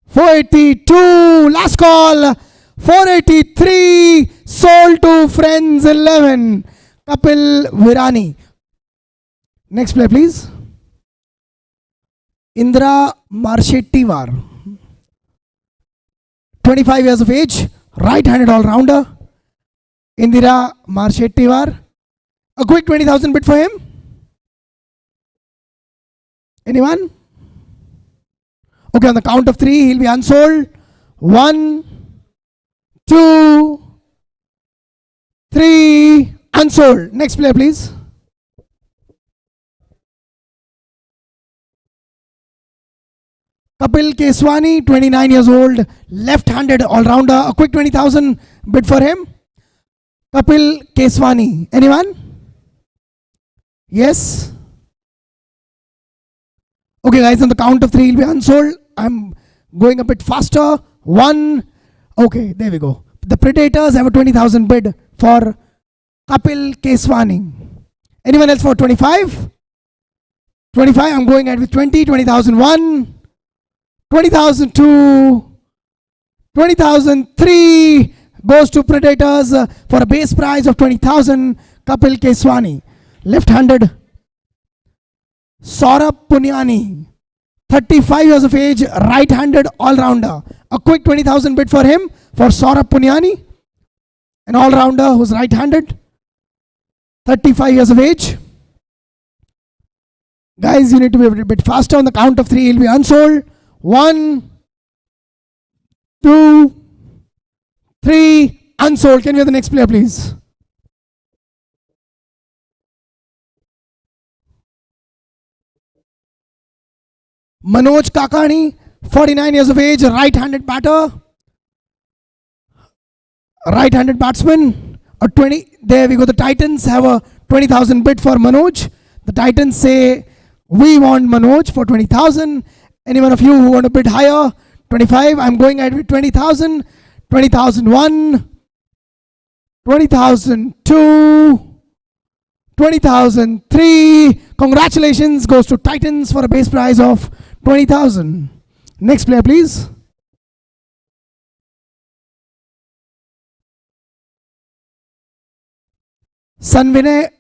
482. Last call. 483. Sold to Friends 11. Capl Virani. Next player, please. Indra Marshettiwar. 25 years of age. Right-handed all-rounder. Indira Marshettiwar. A quick 20,000 bid for him. Anyone? Okay, on the count of 3, he'll be unsold. 1, 2, 3, unsold. Next player, please. Kapil Keswani, 29 years old, left-handed all-rounder. A quick 20,000 bid for him. Kapil Keswani. Anyone? Yes? Okay guys, on the count of 3 he'll be unsold. I'm going a bit faster. 1. Okay, there we go. The Predators have a 20,000 bid for Kapil Keswani. Anyone else for 25? 25, I'm going ahead with 20. 20,001. 20,002. 20,003 goes to Predators for a base price of 20,000. Kapil Keswani. Left-handed. Saurabh Punyani, 35 years of age, right-handed all-rounder. A quick 20,000 bid for him, for Saurabh Punyani, an all-rounder who's right-handed, 35 years of age. Guys, you need to be a bit faster. On the count of 3, he'll be unsold. 1, 2, 3, unsold. Can we have the next player, please? Manoj Kakani, 49 years of age, right-handed batter, right-handed batsman. A 20. There we go. The Titans have a 20,000 bid for Manoj. The Titans say we want Manoj for 20,000. Any one of you who want to bid higher? 25. I'm going ahead with 20,000. 20,001. 20,002. 20,003. Congratulations goes to Titans for a base price of 20,000. Next player, please. Savinay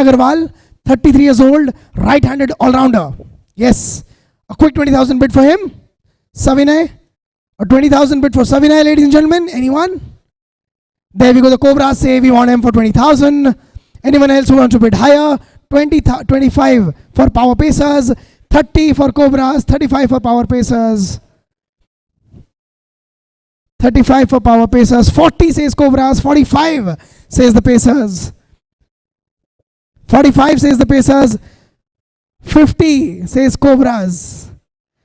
Agarwal, 33 years old, right-handed all-rounder. Yes, a quick 20,000 bid for him. Savinay A 20,000 bid for Savinay, ladies and gentlemen. Anyone? There we go. The Cobras say we want him for 20,000. Anyone else who wants to bid higher? 25 for Power Pacers. 30 for Cobras. 35 for Power Pacers. 35 for Power Pacers. 40 says Cobras. 45 says the Pacers. 45 says the Pacers. 50 says Cobras.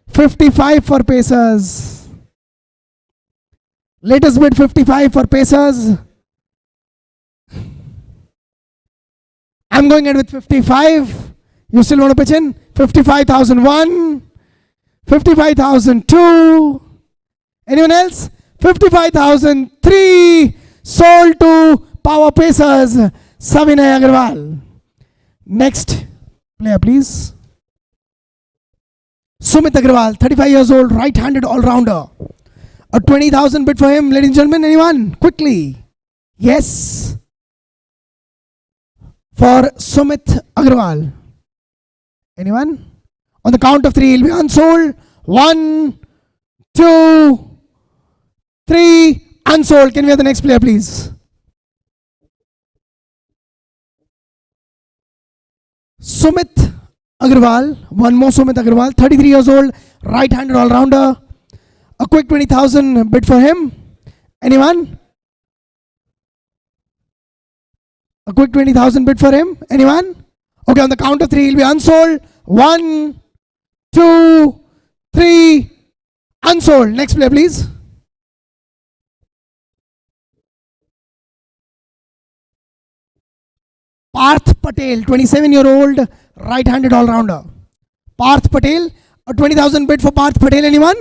55 for Pacers. Latest bid 55 for Pacers. I'm going ahead with 55. You still want to pitch in? 55,001. 55,002. Anyone else? 55,003. Sold to Power Pacers. Savinay Agarwal. Next player, please. Sumit Agarwal, 35 years old, right-handed all-rounder. A 20,000 bid for him, ladies and gentlemen. Anyone? Quickly. Yes. For Sumit Agarwal. Anyone? On the count of 3, he'll be unsold. 1, 2, 3. Unsold. Can we have the next player, please? Sumit Agarwal. One more Sumit Agarwal. 33 years old, right-handed all-rounder. A quick 20,000 bid for him. Anyone? A quick 20,000 bid for him. Anyone? Okay, on the count of 3, he'll be unsold. 1, 2, 3. Unsold. Next player, please. Parth Patel, 27-year-old, right-handed all-rounder. Parth Patel. A 20,000 bid for Parth Patel. Anyone?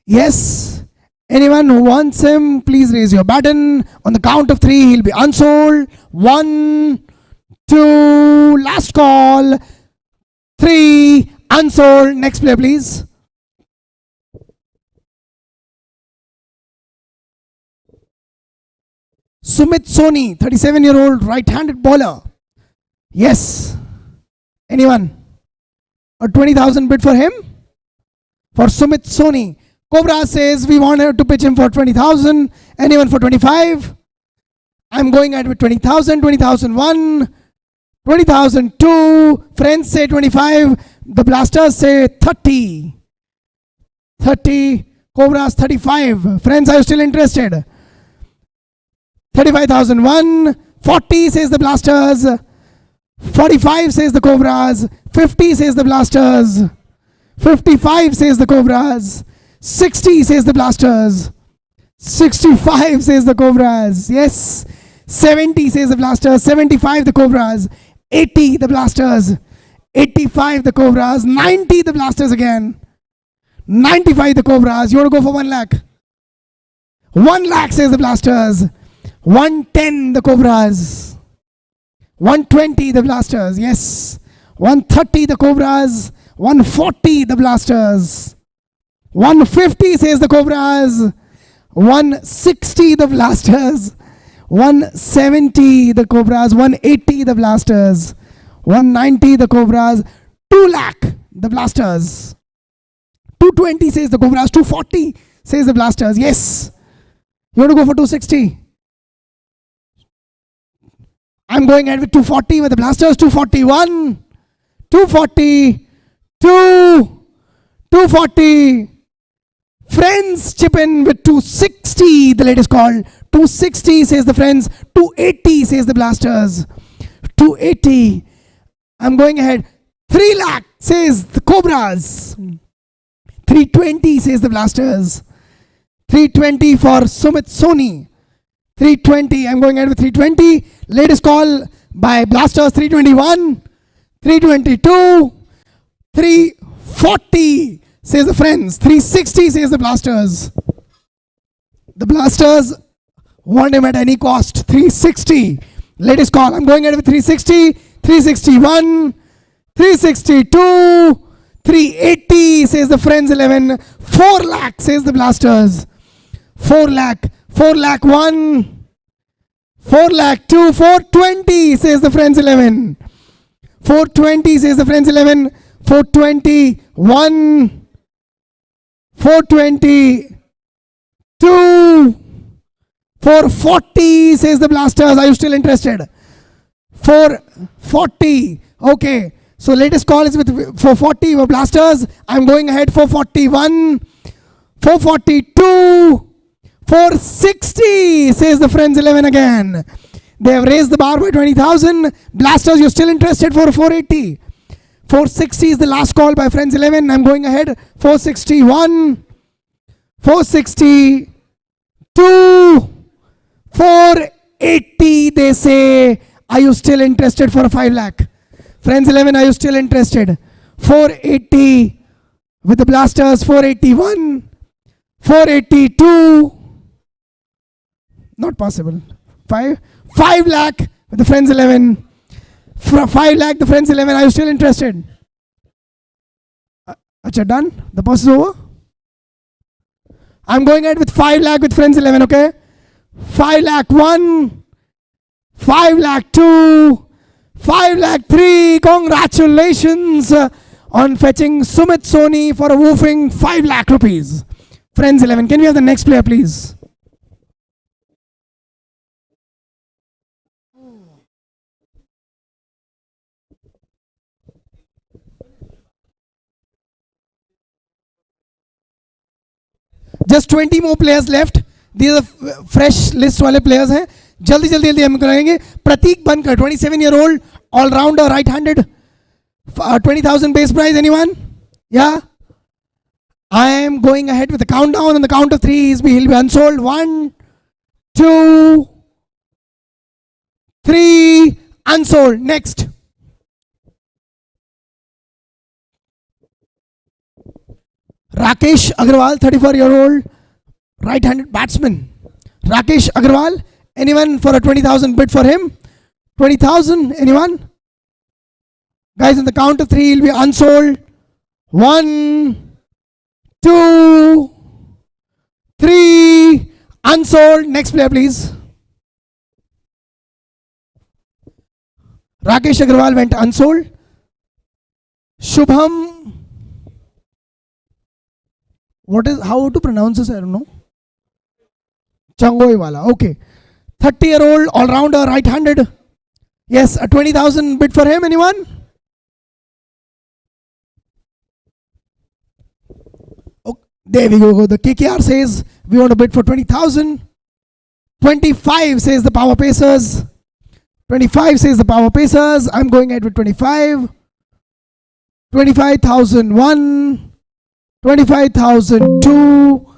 Yes. Anyone who wants him, please raise your button. On the count of 3, he'll be unsold. 1, 2, last call. 3, unsold. Next player, please. Sumit Soni, 37-year-old, right-handed bowler. Yes. Anyone? A 20,000 bid for him? For Sumit Soni. Cobra says we want to pitch him for 20,000. Anyone for 25? I'm going at with 20,000, 20,001, 20,002. Friends say 25. The Blasters say 30. 30. Cobras 35. Friends, are you still interested? 35,001. 40 says the Blasters. 45 says the Cobras. 50 says the Blasters. 55 says the Cobras. 60 says the Blasters. 65 says the Cobras. Yes. 70 says the Blasters. 75 the Cobras. 80 the Blasters. 85 the Cobras. 90 the Blasters again. 95 the Cobras. You want to go for 1 lakh? 1 lakh says the Blasters. 110 the Cobras. 120 the Blasters. Yes. 130 the Cobras. 140 the Blasters. 150 says the Cobras. 160 the Blasters. 170 the Cobras. 180 the Blasters. 190 the Cobras. 2 lakh the Blasters. 220 says the Cobras. 240 says the Blasters. Yes. You want to go for 260? I'm going ahead with 240 with the Blasters. 241. 240. 240. Friends chip in with 260, the latest call. 260 says the Friends. 280 says the Blasters. 280. I'm going ahead. 3 lakh says the Cobras. 320 says the Blasters. 320 for Sumit Soni. 320. I'm going ahead with 320. Latest call by Blasters. 321. 322. 340 says the Friends. 360 says the Blasters. The Blasters want him at any cost. 360. Latest call. I'm going ahead with 360. 361. 362. 380 says the Friends 11. 4 lakh says the Blasters. 4 lakh. 4 lakh 1. 4 lakh 2. 420 says the Friends 11. 420 says the Friends 11. 420 1. 420. 2. 440 says the Blasters. Are you still interested? 440. Okay. So latest call is with 440 for Blasters. I'm going ahead. 441. 442. 460 says the Friends 11 again. They have raised the bar by 20,000. Blasters, you're still interested for 480. 460 is the last call by Friends 11. I'm going ahead. 461. 462. 480 they say. Are you still interested for a 5 lakh? Friends 11, are you still interested? 480 with the Blasters. 481. 482. Not possible. 5 lakh with the Friends 11. 5 lakh the Friends 11. Are you still interested? Acha, done? The pause is over? I'm going ahead with 5 lakh with Friends 11, okay? 5 lakh 1. 5 lakh 2. 5 lakh 3. Congratulations on fetching Sumit Soni for a woofing 5 lakh rupees. Friends 11, can we have the next player, please? Just 20 more players left. These are fresh list वाले players हैं. जल्दी जल्दी जल्दी हम करेंगे. प्रतीक बनकर, 27-year-old, all-rounder, right-handed, 20,000 base prize. Anyone? Yeah. I am going ahead with the countdown. On the count of 3, he'll be unsold. 1, 2, 3, unsold. Next. Rakesh Agarwal, 34-year-old, right-handed batsman. Rakesh Agarwal. Anyone for a 20,000 bid for him? 20,000. Anyone? Guys, on the count of 3, he'll be unsold. 1, 2, 3, unsold. Next player, please. Rakesh Agarwal went unsold. Shubham. How to pronounce this? I don't know. Changoiwala. Okay. 30-year-old, all-rounder, right-handed. Yes, a 20,000 bid for him. Anyone? Oh, there we go. The KKR says we want to bid for 20,000. 25 says the Power Pacers. 25 says the Power Pacers. I'm going ahead with 25. 25,001. 25,002.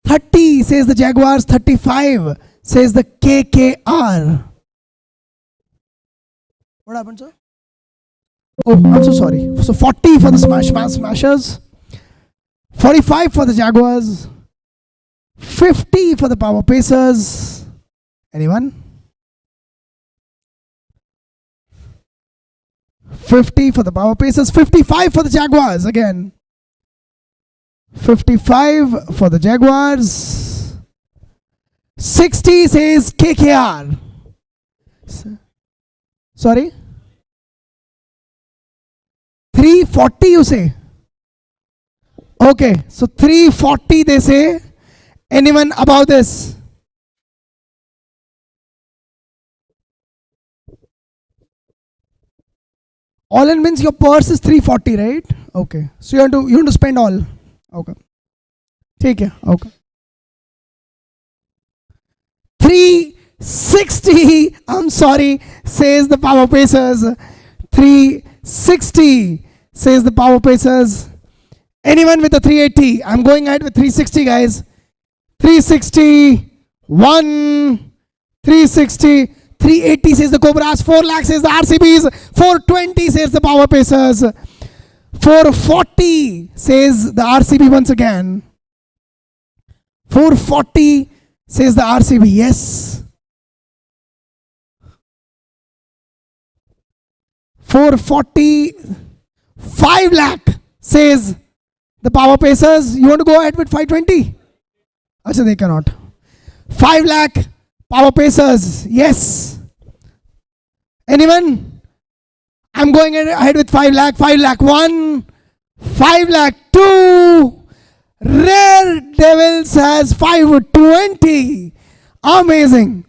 30 says the Jaguars. 35 says the KKR. What happened, sir? Oh, I'm so sorry. So 40 for the Smashers. 45 for the Jaguars. 50 for the Power Pacers. Anyone? 50 for the Power Pacers. 55 for the Jaguars again. 55 for the Jaguars. 60 says KKR. Sorry? 340 you say? Okay, so 340 they say. Anyone above this? All in means your purse is 340, right? Okay, so you want to spend all. Okay. Take care. Okay. 360, I'm sorry, says the Power Pacers. 360 says the Power Pacers. Anyone with a 380? I'm going ahead with 360, guys. 360, 1, 360, 380 says the Cobras. 4 lakh says the RCBs. 420 says the Power Pacers. 440 says the RCB once again. 440 says the RCB. Yes. 440. 5 lakh says the Power Pacers. You want to go ahead with 520? Actually, they cannot. 5 lakh Power Pacers. Yes. Anyone? I'm going ahead with 5 lakh. 5 lakh 1. 5 lakh 2. Rare Devils has 520. Amazing.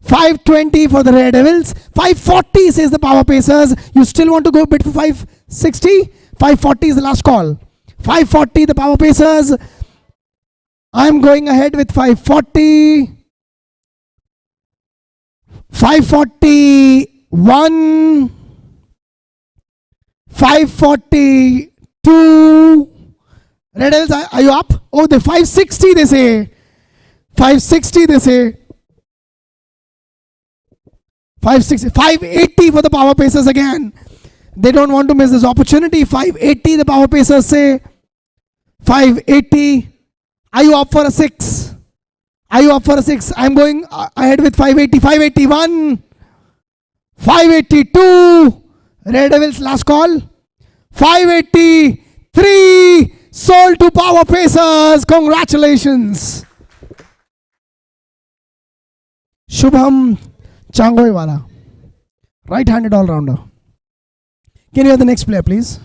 $520 for the Rare Devils. $540 says the Power Pacers. You still want to go bid for $560? $540 is the last call. $540 the Power Pacers. I'm going ahead with $540. $541. $542. Red Devils, are you up? Oh, the $560 they say. $560 they say. $580 for the Power Pacers again. They don't want to miss this opportunity. $580 the Power Pacers say. $580. Are you up for a 6? Are you up for a 6? I'm going ahead with $580. $581. $582. Red Devils last call. $583. Sold to Power Pacers. Congratulations. Shubham Changoiwala, right-handed all-rounder. Can you have the next player, please?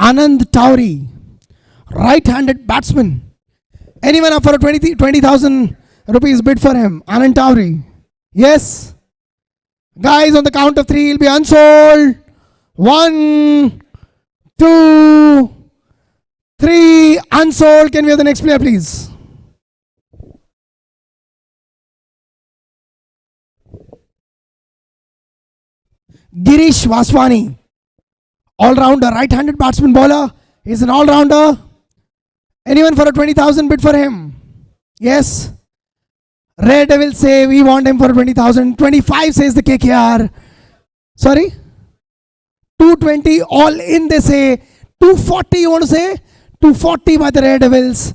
Anand Tauri, right-handed batsman. Anyone up for a 20,000 rupees bid for him? Anand Tauri. Yes. Guys, on the count of 3, he'll be unsold. 1, 2, 3, unsold. Can we have the next player, please? Girish Vaswani, all-rounder, right-handed batsman bowler. He's an all-rounder. Anyone for a 20,000 bid for him? Yes. Red Devils say we want him for 20,000. 25 says the KKR. Sorry? 220 all in they say. 240 you want to say? 240 by the Red Devils.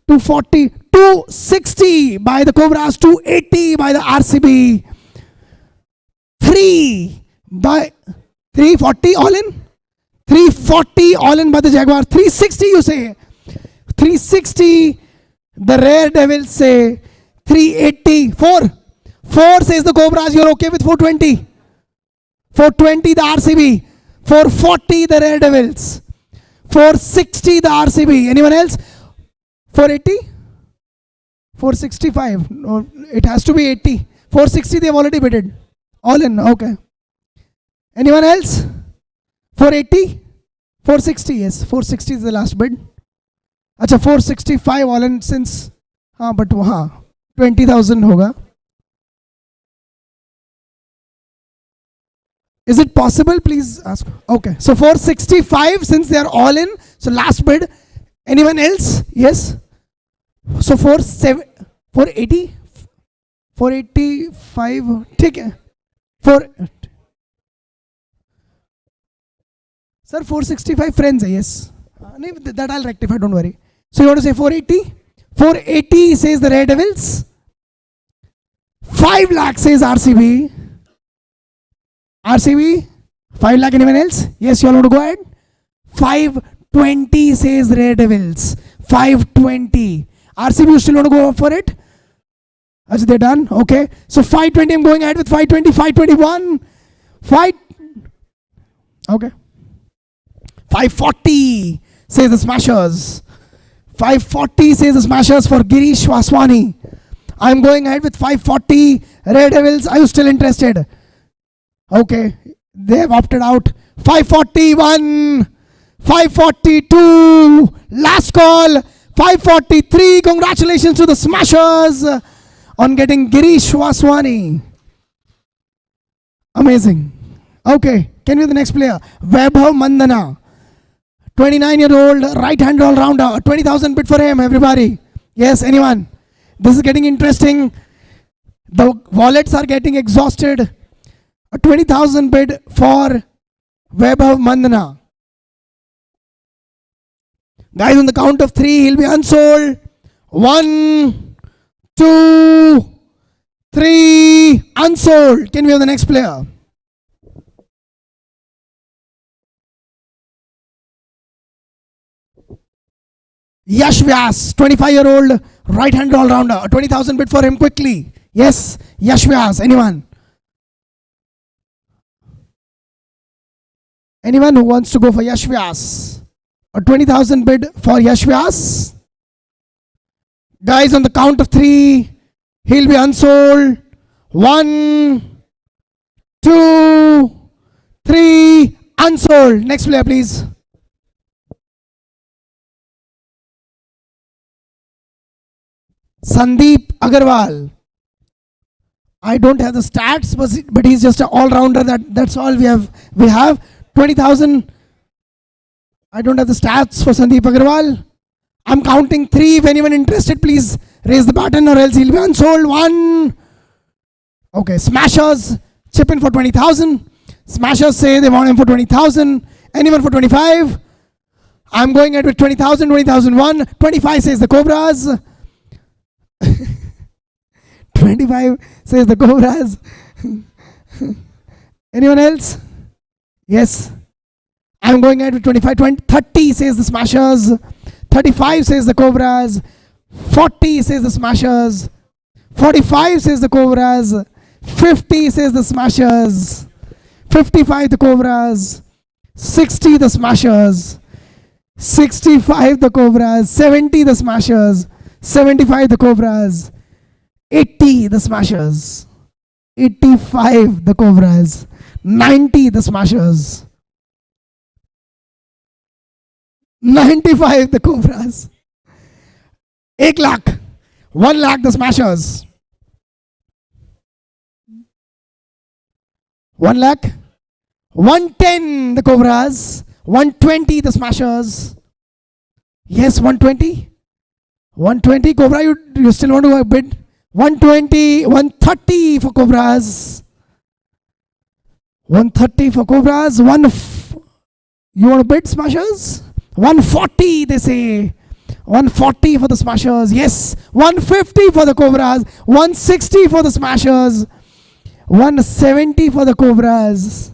240. 260 by the Cobras. 280 by the RCB. 340 all in? 340 all in by the Jaguars. 360 you say? 360 the Rare Devils say. 380. 4 says the Cobras. You're okay with 420? 420 the RCB. 440 the Rare Devils. 460 the RCB. Anyone else? 480? 465. No, it has to be 80. 460 they've already bidded. All in. Okay. Anyone else? 480? 460. Yes. 460 is the last bid. Acha, 465 all in since. But 20,000 hoga. Is it possible? Please ask. Okay. So 465 since they are all in. So last bid. Anyone else? Yes. So 480? 485. Take it. Sir, 465 friends. Yes. That I'll rectify. Don't worry. So you want to say 480? 480 says the Red Devils. 5 lakh says RCB. RCB? 5 lakh, anyone else? Yes, you all want to go ahead? 520 says Red Devils. 520. RCB, you still want to go for it? As they're done? Okay. So 520, I'm going ahead with 520, 521. Okay. 540 says the Smashers. 540 says the Smashers for Girish Vaswani. I'm going ahead with 540. Red Devils, are you still interested? Okay. They have opted out. 541. 542. Last call. 543. Congratulations to the Smashers on getting Girish Vaswani. Amazing. Okay. Can we have the next player? Vaibhav Mandana. 29-year-old right-hand all-rounder. 20,000 bid for him, everybody. Yes, anyone? This is getting interesting. The wallets are getting exhausted. A 20,000 bid for Vaibhav Mandana. Guys, on the count of 3, he'll be unsold. 1, 2, 3. Unsold. Can we have the next player? Yash Vyas, 25-year-old right-hand all-rounder. A 20,000 bid for him quickly. Yes, Yash Vyas. Anyone? Anyone who wants to go for Yash Vyas? A 20,000 bid for Yash Vyas. Guys, on the count of 3, he'll be unsold. 1, 2, 3, unsold. Next player, please. Sandeep Agarwal. I don't have the stats, but he's just an all-rounder. That's all we have. We have 20,000. I don't have the stats for Sandeep Agarwal. I'm counting 3. If anyone interested, please raise the button, or else he'll be unsold. 1. Okay, Smashers chip in for 20,000. Smashers say they want him for 20,000. Anyone for 25? I'm going ahead with 20,000. 20,001. 25 says the Cobras. 25 says the Cobras. Anyone else? Yes. I'm going ahead with 25. 30 says the Smashers. 35 says the Cobras. 40 says the Smashers. 45 says the Cobras. 50 says the Smashers. 55 the Cobras. 60 the Smashers. 65 the Cobras. 70 the Smashers. 75 the Cobras. 80 the Smashers. 85 the Cobras. 90 the Smashers. 95 the Cobras. 1 lakh. 1 lakh the Smashers. 1 lakh. 110 the Cobras. 120 the Smashers. Yes, 120. 120 Cobra, you still want to bid? 120, 130 for Cobras. 130 for Cobras. You want to bid, Smashers? 140 they say. 140 for the Smashers. Yes. 150 for the Cobras. 160 for the Smashers. 170 for the Cobras.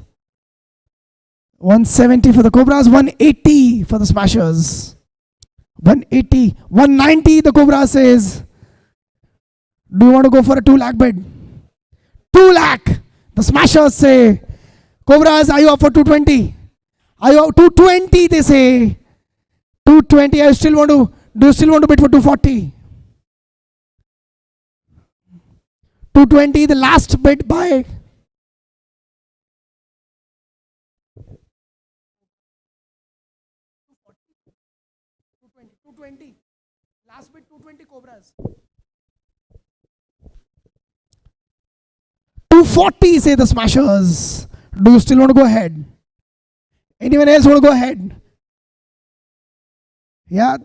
170 for the Cobras. 180 for the Smashers. 180. 190 the Cobra says. Do you want to go for a 2 lakh bid? 2 lakh. The Smashers say. Cobras, are you up for 220? Are you up 220 they say. 220. Do you still want to bid for 240? 220 the last bid by. 220. Last bid 220 Cobras. 240 say the Smashers. Do you still want to go ahead? Anyone else want to go ahead? Yeah.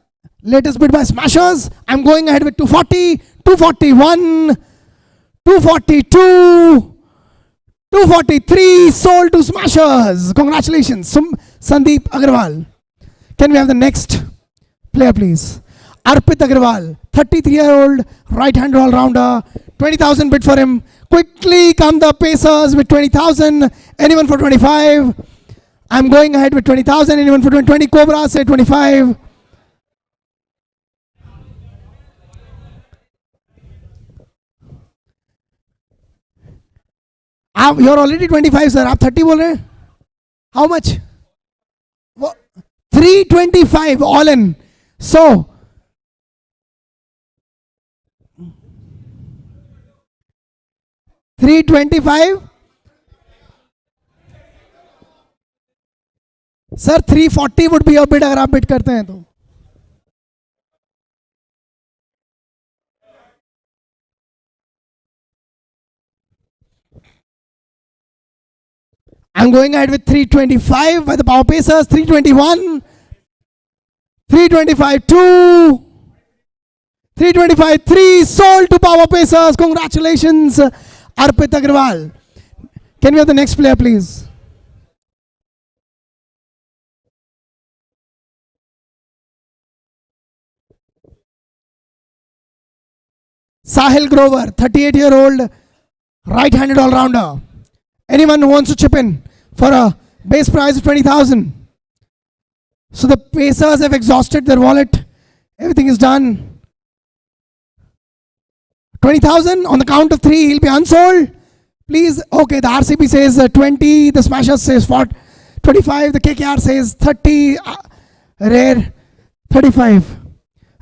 Latest bid by Smashers. I'm going ahead with 240. 241. 242. 243 sold to Smashers. Congratulations, Sandeep Agarwal. Can we have the next player, please? Arpit Agarwal, 33-year-old right-hand all-rounder. 20,000 bid for him. Quickly come the Pacers with 20,000. Anyone for 25? I'm going ahead with 20,000. Anyone for 20? Cobra say 25. You're already 25, sir. आप 30 बोल रहे हैं? How much? 325 all in. So, $325. Sir, 340 would be your bid अगर आप bid करते हैं तो. I'm going ahead with 325 by the Power Pacers. 321. 325 2. 325 3 sold to Power Pacers. Congratulations, Arpit Agarwal. Can we have the next player, please? Sahil Grover, 38-year-old right-handed all-rounder. Anyone who wants to chip in for a base price of 20,000? So the Pacers have exhausted their wallet. Everything is done. 20,000 on the count of 3. He'll be unsold. Please. Okay, the RCB says 20. The Smashers says 25. The KKR says 30. Rare 35.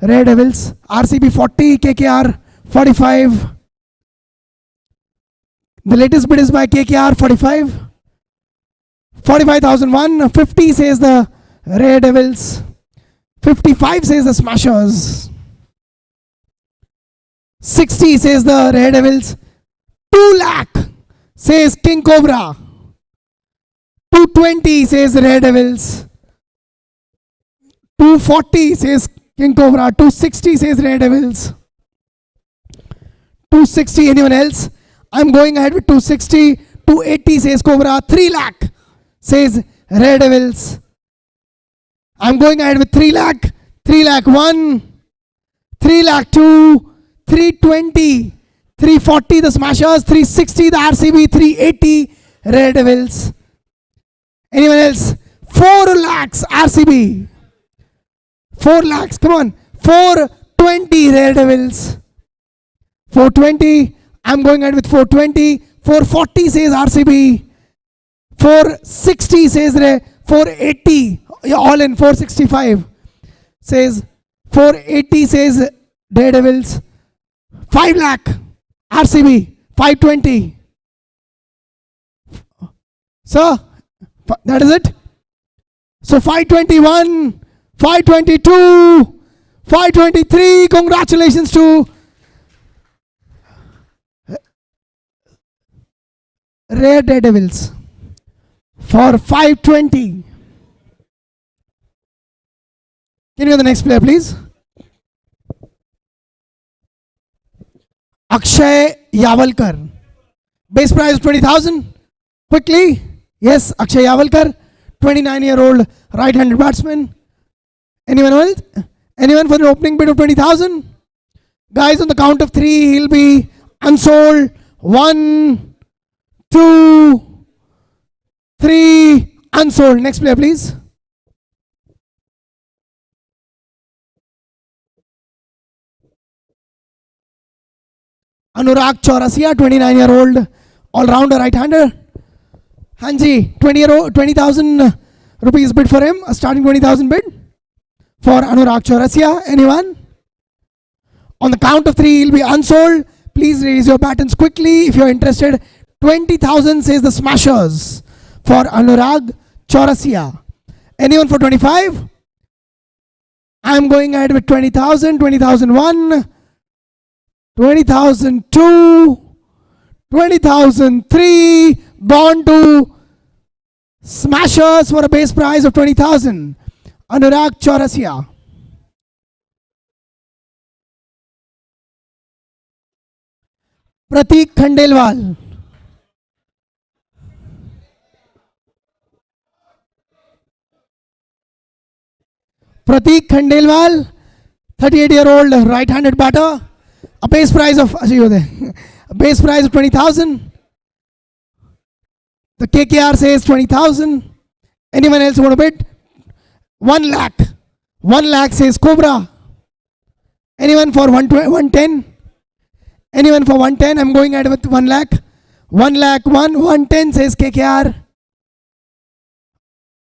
Rare Devils. RCB 40. KKR 45. The latest bid is by KKR 45. 45,001. 50 says the Rare Devils. 55 says the Smashers. 60 says the Rare Devils. 2 lakh says King Cobra. 220 says the Rare Devils. 240 says King Cobra. 260 says Rare Devils. 260, anyone else? I'm going ahead with 260. 280 says Cobra. 3 lakh says Rare Devils. I'm going ahead with 3 lakh. 3 lakh 1. 3 lakh 2. 320. 340 the Smashers. 360 the RCB. 380 Rare Devils. Anyone else? 4 lakhs RCB. 4 lakhs. Come on. 420 Rare Devils. 420. I'm going ahead with 420. 440 says RCB. 460 says 480. All in 465 says 480 says Daredevils. 5 lakh RCB. 520. So that is it. So 521, 522, 523. Congratulations to Rare Daredevils for 520. Can you have the next player, please? Akshay Yavalkar. Base price 20,000. Quickly. Yes, Akshay Yavalkar, 29-year-old right-handed batsman. Anyone else? Anyone for the opening bid of 20,000? Guys, on the count of 3, he'll be unsold. 1, 2, 3, unsold. Next player, please. Anurag Chaurasia, 29-year-old all-rounder right-hander. Hanji, 20,000 rupees bid for him. A starting 20,000 bid for Anurag Chaurasia. Anyone? On the count of 3, he'll be unsold. Please raise your buttons quickly if you're interested. 20,000 says the Smashers for Anurag Chaurasia. Anyone for 25? I'm going ahead with 20,000, 20,001, 20,002, 20,003. Gone to Smashers for a base price of 20,000. Anurag Chaurasia. Pratik Khandelwal. Pratik Khandelwal, 38-year-old right-handed batter. A base price of 20,000. The KKR says 20,000. Anyone else want to bid? 1 lakh. 1 lakh says Cobra. Anyone for 110? Anyone for 110? I'm going ahead with 1 lakh. 1 lakh 1. 110 says KKR.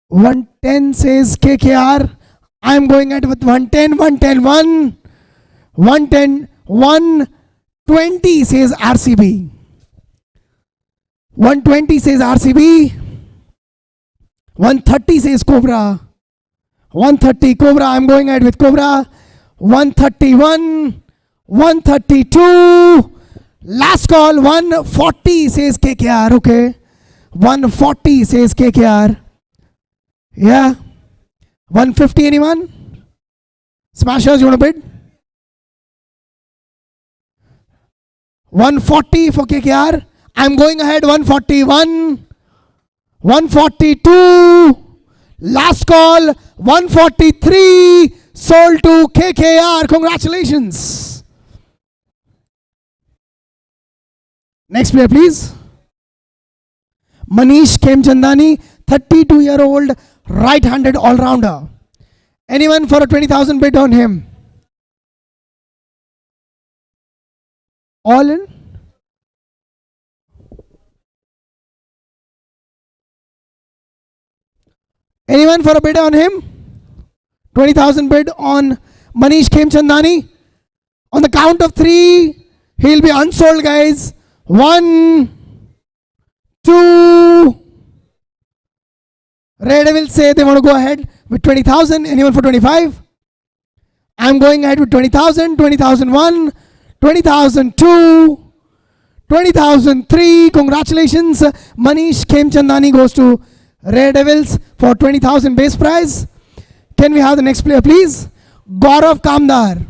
110 says KKR. I'm going ahead with 110. 110 1. 110 120 says RCB. 120 says RCB. 130 says Cobra. 130 Cobra. I'm going ahead with Cobra. 131. 132. Last call. 140 says KKR. Okay. 140 says KKR. Yeah. 150 anyone? Smashers, you want to bid? 140 for KKR. I'm going ahead. 141. 142. Last call. 143. Sold to KKR. Congratulations. Next player, please. Manish Khemchandani, 32-year-old right-handed all-rounder. Anyone for a 20,000 bid on him? All in. Anyone for a bid on him? 20,000 bid on Manish Khemchandani. On the count of 3, he'll be unsold, guys. 1, 2. Red Devils say they want to go ahead with 20,000. Anyone for 25? I'm going ahead with 20,000. 20,001, 20,002, 20,003. Congratulations. Manish Khemchandani goes to Red Devils for 20,000 base prize. Can we have the next player, please? Gaurav Kamdar.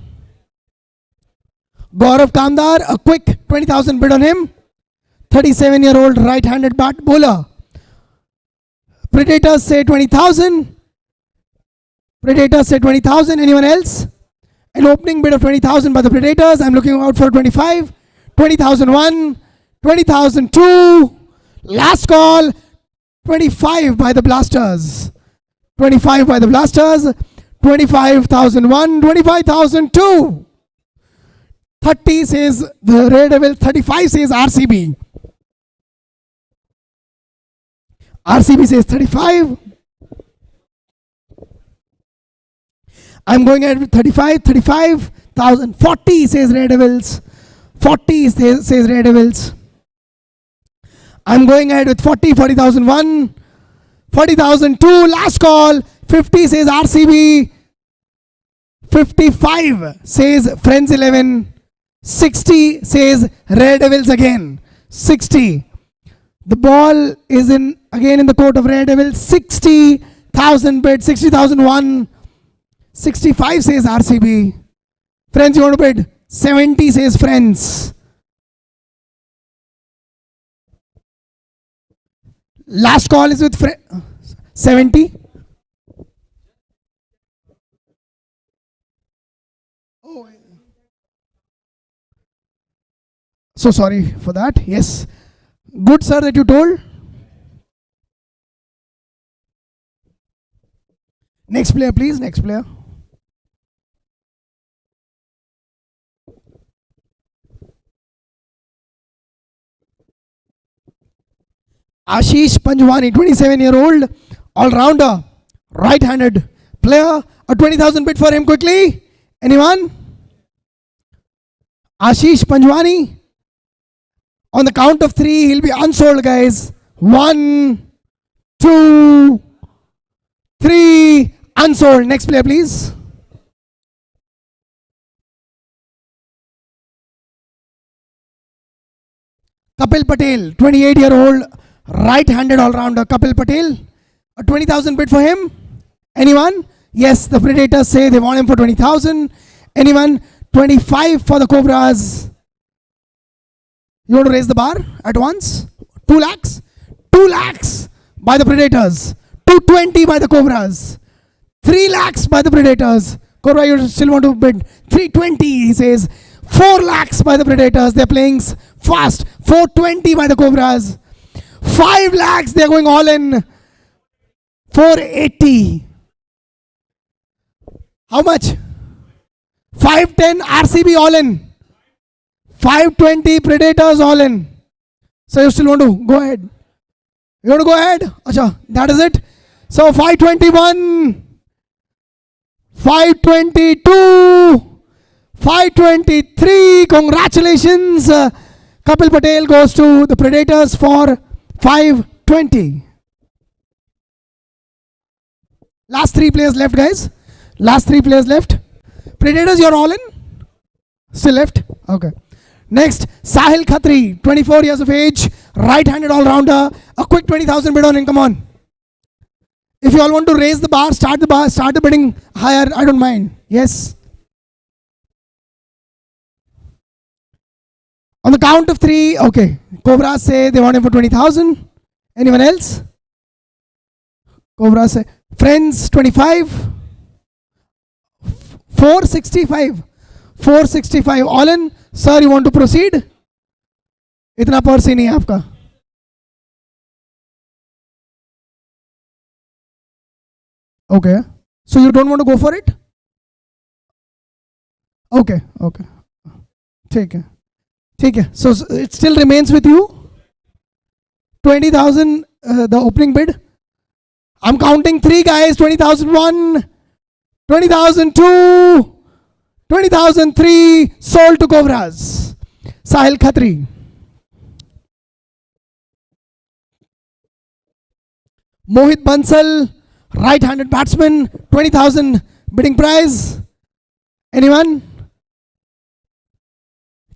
Gaurav Kamdar, a quick 20,000 bid on him. 37-year-old right-handed bat bowler. Predators say 20,000. Predators say 20,000. Anyone else? An opening bid of 20,000 by the Predators. I'm looking out for 25. 20,001. 20,002. Last call. 25 by the Blasters. 25 by the Blasters. 25,001. 25,002. 30 says the Red Devil. 35 says RCB. RCB says 35. I'm going ahead with 35. 35,000. 40 says Red Devils. 40 says Red Devils. I'm going ahead with 40. 40,001. 40,002. Last call. 50 says RCB. 55 says Friends 11. 60 says Red Devils again. 60. The ball is again in the court of Red Devils. 60,000 bid. 60,001. 65 says RCB. Friends, you want to bid? 70 says Friends. Last call is with 70. Oh, so sorry for that. Yes. Good, sir, that you told. Next player, please. Next player. Ashish Panjwani, 27-year-old all-rounder, right-handed player. A 20,000 bid for him quickly. Anyone? Ashish Panjwani. On the count of 3, he'll be unsold, guys. 1, 2, 3. Unsold. Next player, please. Kapil Patel, 28-year-old right-handed all-rounder. Kapil Patel. A 20,000 bid for him. Anyone? Yes, the Predators say they want him for 20,000. Anyone? 25 for the Cobras. You want to raise the bar at once? 2 lakhs? 2 lakhs by the Predators. 220 by the Cobras. 3 lakhs by the Predators. Cobra, you still want to bid? 320, he says. 4 lakhs by the Predators. They're playing fast. 420 by the Cobras. 5 lakhs, they're going all in. 480. How much? 510 RCB all in. 520 Predators all in. So you still want to go ahead? You want to go ahead? Acha, that is it. So 521, 522, 523. Congratulations. Kapil Patel goes to the Predators for 520. Last 3 players left, guys. Last 3 players left. Predators, you're all in? Still left? Okay. Next, Sahil Khatri, 24 years of age, right-handed all-rounder. A quick 20,000 bid on him, come on. If you all want to raise the bar, start the bidding higher, I don't mind. Yes. On the count of 3, okay. Cobras say they want him for 20,000. Anyone else? Cobras say, Friends, 25. 465. 465 all in. Sir, you want to proceed? इतना purse ही नहीं है आपका. Okay. So you don't want to go for it? Okay. Okay. ठीक है. ठीक है, so it still remains with you 20,000, the opening bid. I'm counting 3 guys. 20,001, 20,002, 20,003 sold to Cobras. Sahil Khatri. Mohit Bansal, right-handed batsman, 20,000 bidding prize. Anyone?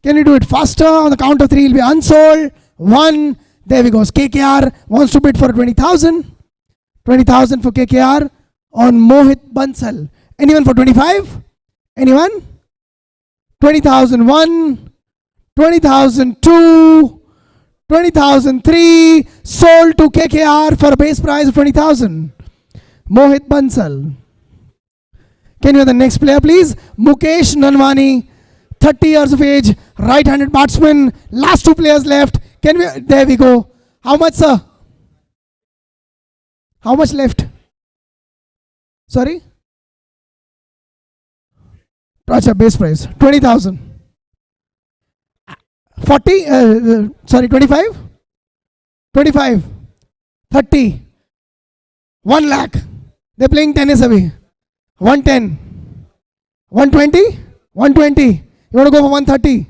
Can you do it faster? On the count of 3, will be unsold. 1. There we go. KKR wants to bid for 20,000. 20,000 for KKR on Mohit Bansal. Anyone for 25? Anyone? 20,001, 20,002, 20,003 sold to KKR for a base price of 20,000. Mohit Bansal. Can you have the next player, please? Mukesh Nanwani, 30 years of age, right-handed batsman. Last 2 players left. Can we? There we go. How much, sir? How much left? Sorry? Acha, base price 20,000. 40, sorry, 25? 25, 30, 1 lakh. They're playing tennis away. 110, 120, 120. You want to go for 130?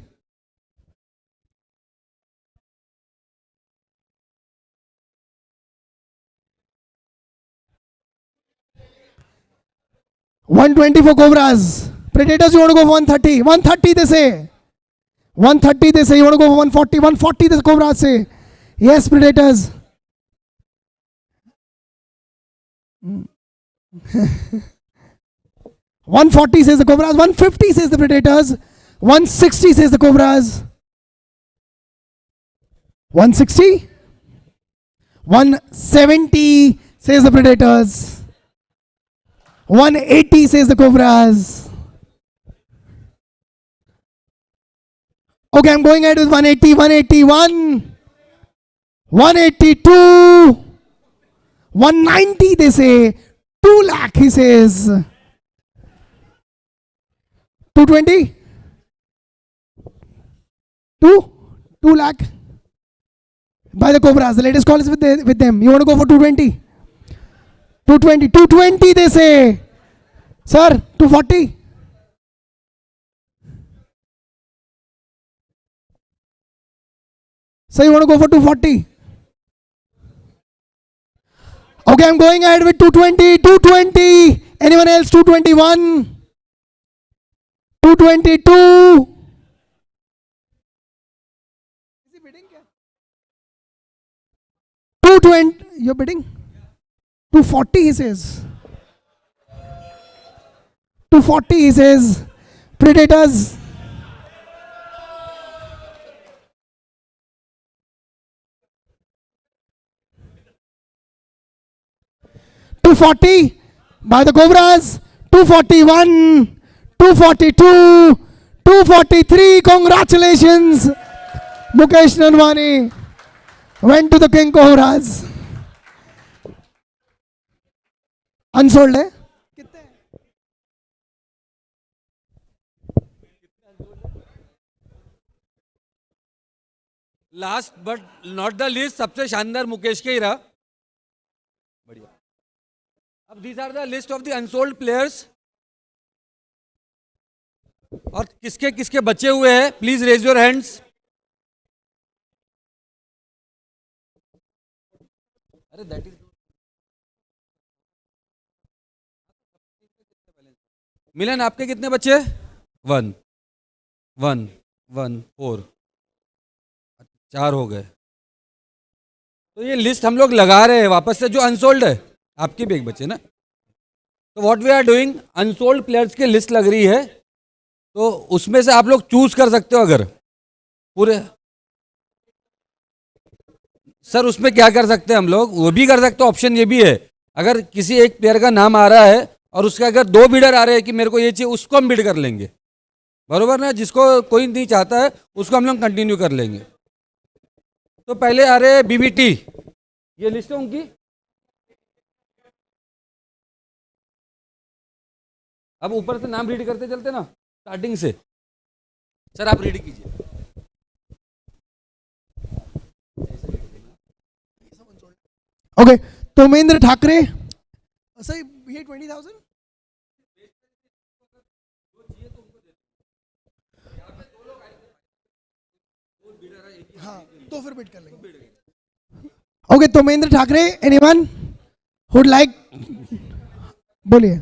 $120 for Cobras. Predators, you want to go for 130. 130 they say. 130 they say. You want to go for 140. 140 the Cobras say. Yes, Predators. $140 says the Cobras. 150 says the Predators. 160 says the Cobras. 160. 170 says the Predators. 180 says the Cobras. Okay, I'm going ahead with 180, 181, 182, 190 they say. 2 lakh he says. 220? 2 lakh by the Cobras. The latest call is with them. You want to go for 220? 220, 220 they say. Sir, 240. So you want to go for 240? Okay, I'm going ahead with 220, 220. Anyone else? 221, 222. Is he bidding? 220. You're bidding? 240 he says. 240 he says. Predators. $240 by the Cobras. 241, 242, 243. Congratulations. Mukesh Nanwani went to the King Cobras. Unsold है? Last but not the least सबसे शानदार मुकेश के ही रहा. बढ़िया. अब these are the list of the unsold players. और किसके किसके बचे हुए हैं प्लीज रेज योर हैंड्स. अरे दैट इज मिलन. आपके कितने बचे? 1 1 1 4 4 हो गए. तो ये लिस्ट हम लोग लगा रहे हैं वापस से. जो अनसोल्ड है आपके भी एक बचे ना. तो what we are doing, unsold players की लिस्ट लग रही है. तो उसमें से आप लोग चूज कर सकते हो. अगर पूरे सर उसमें क्या कर सकते हैं हम लोग, वो भी कर सकते हो. ऑप्शन ये भी है, अगर किसी एक प्लेयर का नाम आ रहा है और उसके अगर 2 बिडर आ रहे हैं कि मेरे को ये चाहिए, उसको हम बिड कर लेंगे. बरोबर ना. जिसको कोई नहीं चाहता है उसको हम लोग कंटिन्यू कर लेंगे. तो पहले आ रहे बीबीटी. ये लिस्ट है उनकी. अब ऊपर से नाम रीड करते चलते ना स्टार्टिंग से. सर आप रीड कीजिए. Okay, Tomendra Thakre. Sir, he had 20,000? हाँ तो फिर बिड कर लेंगे. Okay, Tomendra Thakre. Anyone who'd like? बोलिए.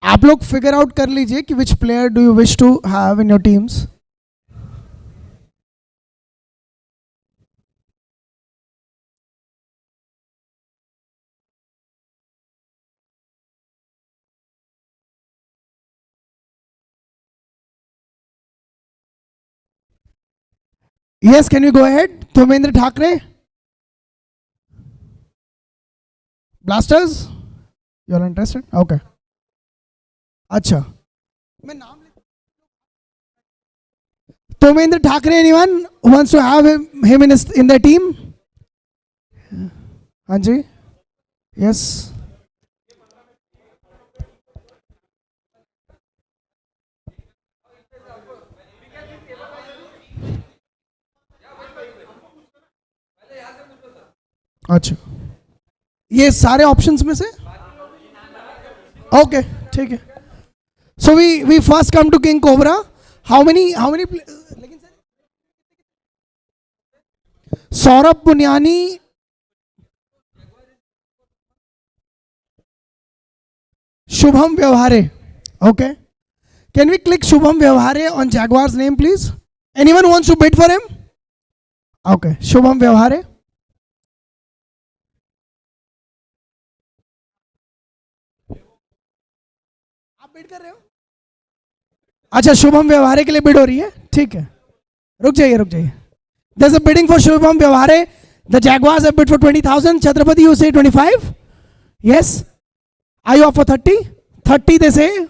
आप लोग फिगर आउट कर लीजिए कि which player do you wish to have in your teams. Yes, can you go ahead? Tomendra Thakre. Blasters? You're interested? Okay. अच्छा. मैं नाम Tomendra Thakre, anyone who wants to have him in their team? Anji? Yes. अच्छा. ये सारे options में से? Okay, ठीक है. So we first come to King Cobra. How many लेकिन सर सौरभ पुनियानी, शुभम व्यवहारे. Okay, can we click Shubham Vyavhare on Jaguar's name please? Anyone who wants to bid for him? Okay, Shubham Vyavhare. आप bid कर रहे हो? अच्छा, शुभम व्यवहारे के लिए बिड हो रही है. ठीक है, रुक जाइए. There's a bidding for Shubham Vyavhare. The Jaguars have bid for 20,000. Chhatrapati, you say 25? Yes. Are you up for 30? 30 they say.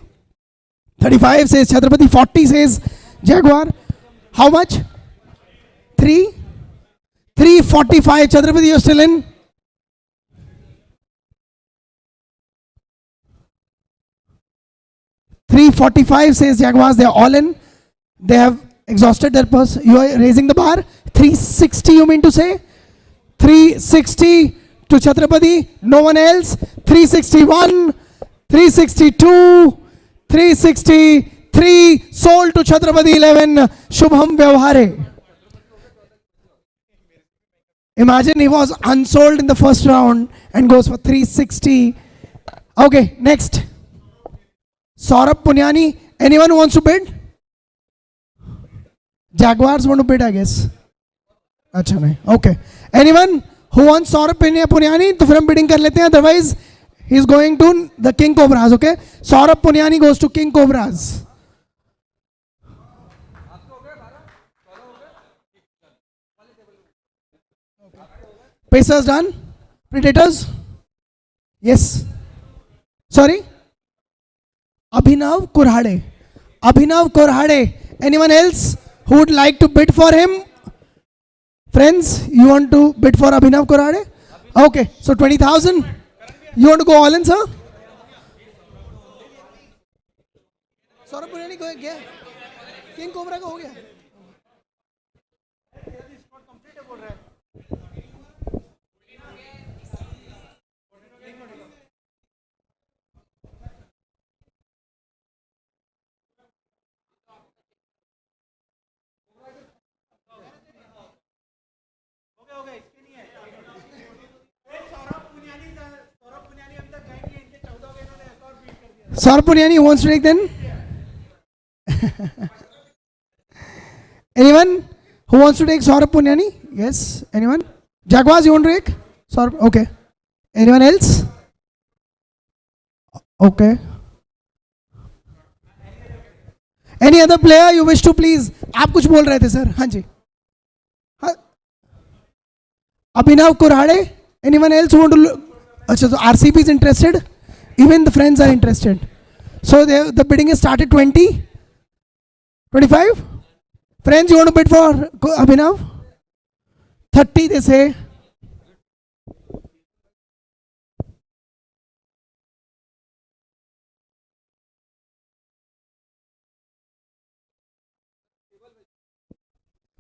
35 says Chhatrapati. 40 says Jaguar. How much? 3? 345. Chhatrapati, you're still in. $345 says Jaguars. They are all in. They have exhausted their purse. You are raising the bar. 360 you mean to say? 360 to Chhatrapati. No one else. 361. 362. 363. Sold to Chhatrapati 11. Shubham Vyavhare. Imagine he was unsold in the first round and goes for 360. Okay, next. Saurabh Punyani. Anyone who wants to bid? Jaguars want to bid, I guess. अच्छा नहीं. Okay. Anyone who wants Saurabh Punyani? तो फिर हम bidding कर लेते हैं. Otherwise, he is going to the King Cobras. Okay. Saurabh Punyani goes to King Cobras. Pacers done. Predators. Yes. Sorry. Abhinav Kurhade. Abhinav Kurhade. Anyone else who would like to bid for him? Friends, you want to bid for Abhinav Kurhade? Okay, so 20,000. You want to go all in, sir? Saurabh Punyani go गया. King Cobra का हो गया. Saurabh Punyani, who wants to take then? Anyone who wants to take Saurabh Punyani? Yes. Anyone? Jaguars, you want to take? Saurabh? Okay. Anyone else? Okay. Any other player you wish to please? आप कुछ बोल रहे थे sir? हाँ जी. हाँ. Abhinav Kurade. Anyone else who want to? अच्छा, so RCB is interested. Even the friends are interested. So the bidding is started 20, 25. Friends, you want to bid for Abhinav? 30, they say.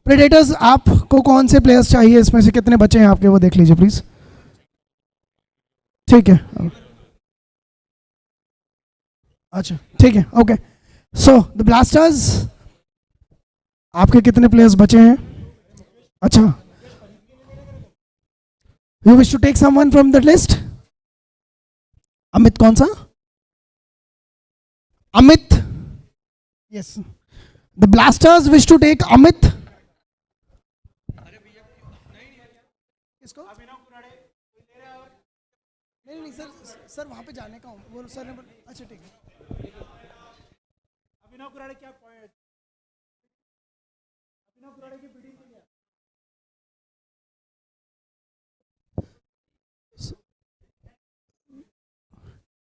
Predators आपको कौन से players चाहिए, इसमें से कितने बचे हैं आपके, वो देख लीजिए प्लीज. ठीक है. अच्छा ठीक है. ओके. सो द ब्लास्टर्स, आपके कितने प्लेयर्स बचे हैं? अच्छा. You wish to take someone from the list? Amit कौन सा? Amit. Yes. The Blasters wish to take Amit. किसको? नहीं सर, सर वहां पे जाने का हूँ, वो सर ने. अच्छा ठीक है. अभिनव कुराड़े क्या पॉइंट? अभिनव कुराड़े की बिडिंग क्या?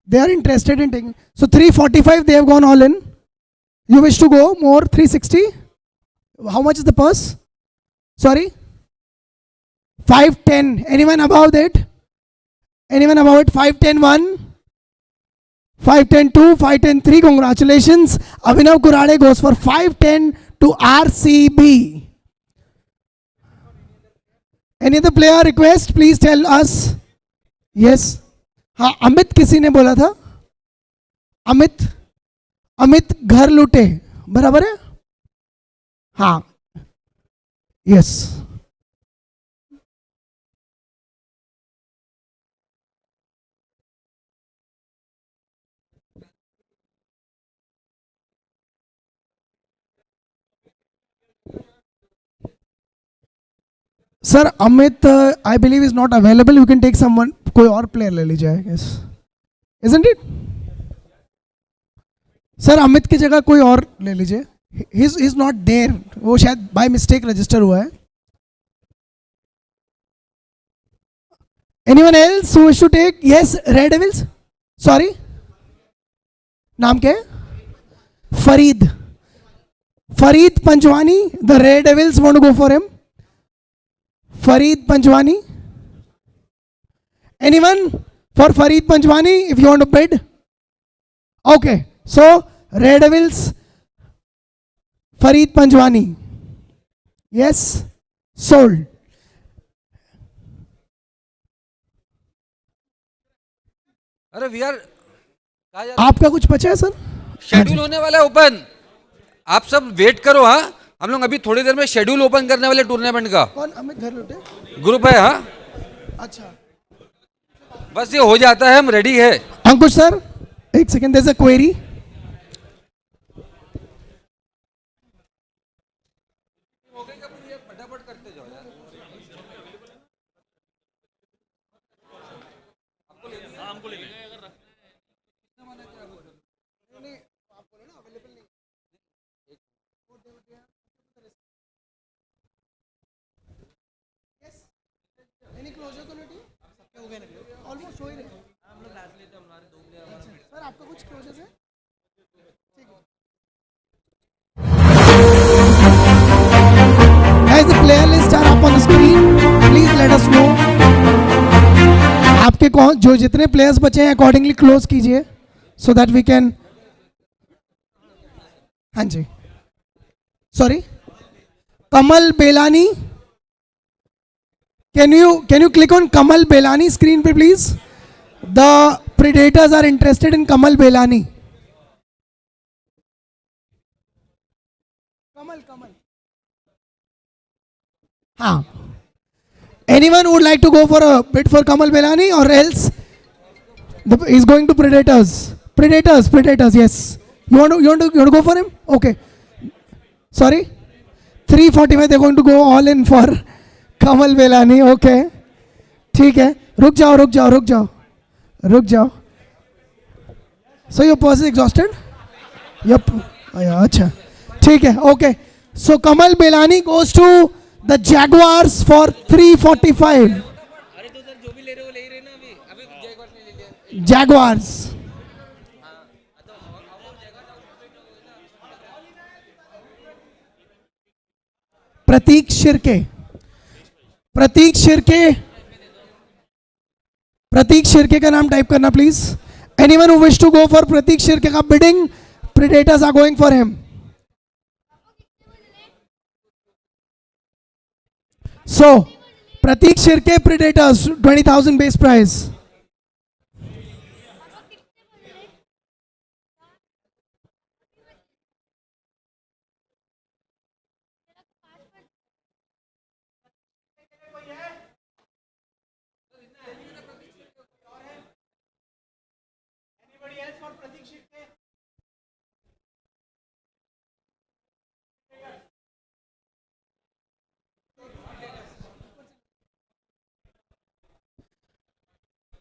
They are interested in taking. So 345 they have gone all in. You wish to go more? 360? How much is the purse? Sorry? 510. Anyone above that? Anyone above it? 510 1, 510 2, 510 3. Congratulations. Abhinav Kurade goes for 510 to RCB. Any other player request? Please tell us. Yes. हाँ, अमित किसी ने बोला था? अमित, अमित घर लूटे, बराबर है? हाँ. Yes. Sir Amit I believe is not available. You can take someone. कोई और प्लेयर ले लीजिए. Yes, isn't it? Sir Amit की जगह कोई और ले लीजिए. He is not there. वो शायद बाय मिस्टेक रजिस्टर हुआ है. Anyone else who wish to take? Yes, Red Devils. Sorry, नाम क्या है? Farid. Farid Panjwani. The Red Devils want to go for him. Farid Panjwani. Anyone for Farid Panjwani if you want to bid? Okay. So Red Devils, Farid Panjwani. Yes. Sold. अरे we are. आपका कुछ बचा है sir? Schedule होने वाला है open. आप सब वेट करो. हाँ, हम लोग अभी थोड़ी देर में शेड्यूल ओपन करने वाले टूर्नामेंट का. कौन? अमित घर लुटे ग्रुप है. हाँ, अच्छा. बस ये हो जाता है, हम रेडी है. अंकुश सर, एक second, there is a query. फटाफट करते जाओ यार. हमको ले लीजिए. एनी क्लोजर तो नहीं? सबके हो गए ना, ऑलमोस्ट हो ही रहे. हम लोग लास्ट लेते हैं हमारे 2 प्लेयर. सर आपका कुछ क्लोजर है? ठीक है. Guys, the player list are up on the screen. Please let us know. आपके कौन जो जितने प्लेयर्स बचे हैं अकॉर्डिंगली क्लोज कीजिए सो दैट वी कैन. हाँ जी. Sorry, Kamal Belani. Can you click on Kamal Belani screen पे please? The Predators are interested in Kamal Belani. Kamal. हाँ. Anyone would like to go for a bid for Kamal Belani or else he's going to Predators? Predators, yes. You want to go for him? Okay. Sorry? 345, they're going to go all in for Kamal Belani. Okay. ठीक है. रुक जाओ. So your purse is exhausted? Yep. अच्छा. ठीक है. Okay. So Kamal Belani goes to the Jaguars for 345. Jaguars. प्रतीक शिर्के का नाम type करना please. Anyone who wish to go for Pratik Shirke का bidding, predators are going for him. So Pratik Shirke, predators, 20,000 base price.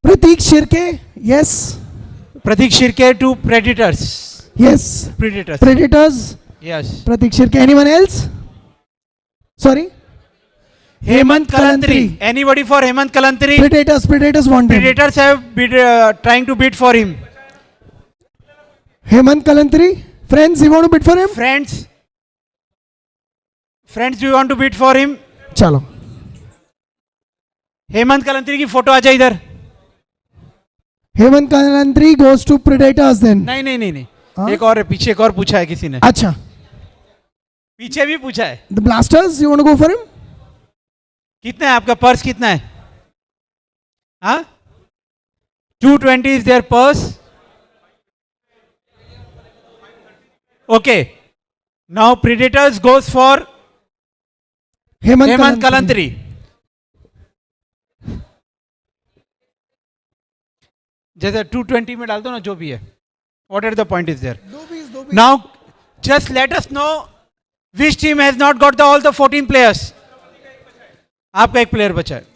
Pratik Shirke, yes. Pratik Shirke to Predators. Yes. Predators. Yes. Pratik Shirke. Anyone else? Sorry? Hemant Kalantri. Anybody for Hemant Kalantri? Predators want him. Predators have bid, trying to bid for him. Hemant Kalantri. Friends, you want to bid for him? Friends, do you want to bid for him? चलो. हेमंत कलंत्री की photo आ जाए इधर. Hemant Kalantri goes to Predators then. नहीं. हाँ? एक और है, पीछे एक और पूछा है किसी ने. अच्छा. पीछे भी पूछा है. The Blasters, you want to go for him? कितना है आपका पर्स, कितना है? हाँ? 220 is their purse. Okay. Now Predators goes for Hemant Kalantri. जैसे 220 में डाल दो ना, जो भी है. Whatever the point is there. Now just let us know which team has not got all the 14 players. आपका एक प्लेयर बचा है.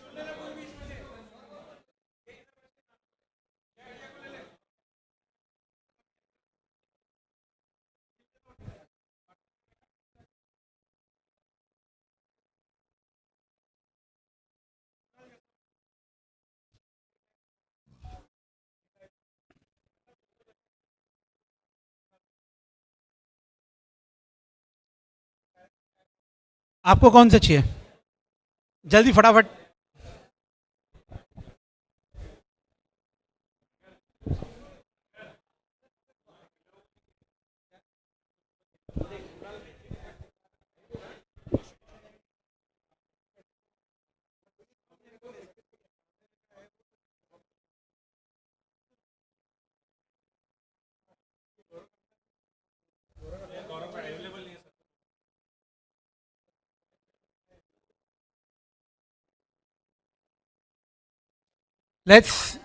आपको कौन सा चाहिए? जल्दी फटाफट. Let's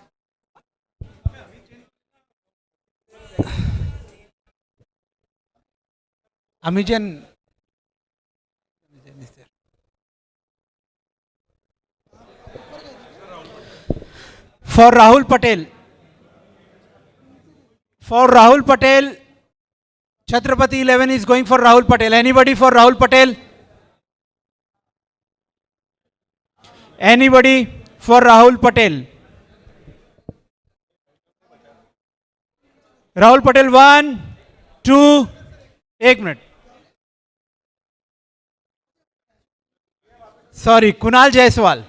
Amijan is there. For Rahul Patel, Chhatrapati 11 is going for Rahul Patel. Anybody for Rahul Patel? Anybody for Rahul Patel? Rahul Patel 1, 2, 1 minute. Sorry, Kunal Jaiswal.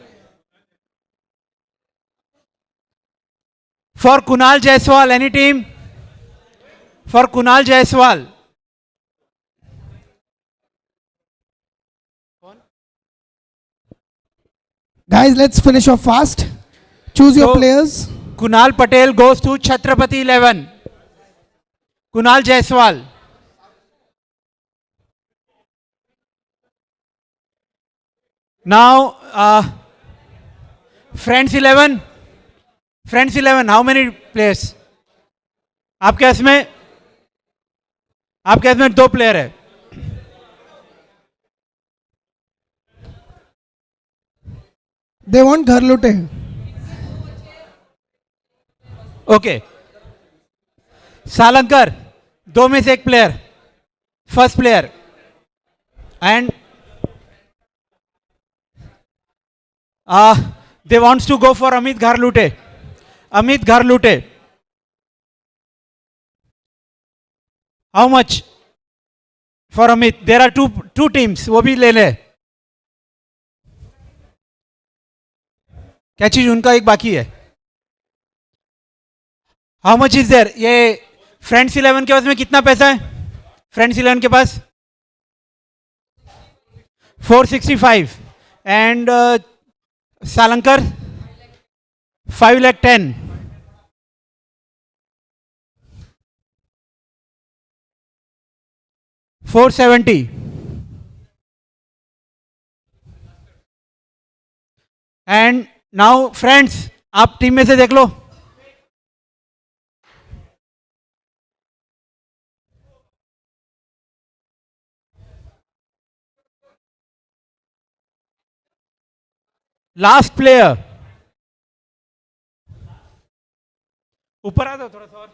For Kunal Jaiswal, any team? For Kunal Jaiswal. Guys, let's finish off fast. Choose your players. Kunal Patel goes to Chhatrapati 11. Kunal Jaiswal. Now, Friends 11. Friends 11, how many players? आपके इसमें दो player है. They want घर लूटे. Okay. सालंकर, दो में से एक player, first player. And they wants to go for Amit Gharlute. Amit Gharlute, how much for Amit? There are two teams, वो भी ले ले. क्या चीज उनका एक बाकी है. How much is there? ये फ्रेंड्स 11 के पास में कितना पैसा है? फ्रेंड्स 11 के पास 465 एंड सालंकर 510. $470. एंड नाउ फ्रेंड्स, आप टीम में से देख लो. लास्ट प्लेयर, ऊपर आ जाओ थोड़ा सा और.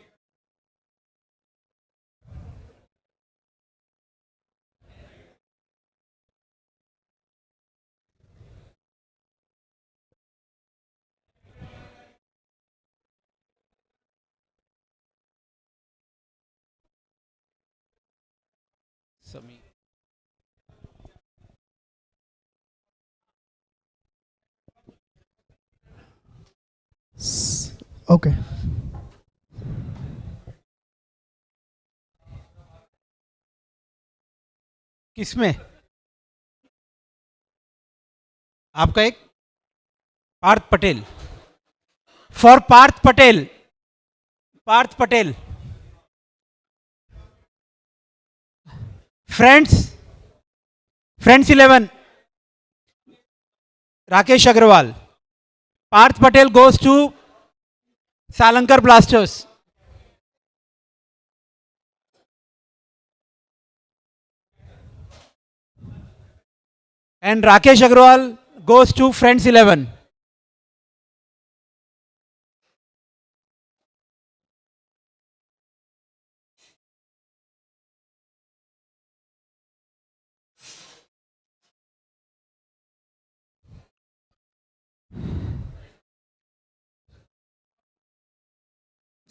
समी, Okay. किसमें? आपका एक पार्थ पटेल. फॉर पार्थ पटेल, पार्थ पटेल. फ्रेंड्स 11, राकेश अग्रवाल. पार्थ पटेल गोes to Salankar blasters. And Rakesh Agrawal goes to Friends 11.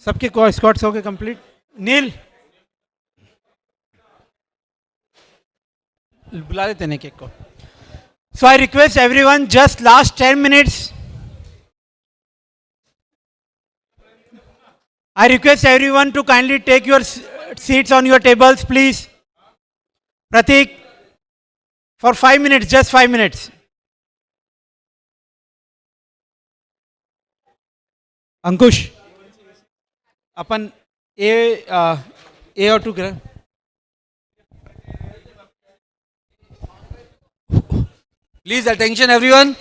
सबके स्कॉट्स हो गए कंप्लीट. नील, बुला लेते हैं एक को. So I request everyone, just last 10 minutes. I request everyone to kindly take your seats on your tables, please. Pratik, for 5 minutes, just 5 minutes. अंकुश, अपन ए और 2 करें. Please attention everyone.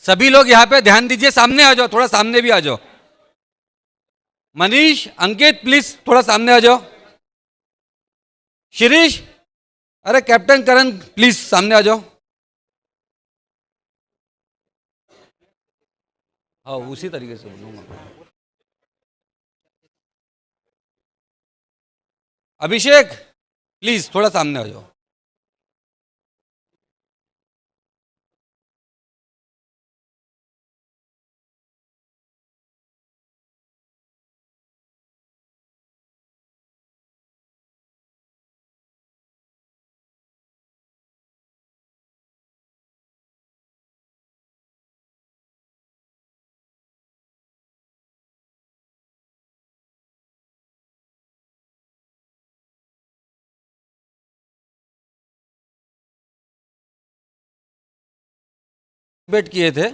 सभी लोग यहाँ पे ध्यान दीजिए. सामने आ जाओ, थोड़ा सामने भी आ जाओ. मनीष, अंकित, प्लीज थोड़ा सामने आ जाओ. शिरीष, अरे कैप्टन करण, प्लीज सामने आ जाओ. हाँ, उसी तरीके से बोलूंगा. अभिषेक, प्लीज थोड़ा सामने आ जाओ. बेट किए थे.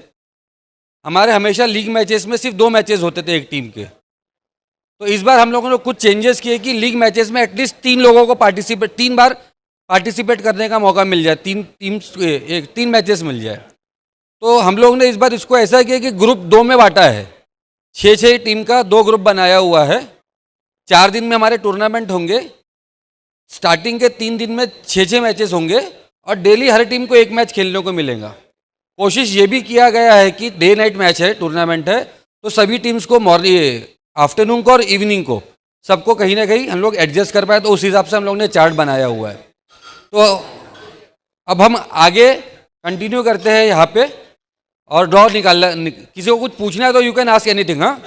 हमारे हमेशा लीग मैचेस में सिर्फ 2 मैचेस होते थे एक टीम के. तो इस बार हम लोगों ने कुछ चेंजेस किए कि लीग मैचेस में एटलीस्ट 3 लोगों को 3 बार पार्टिसिपेट करने का मौका मिल जाए. 3 मैचेस मिल जाए. तो हम लोग ने इस बार इसको ऐसा किया कि ग्रुप 2 में बांटा है. छः टीम का 2 ग्रुप बनाया हुआ है। 4 दिन में हमारे टूर्नामेंट होंगे। स्टार्टिंग के 3 दिन में 6 मैचेस होंगे और डेली हर टीम को 1 मैच खेलने को मिलेगा। कोशिश ये भी किया गया है कि डे नाइट मैच है, टूर्नामेंट है, तो सभी टीम्स को मॉर्निंग, आफ्टरनून को और इवनिंग को सबको कहीं ना कहीं हम लोग एडजस्ट कर पाए, तो उस हिसाब से हम लोग ने चार्ट बनाया हुआ है। तो अब हम आगे कंटिन्यू करते हैं यहाँ पे और ड्रॉ किसी को कुछ पूछना है तो यू कैन आस्क एनीथिंग। हाँ,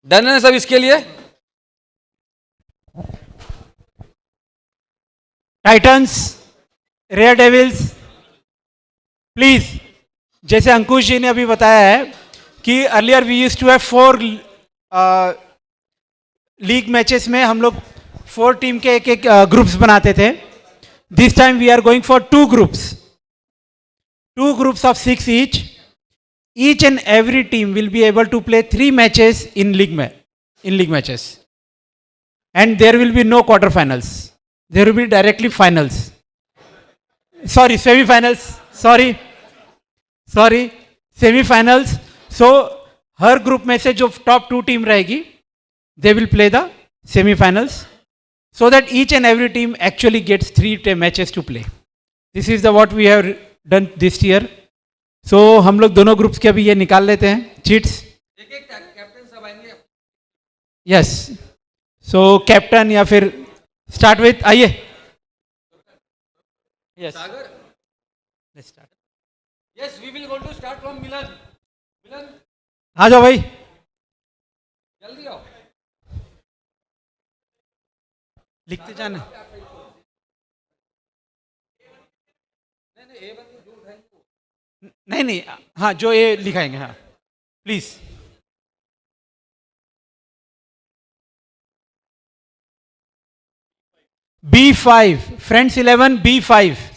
डन है सब इसके लिए? टाइटन्स, रेयर डेविल्स, प्लीज, जैसे अंकुश जी ने अभी बताया है कि earlier we used to have 4 league matches में हम लोग 4 टीम के एक ग्रुप्स बनाते थे। This time we are going for 2 groups, 2 groups of 6 each. Each and every team will be able to play 3 matches in league matches, and there will be no quarterfinals. There will be directly finals. Sorry, semi-finals. Sorry, semi-finals. So her group में से जो top 2 team रहेगी, they will play the semi-finals, so that each and every team actually gets 3 matches to play. This is the what we have done this year. So हम लोग दोनों groups के अभी ये निकाल लेते हैं चीट्स। एक कैप्टन सब आएंगे। यस, सो कैप्टन या फिर स्टार्ट विथ, आइए। Yes, let's start. Yes, we will going to start from Milan. आ जाओ भाई, जल्दी आओ, लिखते जाना। नहीं, हाँ, जो ये लिखाएंगे, हाँ please. B5, friends 11, B5।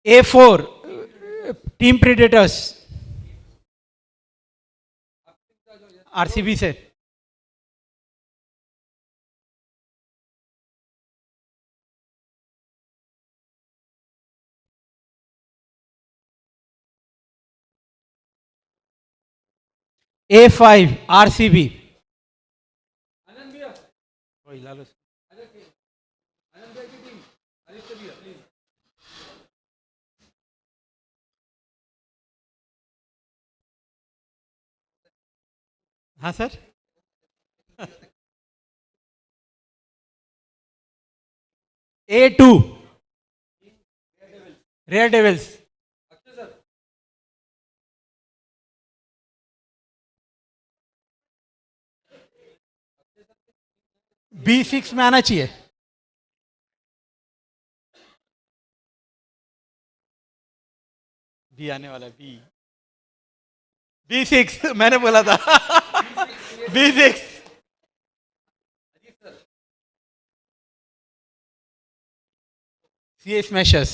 A4, team predators, RCB से। A5, RCB. हाँ sir. A2, rare devils. B6 में आना चाहिए। बी आने वाला है, B6 मैंने बोला था। B6, CA Smashers।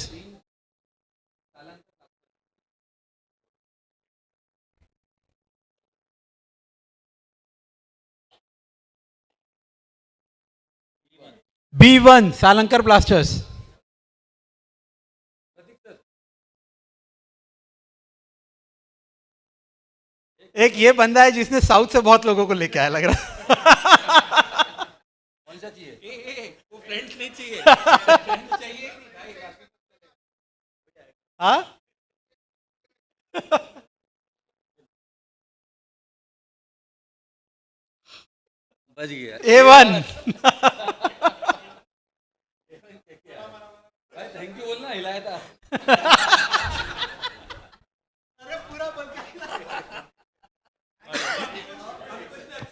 B1, सालंकर blasters. एक ये बंदा है जिसने साउथ से बहुत लोगों को लेके आया, लग रहा। कौन सा चाहिए? वो फ्रेंड्स नहीं चाहिए। फ्रेंड्स चाहिए हाँ। बच गया। A1। थैंक यू बोलना, हिलाया था।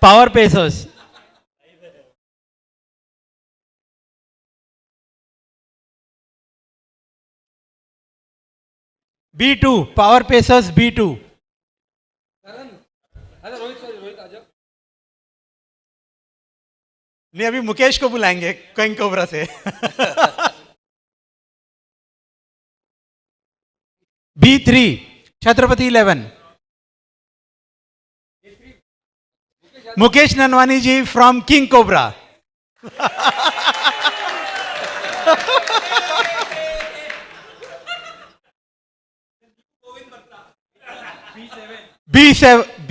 Power pacers. B2, power pacers B2। अरे रोहित आ जाओ। नहीं, अभी मुकेश को बुलाएंगे किंग कोबरा से। B3, Chhatrapati 11। Mukesh Nanwani ji from King Cobra. B7 B?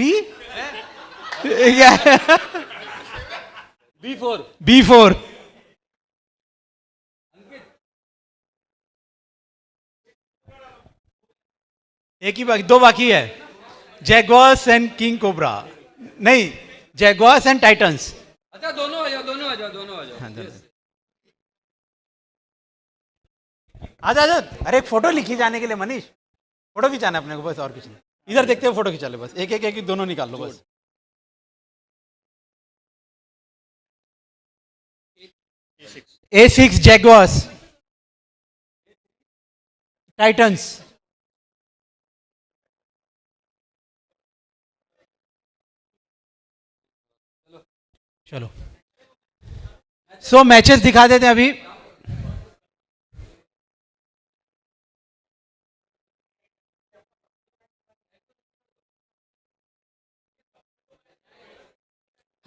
Yeah. B4. B4. एक ही बाकी, दो बाकी है. जैगवार्स एंड किंग कोबरा. नहीं, जैगवार्स एंड टाइटंस. अच्छा दोनों आ जाओ, दोनों आ जाओ, दोनों आ जाओ. आजा आजा. अरे एक फोटो लिखी जाने के लिए मनीष. फोटो खिंचाना अपने को बस, और कुछ नहीं. इधर देखते हुए फोटो खिंचा ले बस. एक एक एक दोनों निकाल लो बस. A6 जैगवार्स. टाइटंस. चलो सो मैचेस दिखा देते हैं अभी.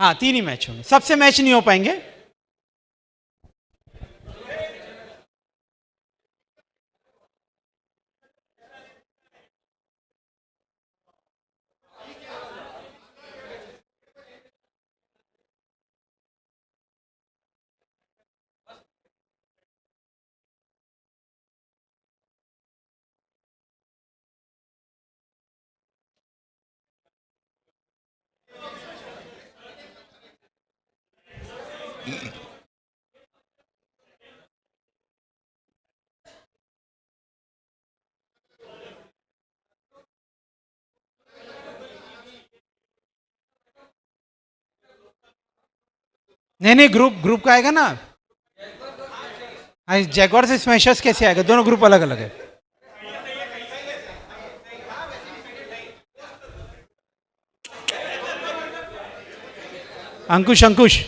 हाँ, 3 ही मैच होंगे. सबसे मैच नहीं हो पाएंगे. नहीं नहीं, ग्रुप का आएगा ना. हाँ, जैगवार से स्मैशर्स कैसे आएगा? दोनों ग्रुप अलग अलग है. अंकुश अंकुश